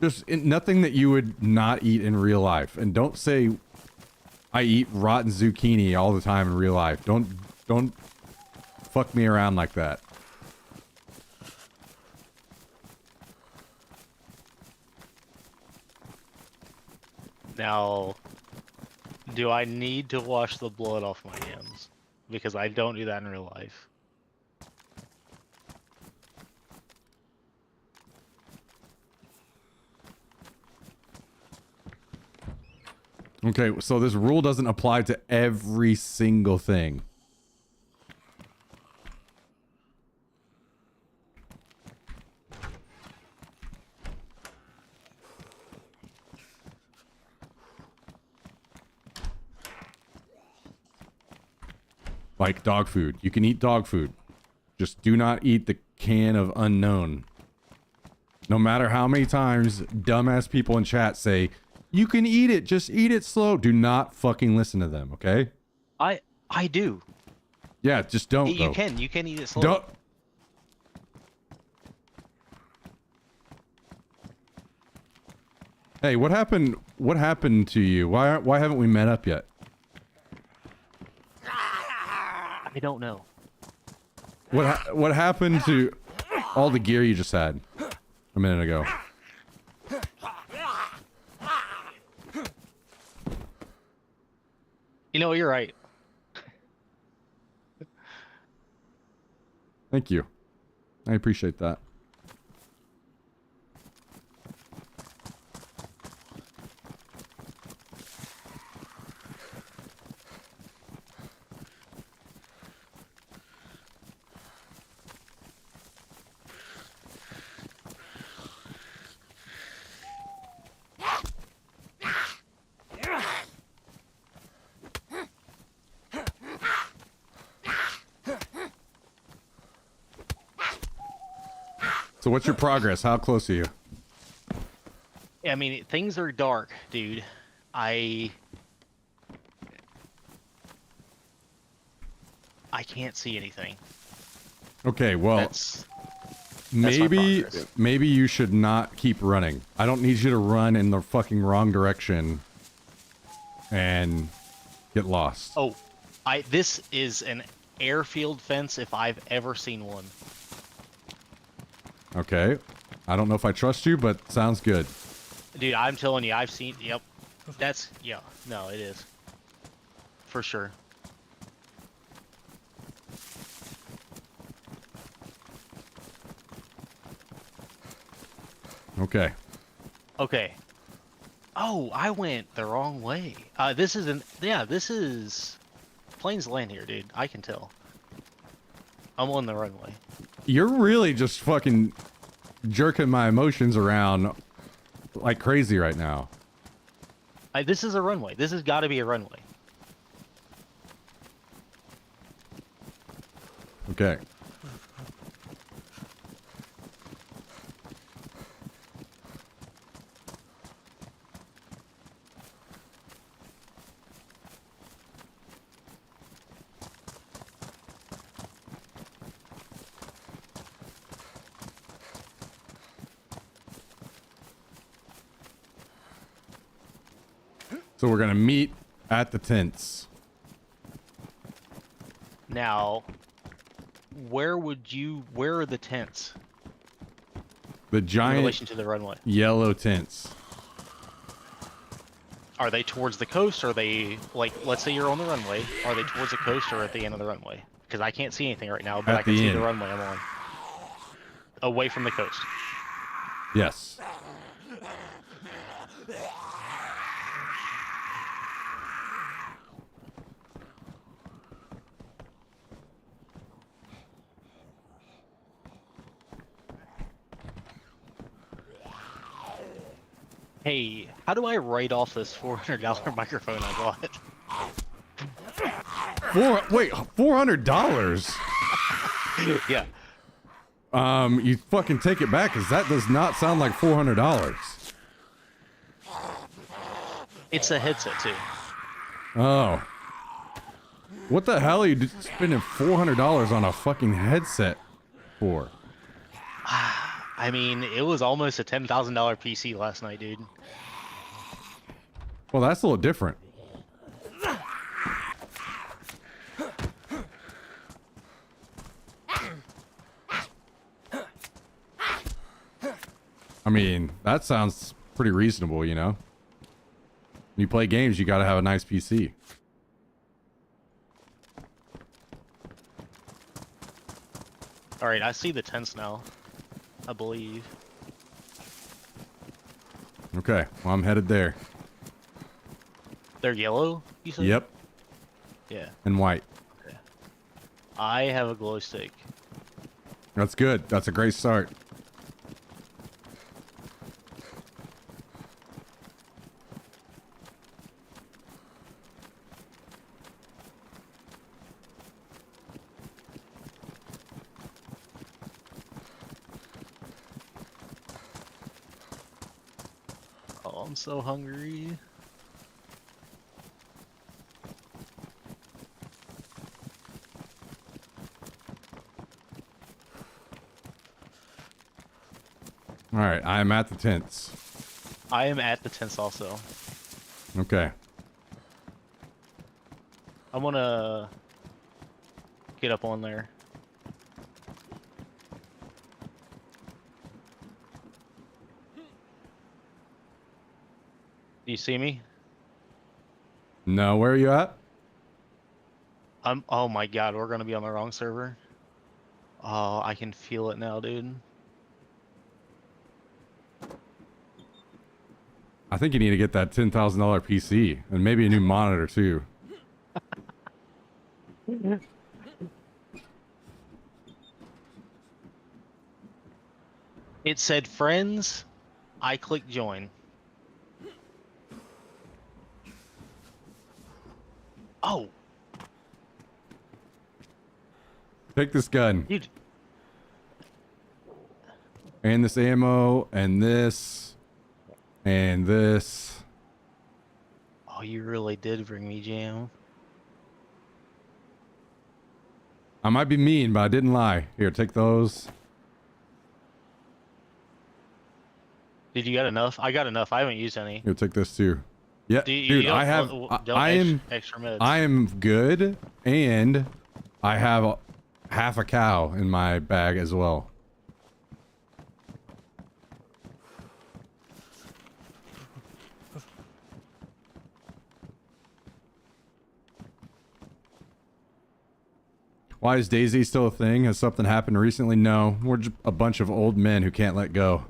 just nothing that you would not eat in real life. And don't say I eat rotten zucchini all the time in real life. Don't fuck me around like that. Now, do I need to wash the blood off my hands? Because I don't do that in real life. Okay, so this rule doesn't apply to every single thing. Like dog food. You can eat dog food. Just do not eat the can of unknown. No matter how many times dumbass people in chat say, you can eat it, just eat it slow. Do not fucking listen to them, okay? I do. Yeah, just don't. You though. can eat it slow. Don't. Hey, what happened? What happened to you? Why haven't we met up yet? I don't know. What happened to all the gear you just had a minute ago? You know, you're right. Thank you. I appreciate that. So what's your progress? How close are you? I mean, things are dark, dude. I can't see anything. Okay, well, That's my progress. maybe you should not keep running. I don't need you to run in the fucking wrong direction and get lost. Oh, this is an airfield fence if I've ever seen one. Okay. I don't know if I trust you, but sounds good. Dude, I'm telling you, I've seen. Yep, yeah. No, it is for sure. Okay. Okay. Oh, I went the wrong way. This is plains land here, dude. I can tell. I'm on the runway. You're really just fucking jerking my emotions around like crazy right now. This is a runway. This has got to be a runway. Okay. So we're gonna meet at the tents. Now, where are the tents The in giant relation to the runway? yellow tents. Are they towards the coast? Or are they, like, let's say you're on the runway, are they towards the coast or at the end of the runway? Because I can't see anything right now, but At I can the see end. the runway I'm on. Away from the coast. Yes. Hey, how do I write off this $400 microphone I bought? $400? Yeah. You fucking take it back, because that does not sound like $400. It's a headset, too. Oh. What the hell are you spending $400 on a fucking headset for? I mean, it was almost a $10,000 PC last night, dude. Well, that's a little different. I mean, that sounds pretty reasonable, you know? When you play games, you gotta have a nice PC. Alright, I see the tents now. I believe. Okay, well, I'm headed there. They're yellow, you said? Yep, Yeah. and white. I have a glow stick. That's good. That's a great start. Oh, I'm so hungry. All right, I'm at the tents. I am at the tents also. Okay. I'm gonna get up on there. Do you see me? No, where are you at? Oh my god, we're gonna be on the wrong server. Oh, I can feel it now, dude. I think you need to get that $10,000 PC and maybe a new monitor too. It said friends. I clicked join. Oh, Take this gun dude. and this ammo and this and this. Oh, you really did bring me jam. I might be mean, but I didn't lie. Here, take those. Did you got enough? I got enough. I haven't used any. Here, take this too. Yeah, Do you dude, don't I have. don't I am. extra meds. I am good, and I have half a cow in my bag as well. Why is Daisy still a thing? Has something happened recently? No, we're just a bunch of old men who can't let go.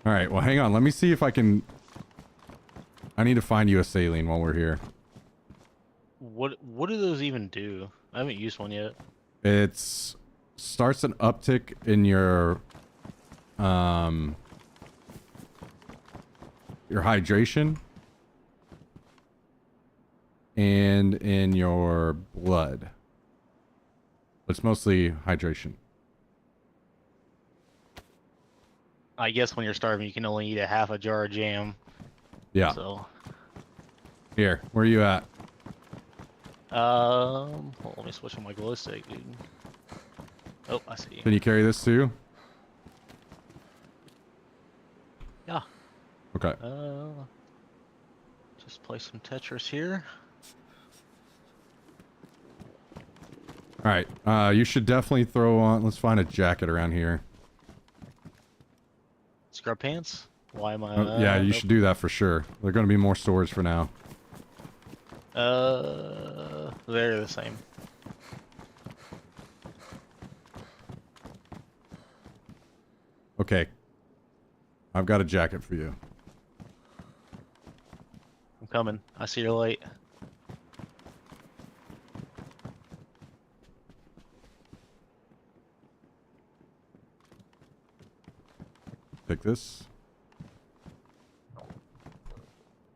All right, well, hang on. Let me see if I can... I need to find you a saline while we're here. What do those even do? I haven't used one yet. It's starts an uptick in your hydration and in your blood. It's mostly hydration. I guess when you're starving, you can only eat a half a jar of jam. Yeah. So, Here, where are you at? hold on, let me switch on my glow stick, dude. Oh, I see. Can you carry this too? Yeah. Okay. Just play some Tetris here. All right. You should definitely throw on. Let's find a jacket around here. Scrub pants? Why am I? Yeah, you nope. should do that for sure. They're going to be more storage for now. They're the same. Okay. I've got a jacket for you. I'm coming. I see your light. Take this.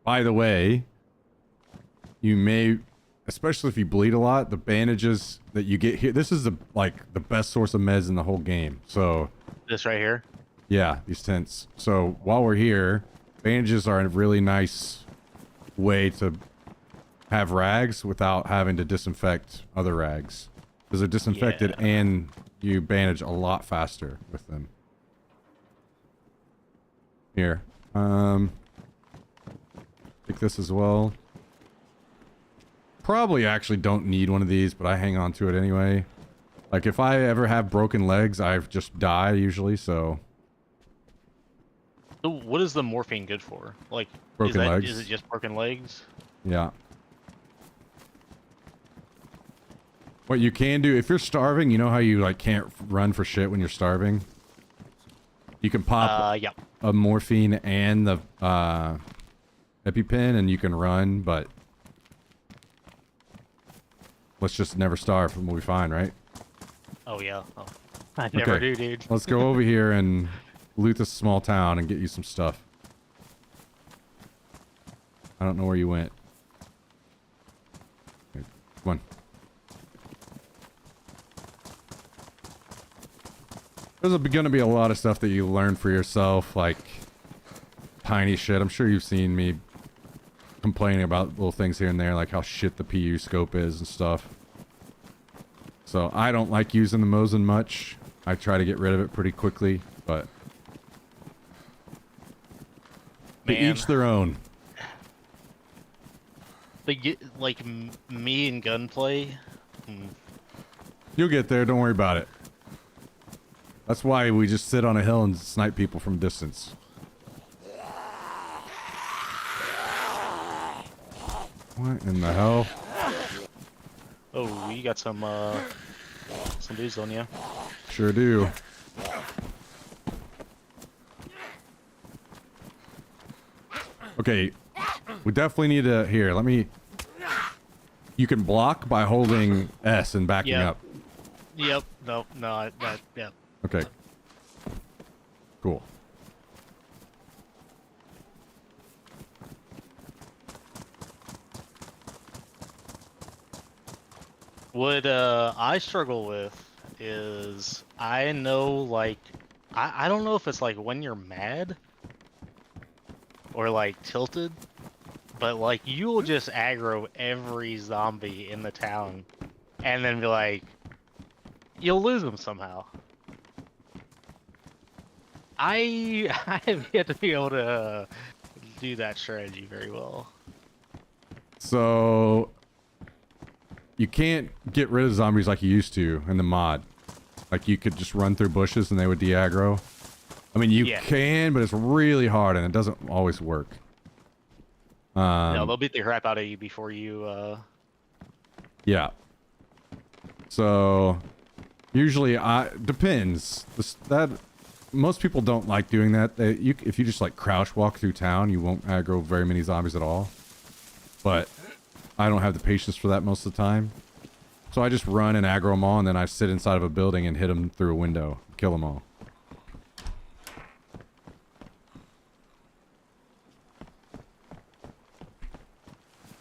By the way, you may, especially if you bleed a lot, the bandages that you get here, this is the best source of meds in the whole game. So, This right here. yeah, these tents. So while we're here, bandages are a really nice way to have rags without having to disinfect other rags. Because they're disinfected Yeah. and you bandage a lot faster with them. Here. Take this as well. Probably actually don't need one of these, but I hang on to it anyway. Like if I ever have broken legs, I just die usually, so... So what is the morphine good for? Like, Broken legs. Is it just broken legs? Yeah. What you can do, if you're starving, you know how you like can't run for shit when you're starving? You can pop Yeah. a morphine and the EpiPen and you can run, but let's just never starve and we'll be fine, right? Oh yeah. Oh. I never Okay. do, dude. Let's go over here and loot this small town and get you some stuff. I don't know where you went. Okay, come on. There's going to be a lot of stuff that you learn for yourself, like tiny shit. I'm sure you've seen me complaining about little things here and there, like how shit the PU scope is and stuff. So I don't like using the Mosin much. I try to get rid of it pretty quickly, but to Man. each their own. They get like me in gunplay. You'll get there, don't worry about it. That's why we just sit on a hill and snipe people from distance. What in the hell? Oh, you got some dudes on you. Sure do. Okay, we definitely need to... Here, let me... You can block by holding S and backing Yep. up. Yep. No. Yep. Okay. Cool. What I struggle with is I know like I don't know if it's like when you're mad or like tilted, but like you will just aggro every zombie in the town and then be like you'll lose them somehow. I have yet to be able to do that strategy very well. So... You can't get rid of zombies like you used to in the mod. Like, you could just run through bushes and they would de-aggro. I mean, you Yeah. can, but it's really hard and it doesn't always work. No, they'll beat the crap out of you before you Yeah. So, usually, depends. Most people don't like doing that. If you just, like, crouch walk through town, you won't aggro very many zombies at all. But... I don't have the patience for that most of the time. So I just run and aggro them all, and then I sit inside of a building and hit them through a window. Kill them all.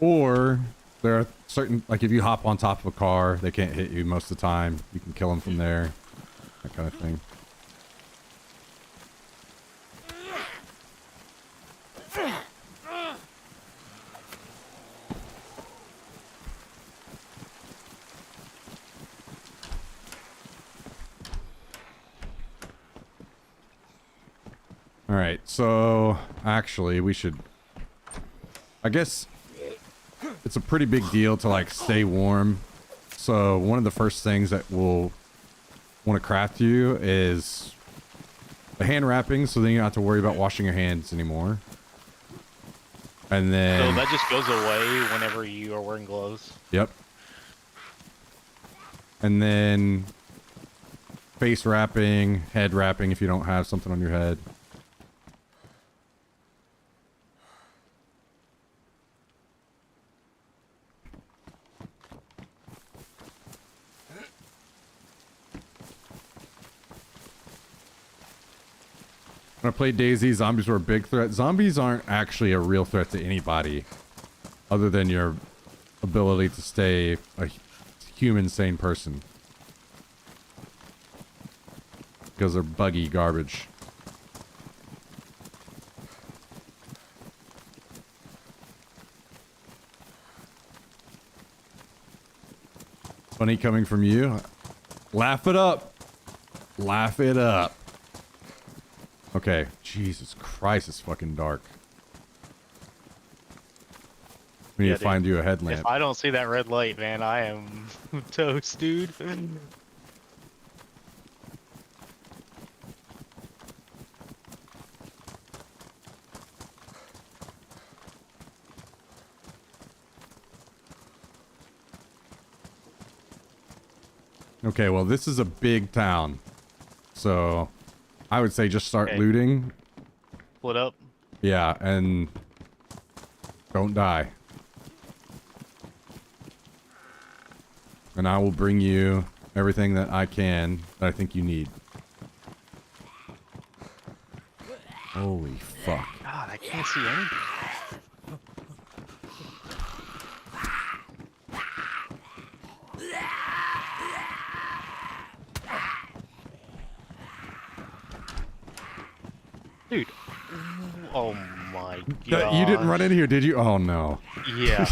Or, there are certain... Like, if you hop on top of a car, they can't hit you most of the time. You can kill them from there. That kind of thing. Alright, so actually we should... I guess it's a pretty big deal to like stay warm. So one of the first things that we'll want to craft you is the hand wrapping, so then you don't have to worry about washing your hands anymore. And then... So that just goes away whenever you are wearing gloves. Yep. And then face wrapping, head wrapping if you don't have something on your head. When I played DayZ, zombies were a big threat. Zombies aren't actually a real threat to anybody, other than your ability to stay a human, sane person. Because they're buggy garbage. Funny coming from you. Laugh it up. Laugh it up. Okay. Jesus Christ, it's fucking dark. We need Yeah, to find dude. you a headlamp. If I don't see that red light, man, I am toast, dude. Okay, well, this is a big town. So, I would say just start Okay. looting. Split up. Yeah, and don't die. And I will bring you everything that I can that I think you need. Holy fuck. God, I can't see anything. Dude. Oh my god. You didn't run in here, did you? Oh no. Yeah.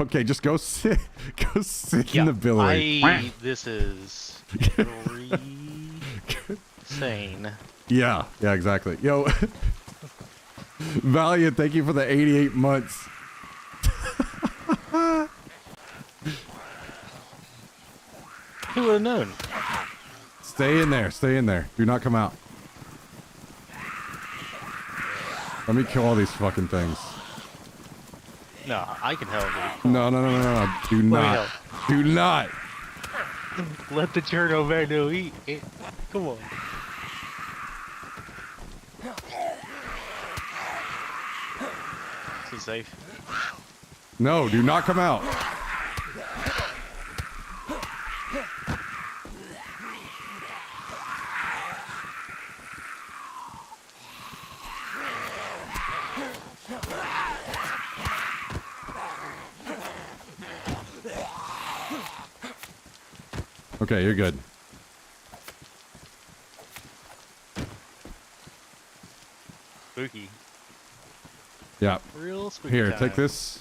Okay, just go sit. Go sit in the billy. This is insane. Yeah, exactly. Yo, Valiant, thank you for the 88 months. Who would have known? Stay in there. Stay in there. Do not come out. Let me kill all these fucking things. No, I can help you. No. Do not. Do not. Let the Cherno Verde eat it. Come on. This is safe. No, do not come out. Okay, you're good. Spooky. Yeah. Real spooky. Here, time. take this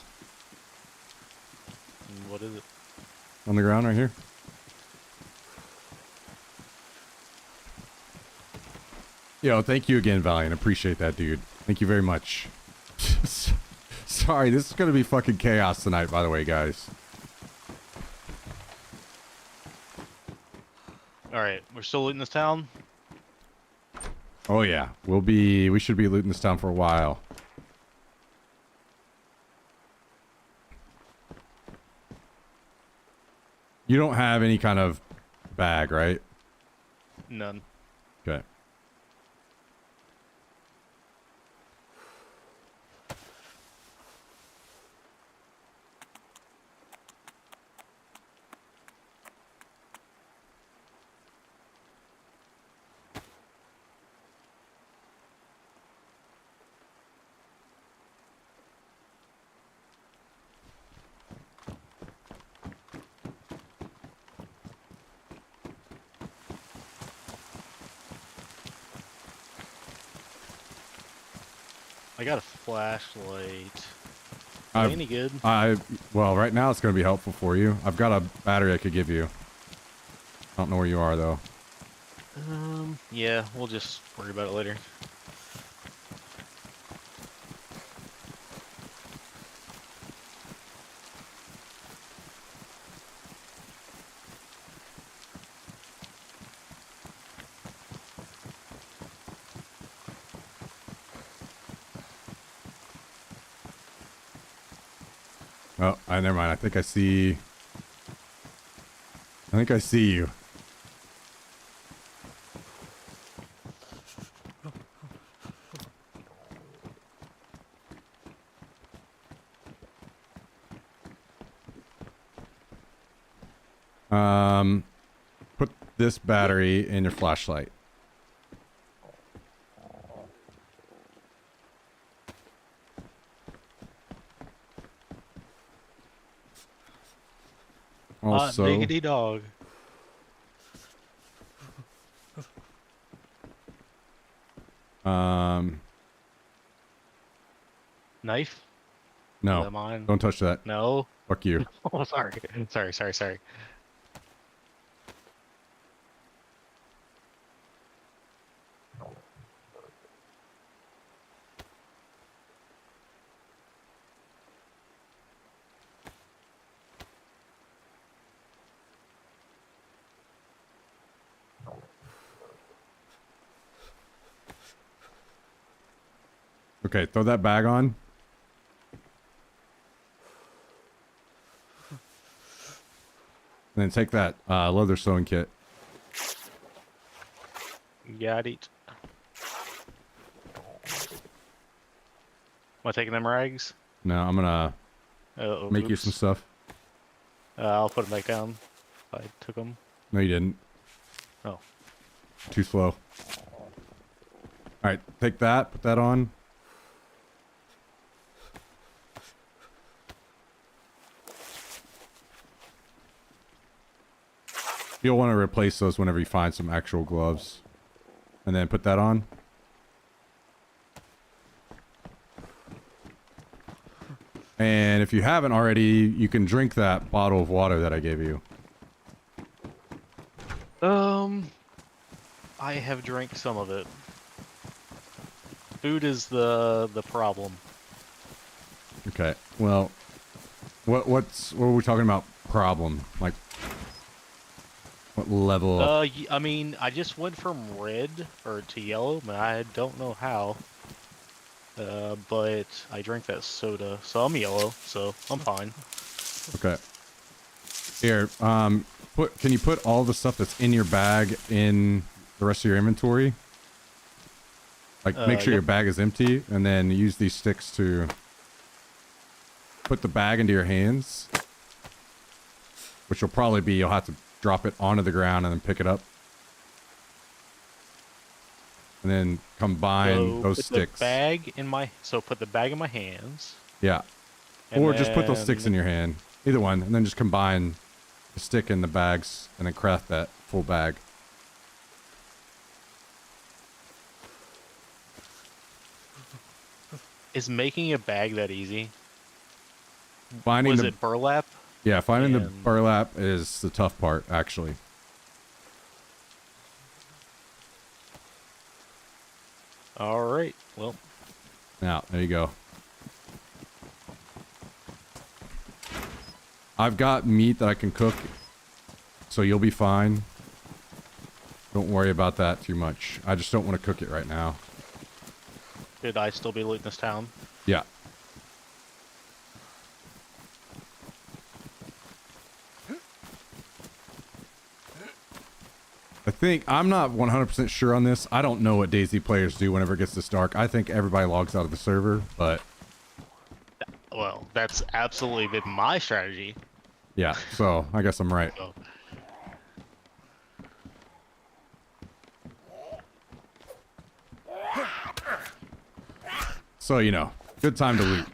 What is it? on the ground right here. Yo, thank you again, Valiant. Appreciate that, dude. Thank you very much. Sorry, this is gonna be fucking chaos tonight, by the way, guys. Alright, we're still looting this town? Oh yeah, we should be looting this town for a while. You don't have any kind of bag, right? None. Okay. I got a flashlight. I've- Any good? Well, right now it's going to be helpful for you. I've got a battery I could give you. I don't know where you are, though. Yeah, we'll just worry about it later. Oh, never mind. I think I see you. Put this battery in your flashlight. Also, diggity dog. Knife? Is that no, mine? don't touch that. No. Fuck you. Oh, sorry. Sorry. Okay, throw that bag on. And then take that leather sewing kit. Got it. Am I taking them rags? No, I'm gonna make you some oops. stuff. I'll put them back down. I took them. No, you didn't. Oh. Too slow. Alright, take that, put that on. You'll want to replace those whenever you find some actual gloves. And then put that on. And if you haven't already, you can drink that bottle of water that I gave you. I have drank some of it. Food is the problem. Okay. Well, what are we talking about? Problem? Like, what level? I mean, I just went from red to yellow, but I don't know how. But I drank that soda, so I'm yellow, so I'm fine. Okay. Here, can you put all the stuff that's in your bag in the rest of your inventory? Like, make sure your Yep. bag is empty, and then use these sticks to put the bag into your hands. Which will probably be, you'll have to drop it onto the ground and then pick it up. And then combine So those put sticks. Put the bag in my hands. Yeah. and Or just put those sticks in then- your hand. Either one. And then just combine the stick and the bags and then craft that full bag. Is making a bag that easy? Finding Was the it burlap? Yeah, finding the and- burlap is the tough part, actually. All right. Well, Now, there you go. I've got meat that I can cook, so you'll be fine. Don't worry about that too much. I just don't want to cook it right now. should I still be looting this town? Yeah. I think, I'm not 100% sure on this. I don't know what DayZ players do whenever it gets this dark. I think everybody logs out of the server, but Well, that's absolutely been my strategy. yeah, so I guess I'm right. So. So, you know, good time to loot.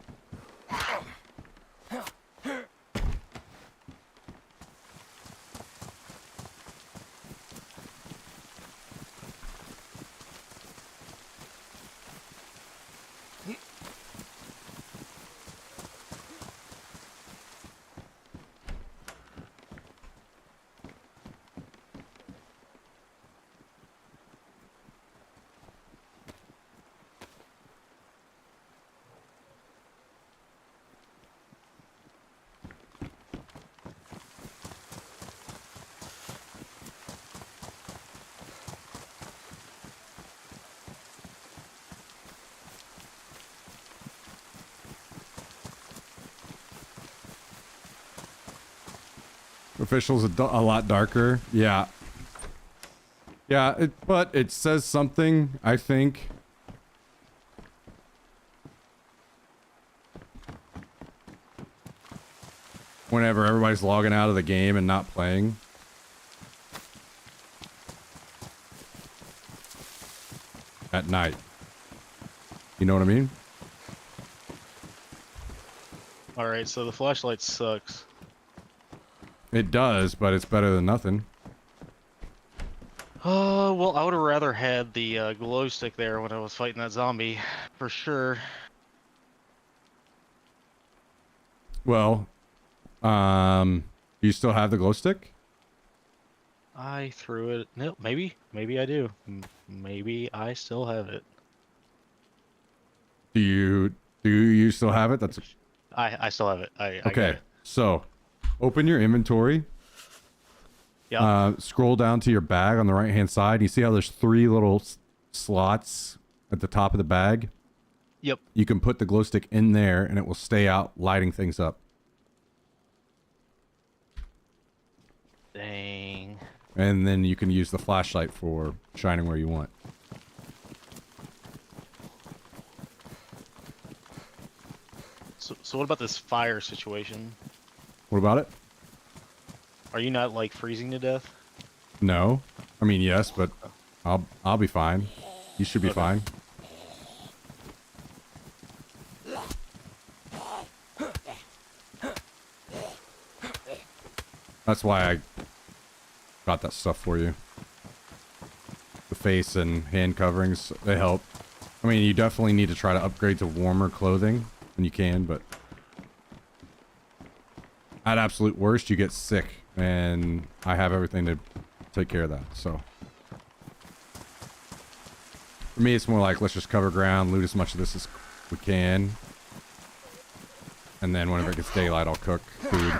Official's a lot darker. Yeah. Yeah, but it says something, I think. Whenever everybody's logging out of the game and not playing. At night. You know what I mean? All right. So the flashlight sucks. It does, but it's better than nothing. Well, I would have rather had the glow stick there when I was fighting that zombie, for sure. Well, do you still have the glow stick? I threw it. No, maybe I do. Maybe I still have it. Do you still have it? That's I still have it. I got okay. it. So, open your inventory. Yeah. Scroll down to your bag on the right hand side. You see how there's 3 little slots at the top of the bag? Yep. You can put the glow stick in there and it will stay out lighting things up. Dang. And then you can use the flashlight for shining where you want. So what about this fire situation? What about it? Are you not like freezing to death? No. I mean, yes, but I'll be fine. You should be Okay. fine. That's why I got that stuff for you. The face and hand coverings, they help. I mean, you definitely need to try to upgrade to warmer clothing when you can, but At absolute worst, you get sick, and I have everything to take care of that. So for me, it's more like let's just cover ground, loot as much of this as we can, and then whenever it gets daylight, I'll cook food.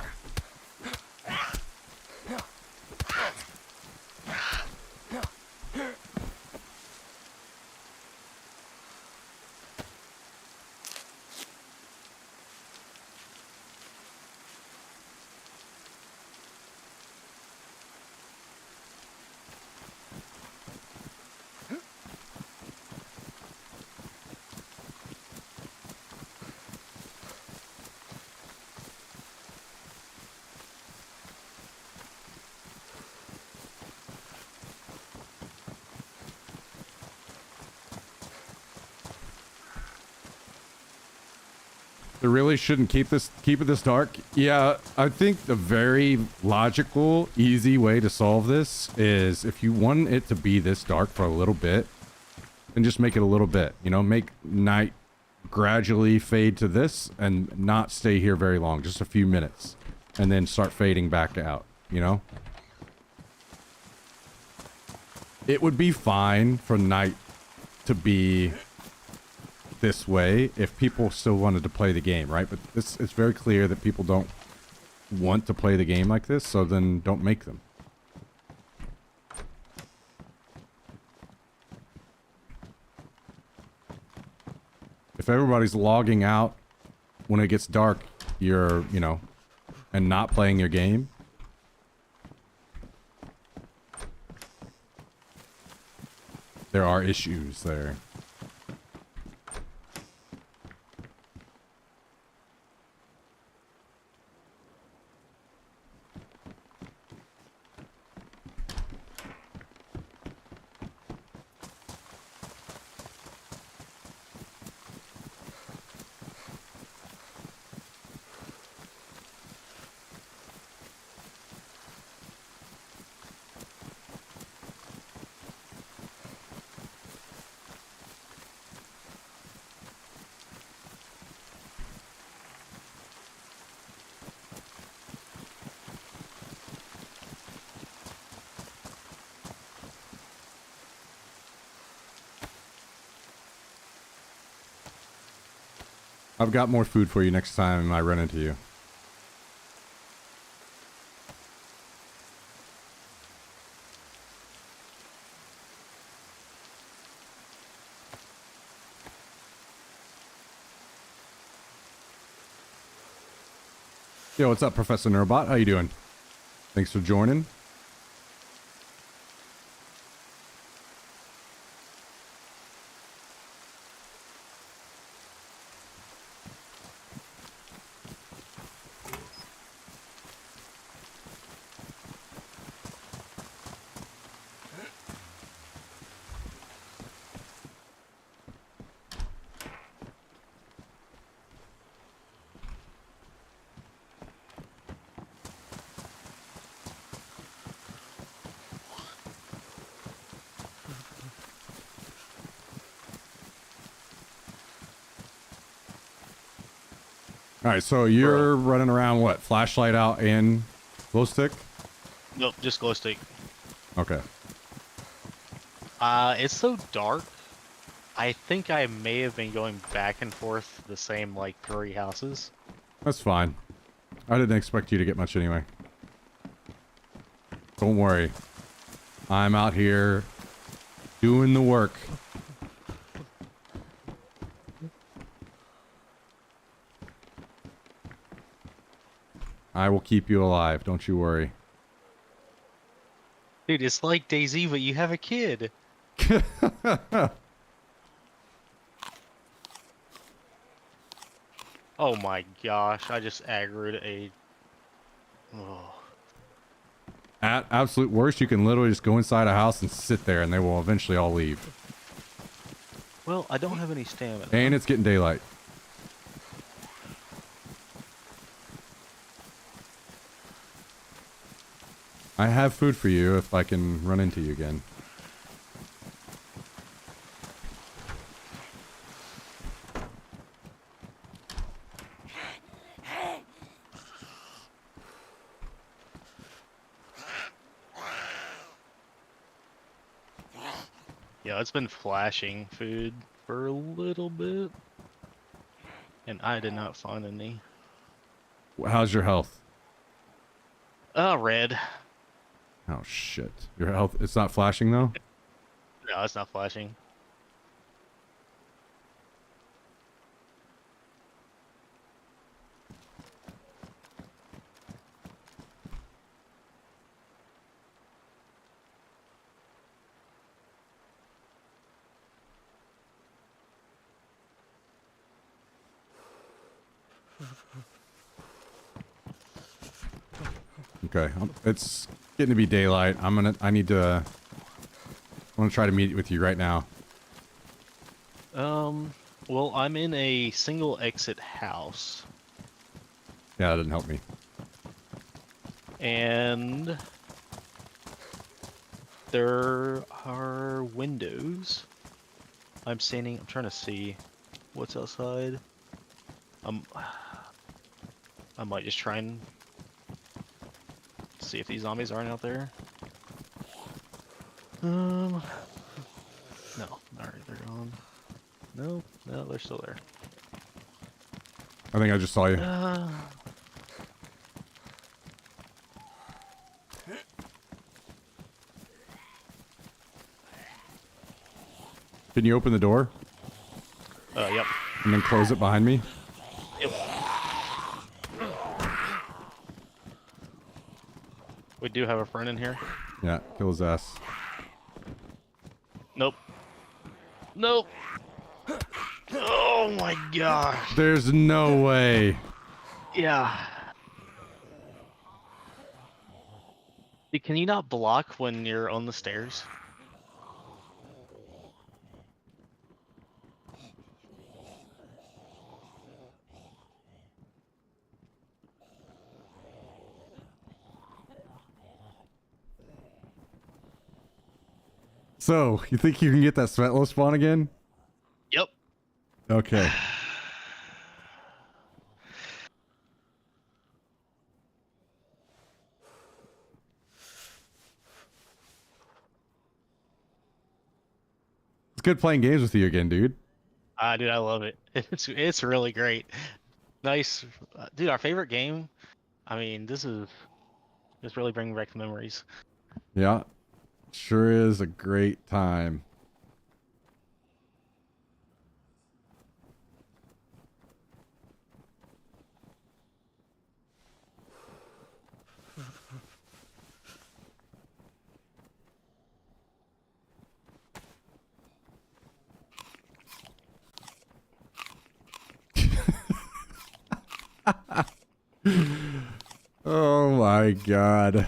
They really shouldn't keep it this dark. Yeah, I think the very logical, easy way to solve this is if you want it to be this dark for a little bit, then just make it a little bit. You know, make night gradually fade to this and not stay here very long, just a few minutes, and then start fading back out, you know? It would be fine for night to be this way if people still wanted to play the game, right? But it's very clear that people don't want to play the game like this, so then don't make them. If everybody's logging out when it gets dark, you're, you know, and not playing your game, there are issues there. I've got more food for you next time I run into you. Yo, what's up, Professor Nerbot? How you doing? Thanks for joining. All right, so you're running around, what, flashlight out and glow stick? Nope, just glow stick. Okay. It's so dark. I think I may have been going back and forth the same, like, 3 houses. That's fine. I didn't expect you to get much anyway. Don't worry. I'm out here doing the work. I will keep you alive, don't you worry. Dude, it's like DayZ, but you have a kid. Oh my gosh, I just aggroed a... Oh. At absolute worst, you can literally just go inside a house and sit there and they will eventually all leave. Well, I don't have any stamina. And it's getting daylight. I have food for you if I can run into you again. Yeah, it's been flashing food for a little bit, and I did not find any. How's your health? Red. Oh shit. Your health. It's not flashing though. No, it's not flashing. Okay. It's getting to be daylight. I want to try to meet with you right now. Well, I'm in a single exit house, Yeah, that didn't help me. and there are windows. I'm trying to see what's outside. I might just try and see if these zombies aren't out there. No. Alright, they're gone. No, they're still there. I think I just saw you. Can you open the door Yep. and then close it behind me? Yep. We do have a friend in here. Yeah, kill his ass. Nope. Nope. Oh my gosh. There's no way. Yeah. Can you not block when you're on the stairs? So, you think you can get that Svetlo spawn again? Yep. Okay. It's good playing games with you again, dude. Dude, I love it. It's really great. Nice, dude. Our favorite game. I mean, this is just really bringing back the memories. Yeah. Sure is a great time. Oh my god.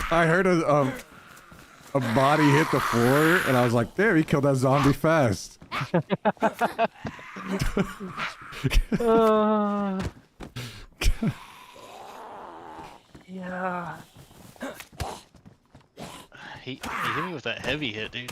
I heard a body hit the floor, and I was like, "Damn, he killed that zombie fast." Yeah. He hit me with that heavy hit, dude.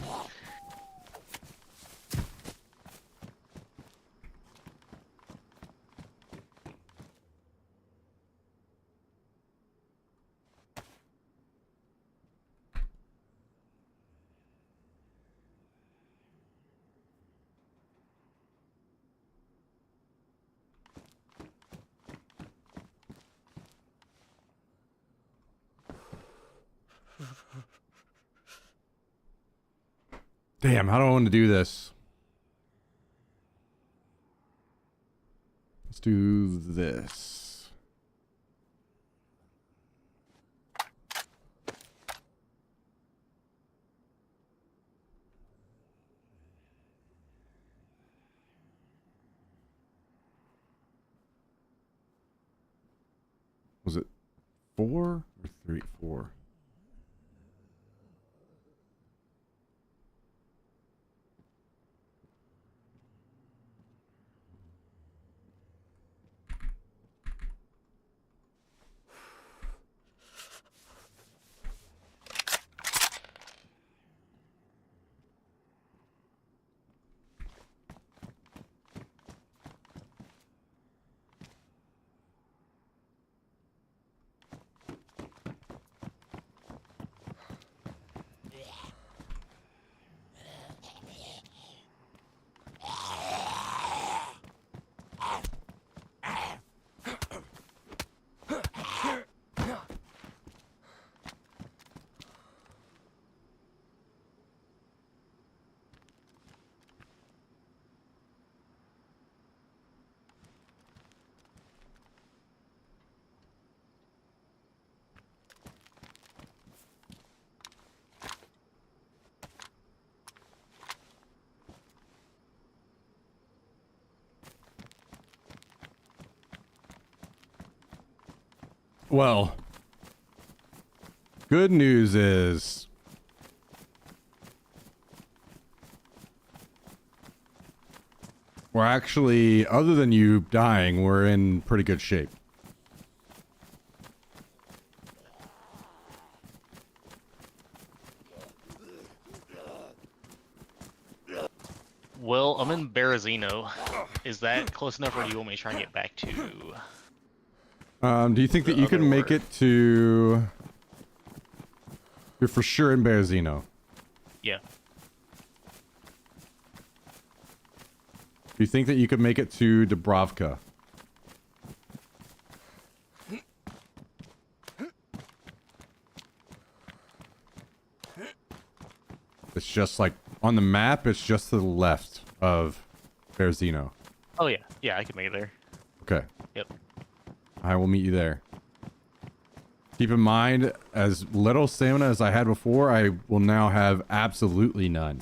Damn, how do I want to do this? Let's do this. Was it 4 or 3? 4. Well, good news is we're actually, other than you dying, we're in pretty good shape. Well, I'm in Berezino. Is that close enough, or do you want me to try and get back to? Do you think that The you can other make war. it to... You're for sure in Berezino. Yeah. Do you think that you could make it to Dubrovka? It's just like, on the map, it's just to the left of Berezino. Oh yeah, yeah, I can make it there. Okay. Yep. I will meet you there. Keep in mind, as little stamina as I had before, I will now have absolutely none.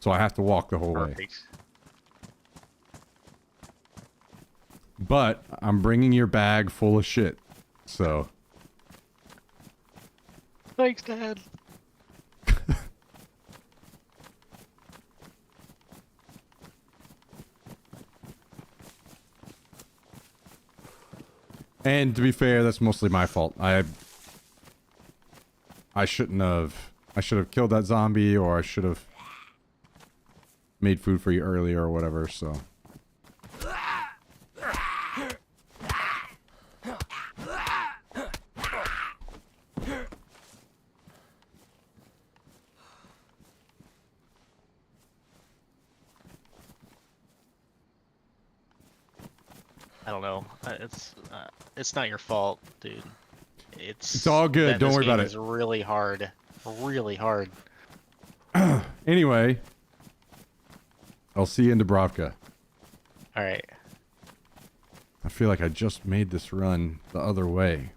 So I have to walk the whole way. Perfect. But I'm bringing your bag full of shit. So, Thanks, Dad. and to be fair, that's mostly my fault. I shouldn't have. I should have killed that zombie, or I should have made food for you earlier, or whatever. So. I don't know. It's not your fault, dude. It's all good, that don't this worry about game it. It's really hard. Really hard. Anyway, I'll see you in Dubrovka. All right. I feel like I just made this run the other way.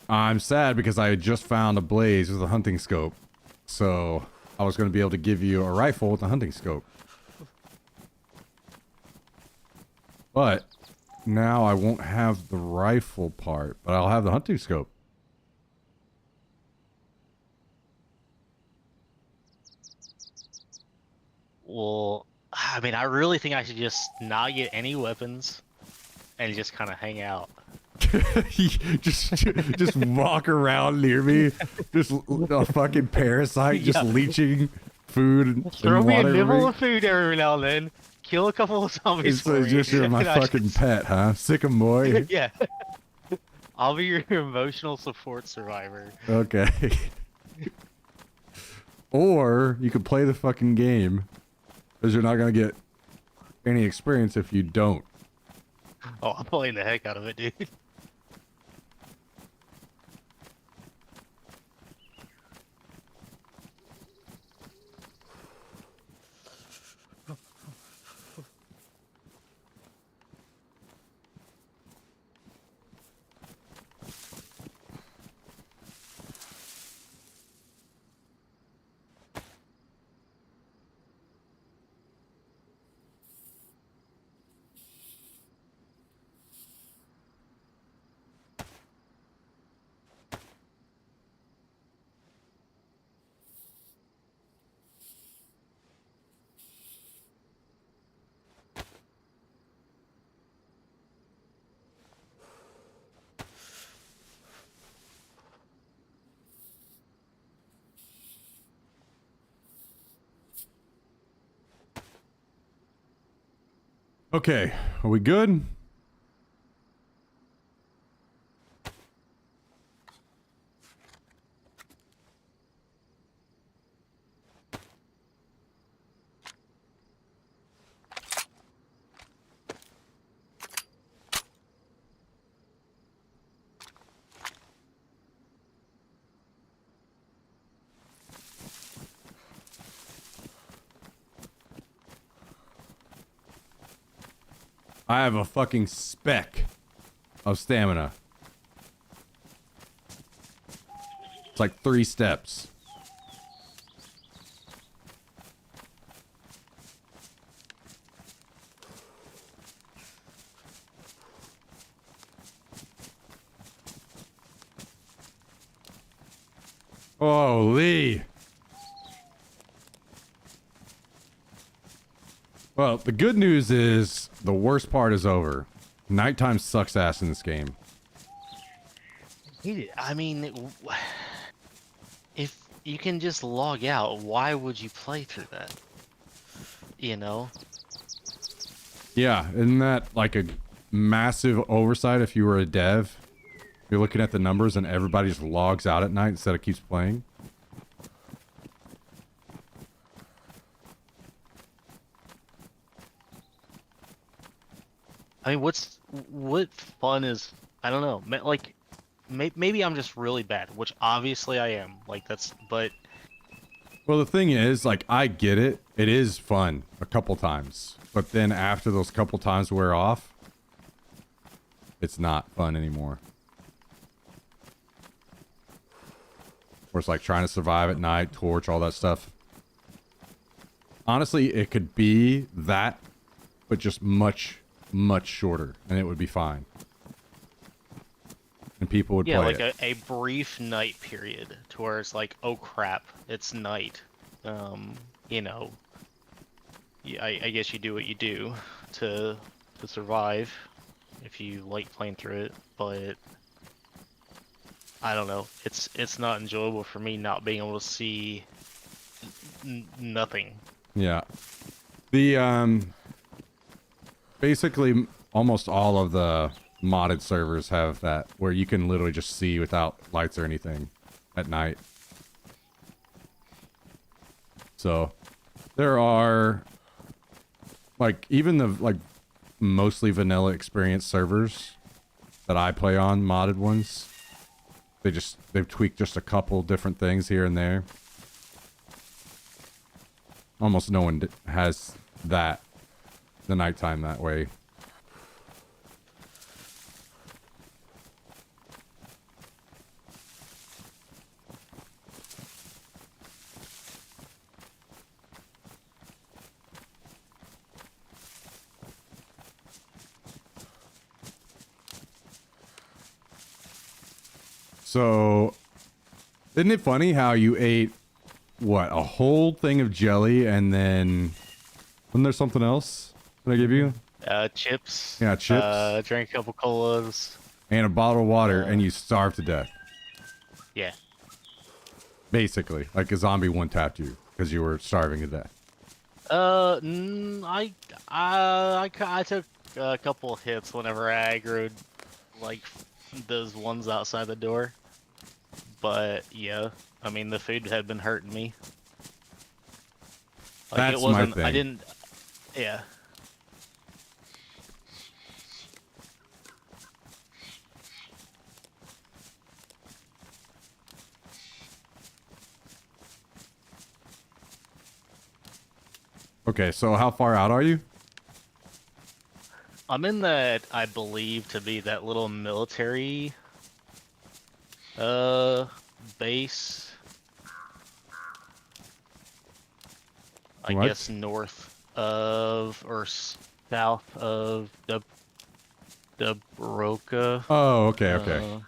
I'm sad because I had just found a blaze with a hunting scope. So I was going to be able to give you a rifle with a hunting scope. But now I won't have the rifle part, but I'll have the hunting scope. Well, I mean, I really think I should just not get any weapons and just kind of hang out. just walk around near me, just a fucking parasite, just Yeah. leeching food and Throw me a water. nibble of food every now and then. Kill a couple of zombies It's for me. just you're my and I fucking just- pet, huh? Sick 'em boy. Yeah. I'll be your emotional support survivor. Okay. Or you could play the fucking game, because you're not gonna get any experience if you don't. Oh, I'm playing the heck out of it, dude. Okay, are we good? I have a fucking speck of stamina. It's like 3 steps. Holy. Well, the good news is the worst part is over. Nighttime sucks ass in this game. I mean, if you can just log out, why would you play through that? You know? Yeah, isn't that like a massive oversight if you were a dev? You're looking at the numbers and everybody just logs out at night instead of keeps playing. I mean, what fun is, I don't know, like maybe I'm just really bad, which obviously I am. Like but Well, the thing is, like, I get it. It is fun a couple times. But then after those couple times wear off, it's not fun anymore. Where it's like trying to survive at night, torch, all that stuff. Honestly, it could be that, but just much, much shorter, and it would be fine. And people would yeah, play like it. a brief night period to where it's like, oh crap, it's night. You know, I guess you do what you do to survive if you like playing through it, but I don't know. It's not enjoyable for me not being able to see nothing. Yeah. The, basically, almost all of the modded servers have that, where you can literally just see without lights or anything at night. So, there are, like, even the, like, mostly vanilla experience servers that I play on, modded ones, they've tweaked just a couple different things here and there. Almost no one has that, the nighttime that way. So, isn't it funny how you ate, what, a whole thing of jelly and then, wasn't there something else that I give you? Chips. Yeah, chips. Drank a couple colas. And a bottle of water and you starved to death. Yeah. Basically, like a zombie one-tapped you because you were starving to death. I took a couple of hits whenever I aggroed, like, those ones outside the door. But, yeah, I mean, the food had been hurting me. Like, That's it wasn't, my thing. I didn't, yeah. Okay, so how far out are you? I'm in that, I believe to be that little military, base. I What? guess north of, or south of Dobroka. Oh, okay, okay.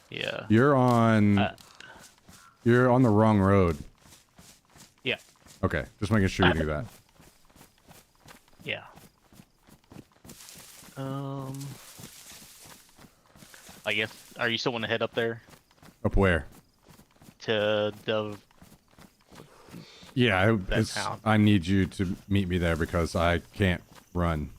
Yeah. You're on the wrong road. Yeah. Okay, just making sure you knew that. Yeah. I guess, are you still want to head up there Up where? to Yeah, that town? I need you to meet me there because I can't run.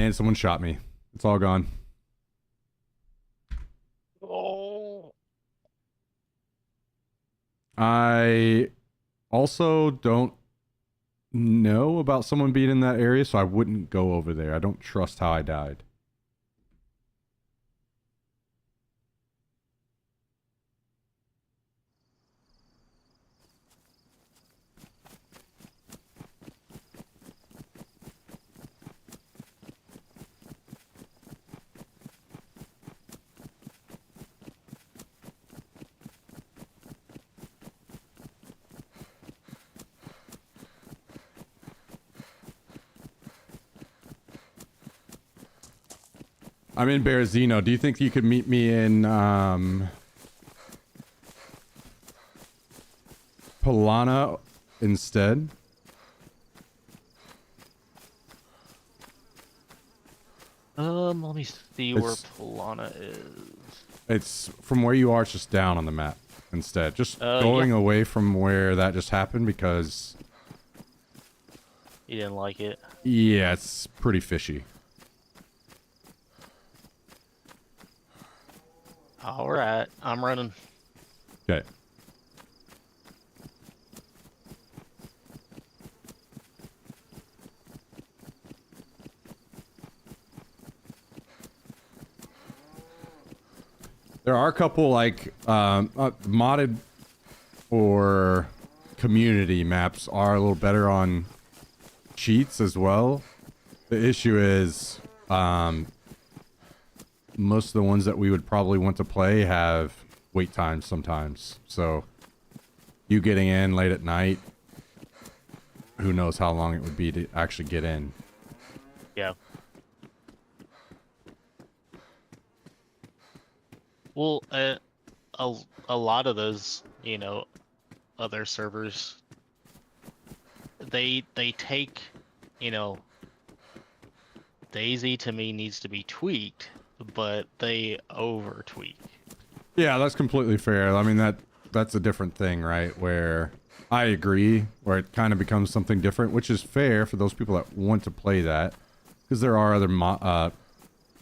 And someone shot me. It's all gone. Oh. I also don't know about someone being in that area, so I wouldn't go over there. I don't trust how I died. I'm in Berezino. Do you think you could meet me in Polana instead? Let me see where It's- Polana is. It's from where you are, it's just down on the map instead. Just Yeah. going away from where that just happened because, You didn't like it. yeah, it's pretty fishy. All right, I'm running. Okay. There are a couple like modded or community maps are a little better on cheats as well. The issue is most of the ones that we would probably want to play have wait times sometimes. So you getting in late at night, who knows how long it would be to actually get in. Yeah. Well, a lot of those, you know, other servers, they take, you know, DayZ to me needs to be tweaked, but they over tweak. Yeah, that's completely fair. I mean, that's a different thing, right? Where I agree, where it kind of becomes something different, which is fair for those people that want to play that, because there are other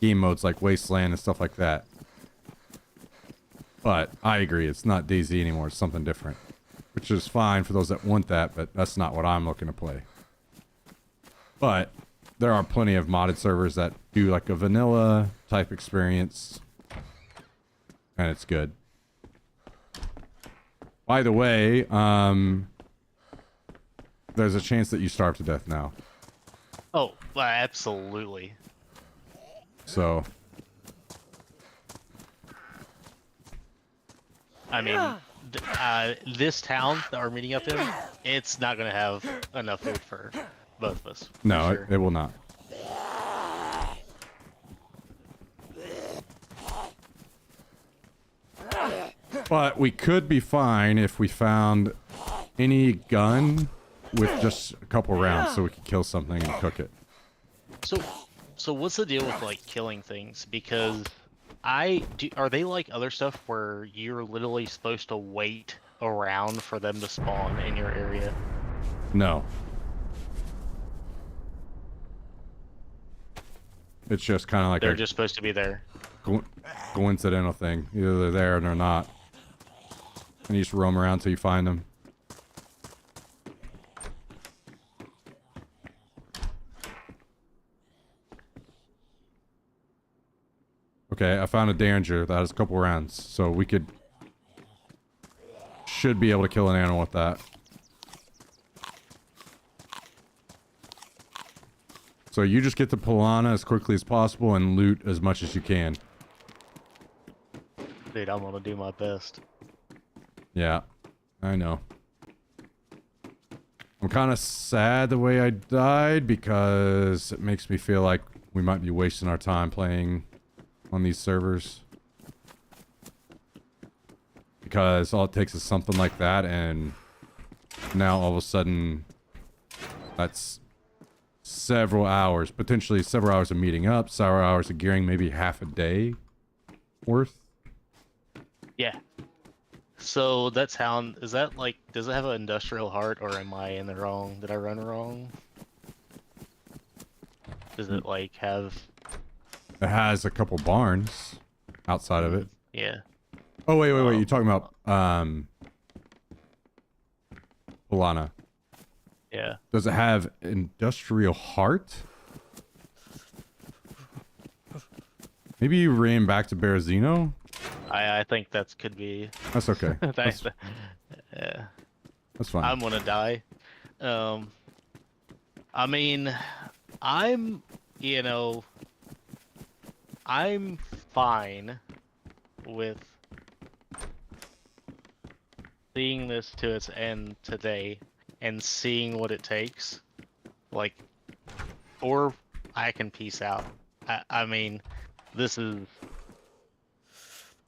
game modes like Wasteland and stuff like that. But I agree, it's not DayZ anymore. It's something different, which is fine for those that want that, but that's not what I'm looking to play. But there are plenty of modded servers that do like a vanilla type experience, and it's good. By the way, there's a chance that you starve to death now. Oh, absolutely. So, I mean, this town that we're meeting up in, it's not gonna have enough food for both of us. for no, sure. it will not. But we could be fine if we found any gun with just a couple rounds so we could kill something and cook it. So what's the deal with like killing things? Because are they like other stuff where you're literally supposed to wait around for them to spawn in your area? No. It's just kind of like They're a just supposed to be there. coincidental thing. Either they're there or they're not. And you just roam around till you find them. Okay, I found a Derringer that has a couple rounds, so we should be able to kill an animal with that. So you just get to Polana as quickly as possible and loot as much as you can. Dude, I'm gonna do my best. Yeah, I know. I'm kind of sad the way I died because it makes me feel like we might be wasting our time playing on these servers. Because all it takes is something like that, and now all of a sudden that's several hours, potentially several hours of meeting up, several hours of gearing, maybe half a day worth. Yeah. So that town, is that like, does it have an industrial heart, or am I in the wrong? Did I run wrong? Does it like have? It has a couple barns outside of it. Yeah. Oh wait. You're talking about Polana. Yeah. Does it have industrial heart? Maybe you ran back to Berezino? I think that could be. That's okay. That's, Yeah. that's fine. I'm gonna die. I mean, I'm, you know, I'm fine with seeing this to its end today and seeing what it takes. Like, or I can peace out. I mean, this is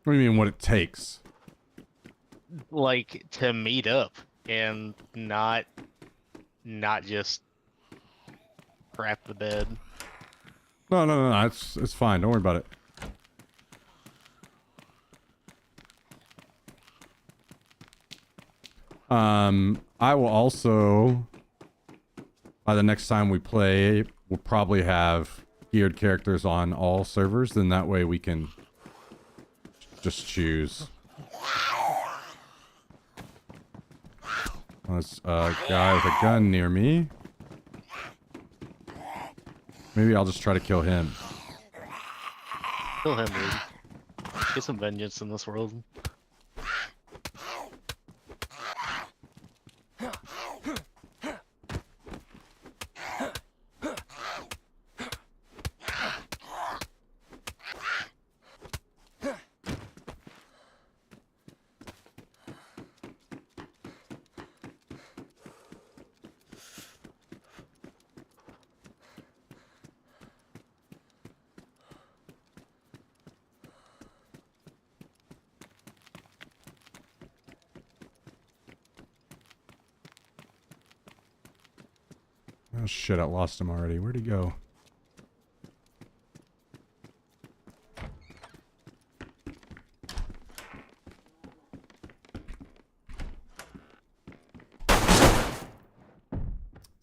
What do you mean what it takes? like to meet up and not just crap the bed. No. It's fine. Don't worry about it. I will also, by the next time we play, we'll probably have geared characters on all servers. Then that way we can just choose. There's a guy with a gun near me. Maybe I'll just try to kill him. Kill him, dude. Get some vengeance in this world. Oh shit, I lost him already. Where'd he go?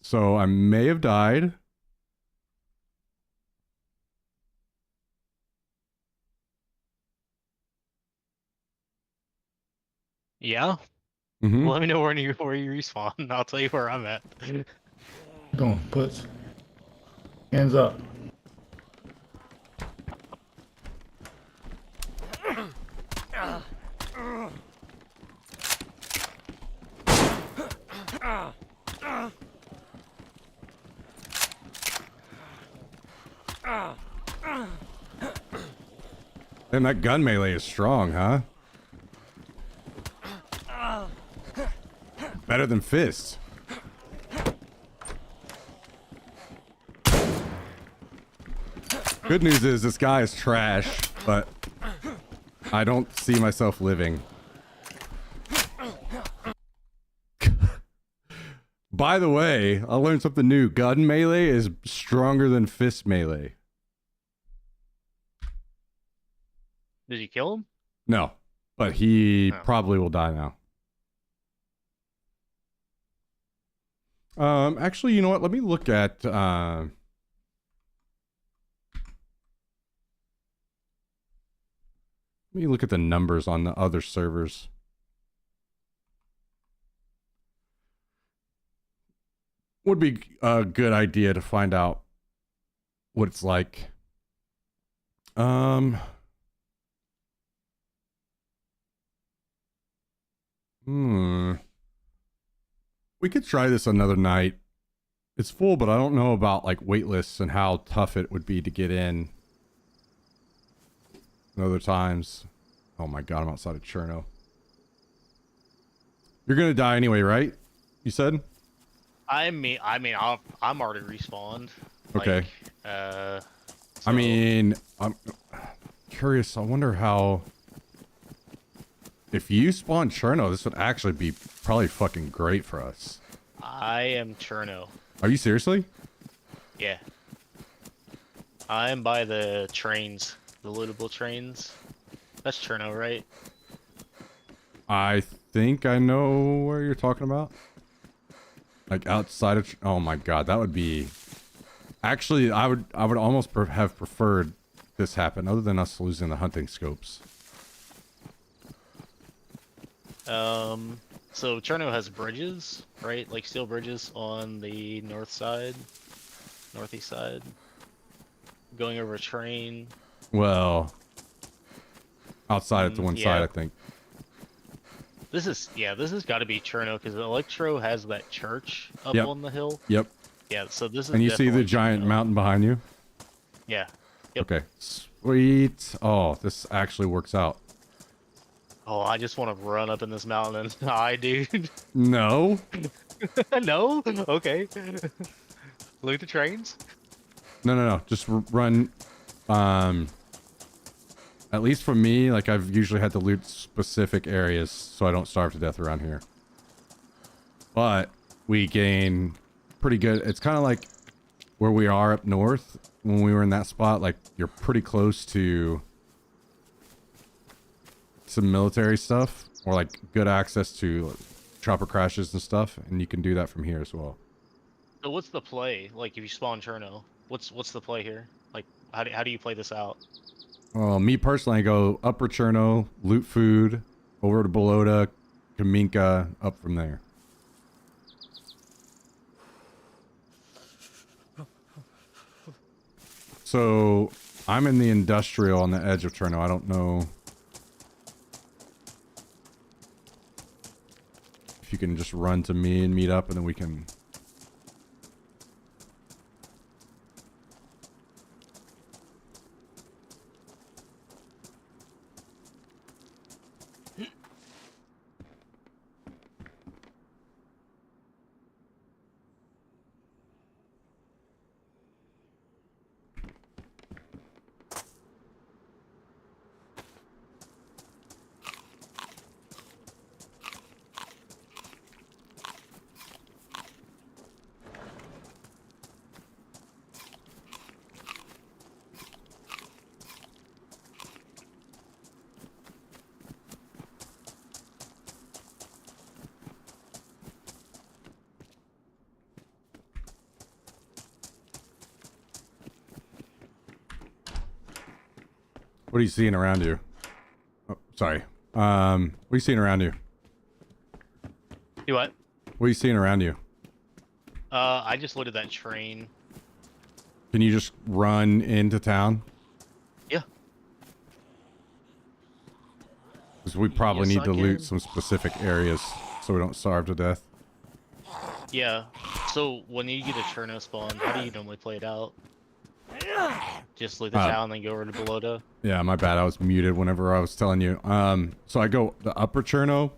So I may have died. Yeah? Mm-hmm. Let me know where you respawn. I'll tell you where I'm at. Doing puts. Hands up. And that gun melee is strong, huh? Better than fist. Good news is this guy is trash, but I don't see myself living. By the way, I learned something new. Gun melee is stronger than fist melee. Did you kill him? No, but he Oh. probably will die now. Actually, you know what? Let me look at, let me look at the numbers on the other servers. Would be a good idea to find out what it's like. We could try this another night. It's full, but I don't know about like wait lists and how tough it would be to get in other times. Oh my god, I'm outside of Cherno. You're gonna die anyway, right? You said? I'm already respawned. Okay. I mean, I'm curious. I wonder how. If you spawn Cherno, this would actually be probably fucking great for us. I am Cherno. Are you seriously? Yeah. I am by the trains, the lootable trains. That's Cherno, right? I think I know where you're talking about. Like outside of. Oh my god, that would be Actually, I would almost have preferred this happen, other than us losing the hunting scopes. So Cherno has bridges, right? Like steel bridges on the north side, northeast side, going over a train. Well, outside at the one side, yeah. I think. This has got to be Cherno because Electro has that church up Yep. on the hill. Yep. Yeah, so this is And you see the definitely giant Cherno. mountain behind you? Yeah. Yep. Okay. Sweet. Oh, this actually works out. Oh, I just want to run up in this mountain and die, dude. No. No? Okay. Loot the trains? No. Just run. At least for me, like I've usually had to loot specific areas so I don't starve to death around here. But we gain pretty good. It's kind of like where we are up north when we were in that spot. Like you're pretty close to some military stuff or like good access to like, chopper crashes and stuff, and you can do that from here as well. So what's the play? Like if you spawn Cherno, what's the play here? Like how do you play this out? Well, me personally, I go Upper Cherno, loot food, over to Bolota, Kaminka, up from there. So I'm in the industrial on the edge of Cherno. I don't know if you can just run to me and meet up, and then we can. What are you seeing around you? Oh, sorry. What are you seeing around you? You what? What are you seeing around you? I just loaded that train. Can you just run into town? Yeah. Because we probably Yes, need to I loot can. some specific areas so we don't starve to death. Yeah. So when you get a Cherno spawn, how do you normally play it out? Just loot the town, then go over to Bolota. Yeah, my bad. I was muted whenever I was telling you. So I go the Upper Cherno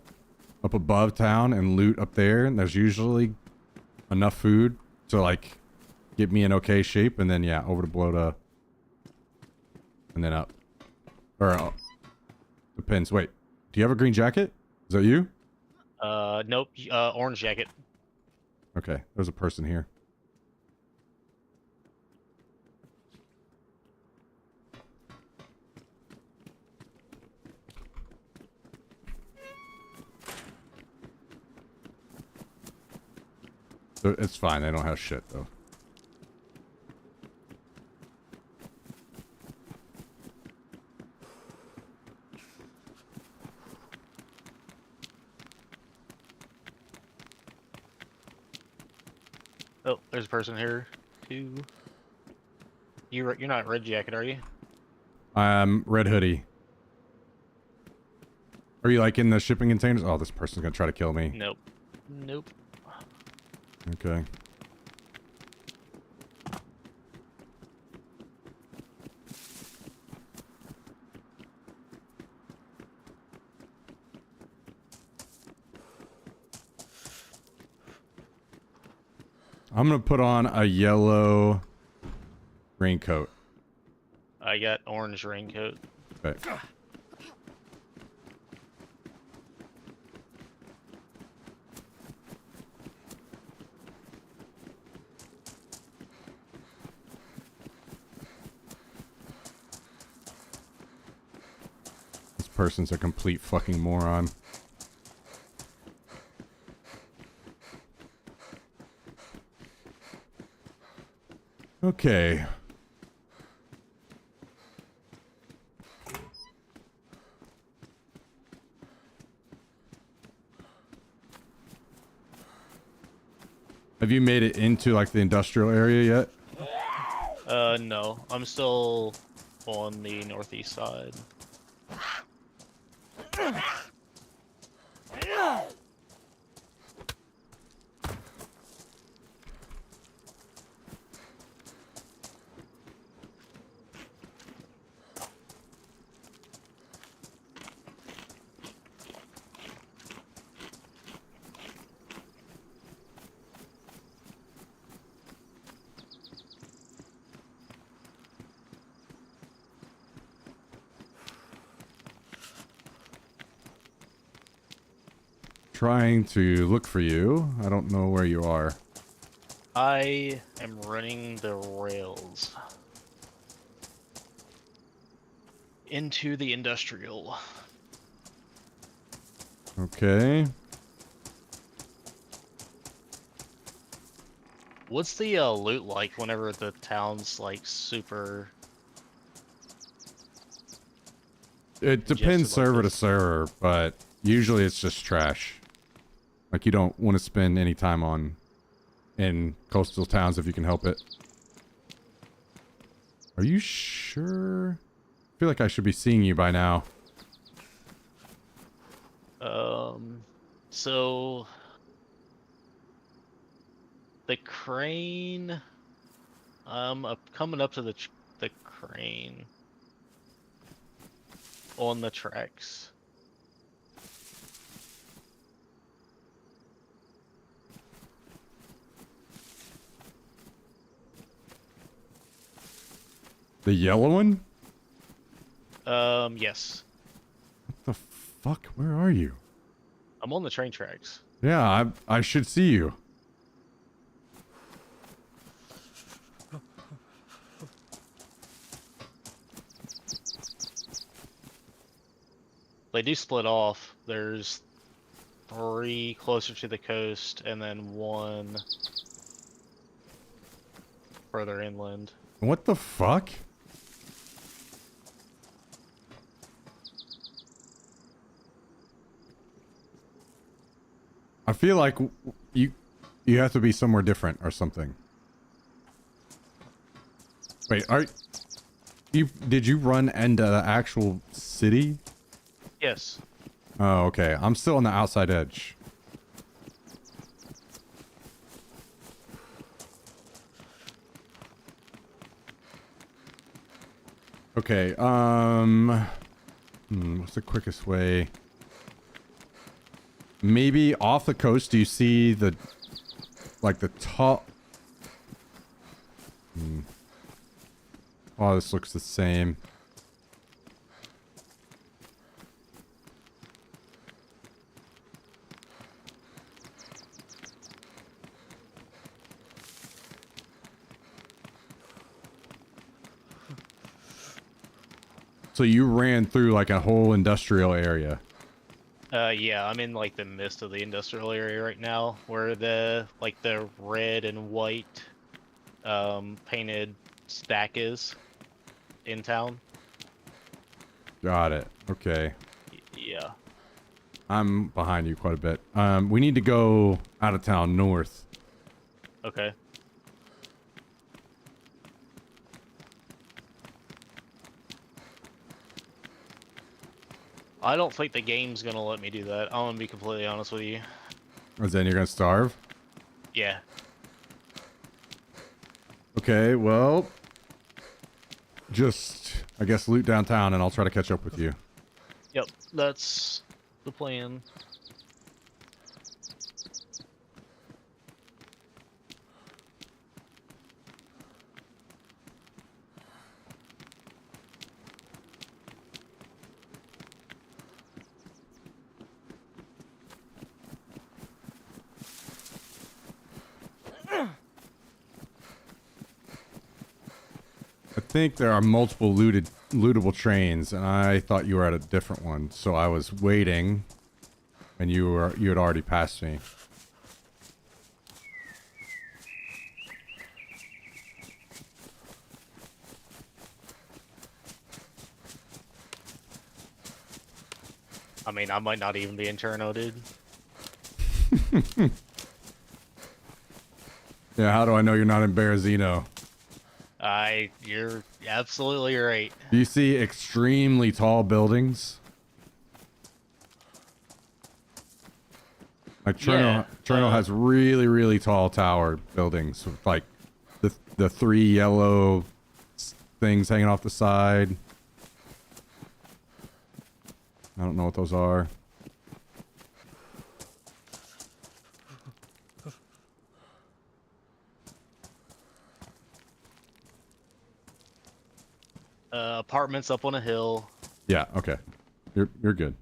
up above town and loot up there, and there's usually enough food to like get me in okay shape, and then yeah, over to Bolota and then up. Or depends. Wait, do you have a green jacket? Is that you? Nope. Orange jacket. Okay, there's a person here. So it's fine. They don't have shit though. Oh, there's a person here too. You're not red jacket, are you? Red hoodie. Are you like in the shipping containers? Oh, this person's gonna try to kill me. Nope. Nope. Okay. I'm gonna put on a yellow raincoat. I got orange raincoat. Okay. This person's a complete fucking moron. Okay. Have you made it into like the industrial area yet? No, I'm still on the northeast side. Trying to look for you. I don't know where you are. I am running the rails into the industrial. Okay. What's the loot like whenever the town's like super? It depends Congested like server to this. server, but usually it's just trash. Like you don't want to spend any time on in coastal towns if you can help it. Are you sure? I feel like I should be seeing you by now. So the crane. Coming up to the crane on the tracks. The yellow one? Yes, What the fuck? Where are you? I'm on the train tracks. Yeah, I should see you. They do split off. There's 3 closer to the coast, and then 1 further inland. What the fuck? I feel like you have to be somewhere different or something. Wait, did you run into the actual city? Yes. Oh, okay. I'm still on the outside edge. Okay, what's the quickest way? Maybe off the coast, do you see the, like the top? Oh, this looks the same. So you ran through like a whole industrial area. Yeah, I'm in like the midst of the industrial area right now, where the red and white painted stack is in town. Got it. Okay. Yeah. I'm behind you quite a bit. We need to go out of town north. Okay. I don't think the game's gonna let me do that. I'm gonna be completely honest with you. Or then you're gonna starve? Yeah. Okay, well, just, I guess, loot downtown and I'll try to catch up with you. Yep. That's the plan. I think there are multiple lootable trains, and I thought you were at a different one, so I was waiting, and you had already passed me. I mean, I might not even be in Cherno, dude. Yeah, how do I know you're not in Berezino? You're absolutely right. Do you see extremely tall buildings? Like Cherno has really, really tall tower buildings with like the three yellow things hanging off the side. I don't know what those are. Apartments up on a hill. Yeah, okay. You're good.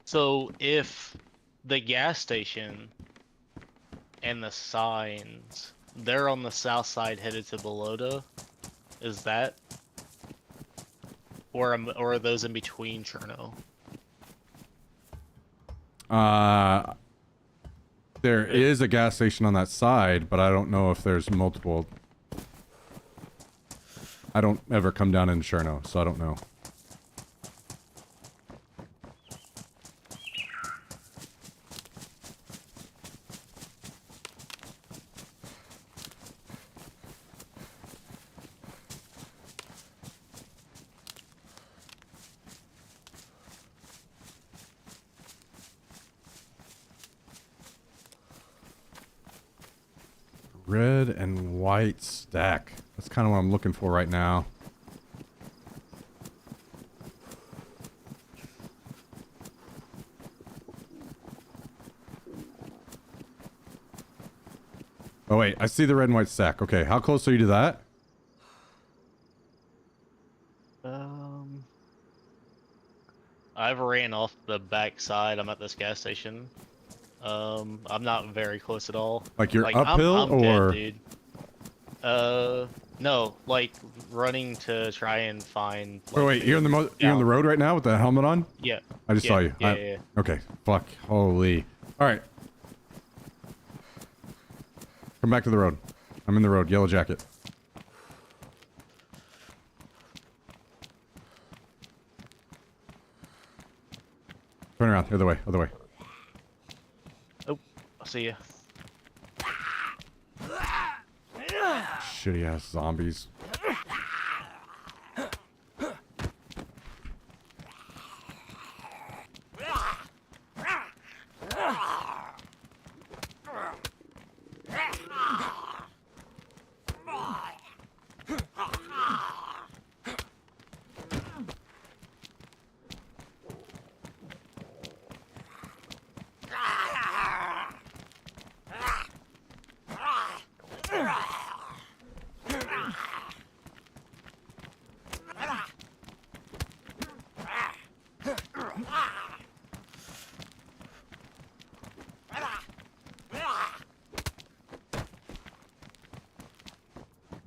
So if the gas station and the signs, they're on the south side headed to Belota, is that? Or are those in between Cherno? There is a gas station on that side, but I don't know if there's multiple. I don't ever come down in Cherno, so I don't know. Red and white stack. That's kind of what I'm looking for right now. Oh wait, I see the red and white stack. Okay, how close are you to that? I've ran off the back side. I'm at this gas station. I'm not very close at all. Like you're I'm uphill or? dead, dude. No, like running to try and find. Like, Oh wait, you're in the you're on the road right now with the helmet on? Yeah. I just saw you. Yeah. Okay, fuck, holy. All right. Come back to the road. I'm in the road, yellow jacket. Turn around, other way, other way. Oh, I'll see you. Shitty ass zombies.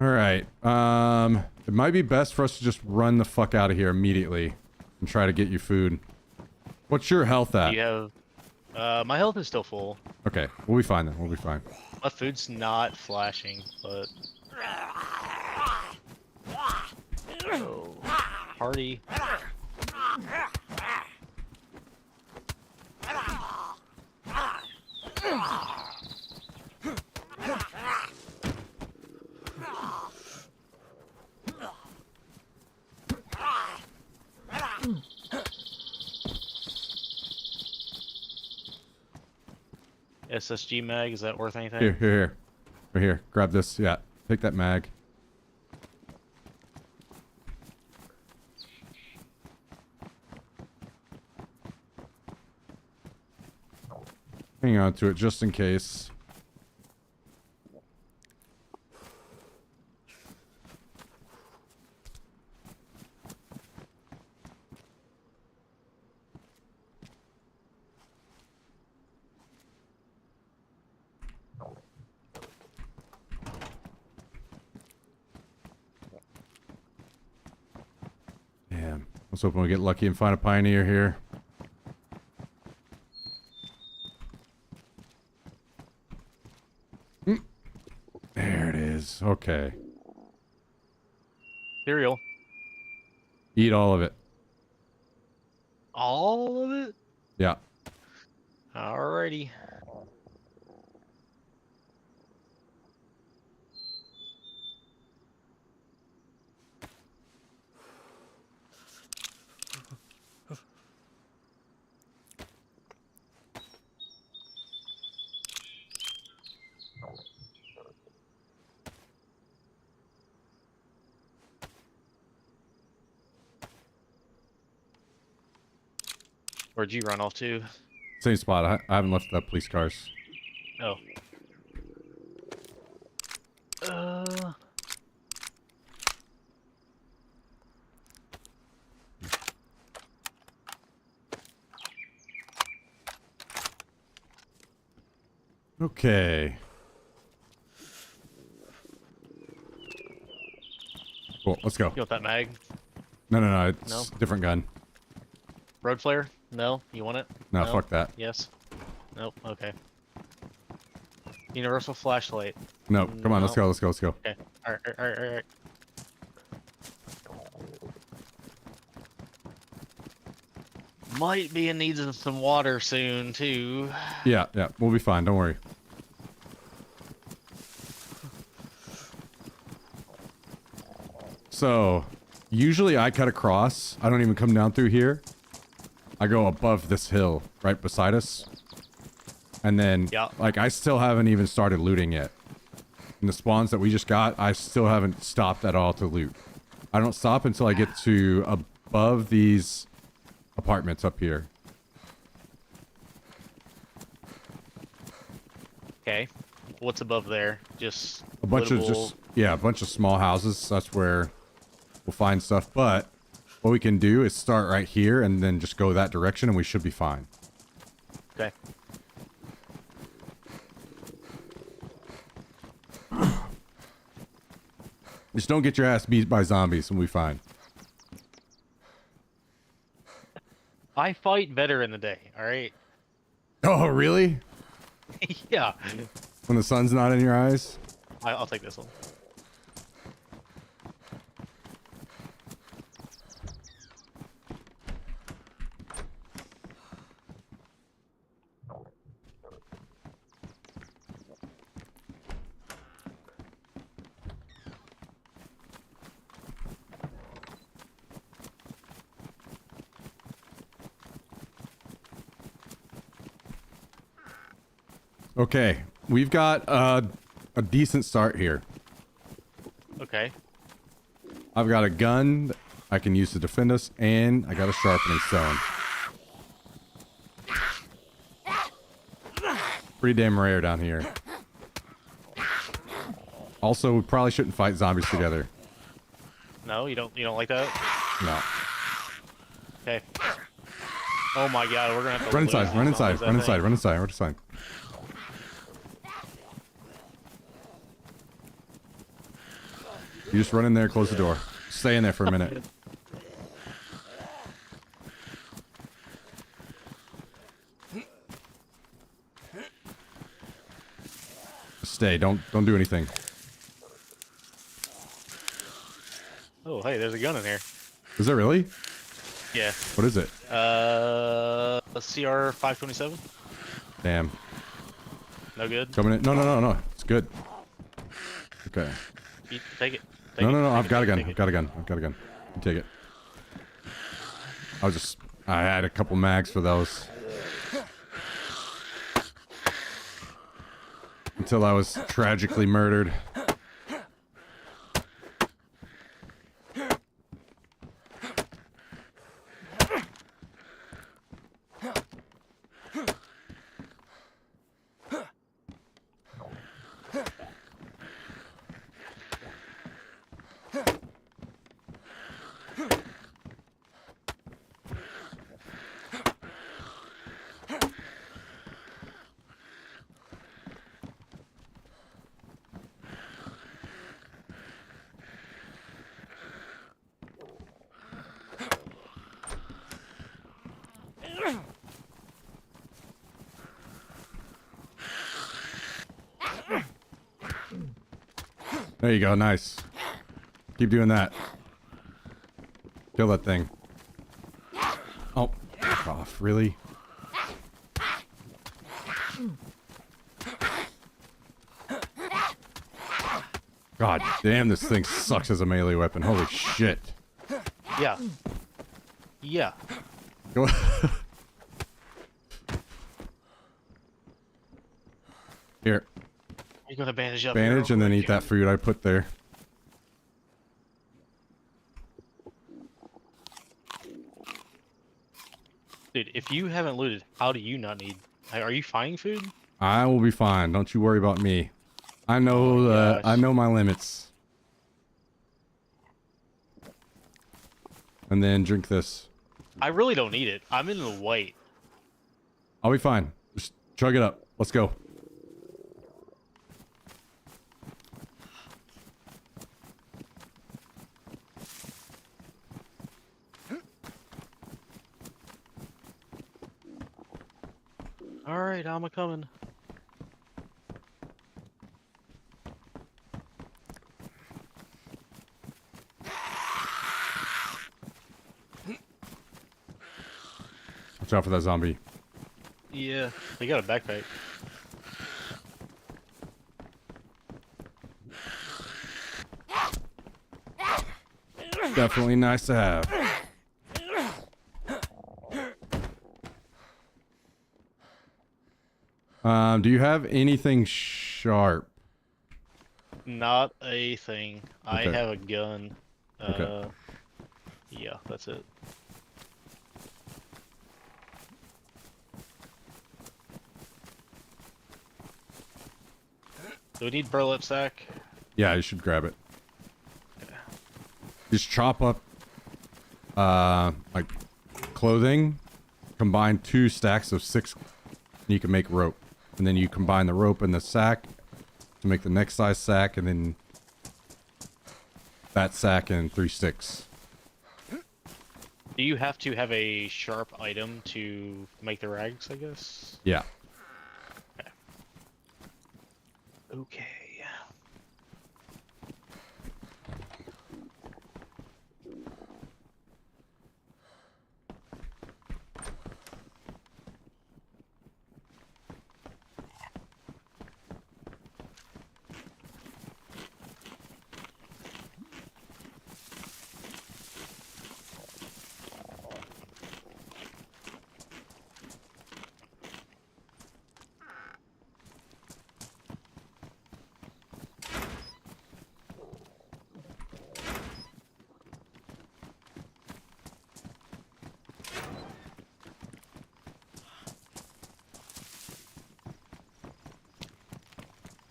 Alright, it might be best for us to just run the fuck out of here immediately and try to get you food. What's your health at? You have, my health is still full. Okay, we'll be fine then, we'll be fine. My food's not flashing, but... Oh, party. SSG mag, is that worth anything? Here. Right here, grab this, yeah. Take that mag. Hang on to it just in case. Damn. Let's hope we get lucky and find a pioneer here. There it is. Okay. Cereal. Eat all of it. All of it? Yeah. Alrighty. Where'd you run off to? Same spot. I haven't left the police cars. Oh. Uh. Okay. Cool. Let's go. You want that mag? No. It's No? different gun. Road flare? No? You want it? No, fuck that. Yes? Nope. Okay. Universal flashlight. No, come on. Let's No. go. Let's go. Let's go. Okay. Alright. Might be in need of some water soon, too. Yeah. We'll be fine. Don't worry. So, usually I cut across. I don't even come down through here. I go above this hill right beside us. And then, Yeah. like, I still haven't even started looting yet. And the spawns that we just got, I still haven't stopped at all to loot. I don't stop until I get to above these apartments up here. Okay. What's above there? Just A bunch of livable- just, yeah, a bunch of small houses. That's where we'll find stuff. But what we can do is start right here and then just go that direction and we should be fine. Okay. Just don't get your ass beat by zombies and we'll be fine. I fight better in the day, alright? Oh, really? Yeah. When the sun's not in your eyes? I'll take this one. Okay, we've got a decent start here. Okay. I've got a gun I can use to defend us, and I got a sharpening stone. Pretty damn rare down here. Also, we probably shouldn't fight zombies together. No, you don't like that? No. Okay. Oh my god, we're gonna have to Run lose inside, these run inside, zombies, I run inside, think. run inside, run inside. You just run in there, close the door. Stay in there for a minute. Stay, don't do anything. Oh, hey, there's a gun in here. Is there really? Yeah. What is it? A CR 527. Damn. No good. Coming in. No. It's good. Okay. Take it. No. I've got a gun. I've got a gun. You take it. I had a couple mags for those. Until I was tragically murdered. There you go. Nice. Keep doing that. Kill that thing. Oh, fuck off. Really? God damn, this thing sucks as a melee weapon. Holy shit. Yeah. Yeah. Go. Here, You're gonna bandage up. bandage here and real then quick. eat that food I put there. Dude, if you haven't looted, how do you not need? Are you finding food? I will be fine. Don't you worry about me. I know. Oh my I gosh. know my limits. And then drink this. I really don't need it. I'm in the white. I'll be fine. Just chug it up. Let's go. All right, I'm a coming. Watch out for that zombie. Yeah, they got a backpack. Definitely nice to have. Do you have anything sharp? Not a thing. I Okay. have a gun. Okay. Yeah, that's it. Do we need burlap sack? Yeah, you should grab it. Just chop up, like clothing. Combine 2 stacks of 6, and you can make rope. And then you combine the rope and the sack to make the next size sack, and then that sack and 3 sticks. Do you have to have a sharp item to make the rags, I guess? Yeah. Okay.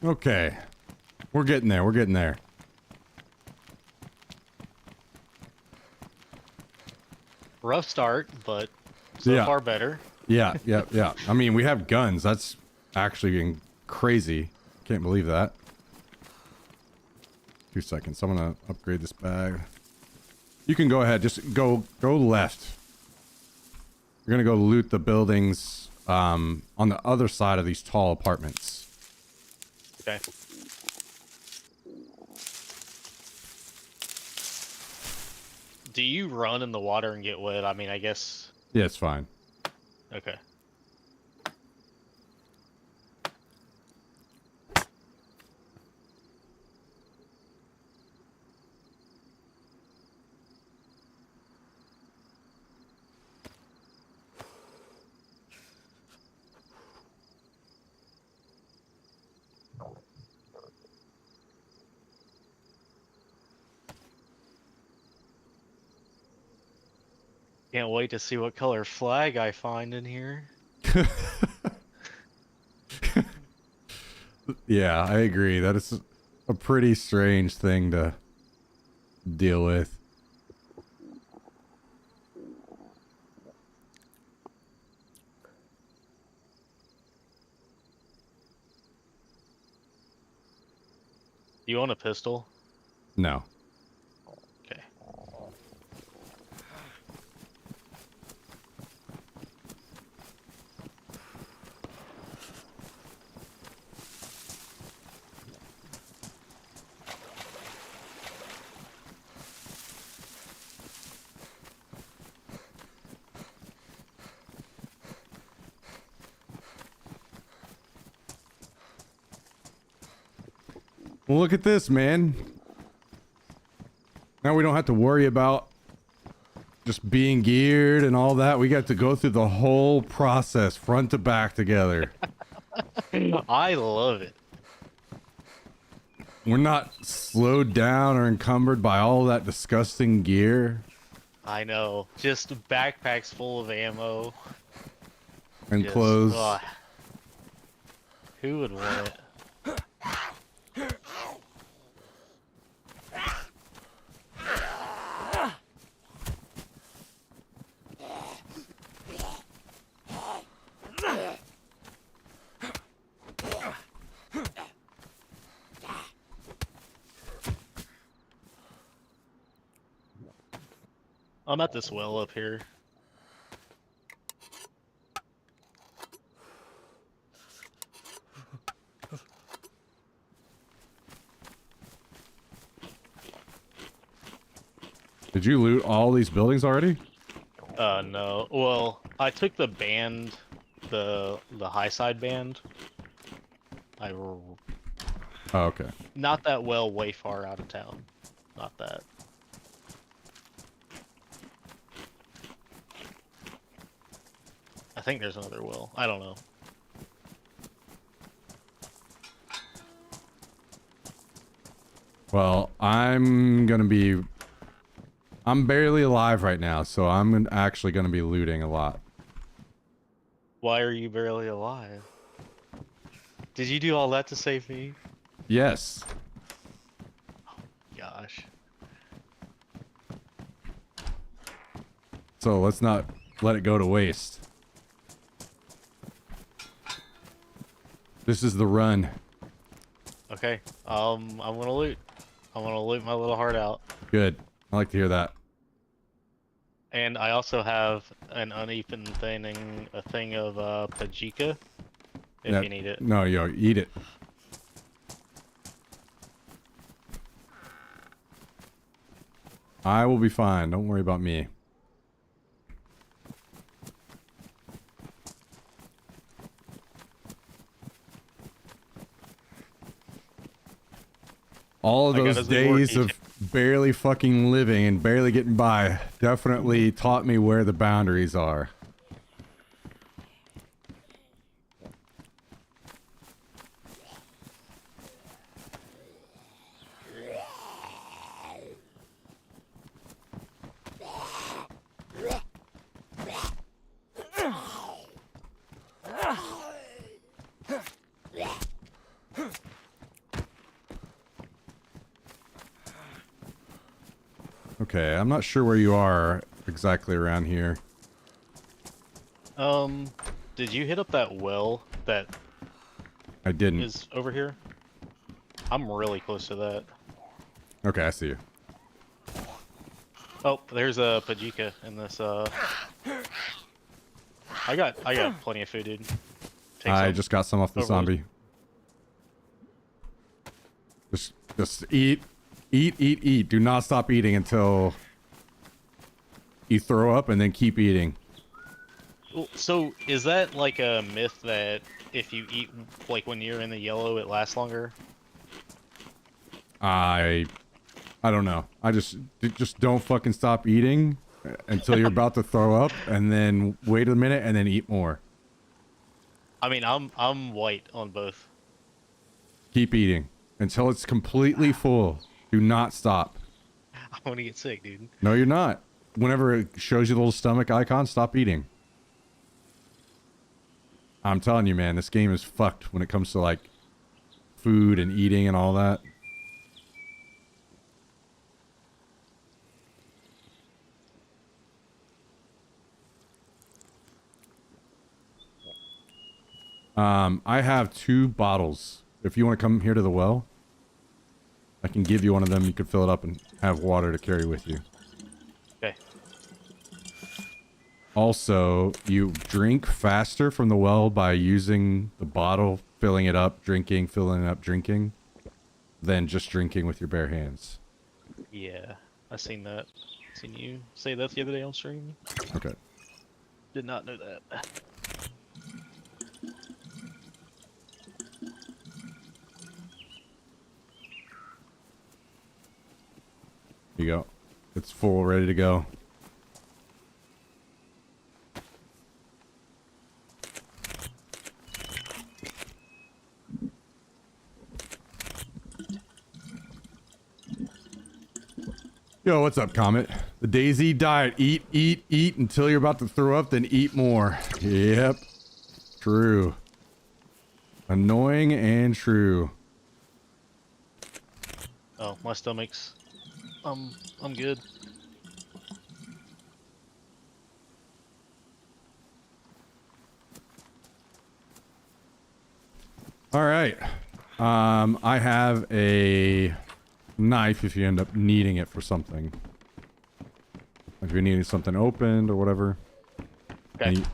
Okay. We're getting there. We're getting there. Rough start, but so Yeah. far better. Yeah, yeah, yeah. I mean, we have guns. That's actually crazy. Can't believe that. 2 seconds. I'm gonna upgrade this bag. You can go ahead. Just go left. You're gonna go loot the buildings on the other side of these tall apartments. Okay. Do you run in the water and get wet? I mean, I guess. Yeah, it's fine. Okay. Can't wait to see what color flag I find in here. Yeah, I agree. That is a pretty strange thing to deal with. You own a pistol? No. Okay. Well, look at this, man. Now we don't have to worry about just being geared and all that. We got to go through the whole process front to back together. I love it. We're not slowed down or encumbered by all that disgusting gear I know. Just backpacks full of ammo. and Just, clothes. ugh. Who would want it? I'm at this well up here. Did you loot all these buildings already? No. Well, I took the band, the high side band. Oh, okay. Not that well, way far out of town. Not that. I think there's another well. I don't know. Well, I'm barely alive right now, so I'm actually gonna be looting a lot. Why are you barely alive? Did you do all that to save me? Yes. Gosh. So let's not let it go to waste. This is the run. Okay. I'm gonna loot. I'm gonna loot my little heart out. Good. I like to hear that. And I also have an uneven thing, a thing of Pajika, if Yeah, you need it. No, yo, eat it. I will be fine. Don't worry about me. All of I got those his reward days of keychain. barely fucking living and barely getting by definitely taught me where the boundaries are. Okay, I'm not sure where you are exactly around here. Did you hit up that well that I didn't. is over here? I'm really close to that. Okay, I see you. Oh, there's a Pajika in this, I got plenty of food, dude. Take I some. just got some off the Over zombie. Just eat. Eat. Do not stop eating until you throw up and then keep eating. So, is that like a myth that if you eat, like when you're in the yellow, it lasts longer? I don't know. I just don't fucking stop eating until you're about to throw up and then wait a minute and then eat more. I mean, I'm white on both. Keep eating until it's completely full. Do not stop. I'm gonna get sick, dude. No, you're not. Whenever it shows you the little stomach icon, stop eating. I'm telling you, man, this game is fucked when it comes to like food and eating and all that. I have 2 bottles. If you want to come here to the well, I can give you one of them. You can fill it up and have water to carry with you. Okay. Also, you drink faster from the well by using the bottle, filling it up, drinking, filling it up, drinking, than just drinking with your bare hands. Yeah, I seen that. Seen you say that the other day on stream. Okay. Did not know that. It's full, ready to go. Yo, what's up, Comet? The Daisy diet. Eat, eat, eat until you're about to throw up, then eat more. Yep. True. Annoying and true. Oh, my stomach's. I'm good. All right. I have a knife if you end up needing it for something. Like if you're needing something opened or whatever. Okay. And you-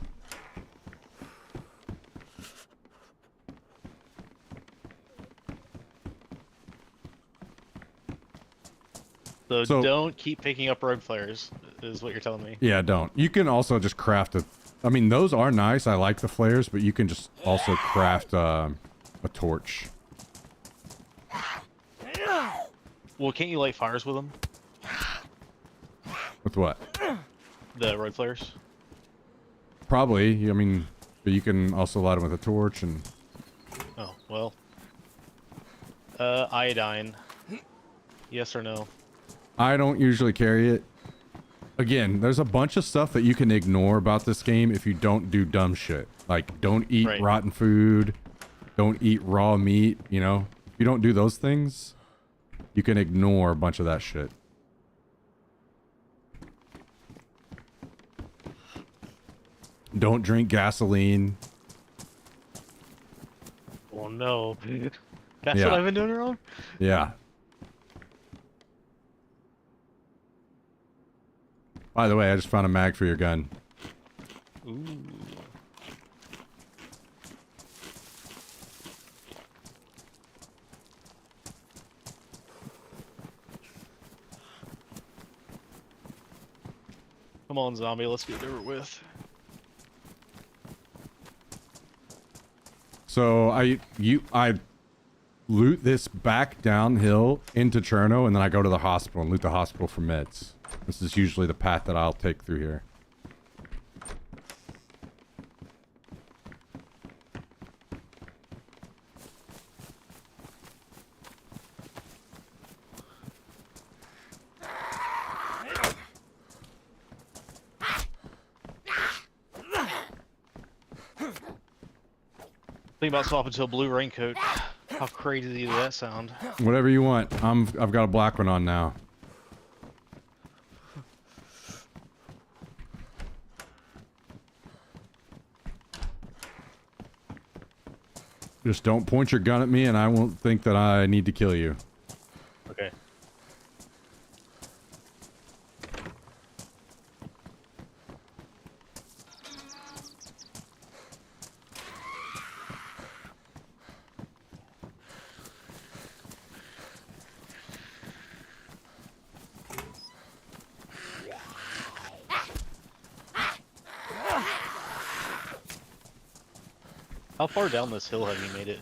So, So- don't keep picking up rogue flares, is what you're telling me. yeah, don't. You can also just craft a... I mean, those are nice. I like the flares, but you can just also craft a torch. Well, can't you light fires with them? With what? The rogue flares? Probably. I mean, but you can also light them with a torch and... Oh, well. Iodine. Yes or no? I don't usually carry it. Again, there's a bunch of stuff that you can ignore about this game if you don't do dumb shit. Like, don't eat Right. rotten food. Don't eat raw meat, you know? If you don't do those things, you can ignore a bunch of that shit. Don't drink gasoline. Oh no. That's Yeah. what I've been doing wrong? Yeah. By the way, I just found a mag for your gun. Ooh. Come on, zombie, let's get it over with. So I loot this back downhill into Cherno, and then I go to the hospital and loot the hospital for meds. This is usually the path that I'll take through here. Think about swapping to a blue raincoat. How crazy does that sound? Whatever you want. I've got a black one on now. Just don't point your gun at me and I won't think that I need to kill you. Okay. How far down this hill have you made it?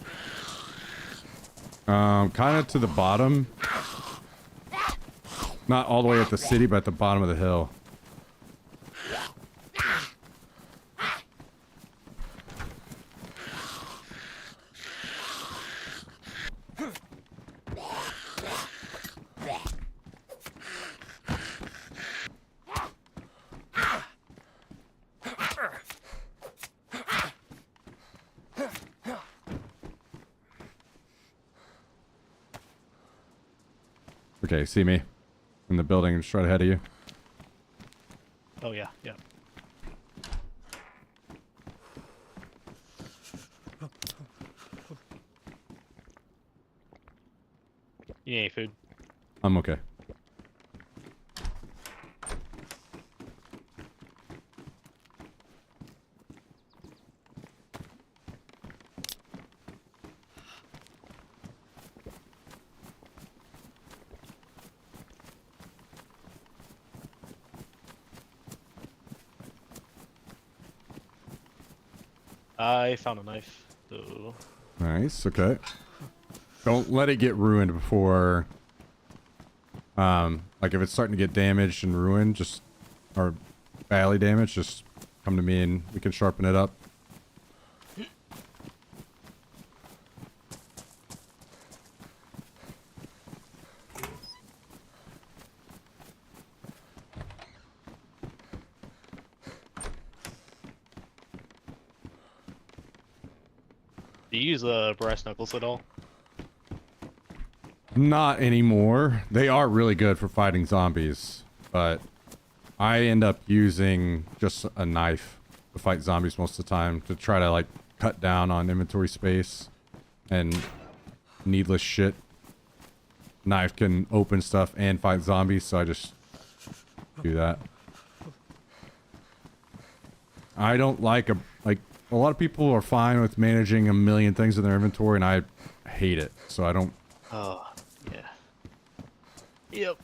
Kind of to the bottom. Not all the way at the city, but at the bottom of the hill. Okay, see me in the building just right ahead of you. Oh yeah, yeah. You need any food? I'm okay. I found a knife. So Nice, okay. Don't let it get ruined before Like if it's starting to get damaged and ruined, or badly damaged, just come to me and we can sharpen it up. Do you use brass knuckles at all? Not anymore. They are really good for fighting zombies, but I end up using just a knife to fight zombies most of the time to try to like cut down on inventory space and needless shit. Knife can open stuff and fight zombies, so I just do that. I don't like a lot of people are fine with managing a million things in their inventory, and I hate it. So I don't. Oh, yeah. Yep.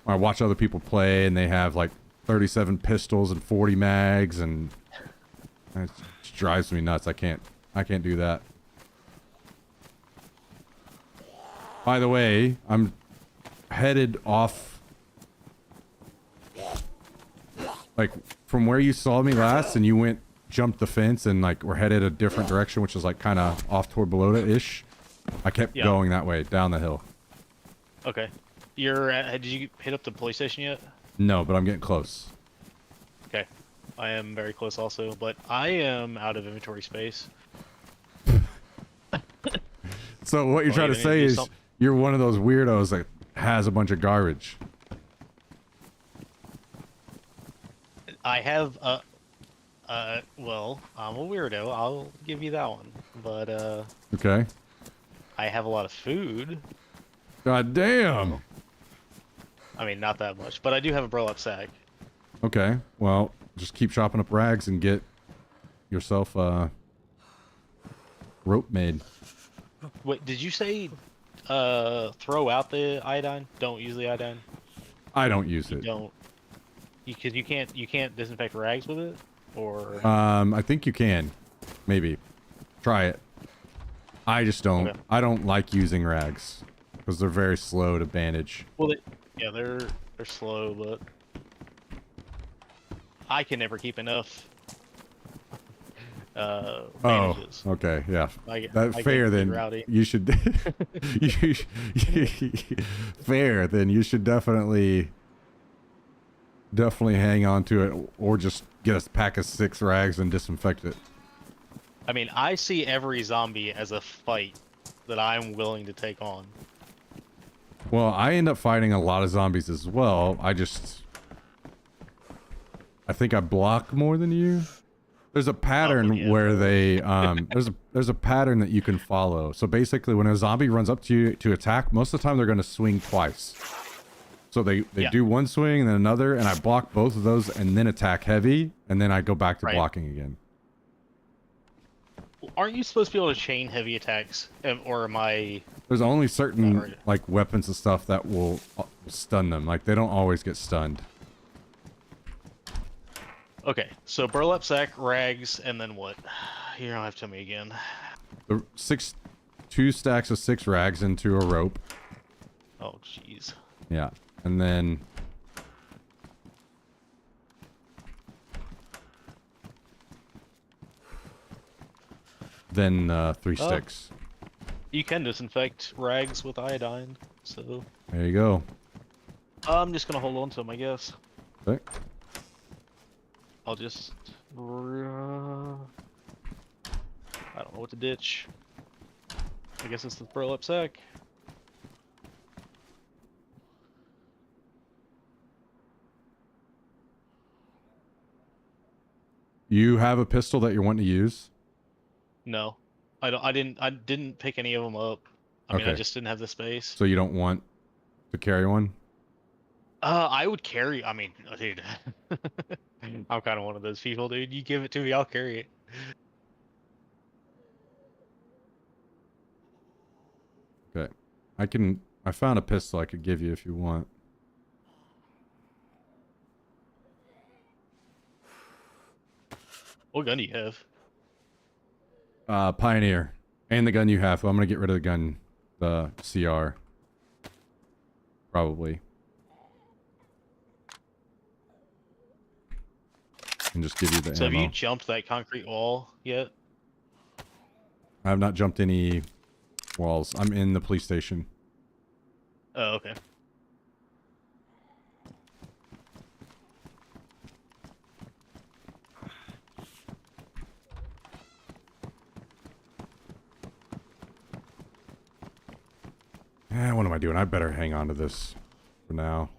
I watch other people play, and they have like 37 pistols and 40 mags, and it just drives me nuts. I can't do that. By the way, I'm headed off. Like, from where you saw me last, and you jumped the fence, and like we're headed a different direction, which is like kind of off toward Balota-ish. I kept going that way, down the hill. Okay. Did you hit up the police station yet? No, but I'm getting close. Okay. I am very close also, but I am out of inventory space. So what you're Well, trying you to need say do is something. you're one of those weirdos that has a bunch of garbage. I have well, I'm a weirdo. I'll give you that one. But Okay. I have a lot of food. God damn. I mean, not that much, but I do have a burlap sack. Okay. Well, just keep chopping up rags and get yourself rope made. Wait, did you say throw out the iodine? Don't use the iodine. I don't use it. Don't. Because you can't disinfect rags with it, or I think you can. Maybe. Try it. I just don't. Okay. I don't like using rags because they're very slow to bandage. well, yeah, they're slow, but I can never keep enough. Bandages. Oh, okay, yeah. I That get fair pretty then. rowdy. You should. Fair then. You should definitely hang on to it, or just get a pack of 6 rags and disinfect it. I mean, I see every zombie as a fight that I'm willing to take on. Well, I end up fighting a lot of zombies as well. I think I block more than you. There's a pattern yeah. where they there's a pattern that you can follow. So basically, when a zombie runs up to you to attack, most of the time they're going to swing twice. So they Yeah. do one swing and then another, and I block both of those and then attack heavy, and then I go back to Right. blocking again. Aren't you supposed to be able to chain heavy attacks, or am I? There's only certain Alright. like weapons and stuff that will stun them. Like they don't always get stunned. Okay, so burlap sack, rags, and then what? You don't have to tell me again. The 2 stacks of 6 rags into a rope. Oh, jeez. Yeah, and then then 3 Oh. sticks. You can disinfect rags with iodine, so There you go. I'm just gonna hold on to them, I guess. Okay. I'll just. I don't know what to ditch. I guess it's the burlap sack. You have a pistol that you're wanting to use? No, I don't. I didn't pick any of them up. I mean, I Okay. just didn't have the space. So you don't want to carry one? I would carry. I mean, dude, I'm kind of one of those people, dude. You give it to me, I'll carry it. Okay. I found a pistol I could give you if you want. What gun do you have? Pioneer. And the gun you have. Well, I'm gonna get rid of the gun, the CR. Probably. And just give you the So have ammo. you jumped that concrete wall yet? I have not jumped any walls. I'm in the police station. Oh, okay. What am I doing? I better hang on to this for now.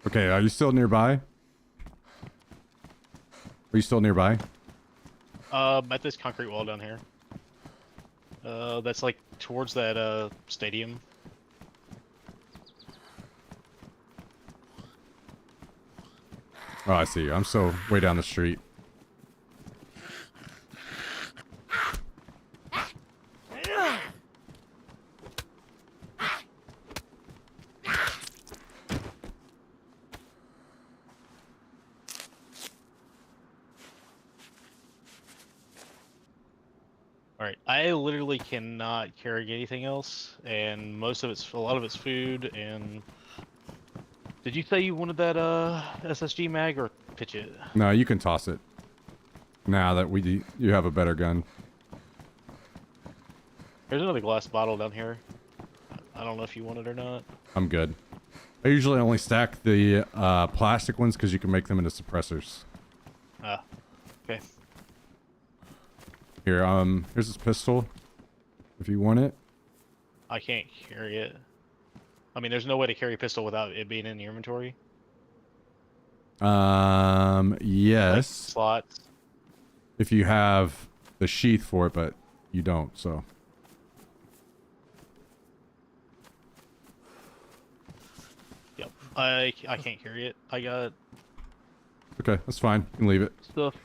Okay, are you still nearby? Are you still nearby? At this concrete wall down here. That's like towards that stadium. Oh, I see. I'm so way down the street. Alright, I literally cannot carry anything else, and a lot of it's food, and... Did you say you wanted that, SSG mag, or pitch it? No, you can toss it. Now that you have a better gun. There's another glass bottle down here. I don't know if you want it or not. I'm good. I usually only stack the plastic ones because you can make them into suppressors. Ah, okay. Here, here's this pistol. If you want it. I can't carry it. I mean, there's no way to carry a pistol without it being in your inventory. Like Yes. slots. If you have the sheath for it, but you don't, so. Yep. I can't carry it. I got Okay, that's fine. You can leave it. stuff.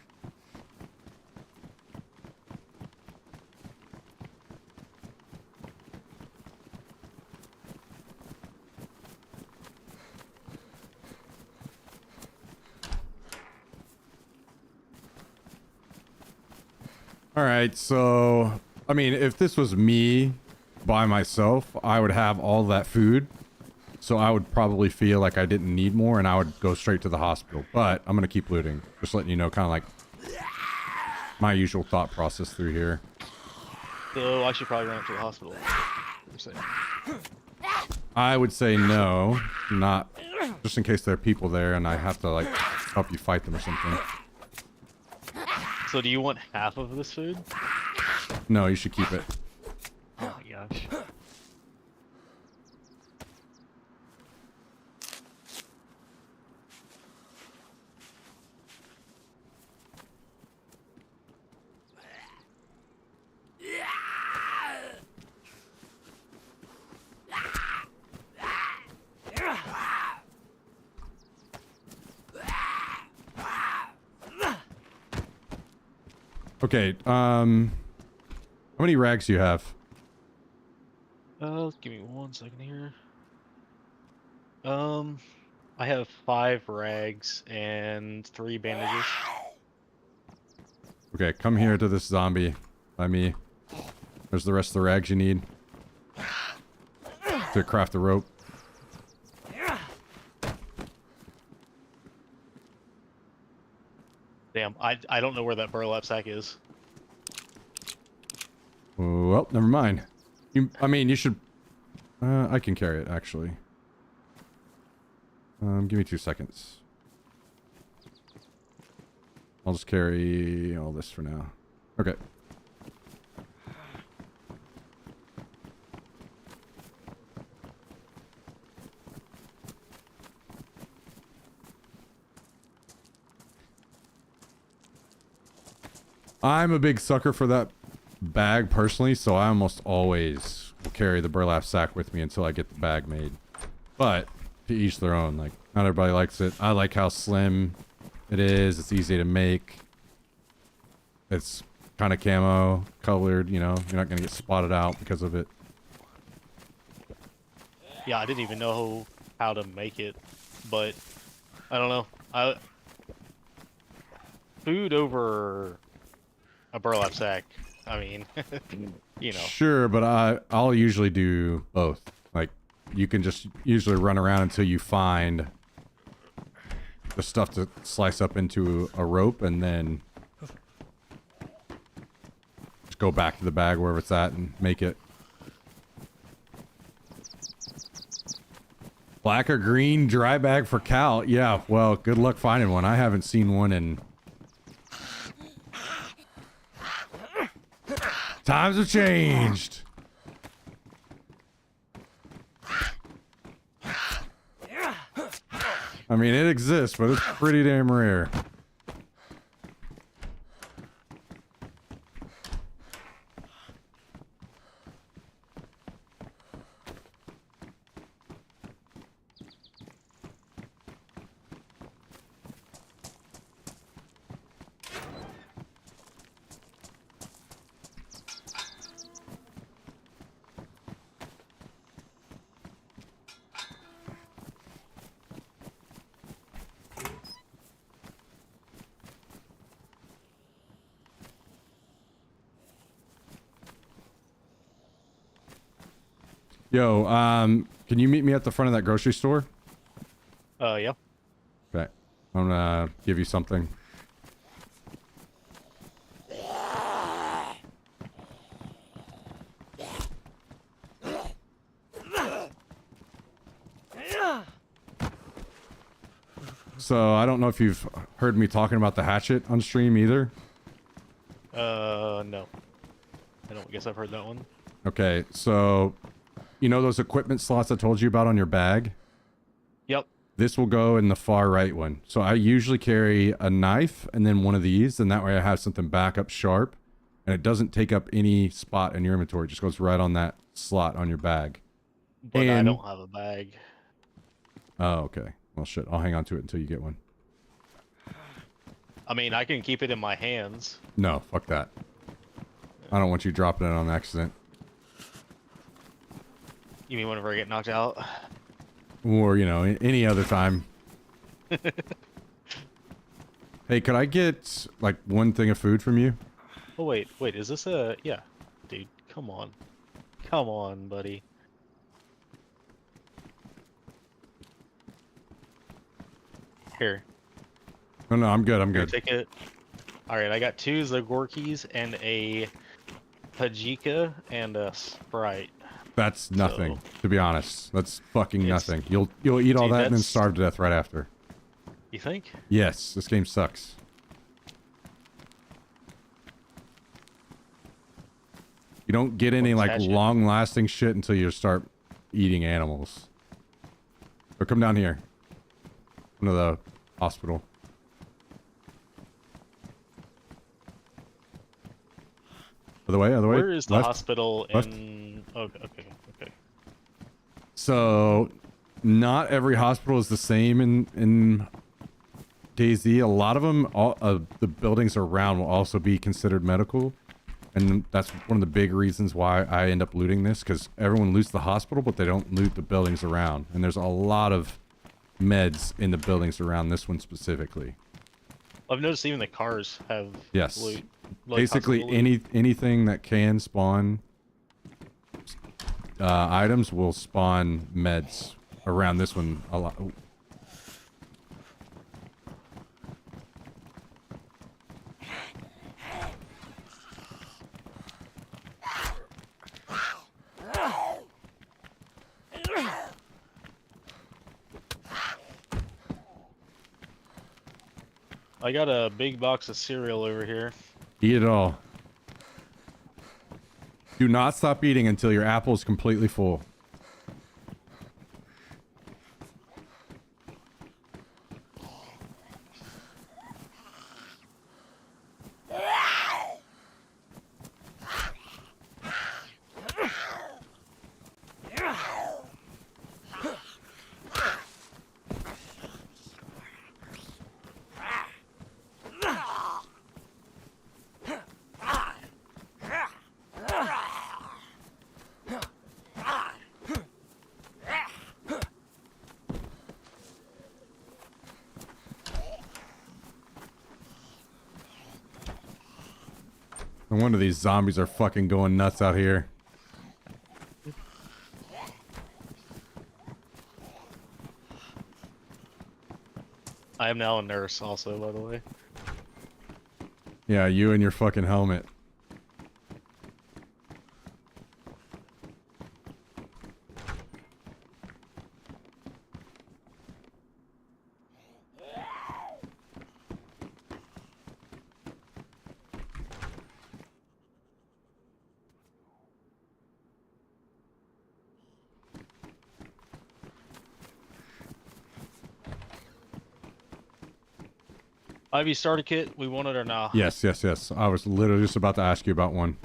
All right, so I mean, if this was me by myself, I would have all that food. So I would probably feel like I didn't need more and I would go straight to the hospital. But I'm going to keep looting. Just letting you know kind of like my usual thought process through here. So I should probably run up to the hospital. I'm saying. I would say no, not just in case there are people there and I have to like help you fight them or something. So do you want half of this food? No, you should keep it. Oh my gosh. Okay, how many rags do you have? Give me 1 second here. I have 5 rags and 3 bandages. Okay, come here to this zombie by me. There's the rest of the rags you need to craft the rope. Damn, I don't know where that burlap sack is. Well, never mind. I mean, you should... I can carry it, actually. Give me 2 seconds. I'll just carry all this for now. Okay. I'm a big sucker for that bag personally, so I almost always will carry the burlap sack with me until I get the bag made. But to each their own. Like, not everybody likes it. I like how slim it is. It's easy to make. It's kind of camo colored, you know. You're not gonna get spotted out because of it. Yeah, I didn't even know how to make it, but I don't know. Food over a burlap sack. I mean, you know. Sure, but I'll usually do both. Like, you can just usually run around until you find the stuff to slice up into a rope, and then just go back to the bag wherever it's at and make it. Black or green dry bag for Cal? Yeah, well, good luck finding one. I haven't seen one in... Times have changed. I mean, it exists, but it's pretty damn rare. Yo, can you meet me at the front of that grocery store? Yeah. Okay. I'm gonna give you something. So, I don't know if you've heard me talking about the hatchet on stream either. No. I don't guess I've heard that one. Okay, so you know those equipment slots I told you about on your bag? Yep. This will go in the far right one. So I usually carry a knife and then one of these, and that way I have something back up sharp, and it doesn't take up any spot in your inventory. It just goes right on that slot on your bag. But I And- don't have a bag. Oh, okay. Well, shit. I'll hang on to it until you get one. I mean, I can keep it in my hands. No, fuck that. I don't want you dropping it on accident. You mean whenever I get knocked out? Or, you know, any other time. Hey, could I get, like, one thing of food from you? Oh, wait. Is this a... Yeah. Dude, come on. Come on, buddy. Here. No, I'm good. I'm Here, good. take it. Alright, I got 2 Zagorkis and a Pajika and a Sprite. That's nothing, to be honest. That's fucking It's- nothing. You'll eat all Dude, that and then that's- starve to death right after. You think? Yes, this game sucks. You don't get any like Attach it. long-lasting shit until you start eating animals. Or come down here. Come to the hospital. Other way, other way. Where is the left. hospital Left. in... Okay. So, not every hospital is the same in DayZ. A lot of them, the buildings around will also be considered medical. And that's one of the big reasons why I end up looting this, because everyone loots the hospital, but they don't loot the buildings around. And there's a lot of meds in the buildings around this one specifically. I've noticed even the cars have Yes. loot. Like Basically, hospital loot. anything that can spawn items will spawn meds around this one a lot. Ooh. I got a big box of cereal over here. Eat it all. Do not stop eating until your apple is completely full. No wonder these zombies are fucking going nuts out here. I am now a nurse, also, by the way. Yeah, you and your fucking helmet. Ivy starter kit, we want it or not? Yes, yes, yes. I was literally just about to ask you about one.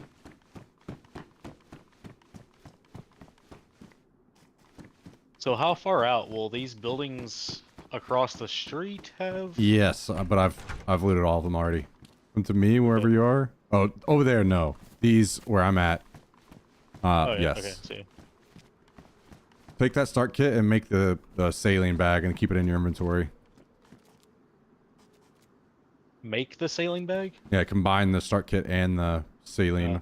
So how far out will these buildings across the street have? Yes, but I've looted all of them already. Come to me wherever you are. Oh, over there, no. These where I'm at. Oh, yeah. Yes. Okay, see. Take that start kit and make the saline bag and keep it in your inventory. Make the sailing bag? Yeah, combine the start kit and the saline. Yeah.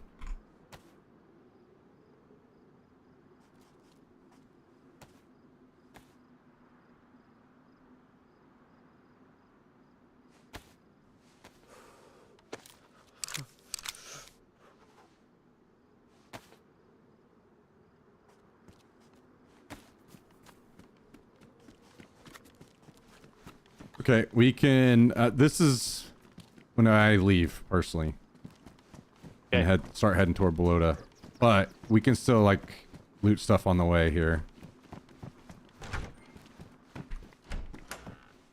Okay, we can. This is when I leave personally. Okay. And start heading toward Belota, but we can still like loot stuff on the way here.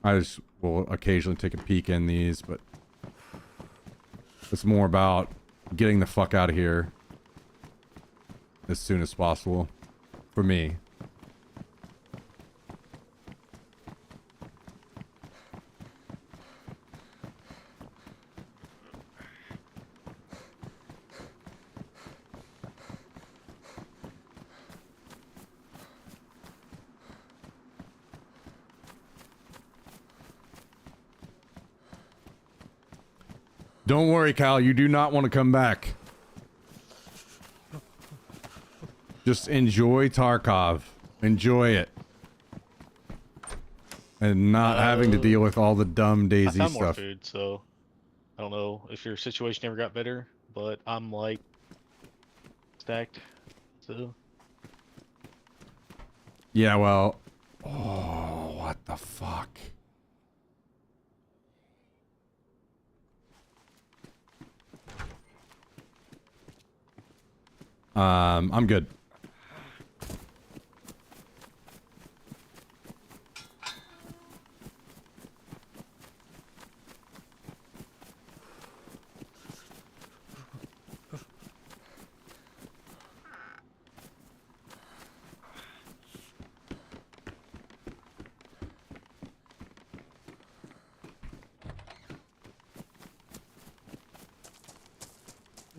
I just will occasionally take a peek in these, but it's more about getting the fuck out of here as soon as possible for me. Don't worry, Kyle. You do not want to come back. Just enjoy Tarkov. Enjoy it. And not having to deal with all the dumb I Daisy found more stuff. food, so I don't know if your situation ever got better, but I'm like stacked. So Yeah, well... Oh, what the fuck? I'm good.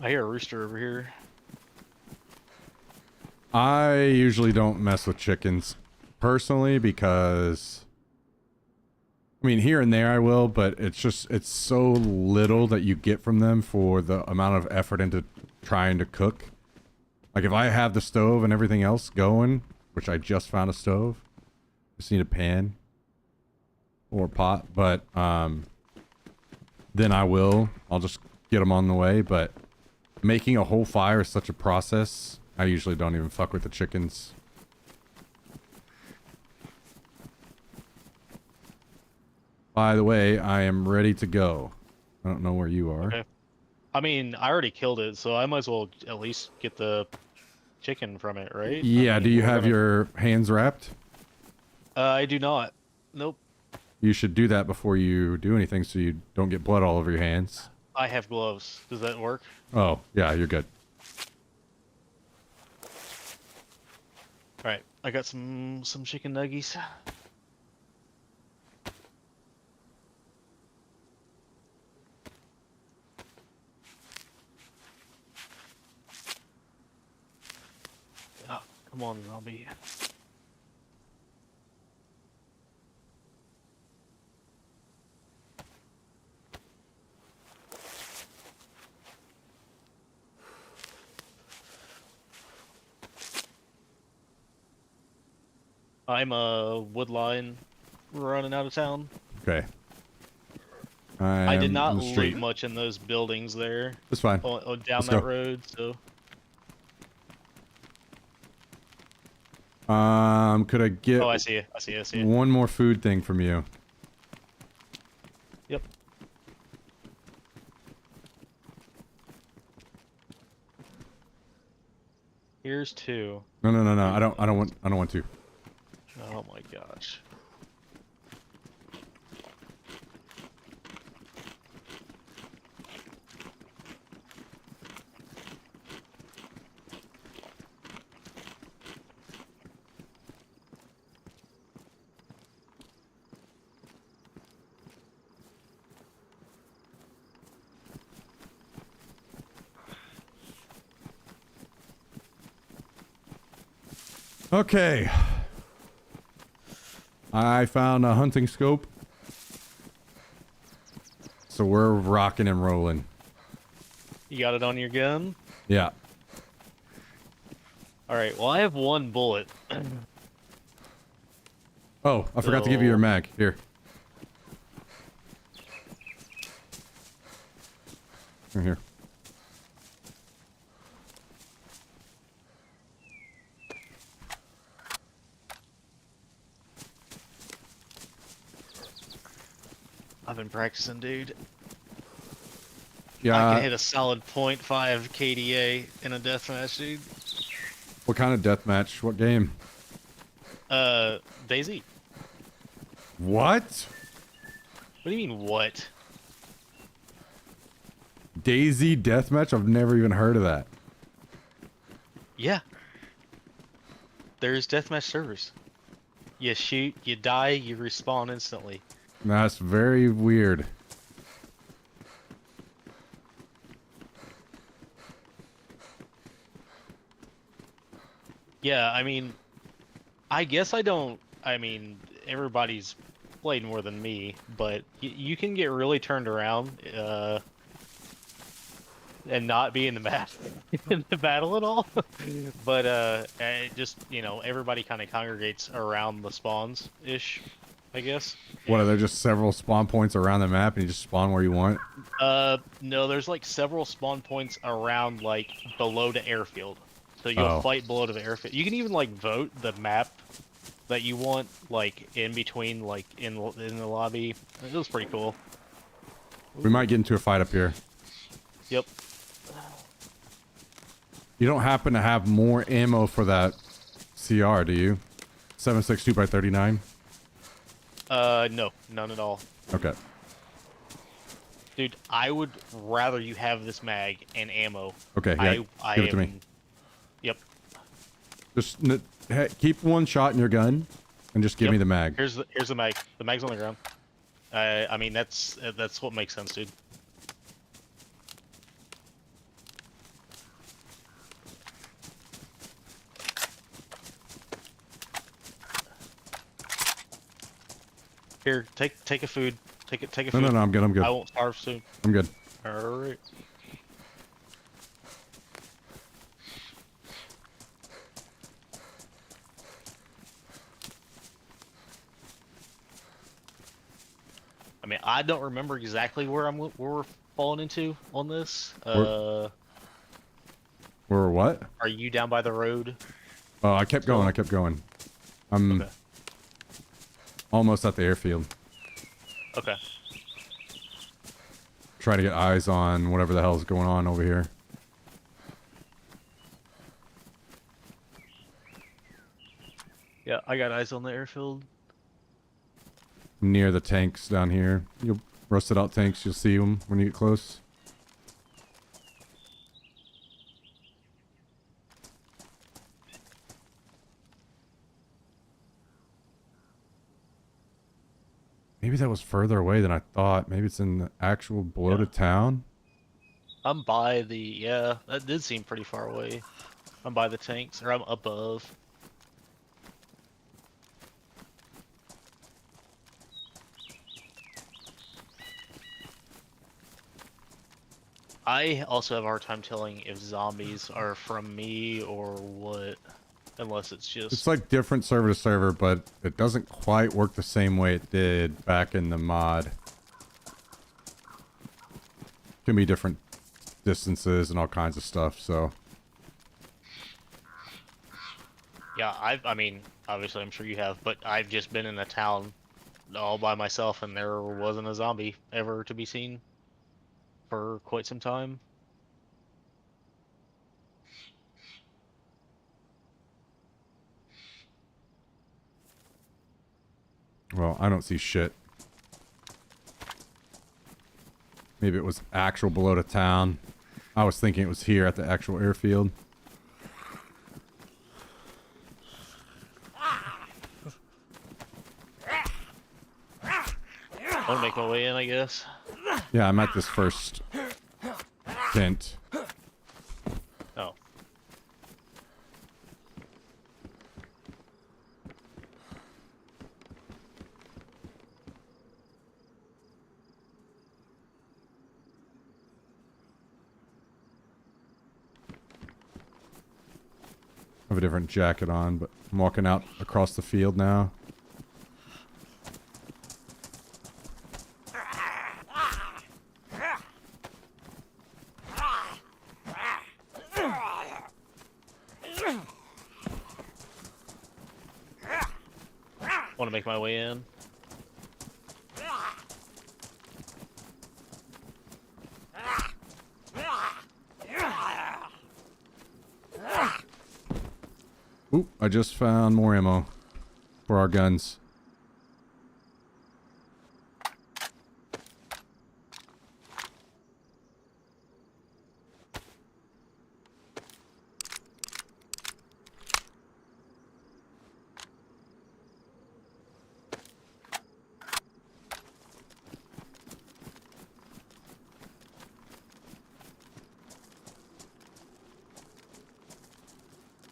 I hear a rooster over here. I usually don't mess with chickens personally because I mean here and there I will, but it's so little that you get from them for the amount of effort into trying to cook. Like if I have the stove and everything else going, which I just found a stove, just need a pan or a pot, but then I'll just get them on the way, but making a whole fire is such a process. I usually don't even fuck with the chickens. By the way, I am ready to go. I don't know where you are. Okay. I mean, I already killed it, so I might as well at least get the chicken from it, right? Yeah, I mean, do you we're have gonna- your hands wrapped? I do not. Nope. You should do that before you do anything so you don't get blood all over your hands. I have gloves. Does that work? Oh, yeah, you're good. All right. I got some chicken nuggies. Oh, come on, zombie. I'm a woodline running out of town. Okay. I did I'm not on the loot street. much in those buildings there. It's fine. Down Let's that go. road, so Could I get oh, I see it. I see it. I see it. one more food thing from you? Yep. Here's 2. No, no, no, no. I don't want to. Oh my gosh. Okay. I found a hunting scope. So we're rocking and rolling. You got it on your gun? Yeah. Alright, well I have 1 bullet. Oh, I forgot to give you your So- mag. Here. Here. I've been practicing, dude. I Yeah. can hit a solid .5 KDA in a deathmatch, dude. What kind of deathmatch? What game? Daisy. What? What do you mean, what? Daisy deathmatch? I've never even heard of that. Yeah. There's deathmatch servers. You shoot, you die, you respawn instantly. That's very weird. Yeah, I mean, I guess I don't. I mean, everybody's played more than me, but you can get really turned around and not be in the in the battle at all. But it just everybody kind of congregates around the spawns ish, I guess. What, are there just several spawn points around the map and you just spawn where you want? No, there's like several spawn points around like below the airfield. So you'll Oh. fight below the airfield. You can even like vote the map that you want, like in between, like in the lobby. It was pretty cool. We might get into a fight up here. Yep. You don't happen to have more ammo for that CR, do you? 7.62 by 39? No, none at all. Okay. Dude, I would rather you have this mag and ammo. Okay, yeah, I give it to me. am- Yep. Just keep one shot in your gun and just give Yep. me the mag. Here's the mag. The mag's on the ground. I mean that's what makes sense, dude. Here, take a food. Take a No, food. no, no, I'm good, I'm good. I won't starve soon. I'm good. Alright. I mean, I don't remember exactly where we're falling into on this. Or what? Are you down by the road? Oh, I kept going, I kept going. I'm Okay. almost at the airfield. Okay. Trying to get eyes on whatever the hell's going on over here. Yeah, I got eyes on the airfield. Near the tanks down here. You'll rusted out tanks, you'll see them when you get close. Maybe that was further away than I thought. Maybe it's in the actual bloated town. I'm by the, yeah, that did seem pretty far away. I'm by the tanks, or I'm above. I also have a hard time telling if zombies are from me or what. unless it's just It's like different server to server, but it doesn't quite work the same way it did back in the mod. Can be different distances and all kinds of stuff, so. yeah. I mean, obviously, I'm sure you have, but I've just been in a town all by myself, and there wasn't a zombie ever to be seen for quite some time. Well, I don't see shit. Maybe it was actual below the town. I was thinking it was here at the actual airfield. I want to make my way in, I guess. Yeah, I'm at this first tent. Oh. I have a different jacket on, but I'm walking out across the field now. Want to make my way in. Oop, I just found more ammo for our guns.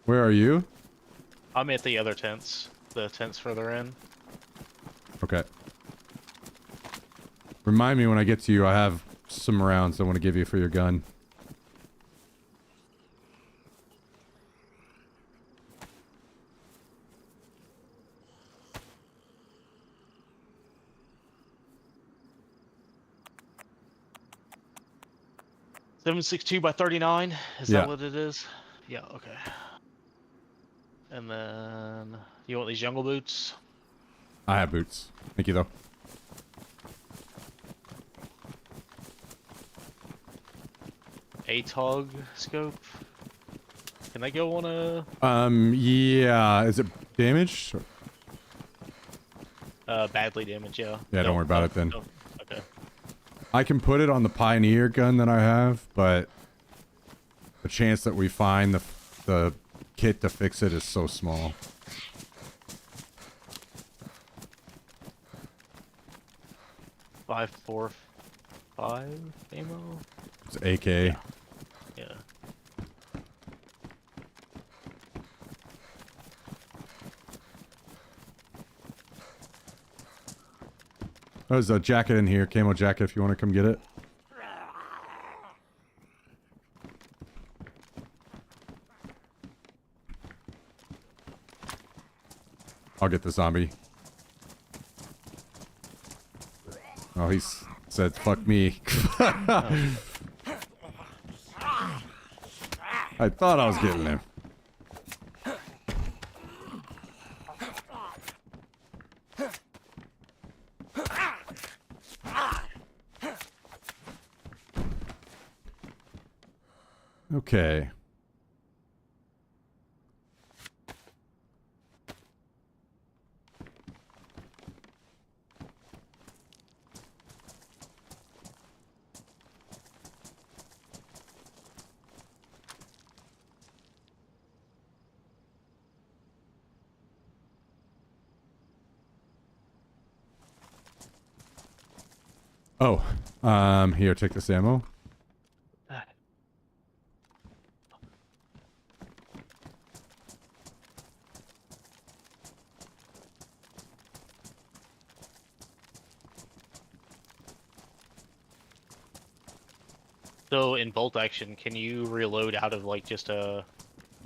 Where are you? I'm at the other tents. The tents further in. Okay. Remind me when I get to you, I have some rounds I want to give you for your gun. .762 by 39. Is Yeah. that what it is? Yeah. Okay. And then you want these jungle boots? I have boots. Thank you, though. ATOG scope. Can I go on a Yeah. Is it damaged? badly damaged? Yeah. Yeah, don't worry about it then. No. Okay. I can put it on the Pioneer gun that I have, but the chance that we find the kit to fix it is so small. .545 ammo. It's AK. Yeah. There's a jacket in here, camo jacket if you want to come get it. I'll get the zombie. Oh, he's said, fuck me. I thought I was getting him. Okay. Oh, here, take this ammo. So in bolt action, can you reload out of like just a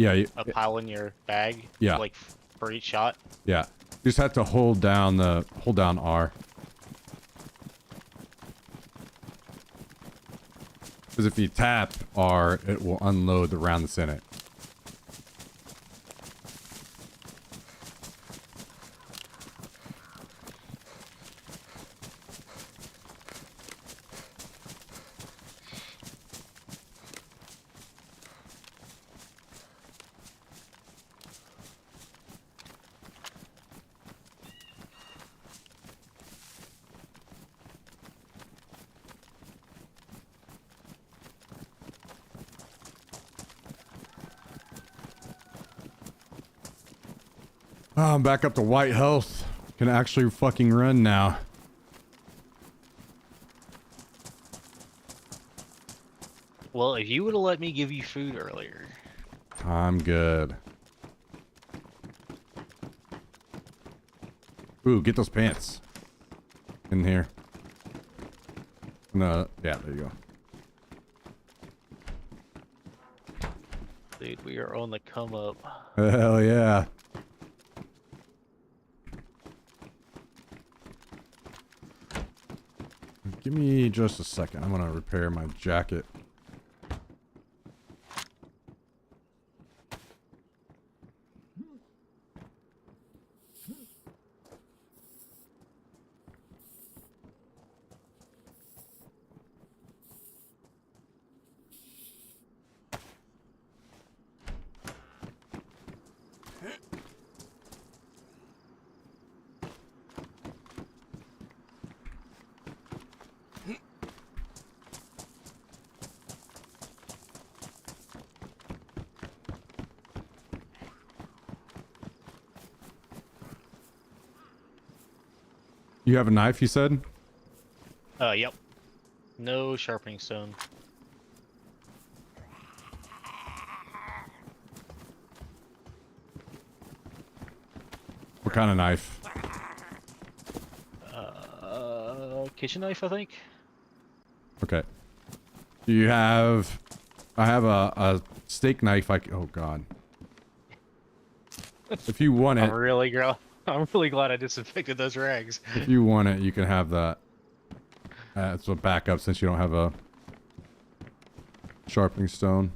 Yeah, a pile in your bag. Yeah. Like for each shot. yeah. You just have to hold down R. Because if you tap R, it will unload the round that's in it. Oh, I'm back up to white health. Can actually fucking run now. Well, if you would have let me give you food earlier. I'm good. Ooh, get those pants. In here. No, yeah, there you go. Dude, we are on the come up. Hell yeah. Give me just a second. I'm gonna repair my jacket. You have a knife, you said? Yep. No sharpening stone. What kind of knife? Kitchen knife, I think. Okay. Do you have... I have a steak knife. Oh, God. If you want it... I'm really glad I disinfected those rags. If you want it, you can have that. It's a backup since you don't have a sharpening stone.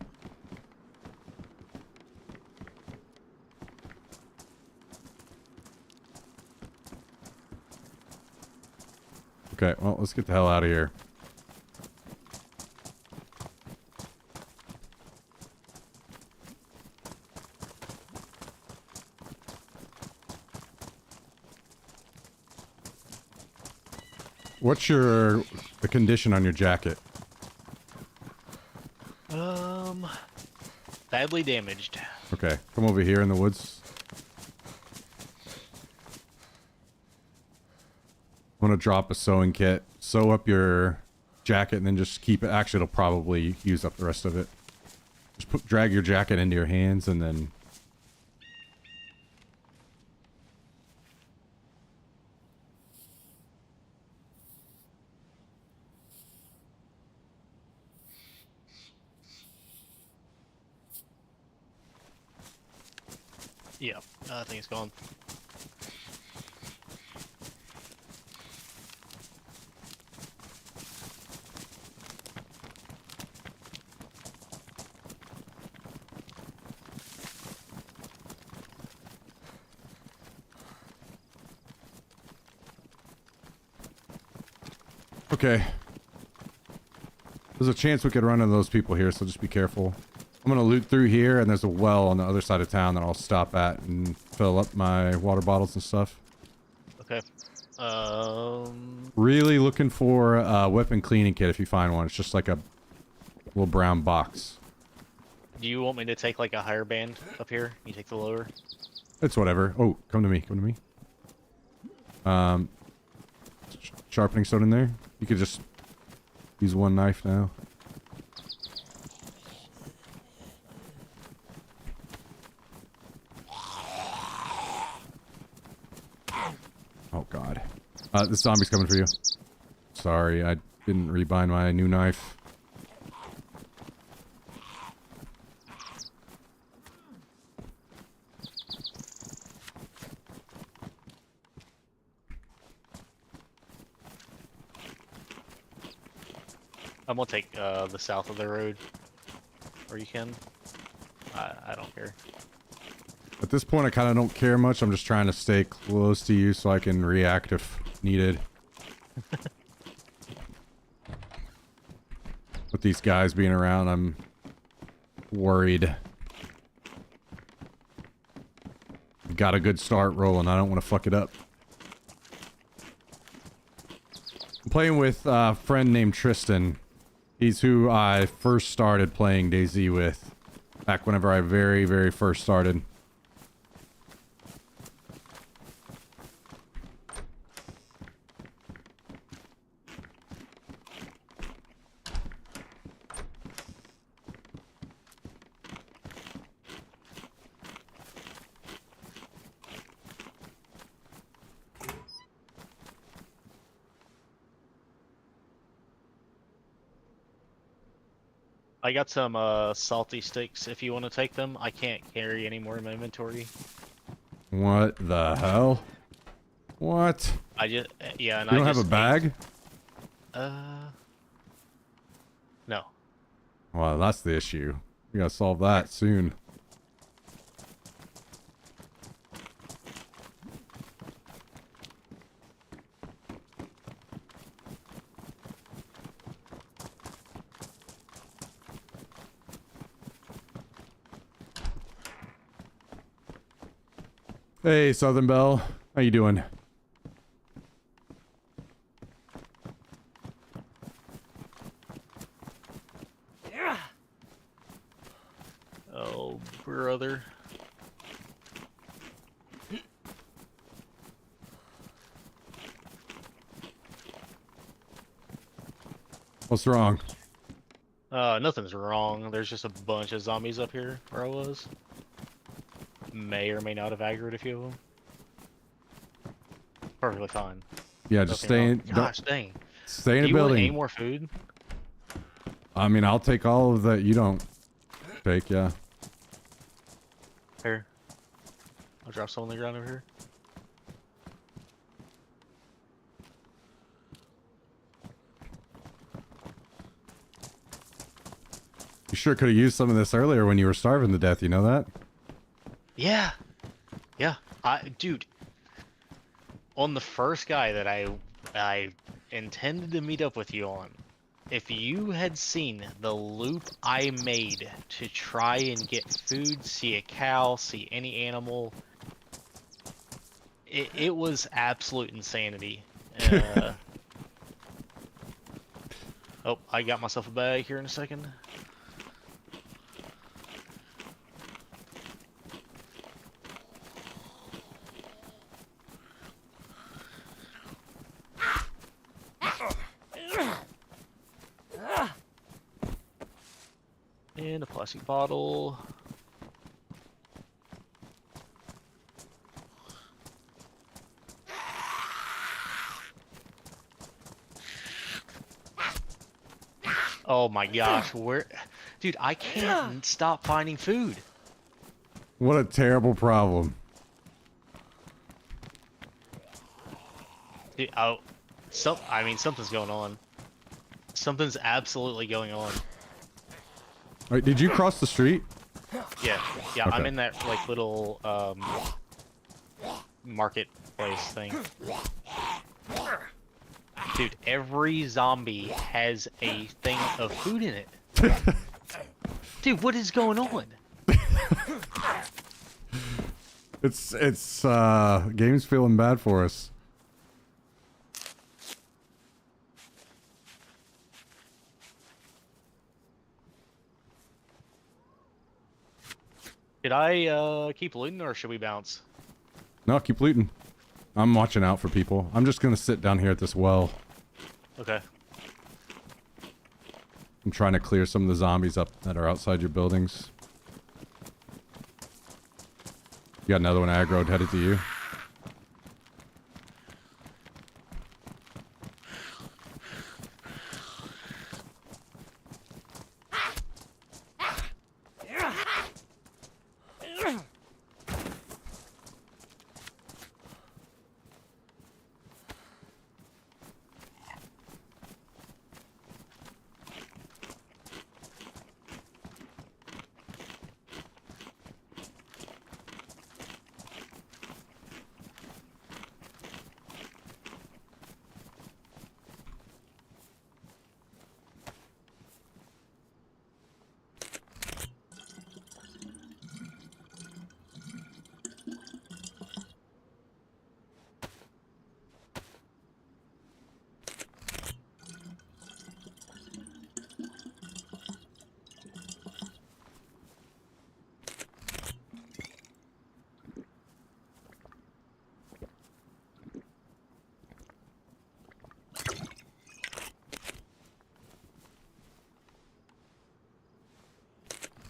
Okay, well, let's get the hell out of here. What's the condition on your jacket? Badly damaged. Okay, come over here in the woods. I'm gonna drop a sewing kit. Sew up your jacket and then just keep it. Actually, it'll probably use up the rest of it. Just drag your jacket into your hands and then... Yeah, I think it's gone. Okay. There's a chance we could run into those people here, so just be careful. I'm gonna loot through here, and there's a well on the other side of town that I'll stop at and fill up my water bottles and stuff. Okay. Really looking for a weapon cleaning kit if you find one. It's just like a little brown box. Do you want me to take like a higher band up here? You take the lower? It's whatever. Oh, come to me. Come to me. Sharpening stone in there. You could just use one knife now. Oh, God. This zombie's coming for you. Sorry, I didn't rebind my new knife. I'm gonna take the south of the road, or you can. I don't care. At this point, I kind of don't care much. I'm just trying to stay close to you so I can react if needed. With these guys being around, I'm worried. Got a good start rolling. I don't want to fuck it up. I'm playing with a friend named Tristan. He's who I first started playing DayZ with. Back whenever I very, very first started. I got some salty sticks if you want to take them. I can't carry any more in my inventory. What the hell? What? I just yeah, and You I don't have a just bag? no. Well, that's the issue. We gotta solve that soon. Hey, Southern Belle. How you doing? Oh, brother. What's wrong? Nothing's wrong. There's just a bunch of zombies up here where I was. May or may not have aggroed a few of them. Perfectly fine. Yeah, just Nothing stay wrong. in. Gosh, dang. Stay in Do a you want any building. more food? I mean, I'll take all of that you don't take. Yeah. Here. I'll drop some on the ground over here. You sure could have used some of this earlier when you were starving to death. You know that? Yeah. Yeah. Dude. On the first guy that I intended to meet up with you on, if you had seen the loop I made to try and get food, see a cow, see any animal, it was absolute insanity. Oh, I got myself a bag here in a second. And a plastic bottle. Oh my gosh, where... Dude, I can't stop finding food. What a terrible problem. Dude, oh, I mean, something's going on. Something's absolutely going on. All right, did you cross the street? Yeah, yeah, I'm Okay. in that, like, little, marketplace thing. Dude, every zombie has a thing of food in it. Dude, what is going on? It's game's feeling bad for us. Should I, keep looting, or should we bounce? No, keep looting. I'm watching out for people. I'm just gonna sit down here at this well. Okay. I'm trying to clear some of the zombies up that are outside your buildings. You got another one aggroed headed to you.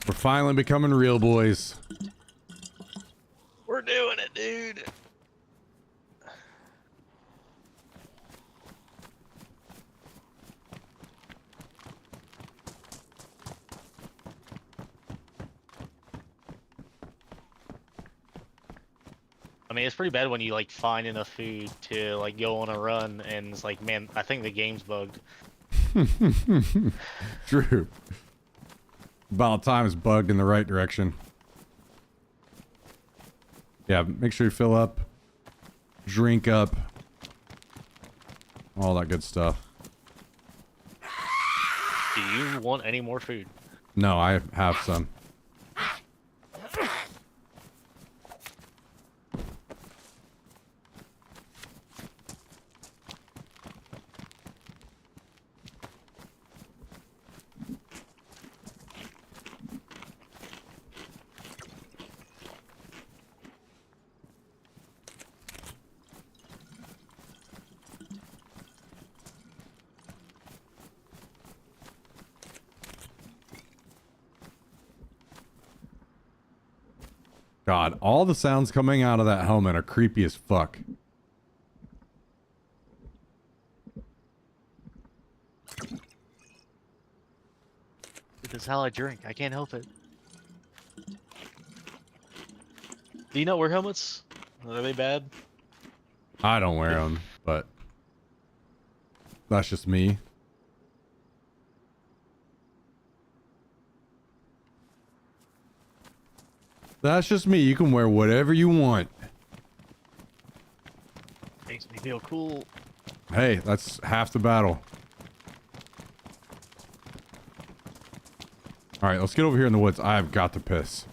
We're finally becoming real, boys. We're doing it, dude. I mean, it's pretty bad when you like find enough food to like go on a run and it's like, man, I think the game's bugged. True. About time is bugged in the right direction. Yeah, make sure you fill up, drink up, all that good stuff. Do you want any more food? No, I have some. God, all the sounds coming out of that helmet are creepy as fuck. This is how I drink. I can't help it. Do you not wear helmets? Are they bad? I don't wear them, but that's just me. That's just me. You can wear whatever you want. Makes me feel cool. Hey, that's half the battle. All right, let's get over here in the woods. I've got to piss.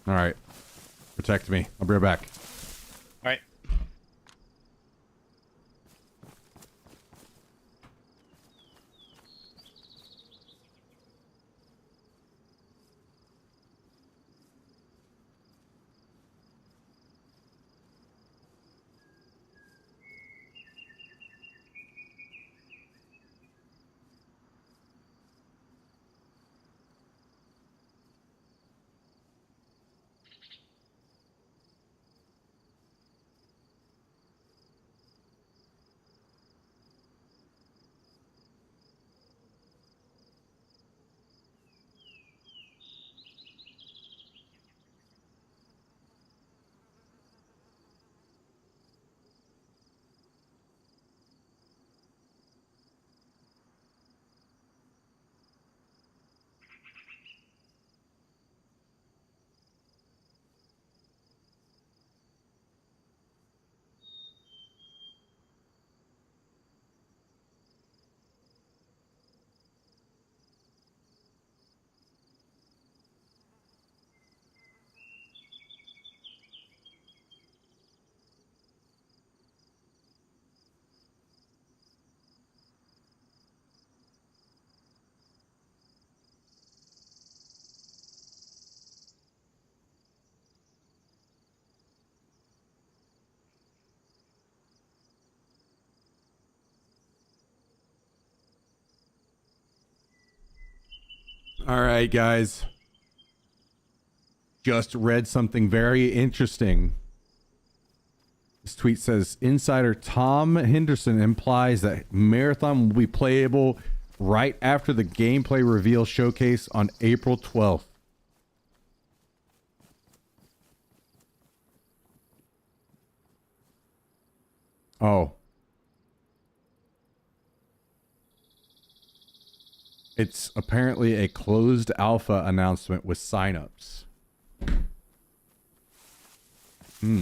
All right, protect me. I'll be right back. All right. All right, guys. Just read something very interesting. This tweet says, insider Tom Henderson implies that Marathon will be playable right after the gameplay reveal showcase on April 12th. Oh. It's apparently a closed alpha announcement with signups. Yeah,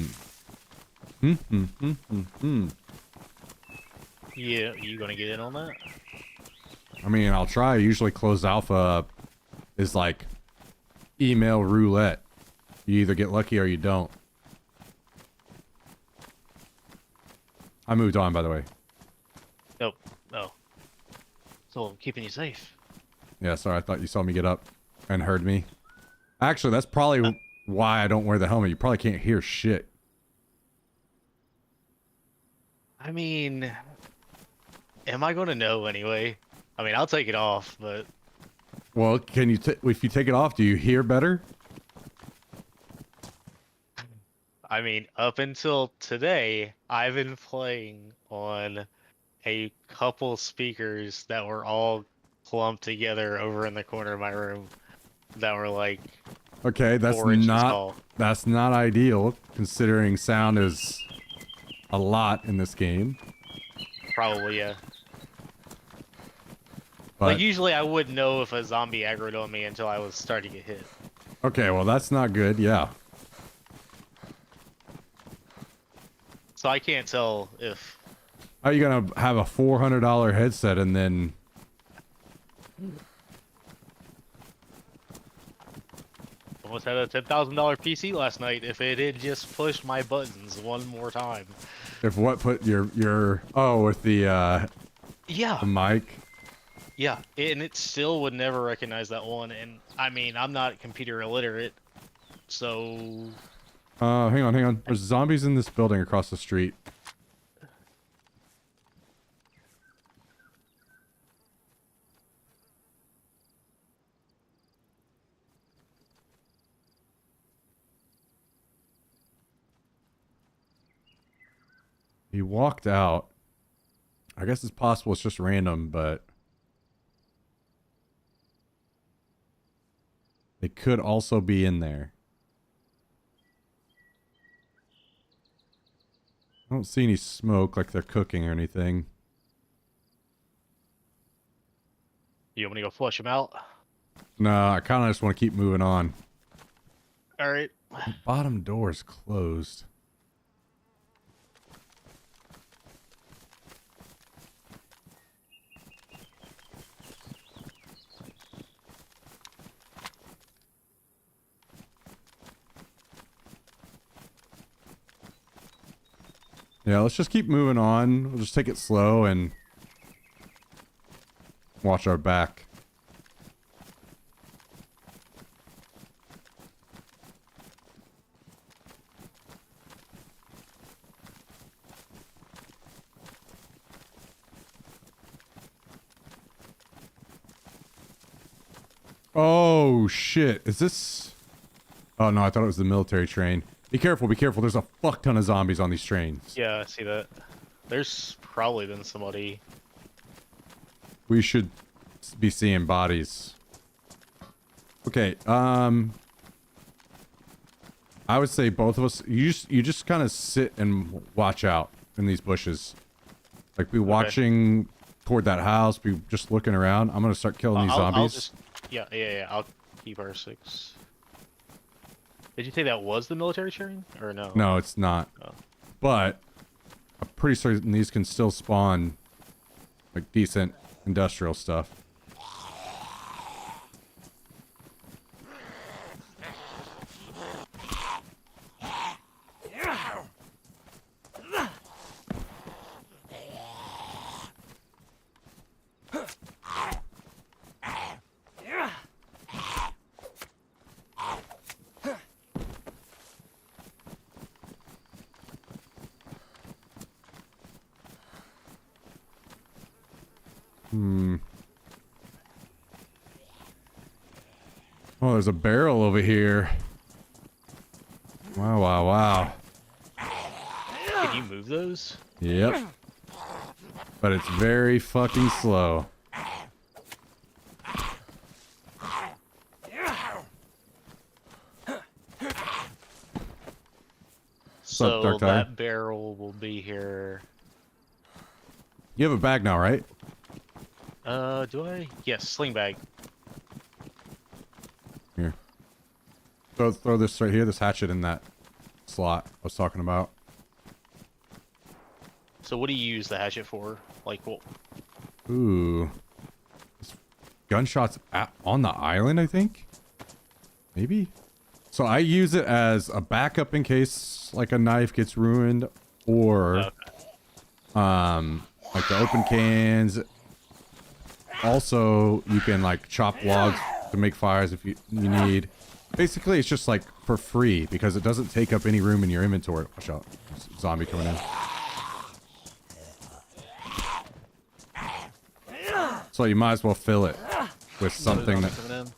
you gonna get in on that? I mean, I'll try. Usually closed alpha is like email roulette. You either get lucky or you don't. I moved on, by the way. Nope. No. So I'm keeping you safe. Yeah, sorry, I thought you saw me get up and heard me. Actually, that's probably why I don't wear the helmet. You probably can't hear shit. I mean, am I going to know anyway? I mean, I'll take it off, but Well, can you if you take it off, do you hear better? I mean, up until today, I've been playing on a couple speakers that were all clumped together over in the corner of my room that were like Okay, that's 4 inches not tall. that's not ideal considering sound is a lot in this game. Probably, yeah. But Like, usually I wouldn't know if a zombie aggroed on me until I was starting to get hit. okay, well that's not good. Yeah. So I can't tell if... How are you gonna have a $400 headset and then Almost had a $10,000 PC last night if it had just pushed my buttons one more time. if what put your oh with the Yeah. mic? Yeah, and it still would never recognize that one. And I mean, I'm not computer illiterate, so Hang on. There's zombies in this building across the street. He walked out. I guess it's possible it's just random, but they could also be in there. I don't see any smoke like they're cooking or anything. you want me to go flush them out? No, I kind of just want to keep moving on. All right. The bottom door is closed. Yeah, let's just keep moving on. We'll just take it slow and watch our back. Oh, shit. Is this... Oh, no, I thought it was the military train. Be careful, be careful. There's a fuck ton of zombies on these trains. Yeah, I see that. There's probably been somebody. We should be seeing bodies. Okay, I would say both of us, you just kind of sit and watch out in these bushes. Like, be watching toward that house, be just looking around. I'm gonna start killing these zombies. I'll just, yeah. I'll keep R6. Did you say that was the military train, or no? No, it's not. Oh. But I'm pretty certain these can still spawn like decent industrial stuff. Oh, there's a barrel over here. Wow. Can you move those? Yep. But it's very fucking slow. So Dark Tire? that barrel will be here. You have a bag now, right? Do I? Yes, sling bag. Here. Throw this right here, this hatchet in that slot I was talking about. So what do you use the hatchet for? Like, well, Ooh. Gunshots on the island, I think? Maybe? So I use it as a backup in case, like, a knife gets ruined, or, okay. like the open cans. also, you can like chop logs to make fires if you need. Basically, it's just like for free because it doesn't take up any room in your inventory. Watch out. Zombie coming in. So you might as well fill it with something that... Coming in.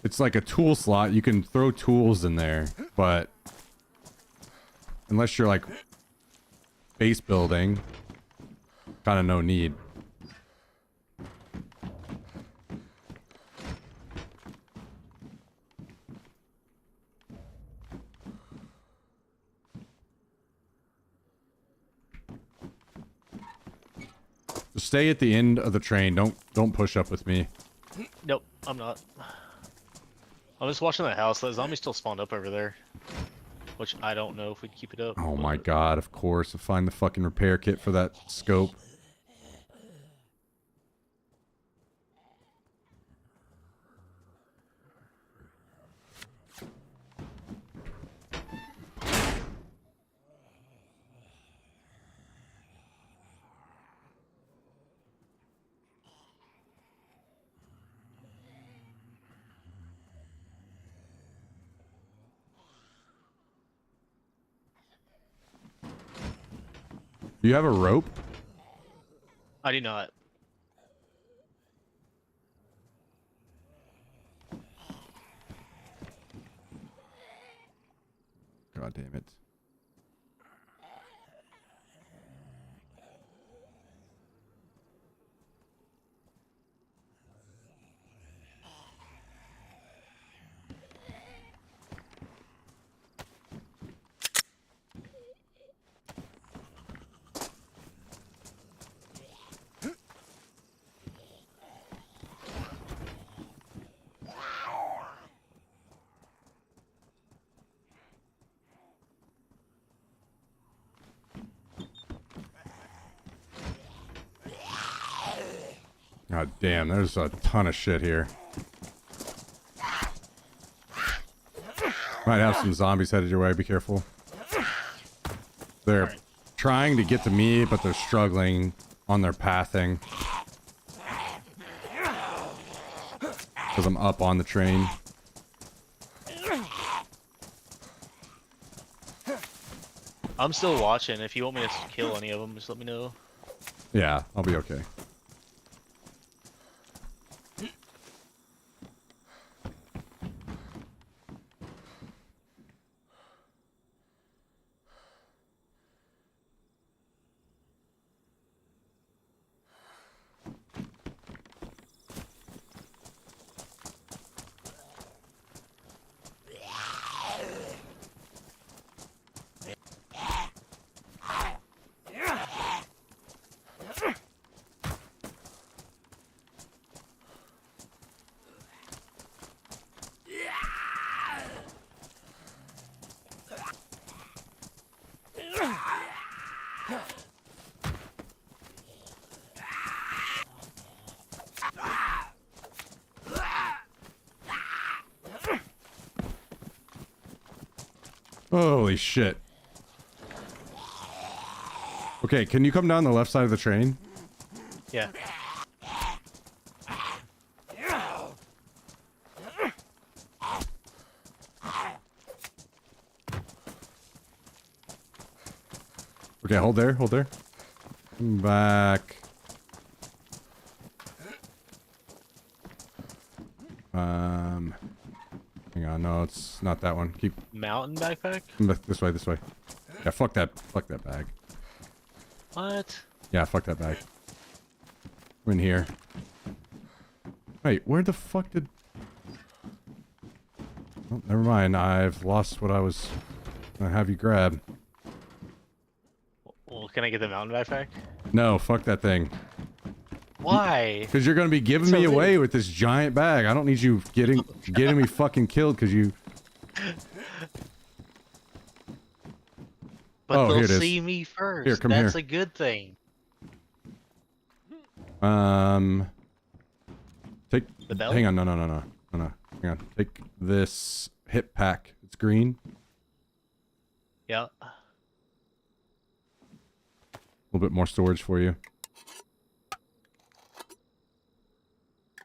It's like a tool slot. You can throw tools in there, but unless you're like base building, kind of no need. Just stay at the end of the train. Don't push up with me. Nope, I'm not. I'm just watching that house. That zombie still spawned up over there. Which I don't know if we'd keep it up. Oh my god, of course. Find the fucking repair kit for that scope. Do you have a rope? I do not. God damn it. God damn, there's a ton of shit here. Might have some zombies headed your way, be careful. They're trying to get to me, but they're struggling on their pathing. Because I'm up on the train. I'm still watching. If you want me to kill any of them, just let me know. Yeah, I'll be okay. Holy shit. Okay, can you come down the left side of the train? Yeah. Okay, hold there, hold there. Come back. Hang on, no, it's not that one. Keep Mountain backpack? this way, this way. Yeah, fuck that bag. What? Yeah, fuck that bag. I'm in here. Wait, where the fuck did... Oh, never mind, I've lost what I was gonna have you grab. Well, can I get the mountain backpack? No, fuck that thing. Why? Because you're gonna be giving So me big. away with this giant bag. I don't need you getting me fucking killed because you... But Oh, here they'll it is. see me first. Here, come That's here. a good thing. Take... The bell? Hang on, no. Hang on. Take this hip pack. It's green. Yeah. A little bit more storage for you.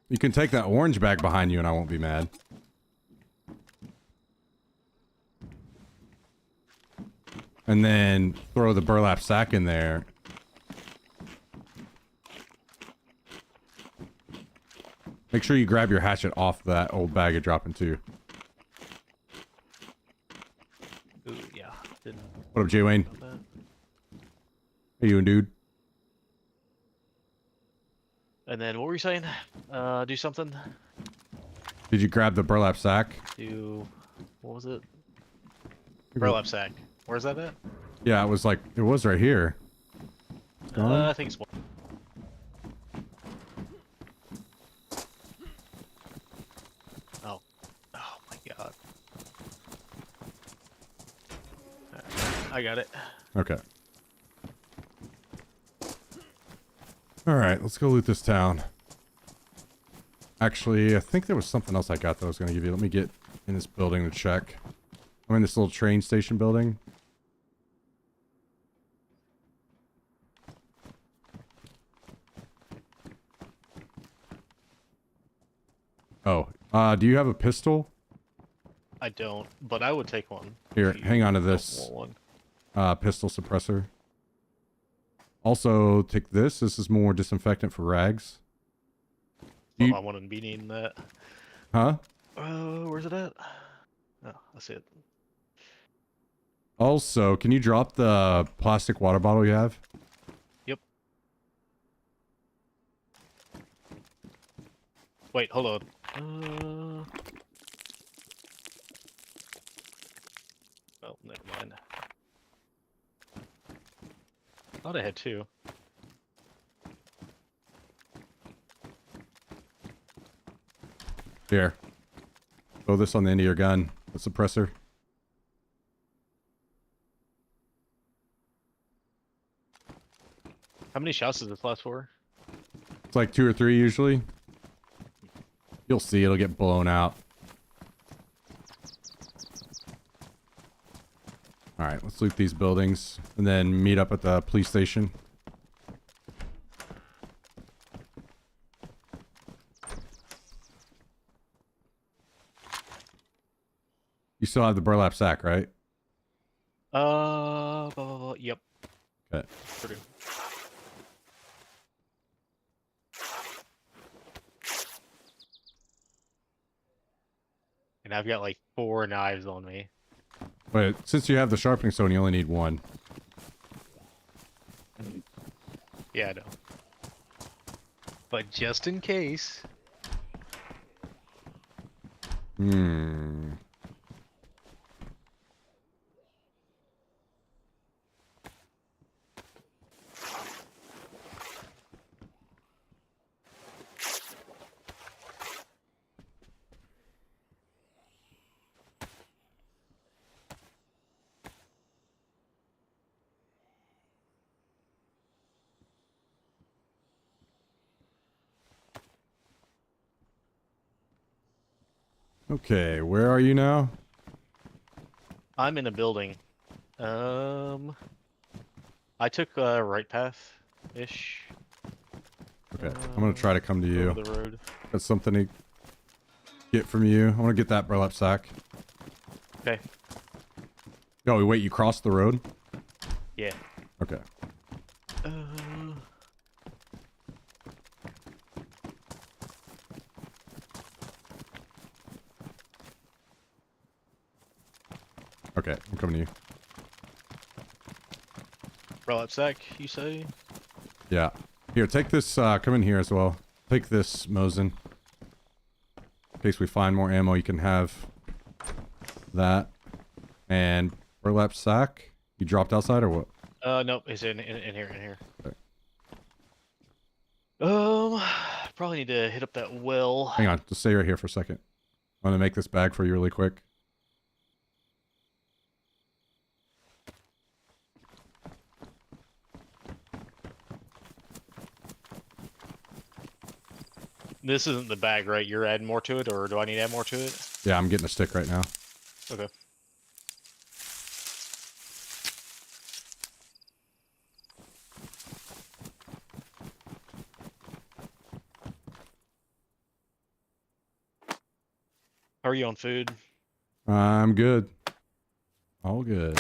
You can take that orange bag behind you and I won't be mad. And then throw the burlap sack in there. Make sure you grab your hatchet off that old bag you're dropping too. Ooh, yeah. Didn't What up, Jay Wayne? know that. How you doing, dude? And then what were you saying? Do something? Did you grab the burlap sack? Do what was it? Burlap sack. Where's that at? Yeah, it was right here. It's gone? I think it's one. Oh. Oh my god. I got it. Okay. Alright, let's go loot this town. Actually, I think there was something else I got that I was going to give you. Let me get in this building to check. I'm in this little train station building. Oh, do you have a pistol? I don't, but I would take one. Here, if you hang on to don't this. want One. Pistol suppressor. Also, take this. This is more disinfectant for rags. Well, You- I wouldn't be needing that. Huh? Where's it at? Oh, I see it. Also, can you drop the plastic water bottle you have? Yep. Wait, hold on. Oh, never mind. Thought I had two. Here. Throw this on the end of your gun. The suppressor. How many shots does this last for? It's like 2 or 3 usually. You'll see, it'll get blown out. Alright, let's loot these buildings and then meet up at the police station. You still have the burlap sack, right? Blah, blah, blah. Yep. Okay. Purdue. And I've got like 4 knives on me. But since you have the sharpening stone, you only need 1. Yeah, I know. But just in case. Hmm. Okay, where are you now? I'm in a building. I took right path ish. Okay, I'm gonna try to come to you. Over the road. Got something to get from you. I want to get that burlap sack. Okay. Oh, wait, you crossed the road? Yeah. Okay. Uh, Okay, I'm coming to you. burlap sack, you say? Yeah. Here, take this, come in here as well. Take this, Mosin. In case we find more ammo, you can have that. And burlap sack. You dropped outside or what? Nope, it's in here, in here. Okay. Probably need to hit up that well. Hang on, just stay right here for a second. I'm gonna make this bag for you really quick. This isn't the bag, right? You're adding more to it, or do I need to add more to it? Yeah, I'm getting a stick right now. Okay. How are you on food? I'm good. All good.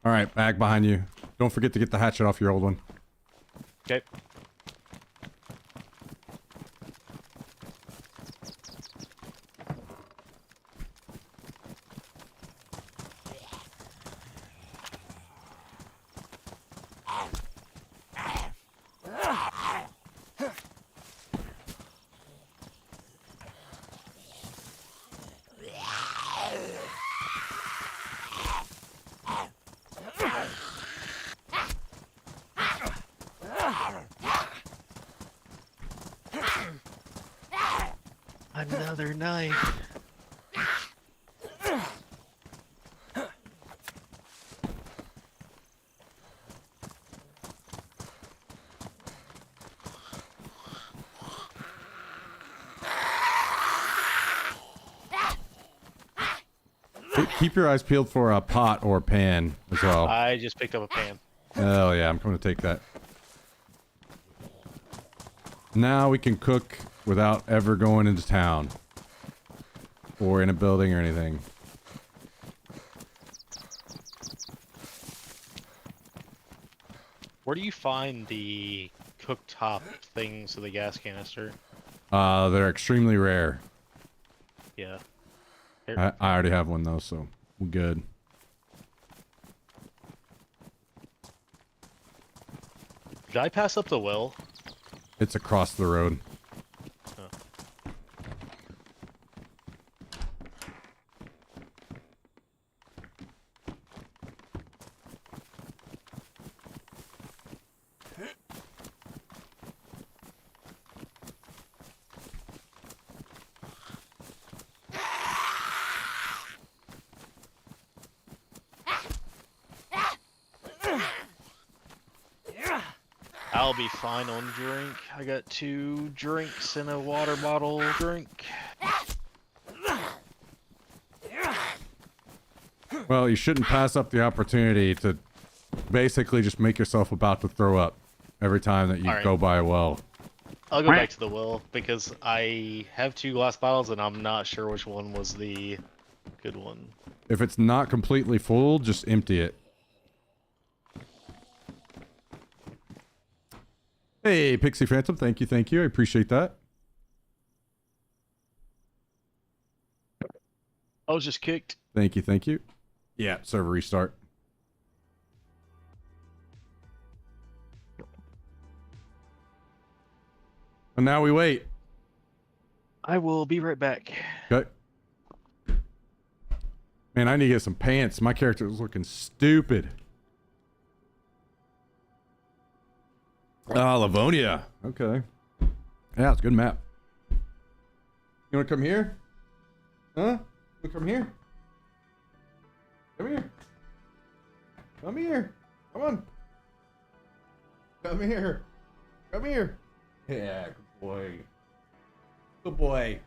All right, bag behind you. Don't forget to get the hatchet off your old one. Okay. Another knife. Keep your eyes peeled for a pot or pan as well. I just picked up a pan. Oh yeah, I'm going to take that. Now we can cook without ever going into town. Or in a building or anything. Where do you find the cooktop things of the gas canister? They're extremely rare. Yeah. I already have one though, so we're good. Did I pass up the well? It's across the road. Oh. I'll be fine on drink. I got 2 drinks and a water bottle drink. Well, you shouldn't pass up the opportunity to basically just make yourself about to throw up every time that you Alright. go by a well. I'll go back to the well because I have 2 glass bottles and I'm not sure which one was the good one. If it's not completely full, just empty it. Hey, Pixie Phantom, thank you, I appreciate that. I was just kicked. Thank you. Yeah, server restart. And now we wait. I will be right back. Okay. Man, I need to get some pants. My character is looking stupid. Ah, Livonia. Okay. Yeah, it's a good map. You wanna come here? Huh? You wanna come here? Come here. Come here. Come on. Come here. Come here. Yeah, good boy. Good boy.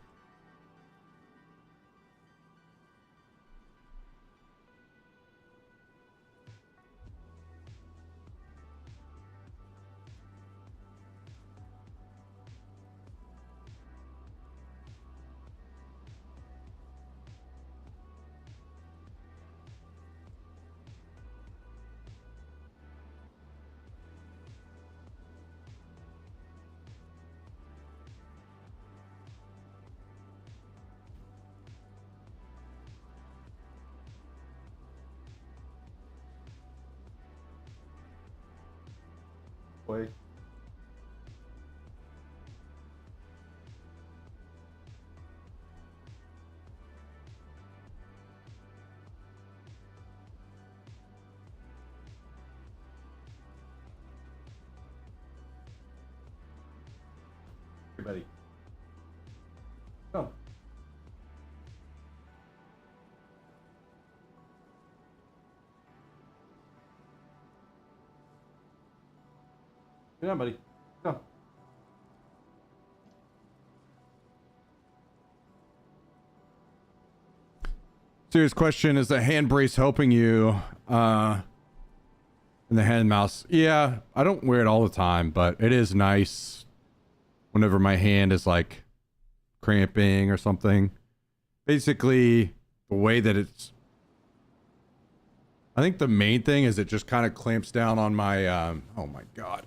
Betty. Come. Come on, buddy. Come. Serious question: is the hand brace helping you? In the hand mouse? Yeah, I don't wear it all the time, but it is nice whenever my hand is like cramping or something. Basically, the way that it's, I think the main thing is it just kind of clamps down on my, oh my God.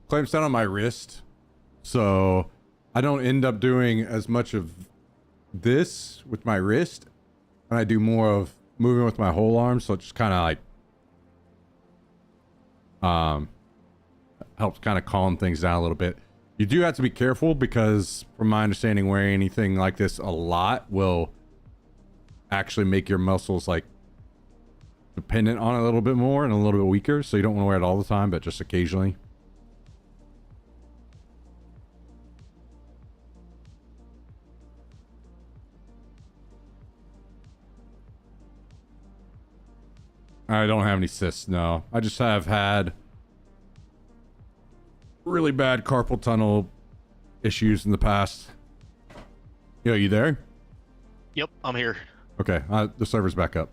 Clamps down on my wrist. So I don't end up doing as much of this with my wrist, and I do more of moving with my whole arm. So it just kind of like, helps kind of calm things down a little bit. You do have to be careful because from my understanding, wearing anything like this a lot will actually make your muscles like dependent on it a little bit more and a little bit weaker. So you don't want to wear it all the time, but just occasionally. I don't have any cysts, no. I just have had really bad carpal tunnel issues in the past. Yo, you there? Yep, I'm here. Okay, the server's back up.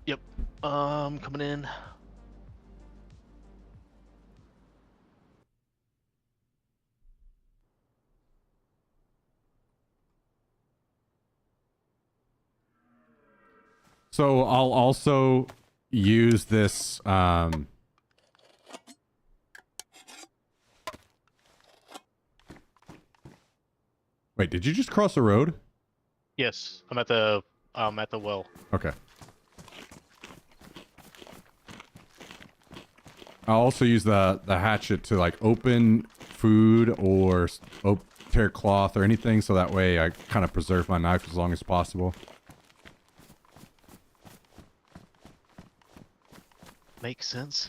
Yep. Coming in. So I'll also use this, wait, did you just cross the road? Yes, I'm at the well. Okay. I'll also use the hatchet to like open food or tear cloth or anything, so that way I kind of preserve my knife as long as possible. Makes sense.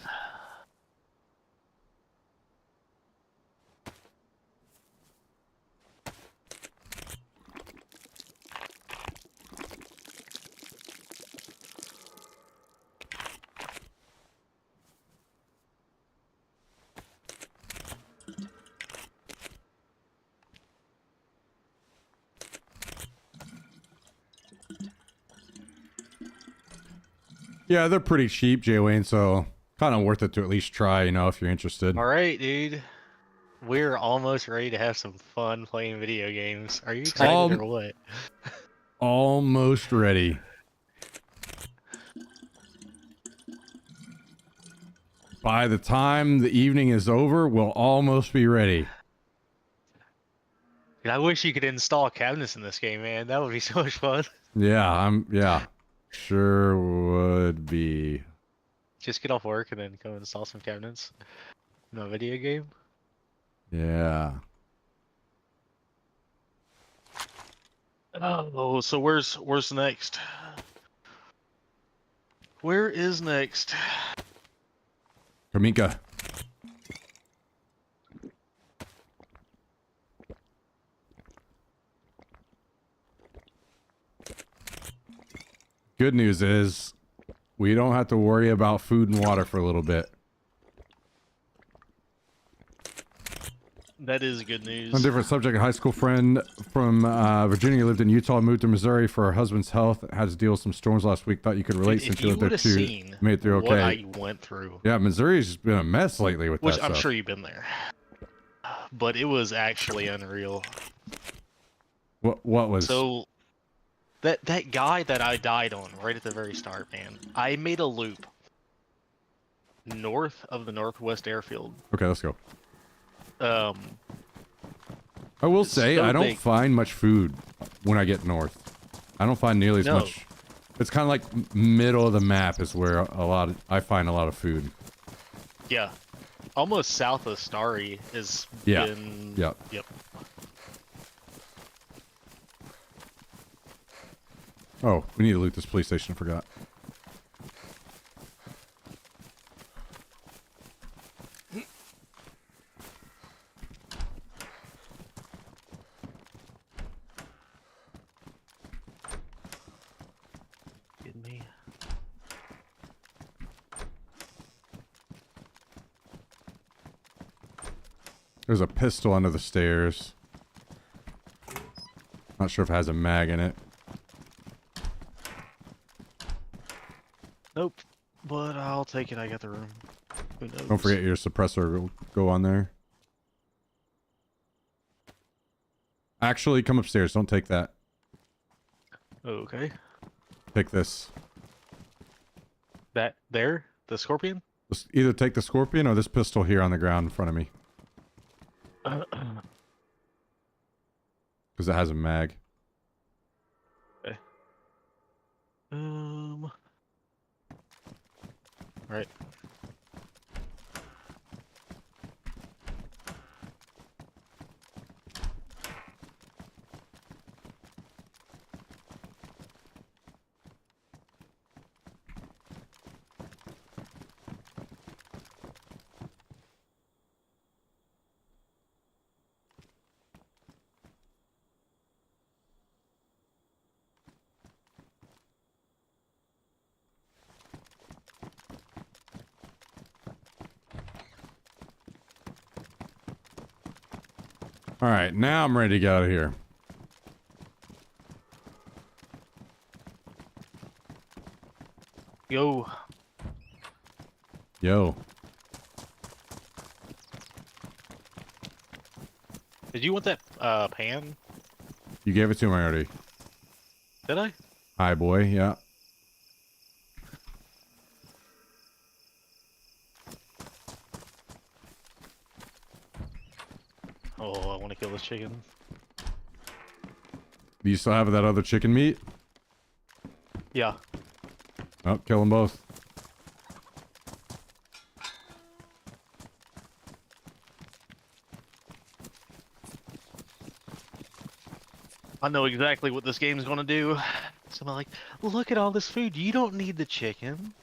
Yeah, they're pretty cheap, Jay Wayne, so kind of worth it to at least try, you know, if you're interested. All right, dude. We're almost ready to have some fun playing video games. Are you excited or what? Almost ready. By the time the evening is over, we'll almost be ready. Dude, I wish you could install cabinets in this game, man. That would be so much fun. Yeah, sure would be. Just get off work and then go install some cabinets in a video game. Yeah. Oh, so where's next? Where is next? Kamika. Good news is we don't have to worry about food and water for a little bit. That is good news. On a different subject, a high school friend from Virginia lived in Utah, moved to Missouri for her husband's health, had to deal with some storms last week. Thought you could relate since you lived there too. Made it through okay. What I went through. Yeah, Missouri's been a mess lately with Which that I'm stuff. sure you've been there. But it was actually unreal. What was? So that guy that I died on right at the very start, man. I made a loop north of the Northwest Airfield. Okay, let's go. I will say, so I don't big. find much food when I get north. I don't find nearly as No. much. It's kind of like middle of the map is where I find a lot of food. Yeah. Almost south of Starry is Yeah. been... Yep. Oh, we need to loot this police station. I forgot. Kidding me? There's a pistol under the stairs. Not sure if it has a mag in it. Nope. But I'll take it. I got the room. Who knows? Don't forget your suppressor will go on there. Actually, come upstairs. Don't take that. Okay. Take this. That there? The scorpion? Just either take the scorpion or this pistol here on the ground in front of me. Because it has a mag. Okay. Right. Alright, now I'm ready to get out of here. Yo. Yo. Did you want that pan? You gave it to him already. Did I? Hi, boy. Yeah. Oh, I want to kill this chicken. Do you still have that other chicken meat? Yeah. Oh, kill them both. I know exactly what this game's gonna do. So I'm like, look at all this food. You don't need the chicken.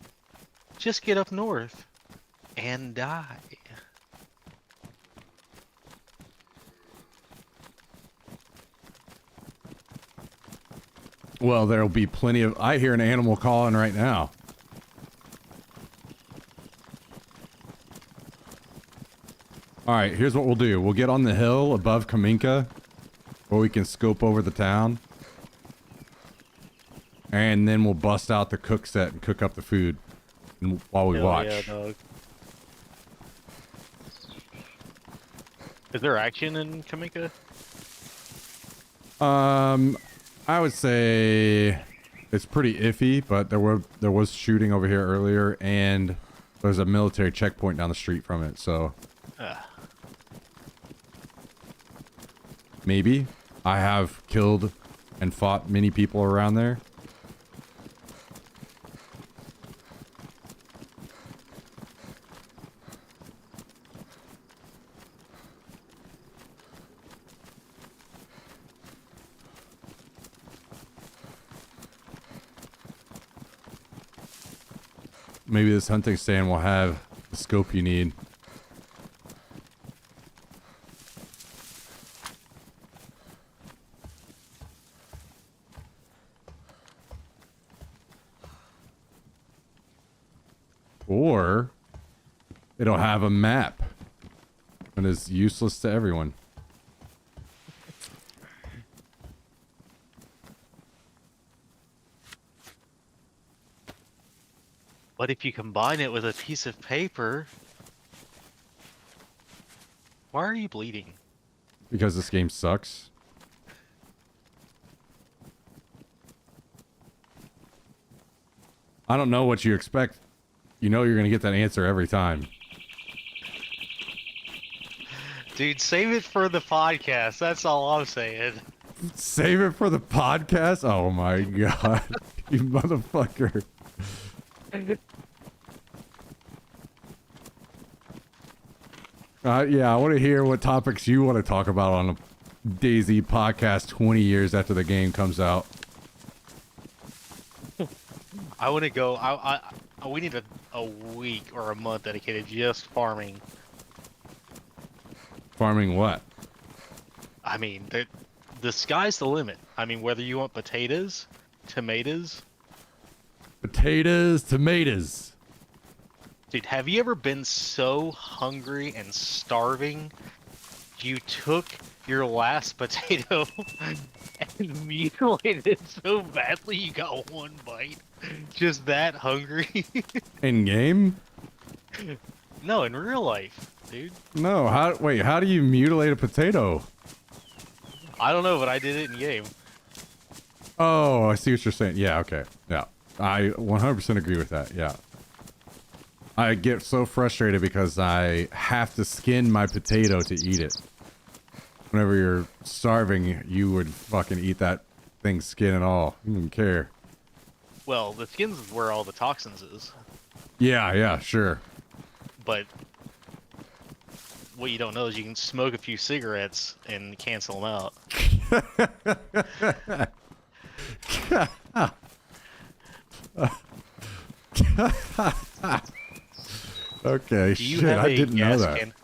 Just get up north and die. Well, there'll be plenty of... I hear an animal calling right now. Alright, here's what we'll do. We'll get on the hill above Kaminka, where we can scope over the town. And then we'll bust out the cook set and cook up the food while we Hell watch. yeah, dog. Is there action in Kamika? I would say it's pretty iffy, but there was shooting over here earlier, and there's a military checkpoint down the street from it, so maybe. I have killed and fought many people around there. Maybe this hunting stand will have the scope you need. Or it'll have a map and is useless to everyone. But if you combine it with a piece of paper... Why are you bleeding? Because this game sucks. I don't know what you expect. You know you're gonna get that answer every time. Dude, save it for the podcast. That's all I'm saying. Save it for the podcast? Oh my god. You motherfucker. Yeah, I want to hear what topics you want to talk about on a DayZ podcast 20 years after the game comes out. I want to go. We need a week or a month dedicated just farming. Farming what? I mean, the sky's the limit. I mean, whether you want potatoes, tomatoes. Potatoes, tomatoes. Dude, have you ever been so hungry and starving you took your last potato and mutilated it so badly you got one bite? Just that hungry? In game? No, in real life, dude. No. How do you mutilate a potato? I don't know, but I did it in game. Oh, I see what you're saying. Yeah, okay. Yeah. I 100% agree with that. Yeah. I get so frustrated because I have to skin my potato to eat it. Whenever you're starving, you would fucking eat that thing skin and all. You don't care. Well, the skin's is where all the toxins is. Yeah, sure. But what you don't know is you can smoke a few cigarettes and cancel them out. Okay, Do you shit, have I a didn't know gas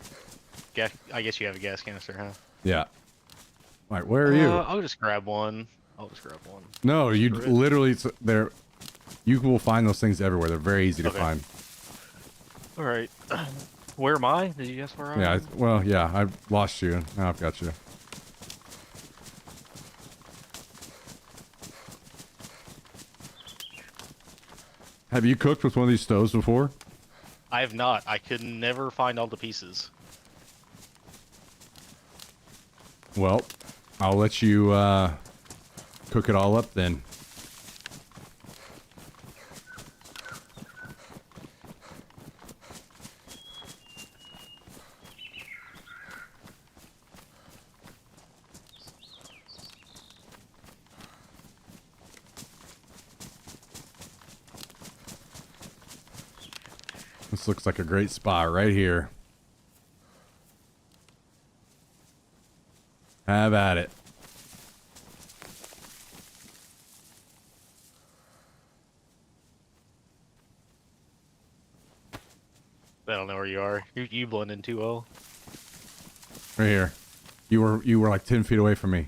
that. I guess you have a gas canister, huh? Yeah. Alright, where are you? I'll just grab one. No, you Screw it. literally, there, you will find those things everywhere. They're very easy to Okay. find. All right. Where am I? Did you guess where I Yeah, am? well, yeah, I've lost you. Now I've got you. Have you cooked with one of these stoves before? I have not. I could never find all the pieces. Well, I'll let you cook it all up then. This looks like a great spot right here. Have at it. I don't know where you are. You blend in too well. Right here. You were like 10 feet away from me.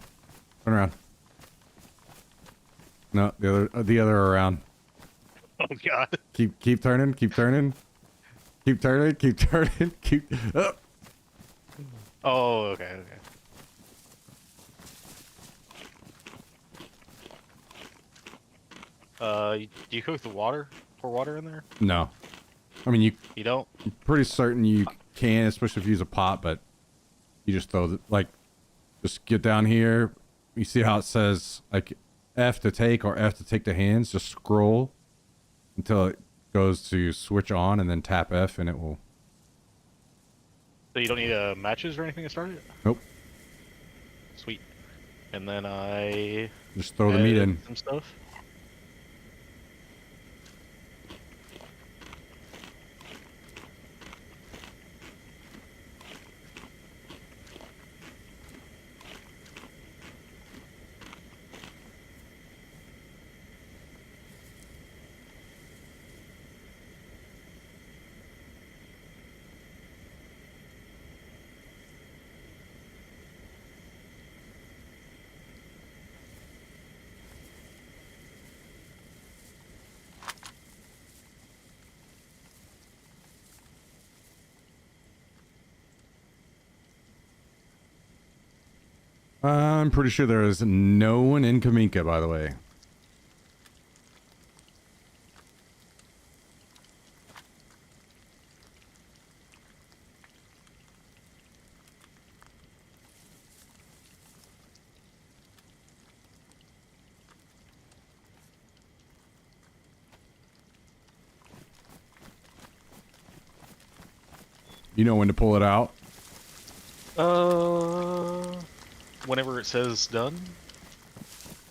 Turn around. No, the other around. Oh god. Keep turning. Keep turning. Keep turning. Keep turning. Keep. Oh, okay. Do you cook the water? Pour water in there? No. I mean, You don't? I'm pretty certain you can, especially if you use a pot, but you just throw just get down here. You see how it says like F to take or F to take the hands? Just scroll until it goes to switch on and then tap F and it will. So you don't need matches or anything to start it? Nope. Sweet. And then I Just throw the meat add in. some stuff. I'm pretty sure there is no one in Kaminka, by the way. You know when to pull it out? Whenever it says done.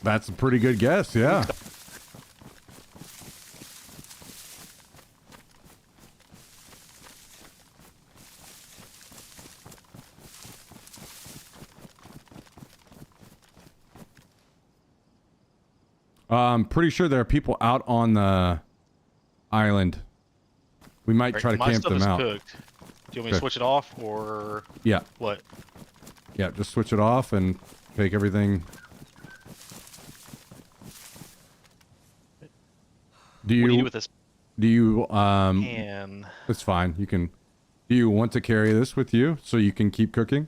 That's a pretty good guess, yeah. I'm pretty sure there are people out on the island. We might Right, try to my camp stuff them is out. cooked. Do you want me to Okay. switch it off or Yeah, what? yeah. Just switch it off and take everything. Do What do you do you with this do you pan? It's fine. You can. Do you want to carry this with you so you can keep cooking?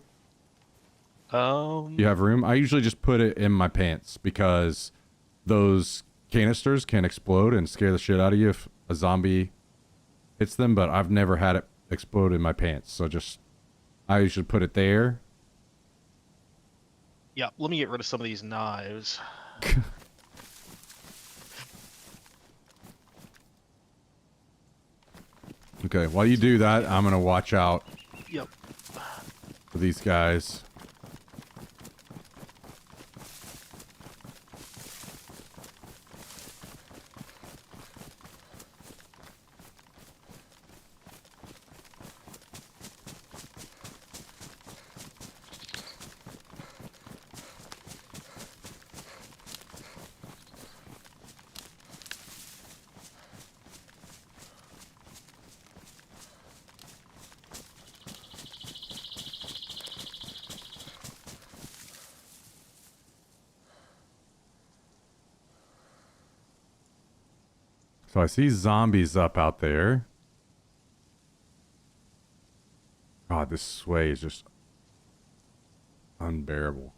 You have room? I usually just put it in my pants because those canisters can explode and scare the shit out of you if a zombie hits them, but I've never had it explode in my pants. So I usually put it there. Yeah, let me get rid of some of these knives. Okay, while you do that, I'm going to watch out Yep. for these guys. So I see zombies up out there. God, this sway is just unbearable.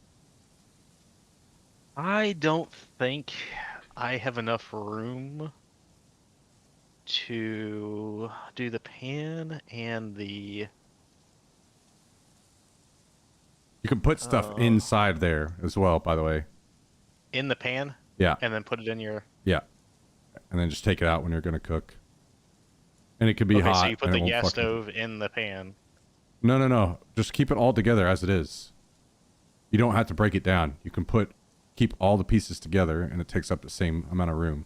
I don't think I have enough room to do the pan and the You can put stuff inside there as well, by the way. in the pan Yeah, and then put it in your. yeah. And then just take it out when you're going to cook. And it could be Okay, hot. so you put and the it won't gas fucking- stove in the pan. No, no, no. Just keep it all together as it is. You don't have to break it down. You can keep all the pieces together and it takes up the same amount of room.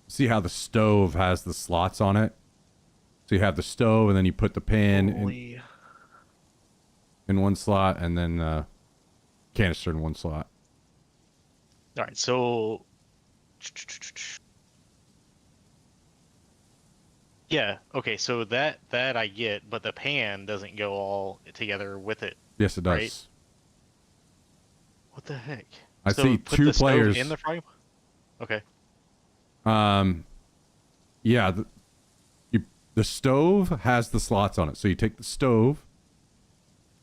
See how the stove has the slots on it? So you have the stove and then you put the pan Holy. in one slot and then canister in one slot. All right, so yeah, okay, so that I get, but the pan doesn't go all together with it. Yes, it does. Right. What the heck? I So see put two the stove players. in the frying. Okay. Yeah, the stove has the slots on it. So you take the stove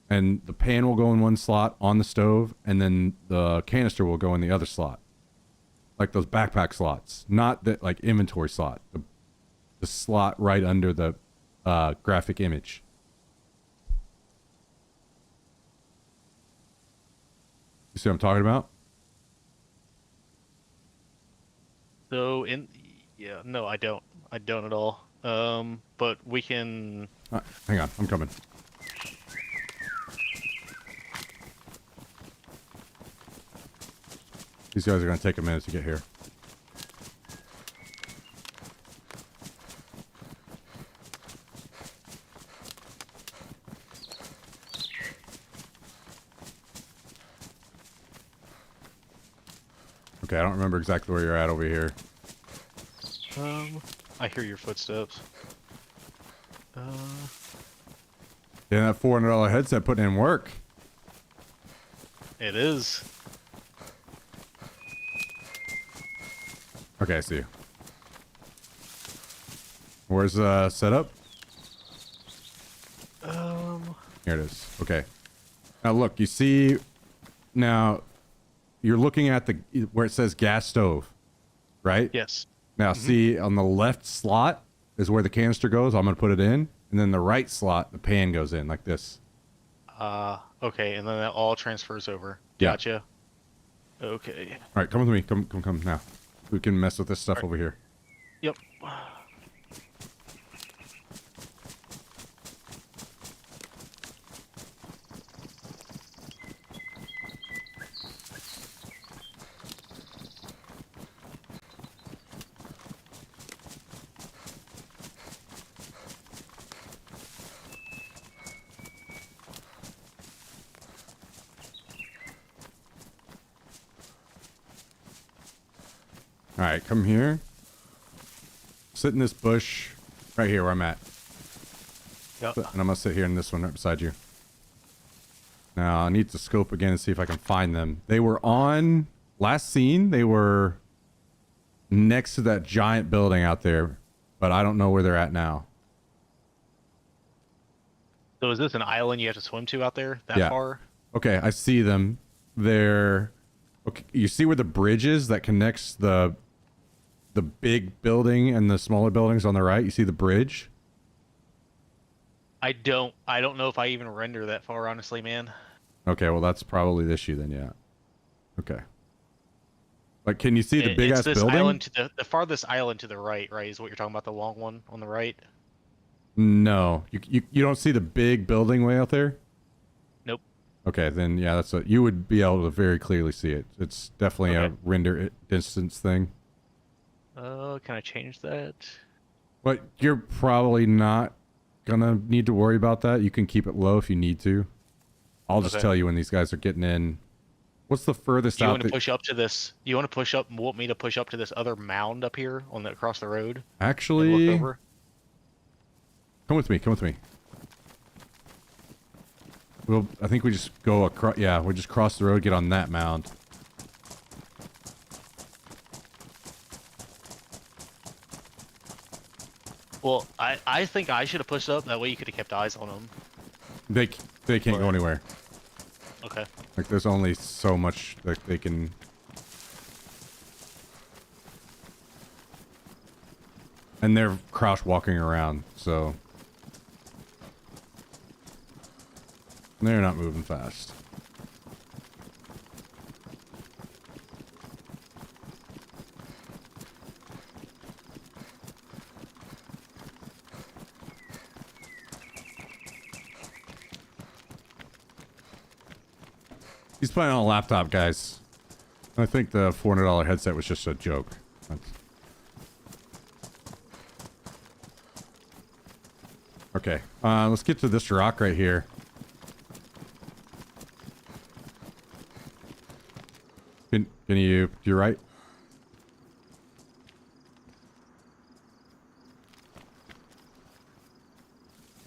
and the pan will go in one slot on the stove and then the canister will go in the other slot. Like those backpack slots, not the like inventory slot. The slot right under the graphic image. You see what I'm talking about? So no, I don't. I don't at all. But we can. Hang on, I'm coming. These guys are going to take a minute to get here. Okay, I don't remember exactly where you're at over here. I hear your footsteps. Yeah, that $400 headset putting in work. It is. Okay, I see you. Where's setup? Here it is. Okay. Now look, you see, now you're looking at where it says gas stove, right? Yes. Now see on the left slot is where the canister goes. I'm gonna put it in, and then the right slot, the pan goes in like this. Okay, and then that all transfers over. Yeah. Gotcha. Okay. All right, come with me. Come now. We can mess with this stuff over here. Yep. All right, come here. Sit in this bush right here where I'm at. Yep. And I'm gonna sit here in this one right beside you. Now I need to scope again and see if I can find them. They were on last scene. They were next to that giant building out there, but I don't know where they're at now. So is this an island you have to swim to out there that Yeah. far? Okay, I see them. They're okay. You see where the bridge is that connects the big building and the smaller buildings on the right? You see the bridge? I don't know if I even render that far, honestly, man. Okay, well that's probably the issue then. Yeah. Okay. Like, can you see the big It's ass this building? island to the farthest island to the right, right? Is what you're talking about, the long one on the right? No, you don't see the big building way out there. Nope. Okay, then yeah, that's you would be able to very clearly see it. It's definitely Okay. a render distance thing. Can I change that? But you're probably not gonna need to worry about that. You can keep it low if you need to. I'll just Okay. tell you when these guys are getting in. What's the furthest Do you out? want to push up to this? You want to push up? Want me to push up to this other mound up here on the across the road? And Actually, look over. come with me. Come with me. Well, I think we just go across. Yeah, we just cross the road, get on that mound. Well, I think I should have pushed up. That way you could have kept eyes on them. They can't go anywhere. Okay. Like, there's only so much that they can. And they're crouch walking around, so they're not moving fast. He's playing on a laptop, guys. I think the $400 headset was just a joke. Okay, let's get to this rock right here. Can you're right?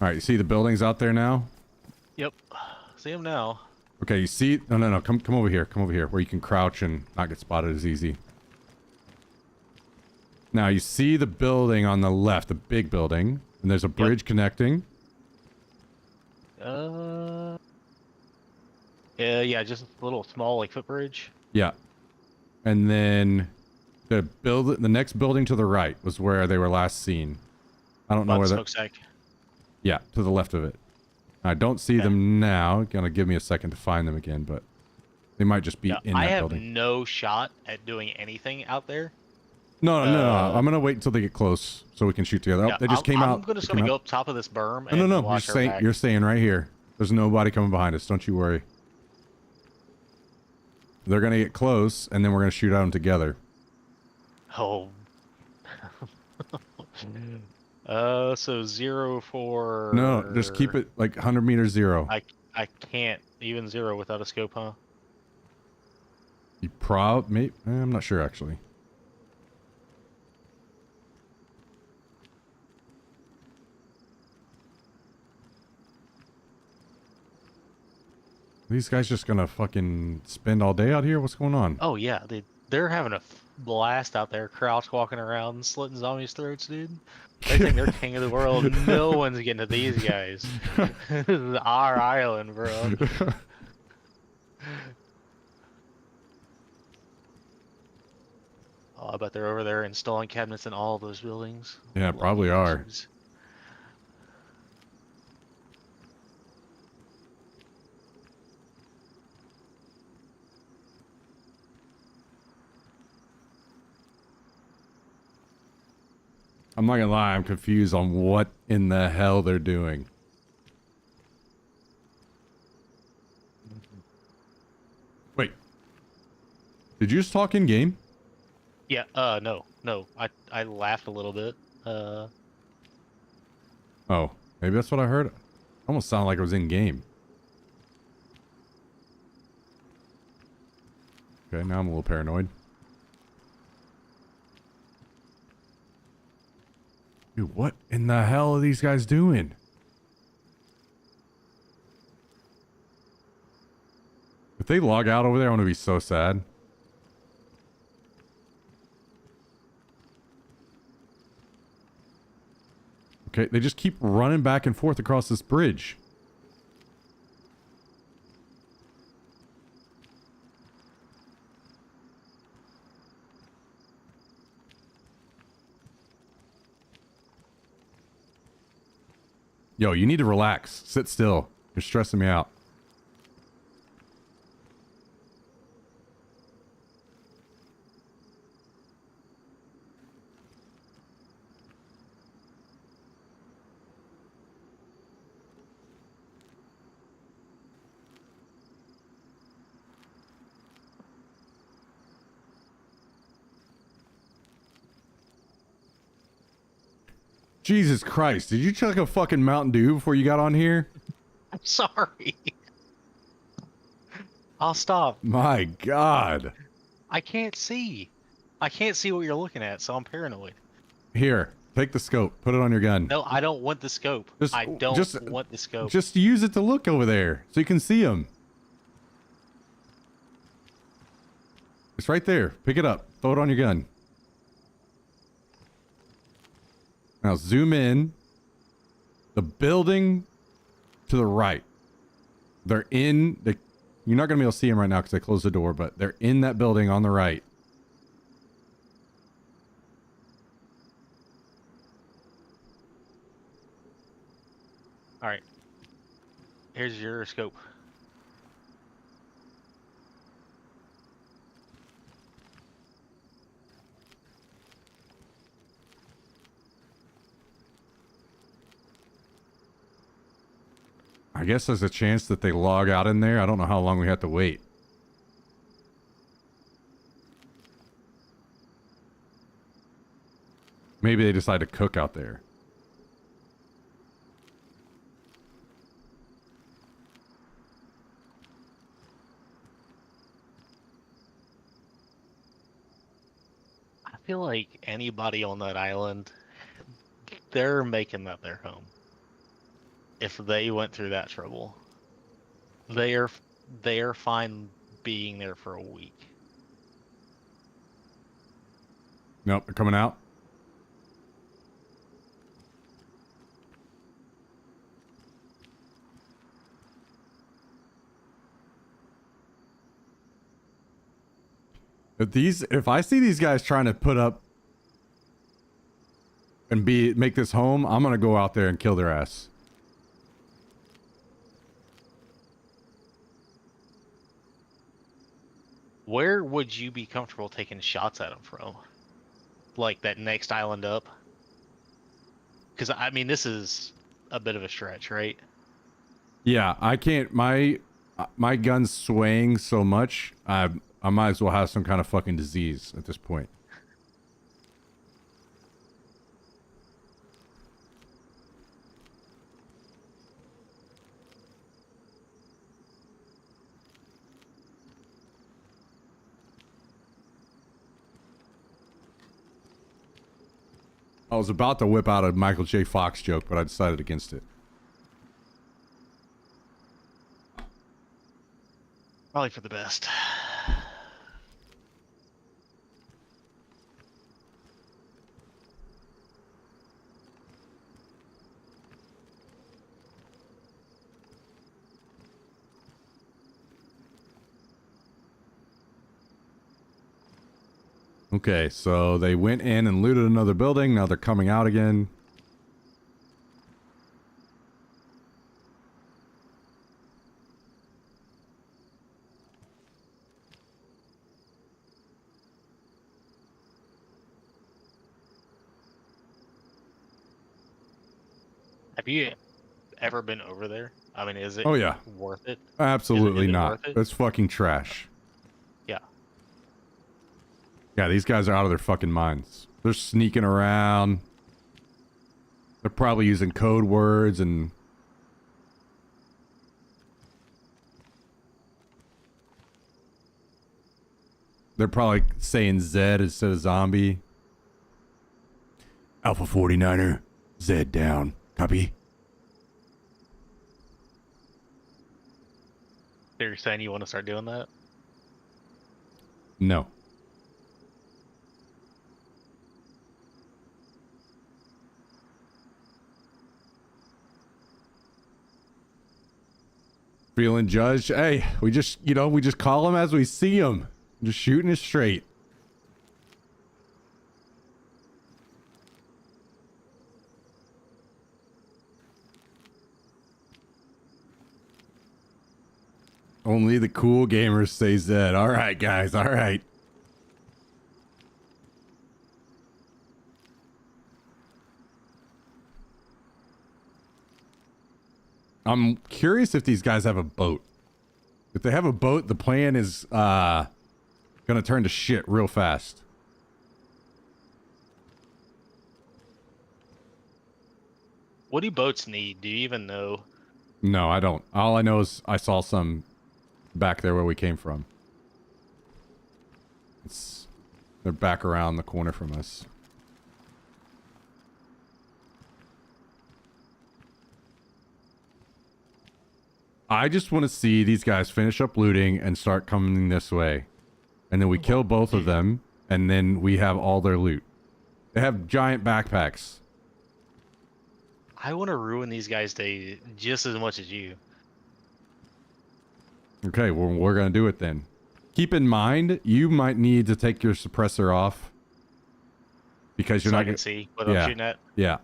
All right, you see the buildings out there now? Yep. See him now. Okay, you see? No. Come over here. Come over here, where you can crouch and not get spotted as easy. Now you see the building on the left, the big building, and there's a bridge connecting. Yeah, just a little small like footbridge. Yeah, and then the next building to the right was where they were last seen. I don't know About where that. smokestack. Yeah, to the left of it. I don't see them now. Gonna give me a second to find them again, but they might just be Yeah, in I that have building. no shot at doing anything out there. No. I'm gonna wait until they get close so we can shoot together. Oh, Yeah, they just came out. I'm just gonna go up top of this berm. No, And no. watch our back. You're staying right here. There's nobody coming behind us. Don't you worry. They're gonna get close, and then we're gonna shoot at them together. Oh. So 0 for. No, just keep it like 100 meters 0. I can't even 0 without a scope, huh? You maybe I'm not sure actually. These guys just gonna fucking spend all day out here? What's going on? Oh yeah, they're having a blast out there, crouch walking around, slitting zombies' throats, dude. They think they're king of the world. No one's getting to these guys. This is our island, bro. Oh, I bet they're over there installing cabinets in all of those buildings. Yeah, probably are. Bastards. I'm not gonna lie, I'm confused on what in the hell they're doing. Wait. Did you just talk in game? Yeah, no. I laughed a little bit. Oh, maybe that's what I heard. Almost sounded like it was in game. Okay, now I'm a little paranoid. Dude, what in the hell are these guys doing? If they log out over there, I'm gonna be so sad. Okay, they just keep running back and forth across this bridge. Yo, you need to relax. Sit still. You're stressing me out. Jesus Christ, did you chuck a fucking Mountain Dew before you got on here? I'm sorry. I'll stop. My God. I can't see. I can't see what you're looking at, so I'm paranoid. Here, take the scope. Put it on your gun. No, I don't want the scope. I don't want the scope. Just use it to look over there so you can see them. It's right there. Pick it up. Throw it on your gun. Now zoom in. The building to the right. They're in the... You're not going to be able to see them right now because I closed the door, but they're in that building on the right. All right. Here's your scope. I guess there's a chance that they log out in there. I don't know how long we have to wait. Maybe they decide to cook out there. I feel like anybody on that island, they're making that their home. If they went through that trouble, they are fine being there for a week. Nope, they're coming out. If I see these guys trying to put up and make this home, I'm gonna go out there and kill their ass. Where would you be comfortable taking shots at them from? Like that next island up? Because I mean, this is a bit of a stretch, right? Yeah, I can't. My gun's swaying so much. I might as well have some kind of fucking disease at this point. I was about to whip out a Michael J. Fox joke, but I decided against it. Probably for the best. Okay, so they went in and looted another building. Now they're coming out again. Have you ever been over there? I mean, is it Oh, yeah. worth it? Absolutely Is it not. worth it? It's fucking trash. Yeah. Yeah, these guys are out of their fucking minds. They're sneaking around. They're probably using code words and... They're probably saying Z instead of zombie. Alpha 49er, Zed down. Copy. So you're saying you want to start doing that? No. Feeling judged? Hey, we just call them as we see them. Just shooting it straight. Only the cool gamers say Zed. All right, guys. All right. I'm curious if these guys have a boat. If they have a boat, the plan is gonna turn to shit real fast. What do boats need? Do you even know? No, I don't. All I know is I saw some back there where we came from. They're back around the corner from us. I just want to see these guys finish up looting and start coming this way. And then we kill both of them, and then we have all their loot. They have giant backpacks. I want to ruin these guys' day just as much as you. Okay, well, we're going to do it then. Keep in mind, you might need to take your suppressor off. Because you're So not I can gonna see what I'm shooting at. Yeah.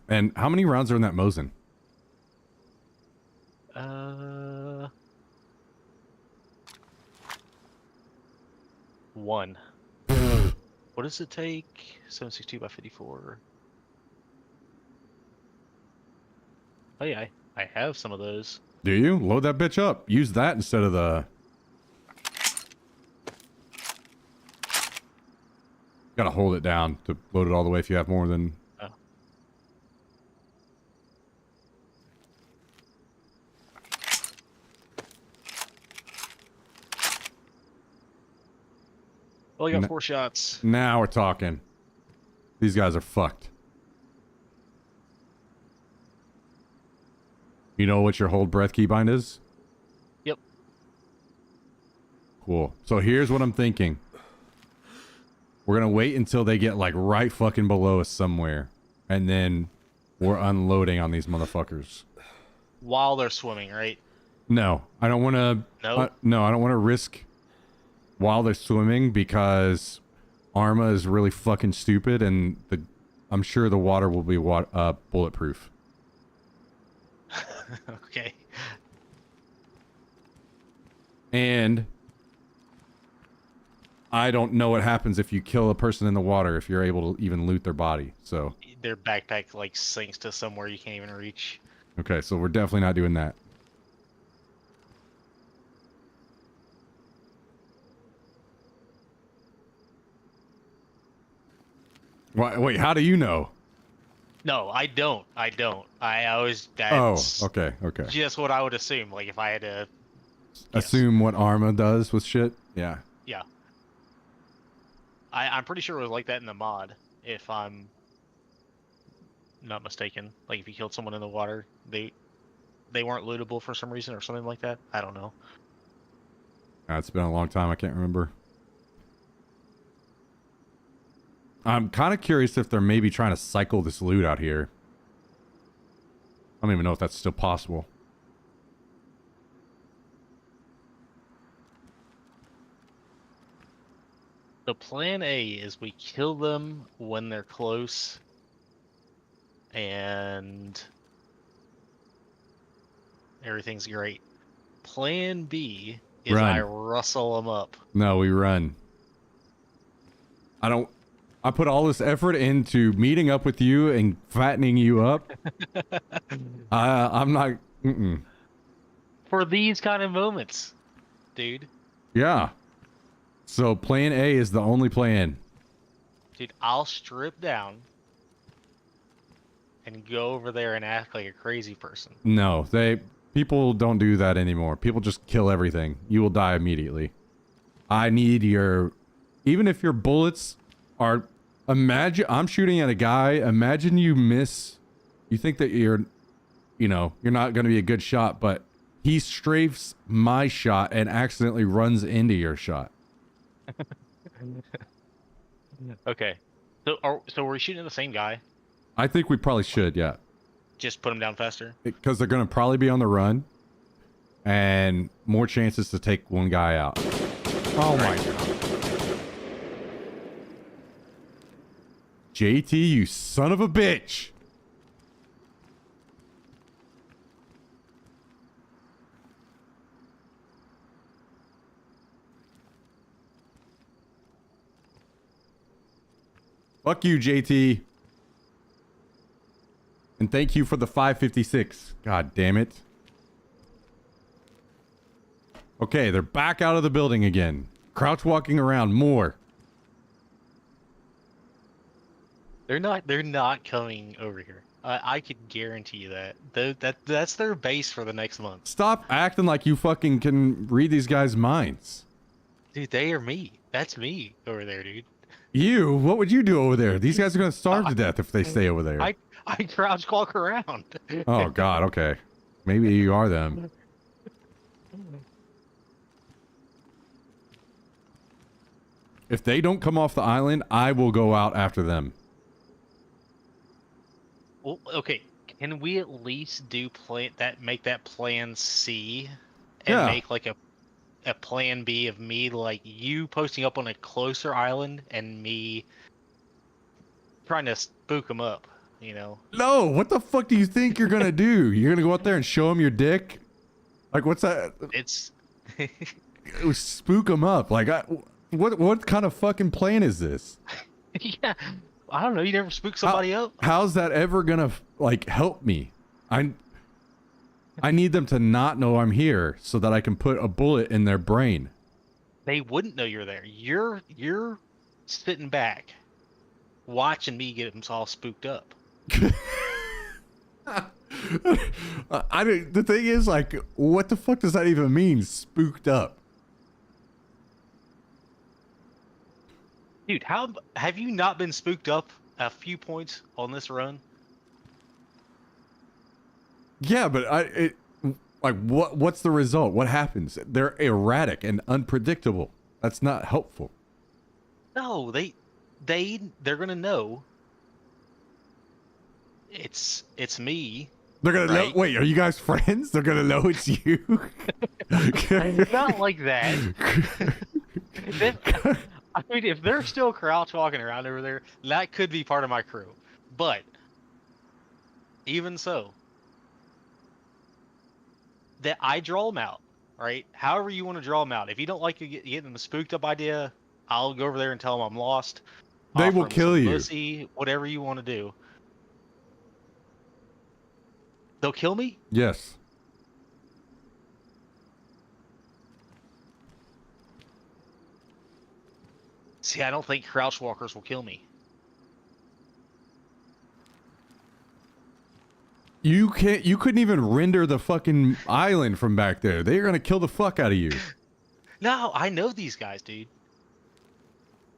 And how many rounds are in that Mosin? One. What does it take? 762 by 54. Oh yeah, I have some of those. Do you? Load that bitch up. Use that instead of the... Gotta hold it down to load it all the way if you have more than... Oh. Well, I got 4 shots. Now we're talking. These guys are fucked. You know what your hold breath keybind is? Yep. Cool. So here's what I'm thinking. We're gonna wait until they get like right fucking below us somewhere. And then we're unloading on these motherfuckers. While they're swimming, right? No, I don't want to... No? No, I don't want to risk while they're swimming because Arma is really fucking stupid and I'm sure the water will be bulletproof. Okay. And I don't know what happens if you kill a person in the water if you're able to even loot their body. So, Their backpack like sinks to somewhere you can't even reach. okay, so we're definitely not doing that. Wait, how do you know? No, I don't. I always Oh, that's okay. just what I would assume. Like if I had to Assume what Arma does with shit? Yeah. yeah. I'm pretty sure it was like that in the mod, if I'm not mistaken. Like if you killed someone in the water, they weren't lootable for some reason or something like that. I don't know. It's been a long time. I can't remember. I'm kind of curious if they're maybe trying to cycle this loot out here. I don't even know if that's still possible. The plan A is we kill them when they're close, and everything's great. Plan B is Run. I rustle them up. No, we run. I put all this effort into meeting up with you and fattening you up. I'm not... For these kind of moments, dude. Yeah. So plan A is the only plan. Dude, I'll strip down and go over there and act like a crazy person. No, people don't do that anymore. People just kill everything. You will die immediately. I need your... Even if your bullets are Imagine I'm shooting at a guy. Imagine you miss. You think that you're not going to be a good shot, but he strafes my shot and accidentally runs into your shot. Okay. So we're shooting at the same guy. I think we probably should, yeah. Just put him down faster. Because they're going to probably be on the run and more chances to take one guy out. Oh my god. JT, you son of a bitch. Fuck you, JT. And thank you for the 556. God damn it. Okay, they're back out of the building again. Crouch walking around more. They're not coming over here. I could guarantee you that. That's their base for the next month. Stop acting like you fucking can read these guys' minds. Dude, they are me. That's me over there, dude. You? What would you do over there? These guys are gonna starve to death if they stay over there. I crouch walk around. Oh god, okay. Maybe you are them. If they don't come off the island, I will go out after them. Well, okay. Can we at least make that plan C and Yeah. make like a plan B of me, like you posting up on a closer island and me trying to spook them up, you know? No, what the fuck do you think you're gonna do? You're gonna go out there and show them your dick? Like, what's that? It's Spook them up. Like, what kind of fucking plan is this? yeah. I don't know. You never spook somebody up? How's that ever gonna like help me? I need them to not know I'm here so that I can put a bullet in their brain. They wouldn't know you're there. You're sitting back, watching me get them all spooked up. The thing is, like, what the fuck does that even mean? Spooked up. Dude, how have you not been spooked up a few points on this run? Yeah, but what's the result? What happens? They're erratic and unpredictable. That's not helpful. No, they're gonna know. It's me. They're gonna know. Right. Wait, are you guys friends? They're gonna know it's you. Not like that. I mean, if they're still crouch walking around over there, that could be part of my crew. But even so, that I draw them out, right? However you want to draw them out. If you don't like getting the spooked up idea, I'll go over there and tell them I'm lost. They Offer will 'em kill some you. pussy, whatever you want to do. They'll kill me? Yes. See, I don't think crouch walkers will kill me. You can't. You couldn't even render the fucking island from back there. They're gonna kill the fuck out of you. No, I know these guys, dude.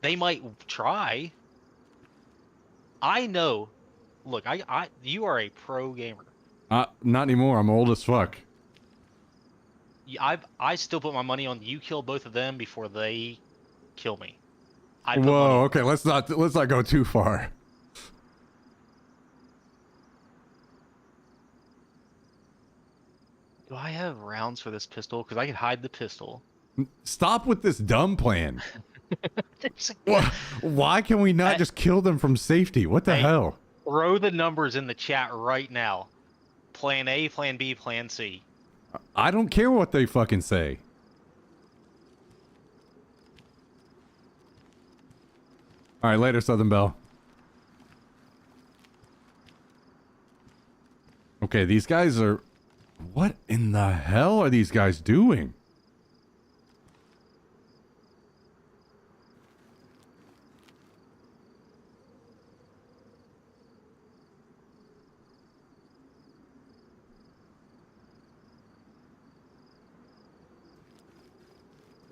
They might try. I know. Look, you are a pro gamer. Not anymore. I'm old as fuck. I still put my money on you kill both of them before they kill me. I put money Whoa. on- Okay. Let's not go too far. Do I have rounds for this pistol? Because I could hide the pistol. Stop with this dumb plan. Why can we not just kill them from safety? What the Hey. hell? Throw the numbers in the chat right now. Plan A, Plan B, Plan C. I don't care what they fucking say. All right, later, Southern Belle. Okay, these guys are... What in the hell are these guys doing?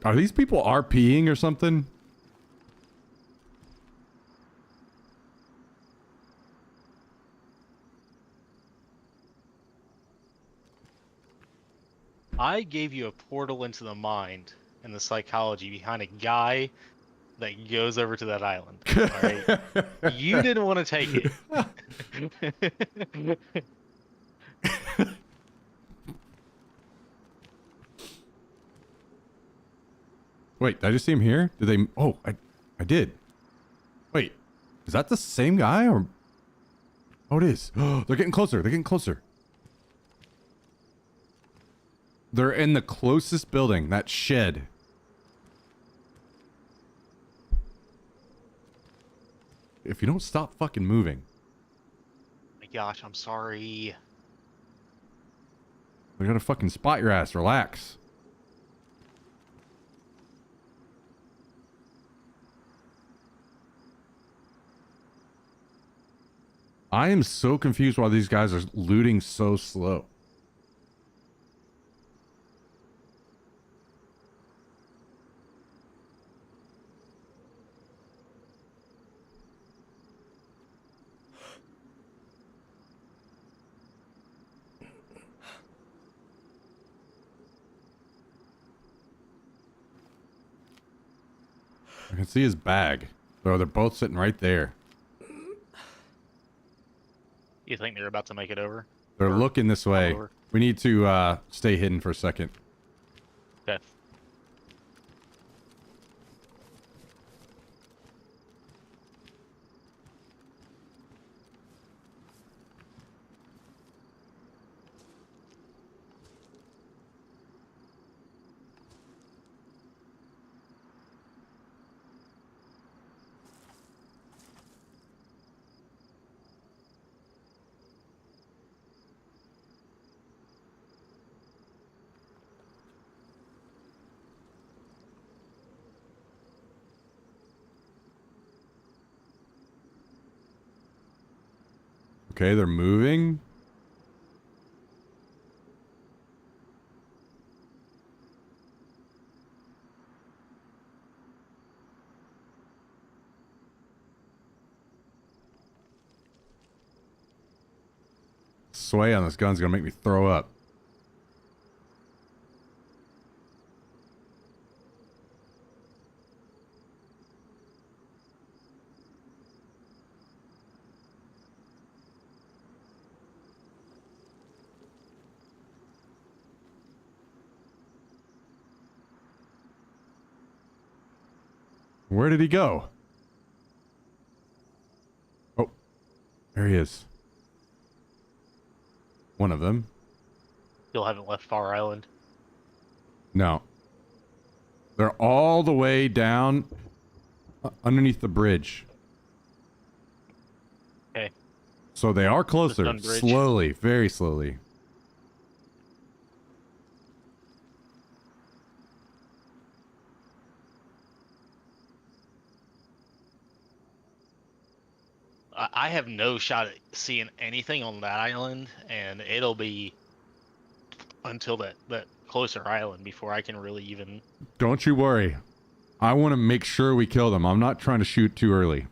Are these people RPing or something? I gave you a portal into the mind and the psychology behind a guy that goes over to that island. All right, you didn't want to take it. Wait, did I just see him here? Did they? Oh, I did. Wait, is that the same guy or? Oh, it is. Oh, they're getting closer. They're getting closer. They're in the closest building, that shed. If you don't stop fucking moving. My gosh, I'm sorry. They're gonna fucking spot your ass. Relax. I am so confused why these guys are looting so slow. I can see his bag. Oh, they're both sitting right there. You think they're about to make it over? They're looking this way. over. We need to stay hidden for a second. Okay. Okay, they're moving. Sway on this gun's gonna make me throw up. Where did he go? Oh, there he is. One of them. Still haven't left Far Island. No. They're all the way down underneath the bridge. Okay. So they are closer. stone bridge. Slowly, very slowly. I have no shot at seeing anything on that island, and it'll be until that closer island before I can really even. Don't you worry. I want to make sure we kill them. I'm not trying to shoot too early.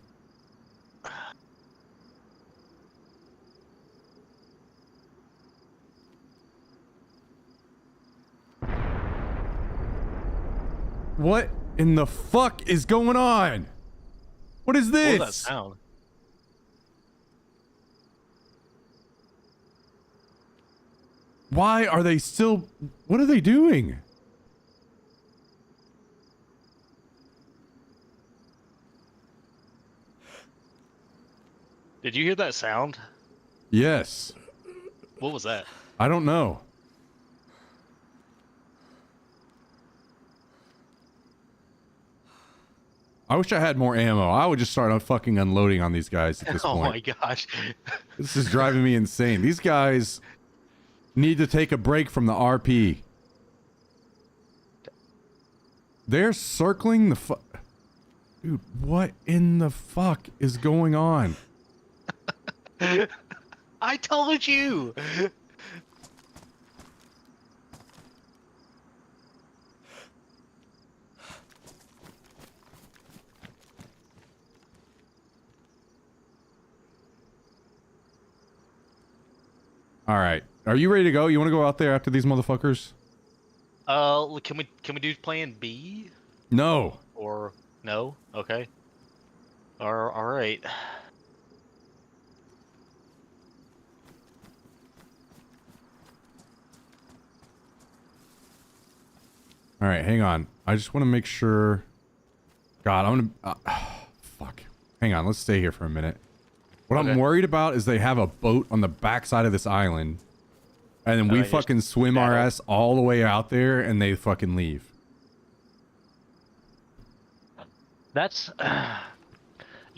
What in the fuck is going on? What is What was that this? sound? Why are they still... What are they doing? Did you hear that sound? Yes. What was that? I don't know. I wish I had more ammo. I would just start fucking unloading on these guys at this Oh point. my gosh. This is driving me insane. These guys need to take a break from the RP. They're circling the Dude, what in the fuck is going on? I told you. All right. Are you ready to go? You want to go out there after these motherfuckers? Can we do plan B No. or no? Okay. All right. All right, hang on. I just want to make sure. God, I'm gonna. Fuck. Hang on. Let's stay here for a minute. What I'm Okay. worried about is they have a boat on the backside of this island, and then we you just fucking swim our battle. ass all the way out there, and they fucking leave. That's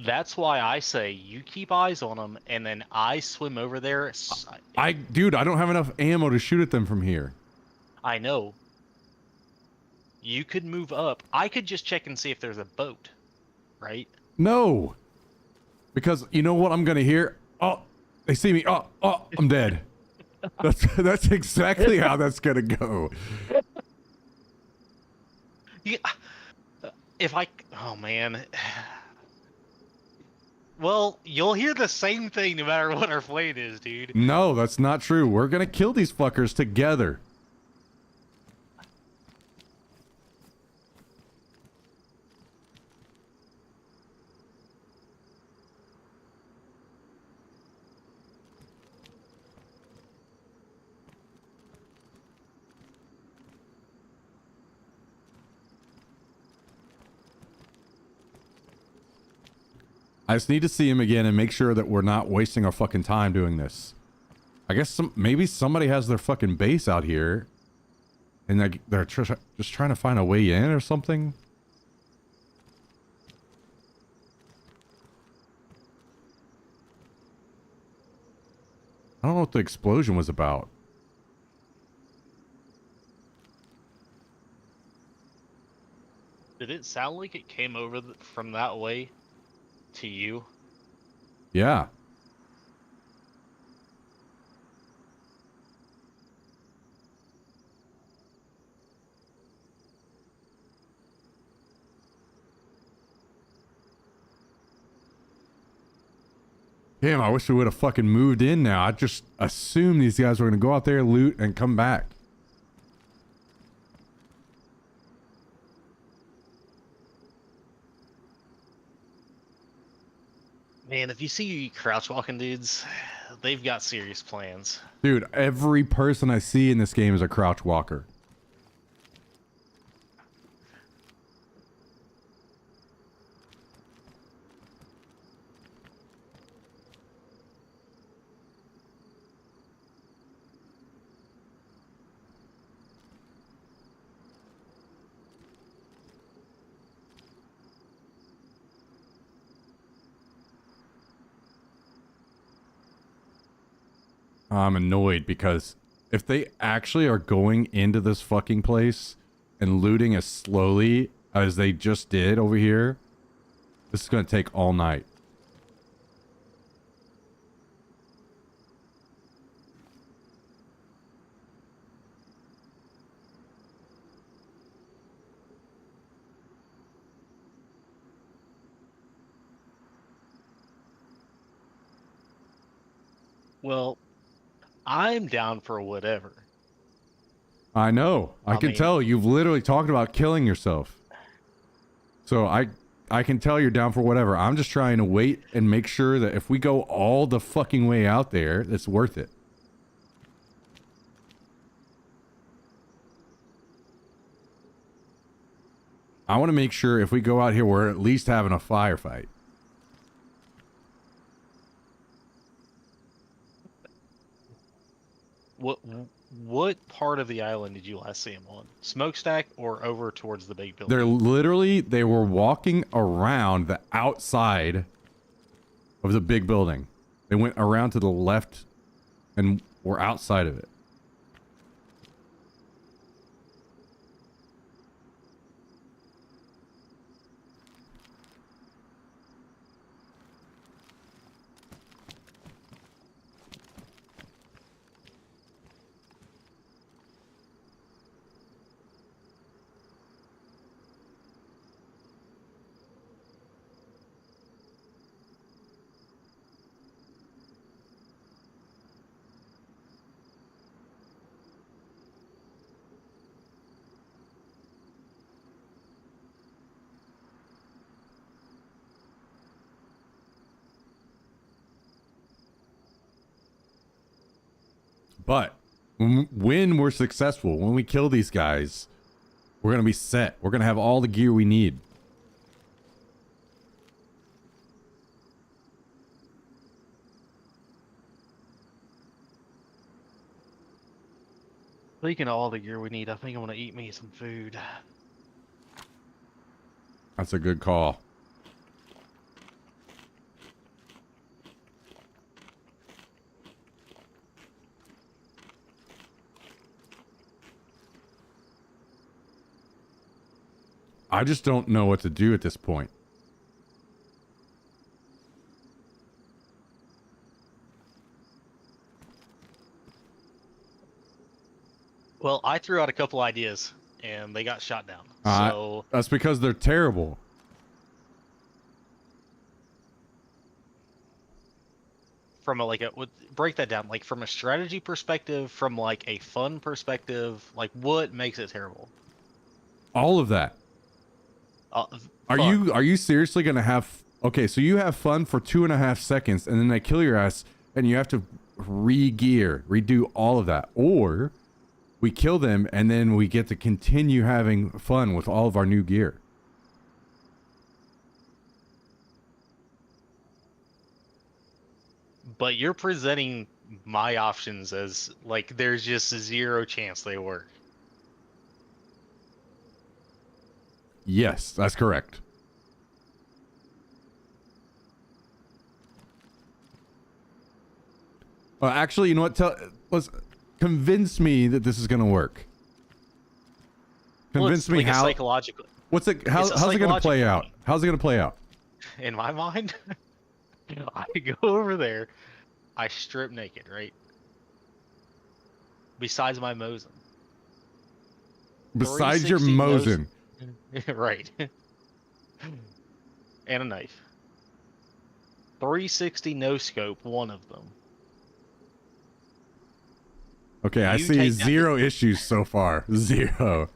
that's why I say you keep eyes on them, and then I swim over there. Dude, I don't have enough ammo to shoot at them from here. I know. You could move up. I could just check and see if there's a boat, right? No, because you know what I'm gonna hear? Oh, they see me. Oh, I'm dead. That's exactly how that's gonna go. You, if I, oh man. Well, you'll hear the same thing no matter what our plan is, dude. No, that's not true. We're gonna kill these fuckers together. I just need to see him again and make sure that we're not wasting our fucking time doing this. I guess maybe somebody has their fucking base out here, and they're just trying to find a way in or something. I don't know what the explosion was about. Did it sound like it came over from that way to you? Yeah. Damn, I wish we would have fucking moved in now. I just assumed these guys were going to go out there, loot, and come back. Man, if you see crouch walking dudes, they've got serious plans. Dude, every person I see in this game is a crouch walker. I'm annoyed because if they actually are going into this fucking place and looting as slowly as they just did over here, this is going to take all night. Well, I'm down for whatever. I know. I can mean- tell you've literally talked about killing yourself. So I can tell you're down for whatever. I'm just trying to wait and make sure that if we go all the fucking way out there, it's worth it. I want to make sure if we go out here, we're at least having a firefight. What part of the island did you last see him on? Smokestack or over towards the big building? They were walking around the outside of the big building. They went around to the left and were outside of it. But when we're successful, when we kill these guys, we're going to be set. We're going to have all the gear we need. Speaking of all the gear we need, I think I'm gonna eat me some food. That's a good call. I just don't know what to do at this point. Well, I threw out a couple ideas and they got shot down. So That's because they're terrible. from a break that down, like from a strategy perspective, from like a fun perspective, like what makes it terrible? All of that. Are Fun. you seriously gonna have? Okay, so you have fun for 2.5 seconds, and then they kill your ass, and you have to re-gear, redo all of that, or we kill them, and then we get to continue having fun with all of our new gear. But you're presenting my options as like there's just zero chance they work. Yes, that's correct. Actually, you know what? Let's convince me that this is gonna work. Well, Convince it's me like a how. psychological. What's it? How's it gonna psychological play out? thing. How's it gonna play out? In my mind, I go over there, I strip naked, right? Besides my Mosin. Besides your 360 Mosin. right. And a knife. 360 no scope, one of them. Okay, I You see take that- 0 issues so far. 0.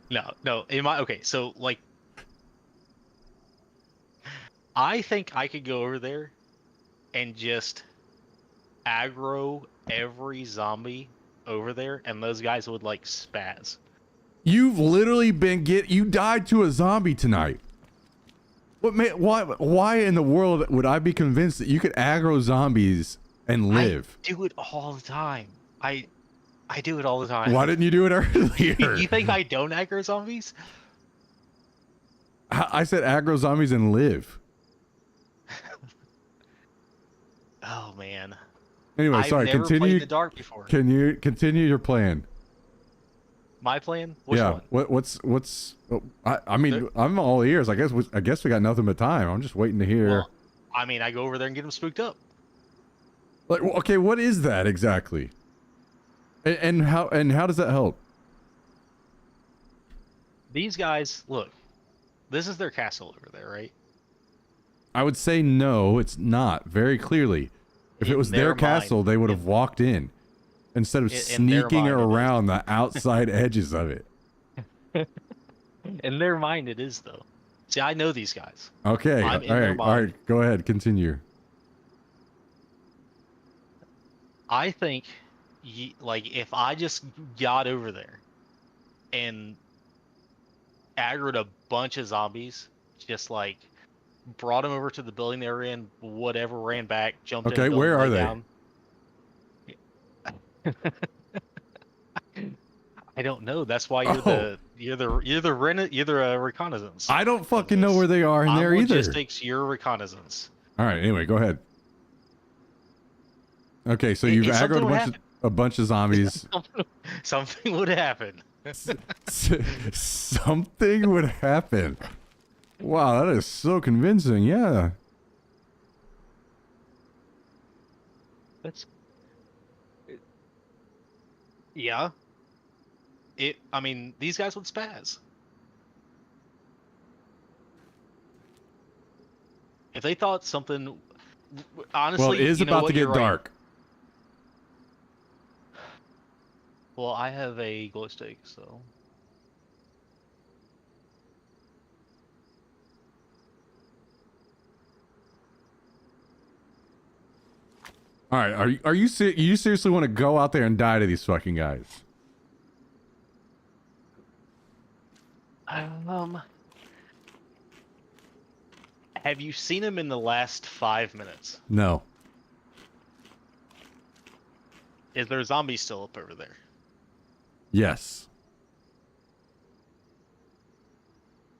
No. Okay, so like I think I could go over there and just aggro every zombie over there and those guys would like spaz. You've literally been you died to a zombie tonight. Why in the world would I be convinced that you could aggro zombies and live? I do it all the time. I do it all the time. Why didn't you do it earlier? You think I don't aggro zombies? I said aggro zombies and live. Oh man. Anyway, I've sorry, never continue. played the dark before. Can you continue your plan? My plan? Which yeah. one? What's I mean, I'm all ears. I guess we got nothing but time. I'm just waiting to hear. Well, I mean, I go over there and get them spooked up. Like, okay, what is that exactly? And how does that help? These guys, look, this is their castle over there, right? I would say no, it's not. Very clearly. If it In was their their castle, mind. they would have walked in instead of In their sneaking mind, it is. around the outside edges of it. In their mind, it is, though. See, I know these guys. Okay, I'm in their all mind. right, go ahead, continue. I think, like, if I just got over there and aggroed a bunch of zombies, just like brought them over to the building they were in, whatever, ran back, jumped in. Okay, building, where are lay they? down. I don't know. That's why you're the reconnaissance. I don't fucking know where they are in I'm there either. logistics, you're reconnaissance. All right, anyway, go ahead. Okay, so you've Something aggroed would happen. a bunch of zombies. Something would happen. Something would happen. Wow, that is so convincing. Yeah. Yeah. I mean, these guys would spaz. If they thought something, honestly, Well, it is you know about what, to get you're right. dark. Well, I have a glow stick, so All right, you seriously want to go out there and die to these fucking guys? Have you seen him in the last 5 minutes? No. Is there a zombie still up over there? Yes.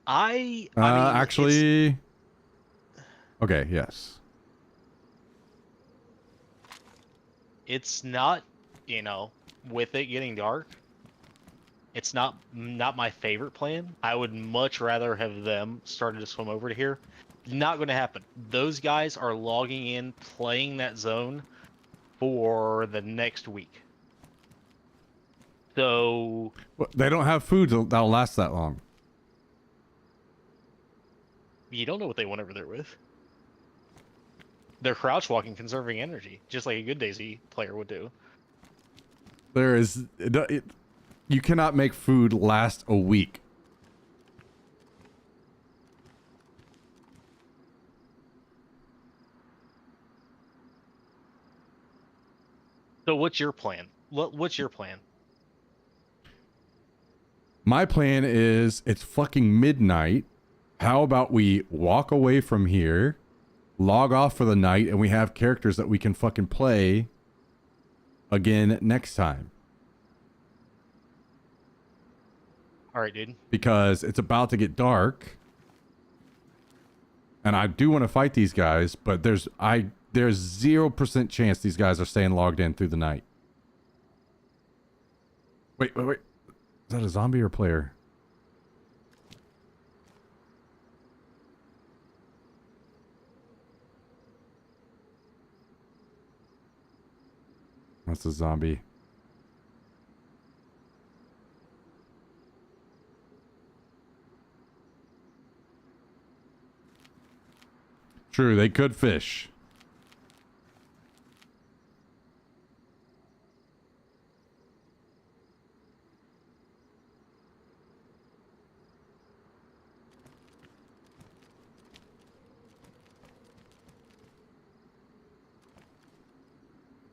I mean, Actually. Okay. Yes. it's not, with it getting dark, it's not my favorite plan. I would much rather have them started to swim over to here. Not going to happen. Those guys are logging in, playing that zone for the next week. So Well, they don't have food that'll last that long. you don't know what they went over there with. They're crouch walking, conserving energy, just like a good DayZ player would do. There is, you cannot make food last a week. So what's your plan? What's your plan? My plan is it's fucking midnight. How about we walk away from here, log off for the night, and we have characters that we can fucking play again next time. All right, dude. Because it's about to get dark. And I do want to fight these guys, but there's 0% chance these guys are staying logged in through the night. Wait. Is that a zombie or a player? That's a zombie. True, they could fish.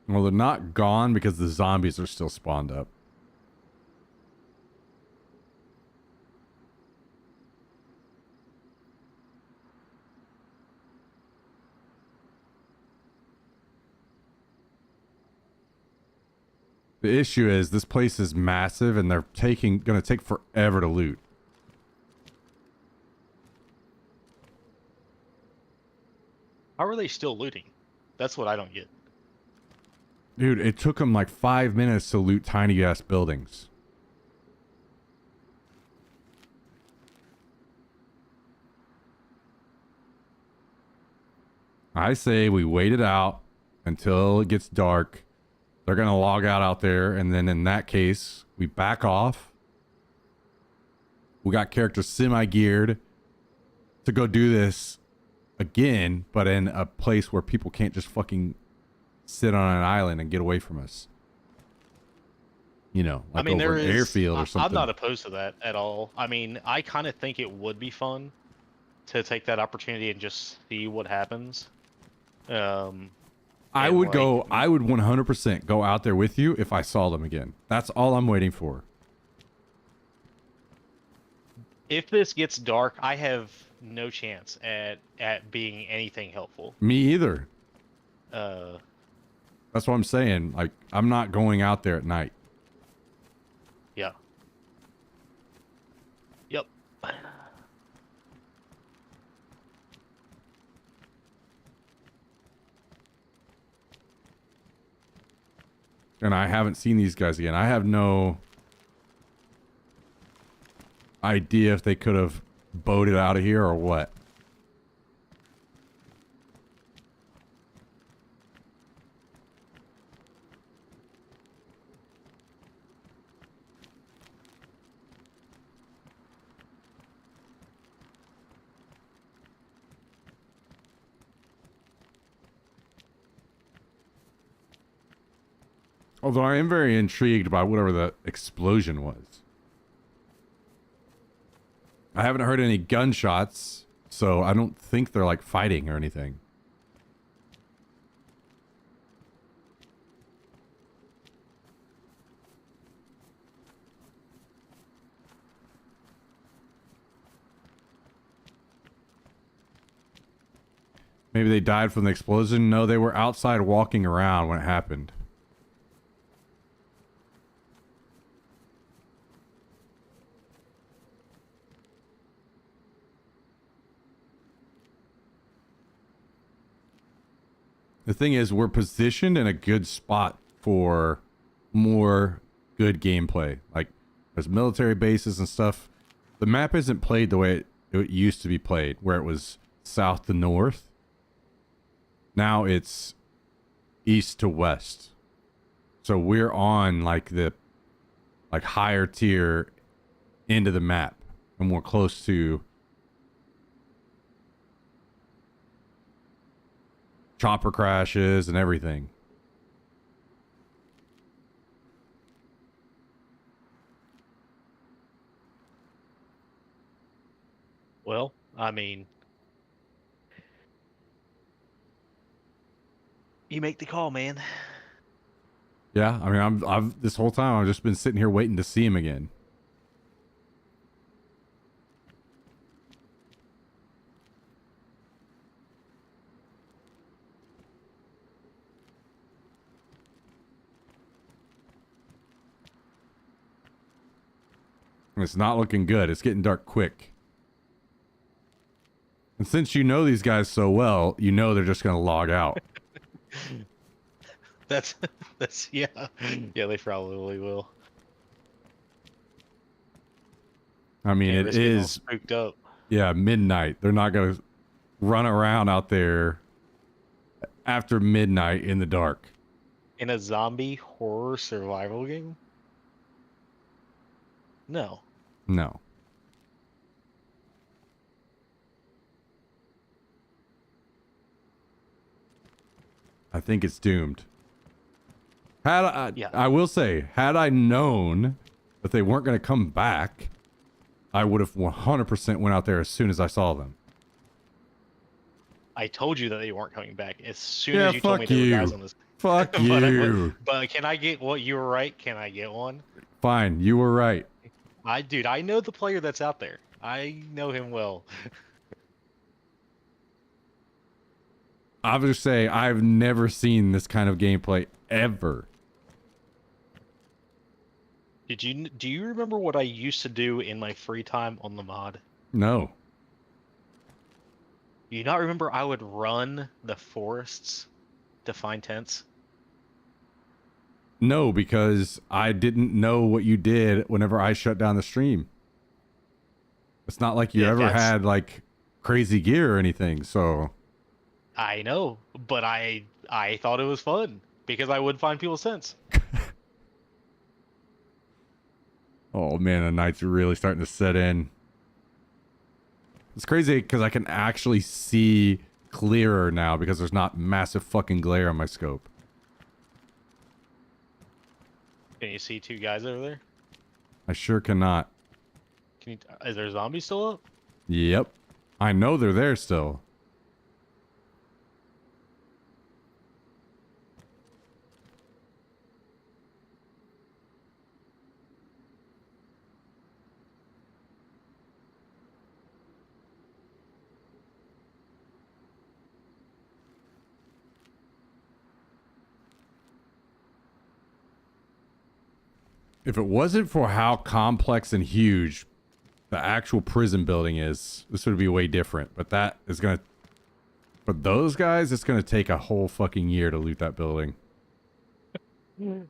Well, they're not gone because the zombies are still spawned up. The issue is this place is massive and they're gonna take forever to loot. How are they still looting? That's what I don't get. Dude, it took them like 5 minutes to loot tiny ass buildings. I say we wait it out until it gets dark. They're going to log out there, and then in that case, we back off. We got characters semi-geared to go do this again, but in a place where people can't just fucking sit on an island and get away from us. You know, like over an airfield or something. I'm not opposed to that at all. I mean, I kind of think it would be fun to take that opportunity and just see what happens. I would 100% go out there with you if I saw them again. That's all I'm waiting for. If this gets dark, I have no chance at being anything helpful. Me either. That's what I'm saying. Like, I'm not going out there at night. Yeah. Yep. And I haven't seen these guys again. I have no idea if they could have boated out of here or what. Although I am very intrigued by whatever the explosion was. I haven't heard any gunshots, so I don't think they're like fighting or anything. Maybe they died from the explosion. No, they were outside walking around when it happened. The thing is, we're positioned in a good spot for more good gameplay. Like, there's military bases and stuff. The map isn't played the way it used to be played, where it was south to north. Now it's east to west. So we're on like the higher tier end of the map, and we're close to chopper crashes and everything. Well, I mean, you make the call, man. Yeah, I mean, I've this whole time I've just been sitting here waiting to see him again. It's not looking good. It's getting dark quick. And since you know these guys so well, you know they're just going to log out. That's yeah, yeah. They probably will. I mean, Can't it risk getting all is, spooked up. yeah, midnight. They're not going to run around out there after midnight in the dark. In a zombie horror survival game? No. No. I think it's doomed. Yeah. I will say, had I known that they weren't going to come back, I would have 100% went out there as soon as I saw them. I told you that they weren't coming back as soon Yeah, as you told me fuck there were guys you. on this. Fuck But, you. but can I get what you were right? Can I get one? Fine, you were right. Dude, I know the player that's out there. I know him well. I'll just say, I've never seen this kind of gameplay ever. Do you remember what I used to do in my free time on the mod? No. Do you not remember I would run the forests to find tents? No, because I didn't know what you did whenever I shut down the stream. It's not like you Yeah, ever that's- had like crazy gear or anything, so I know, but I thought it was fun because I would find people's tents. oh man, the night's really starting to set in. It's crazy because I can actually see clearer now because there's not massive fucking glare on my scope. Can you see two guys over there? I sure cannot. Can you? Is there zombies still up? Yep. I know they're there still. If it wasn't for how complex and huge the actual prison building is, this would be way different. But that is going to... For those guys, it's going to take a whole fucking year to loot that building. Well,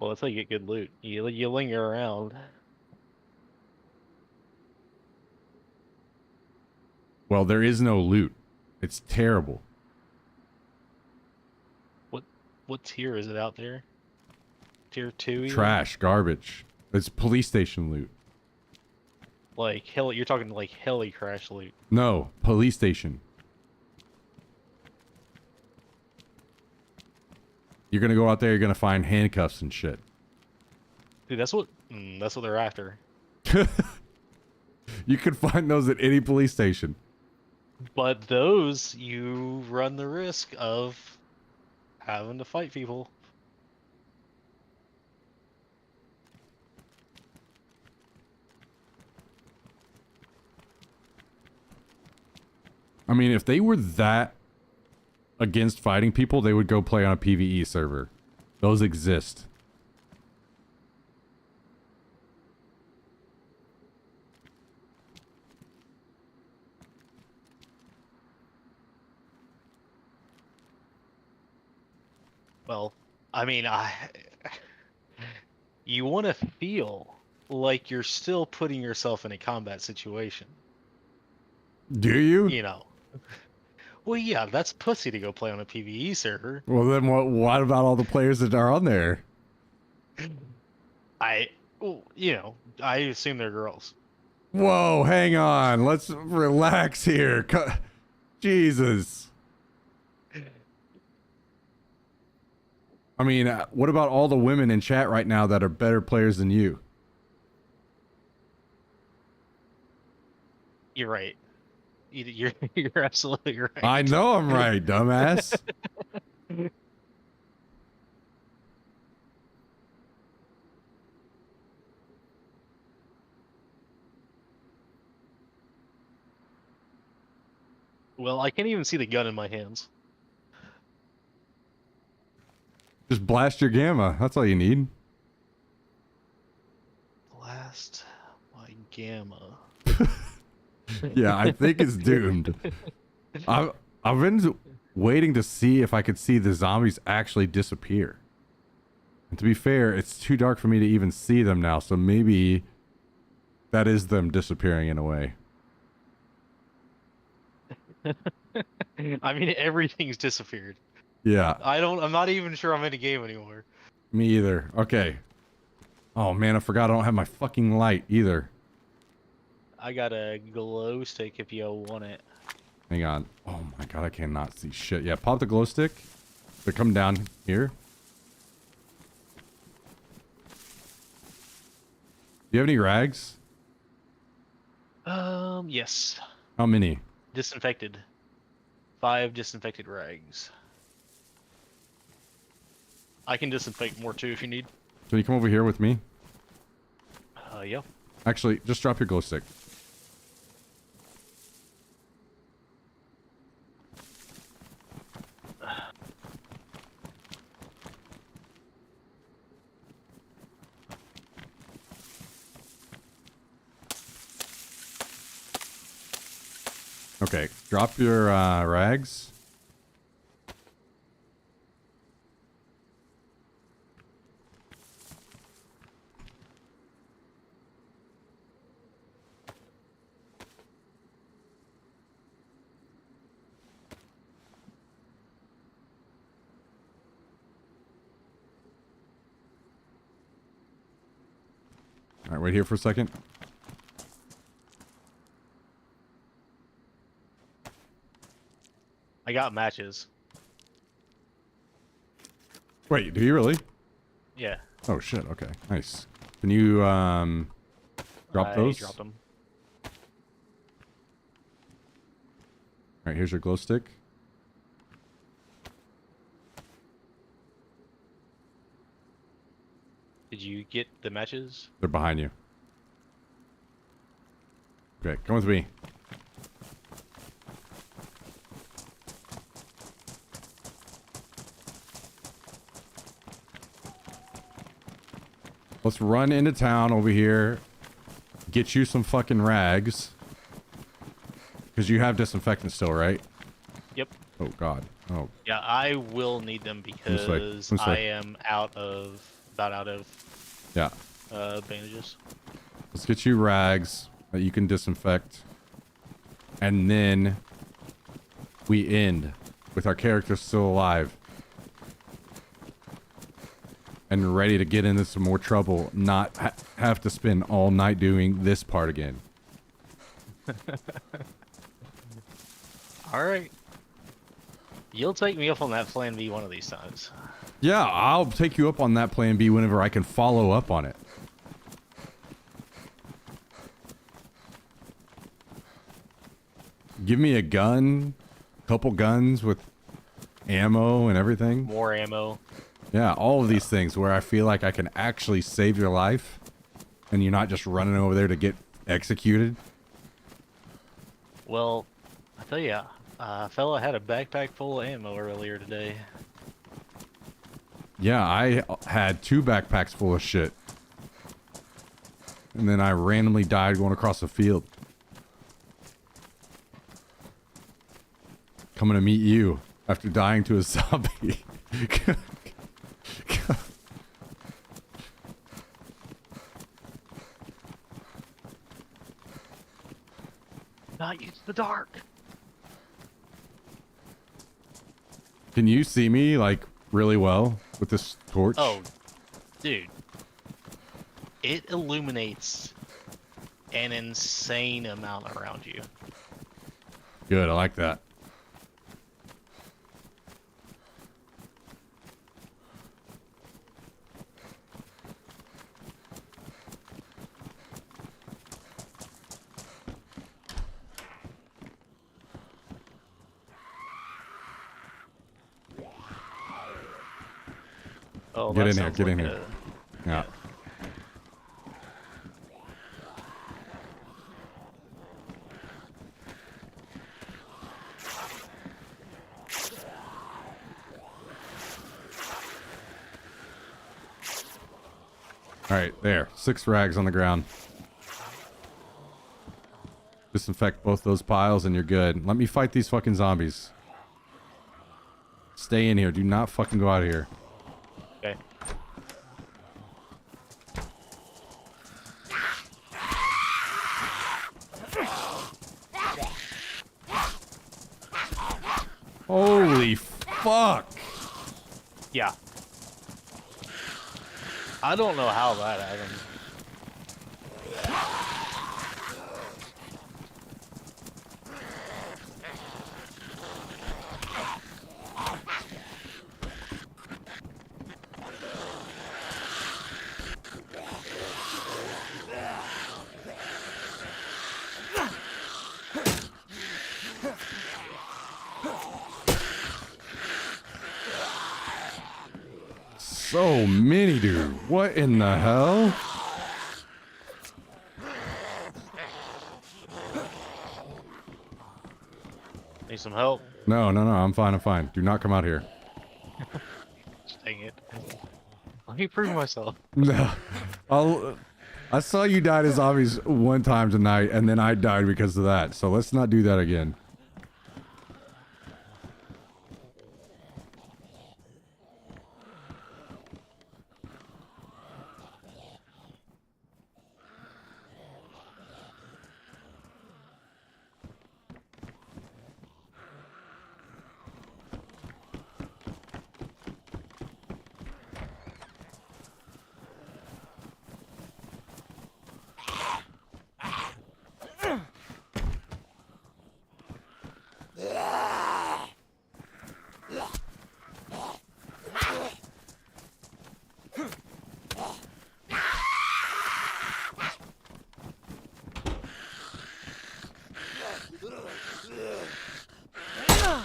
that's how you get good loot. You linger around. Well, there is no loot. It's terrible. What tier is it out there? Tier 2? even? Trash, garbage. It's police station loot. Like hell, you're talking like heli crash loot. No, police station. You're going to go out there, you're going to find handcuffs and shit. Dude, that's what they're after. You could find those at any police station. But those you run the risk of having to fight people. I mean, if they were that against fighting people, they would go play on a PvE server. Those exist. Well, I mean, you want to feel like you're still putting yourself in a combat situation. Do you? You know. Well, yeah, that's pussy to go play on a PvE server. Well, then what about all the players that are on there? I assume they're girls. Whoa, hang on. Let's relax here. Jesus. I mean, what about all the women in chat right now that are better players than you? You're right. You're absolutely right. I know I'm right, dumbass. Well, I can't even see the gun in my hands. Just blast your gamma. That's all you need. Blast my gamma. Yeah, I think it's doomed. I've been waiting to see if I could see the zombies actually disappear. And to be fair, it's too dark for me to even see them now, so maybe that is them disappearing in a way. I mean, everything's disappeared. Yeah, I'm not even sure I'm in the game anymore. me either. Okay. Oh man, I forgot I don't have my fucking light either. I got a glow stick if you want it. Hang on. Oh my god, I cannot see shit. Yeah, pop the glow stick. They come down here. Do you have any rags? Yes. How many? Disinfected. 5 disinfected rags. I can disinfect more too if you need. Can you come over here with me? Yeah. Actually, just drop your glow stick. Okay, drop your rags. All right, wait here for a second. I got matches. Wait, do you really? Yeah. Oh shit, okay. Nice. Can you drop I those? dropped them. Alright, here's your glow stick. Did you get the matches? They're behind you. Okay, come with me. Let's run into town over here. Get you some fucking rags. Because you have disinfectant still, right? Yep. Oh god. Oh. Yeah, I will need them because This way. I am about out of Yeah. bandages. Let's get you rags that you can disinfect. And then we end with our characters still alive. And ready to get into some more trouble, not have to spend all night doing this part again. All right. You'll take me up on that plan B one of these times. Yeah, I'll take you up on that plan B whenever I can follow up on it. Give me a gun, couple guns with ammo and everything. More ammo. Yeah, all of these things where I feel like I can actually save your life and you're not just running over there to get executed. Well, I tell you, Fella had a backpack full of ammo earlier today. Yeah, I had 2 backpacks full of shit. And then I randomly died going across the field. Coming to meet you after dying to a zombie. Not use the dark. Can you see me, like, really well with this torch? Oh, dude. It illuminates an insane amount around you. Good, I like that. Oh, Get that in here, sounds get in like here. Yeah. Alright, there. 6 rags on the ground. Disinfect both those piles and you're good. Let me fight these fucking zombies. Stay in here. Do not fucking go out of here. Okay. Holy fuck! Yeah. I don't know how that happened. So many, dude. What in the hell? Need some help? No, no, no. I'm fine. I'm fine. Do not come out here. Dang it. Let me prove myself. No. I saw you die to zombies one time tonight, and then I died because of that. So let's not do that again.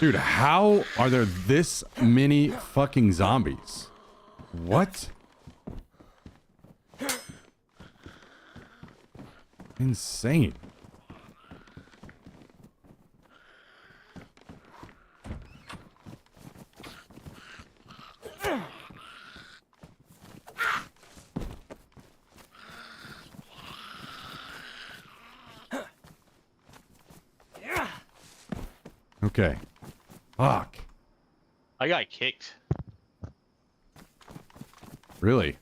Dude, how are there this many fucking zombies? What? Insane. Okay. Fuck. I got kicked. Really?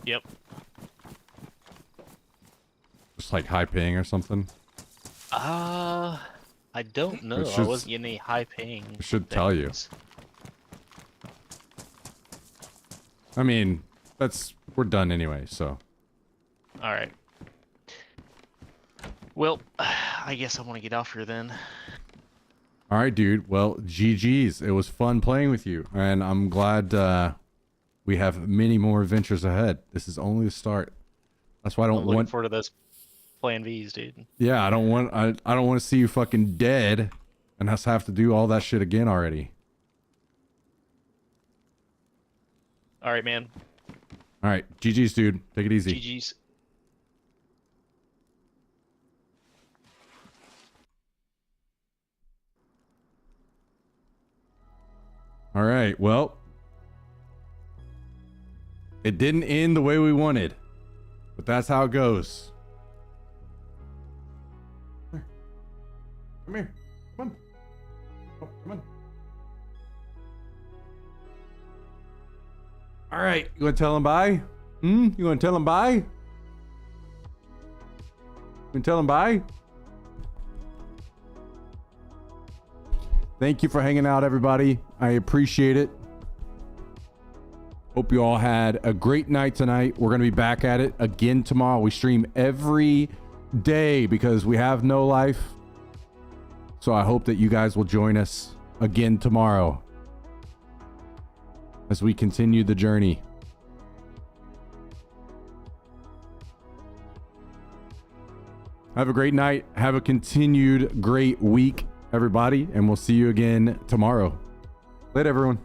Yep. Just like high paying or something? I don't know. It I should- wasn't getting any high paying. it should tell you. I mean, we're done anyway, so. Alright. Well, I guess I want to get off here then. All right, dude. Well, GG's. It was fun playing with you, and I'm glad we have many more adventures ahead. This is only the start. That's why I I'm don't looking want. forward to those Plan Vs, dude. Yeah, I don't want. I don't want to see you fucking dead, and us have to do all that shit again already. Alright, man. All right, GG's, dude. Take it easy. GG's. All right. Well, it didn't end the way we wanted, but that's how it goes. Come here. Come on. Oh, come on. All right. You want to tell him bye? You want to tell him bye? You want to tell him bye? Thank you for hanging out, everybody. I appreciate it. Hope you all had a great night tonight. We're going to be back at it again tomorrow. We stream every day because we have no life. So I hope that you guys will join us again tomorrow as we continue the journey. Have a great night. Have a continued great week, everybody, and we'll see you again tomorrow. Later, everyone.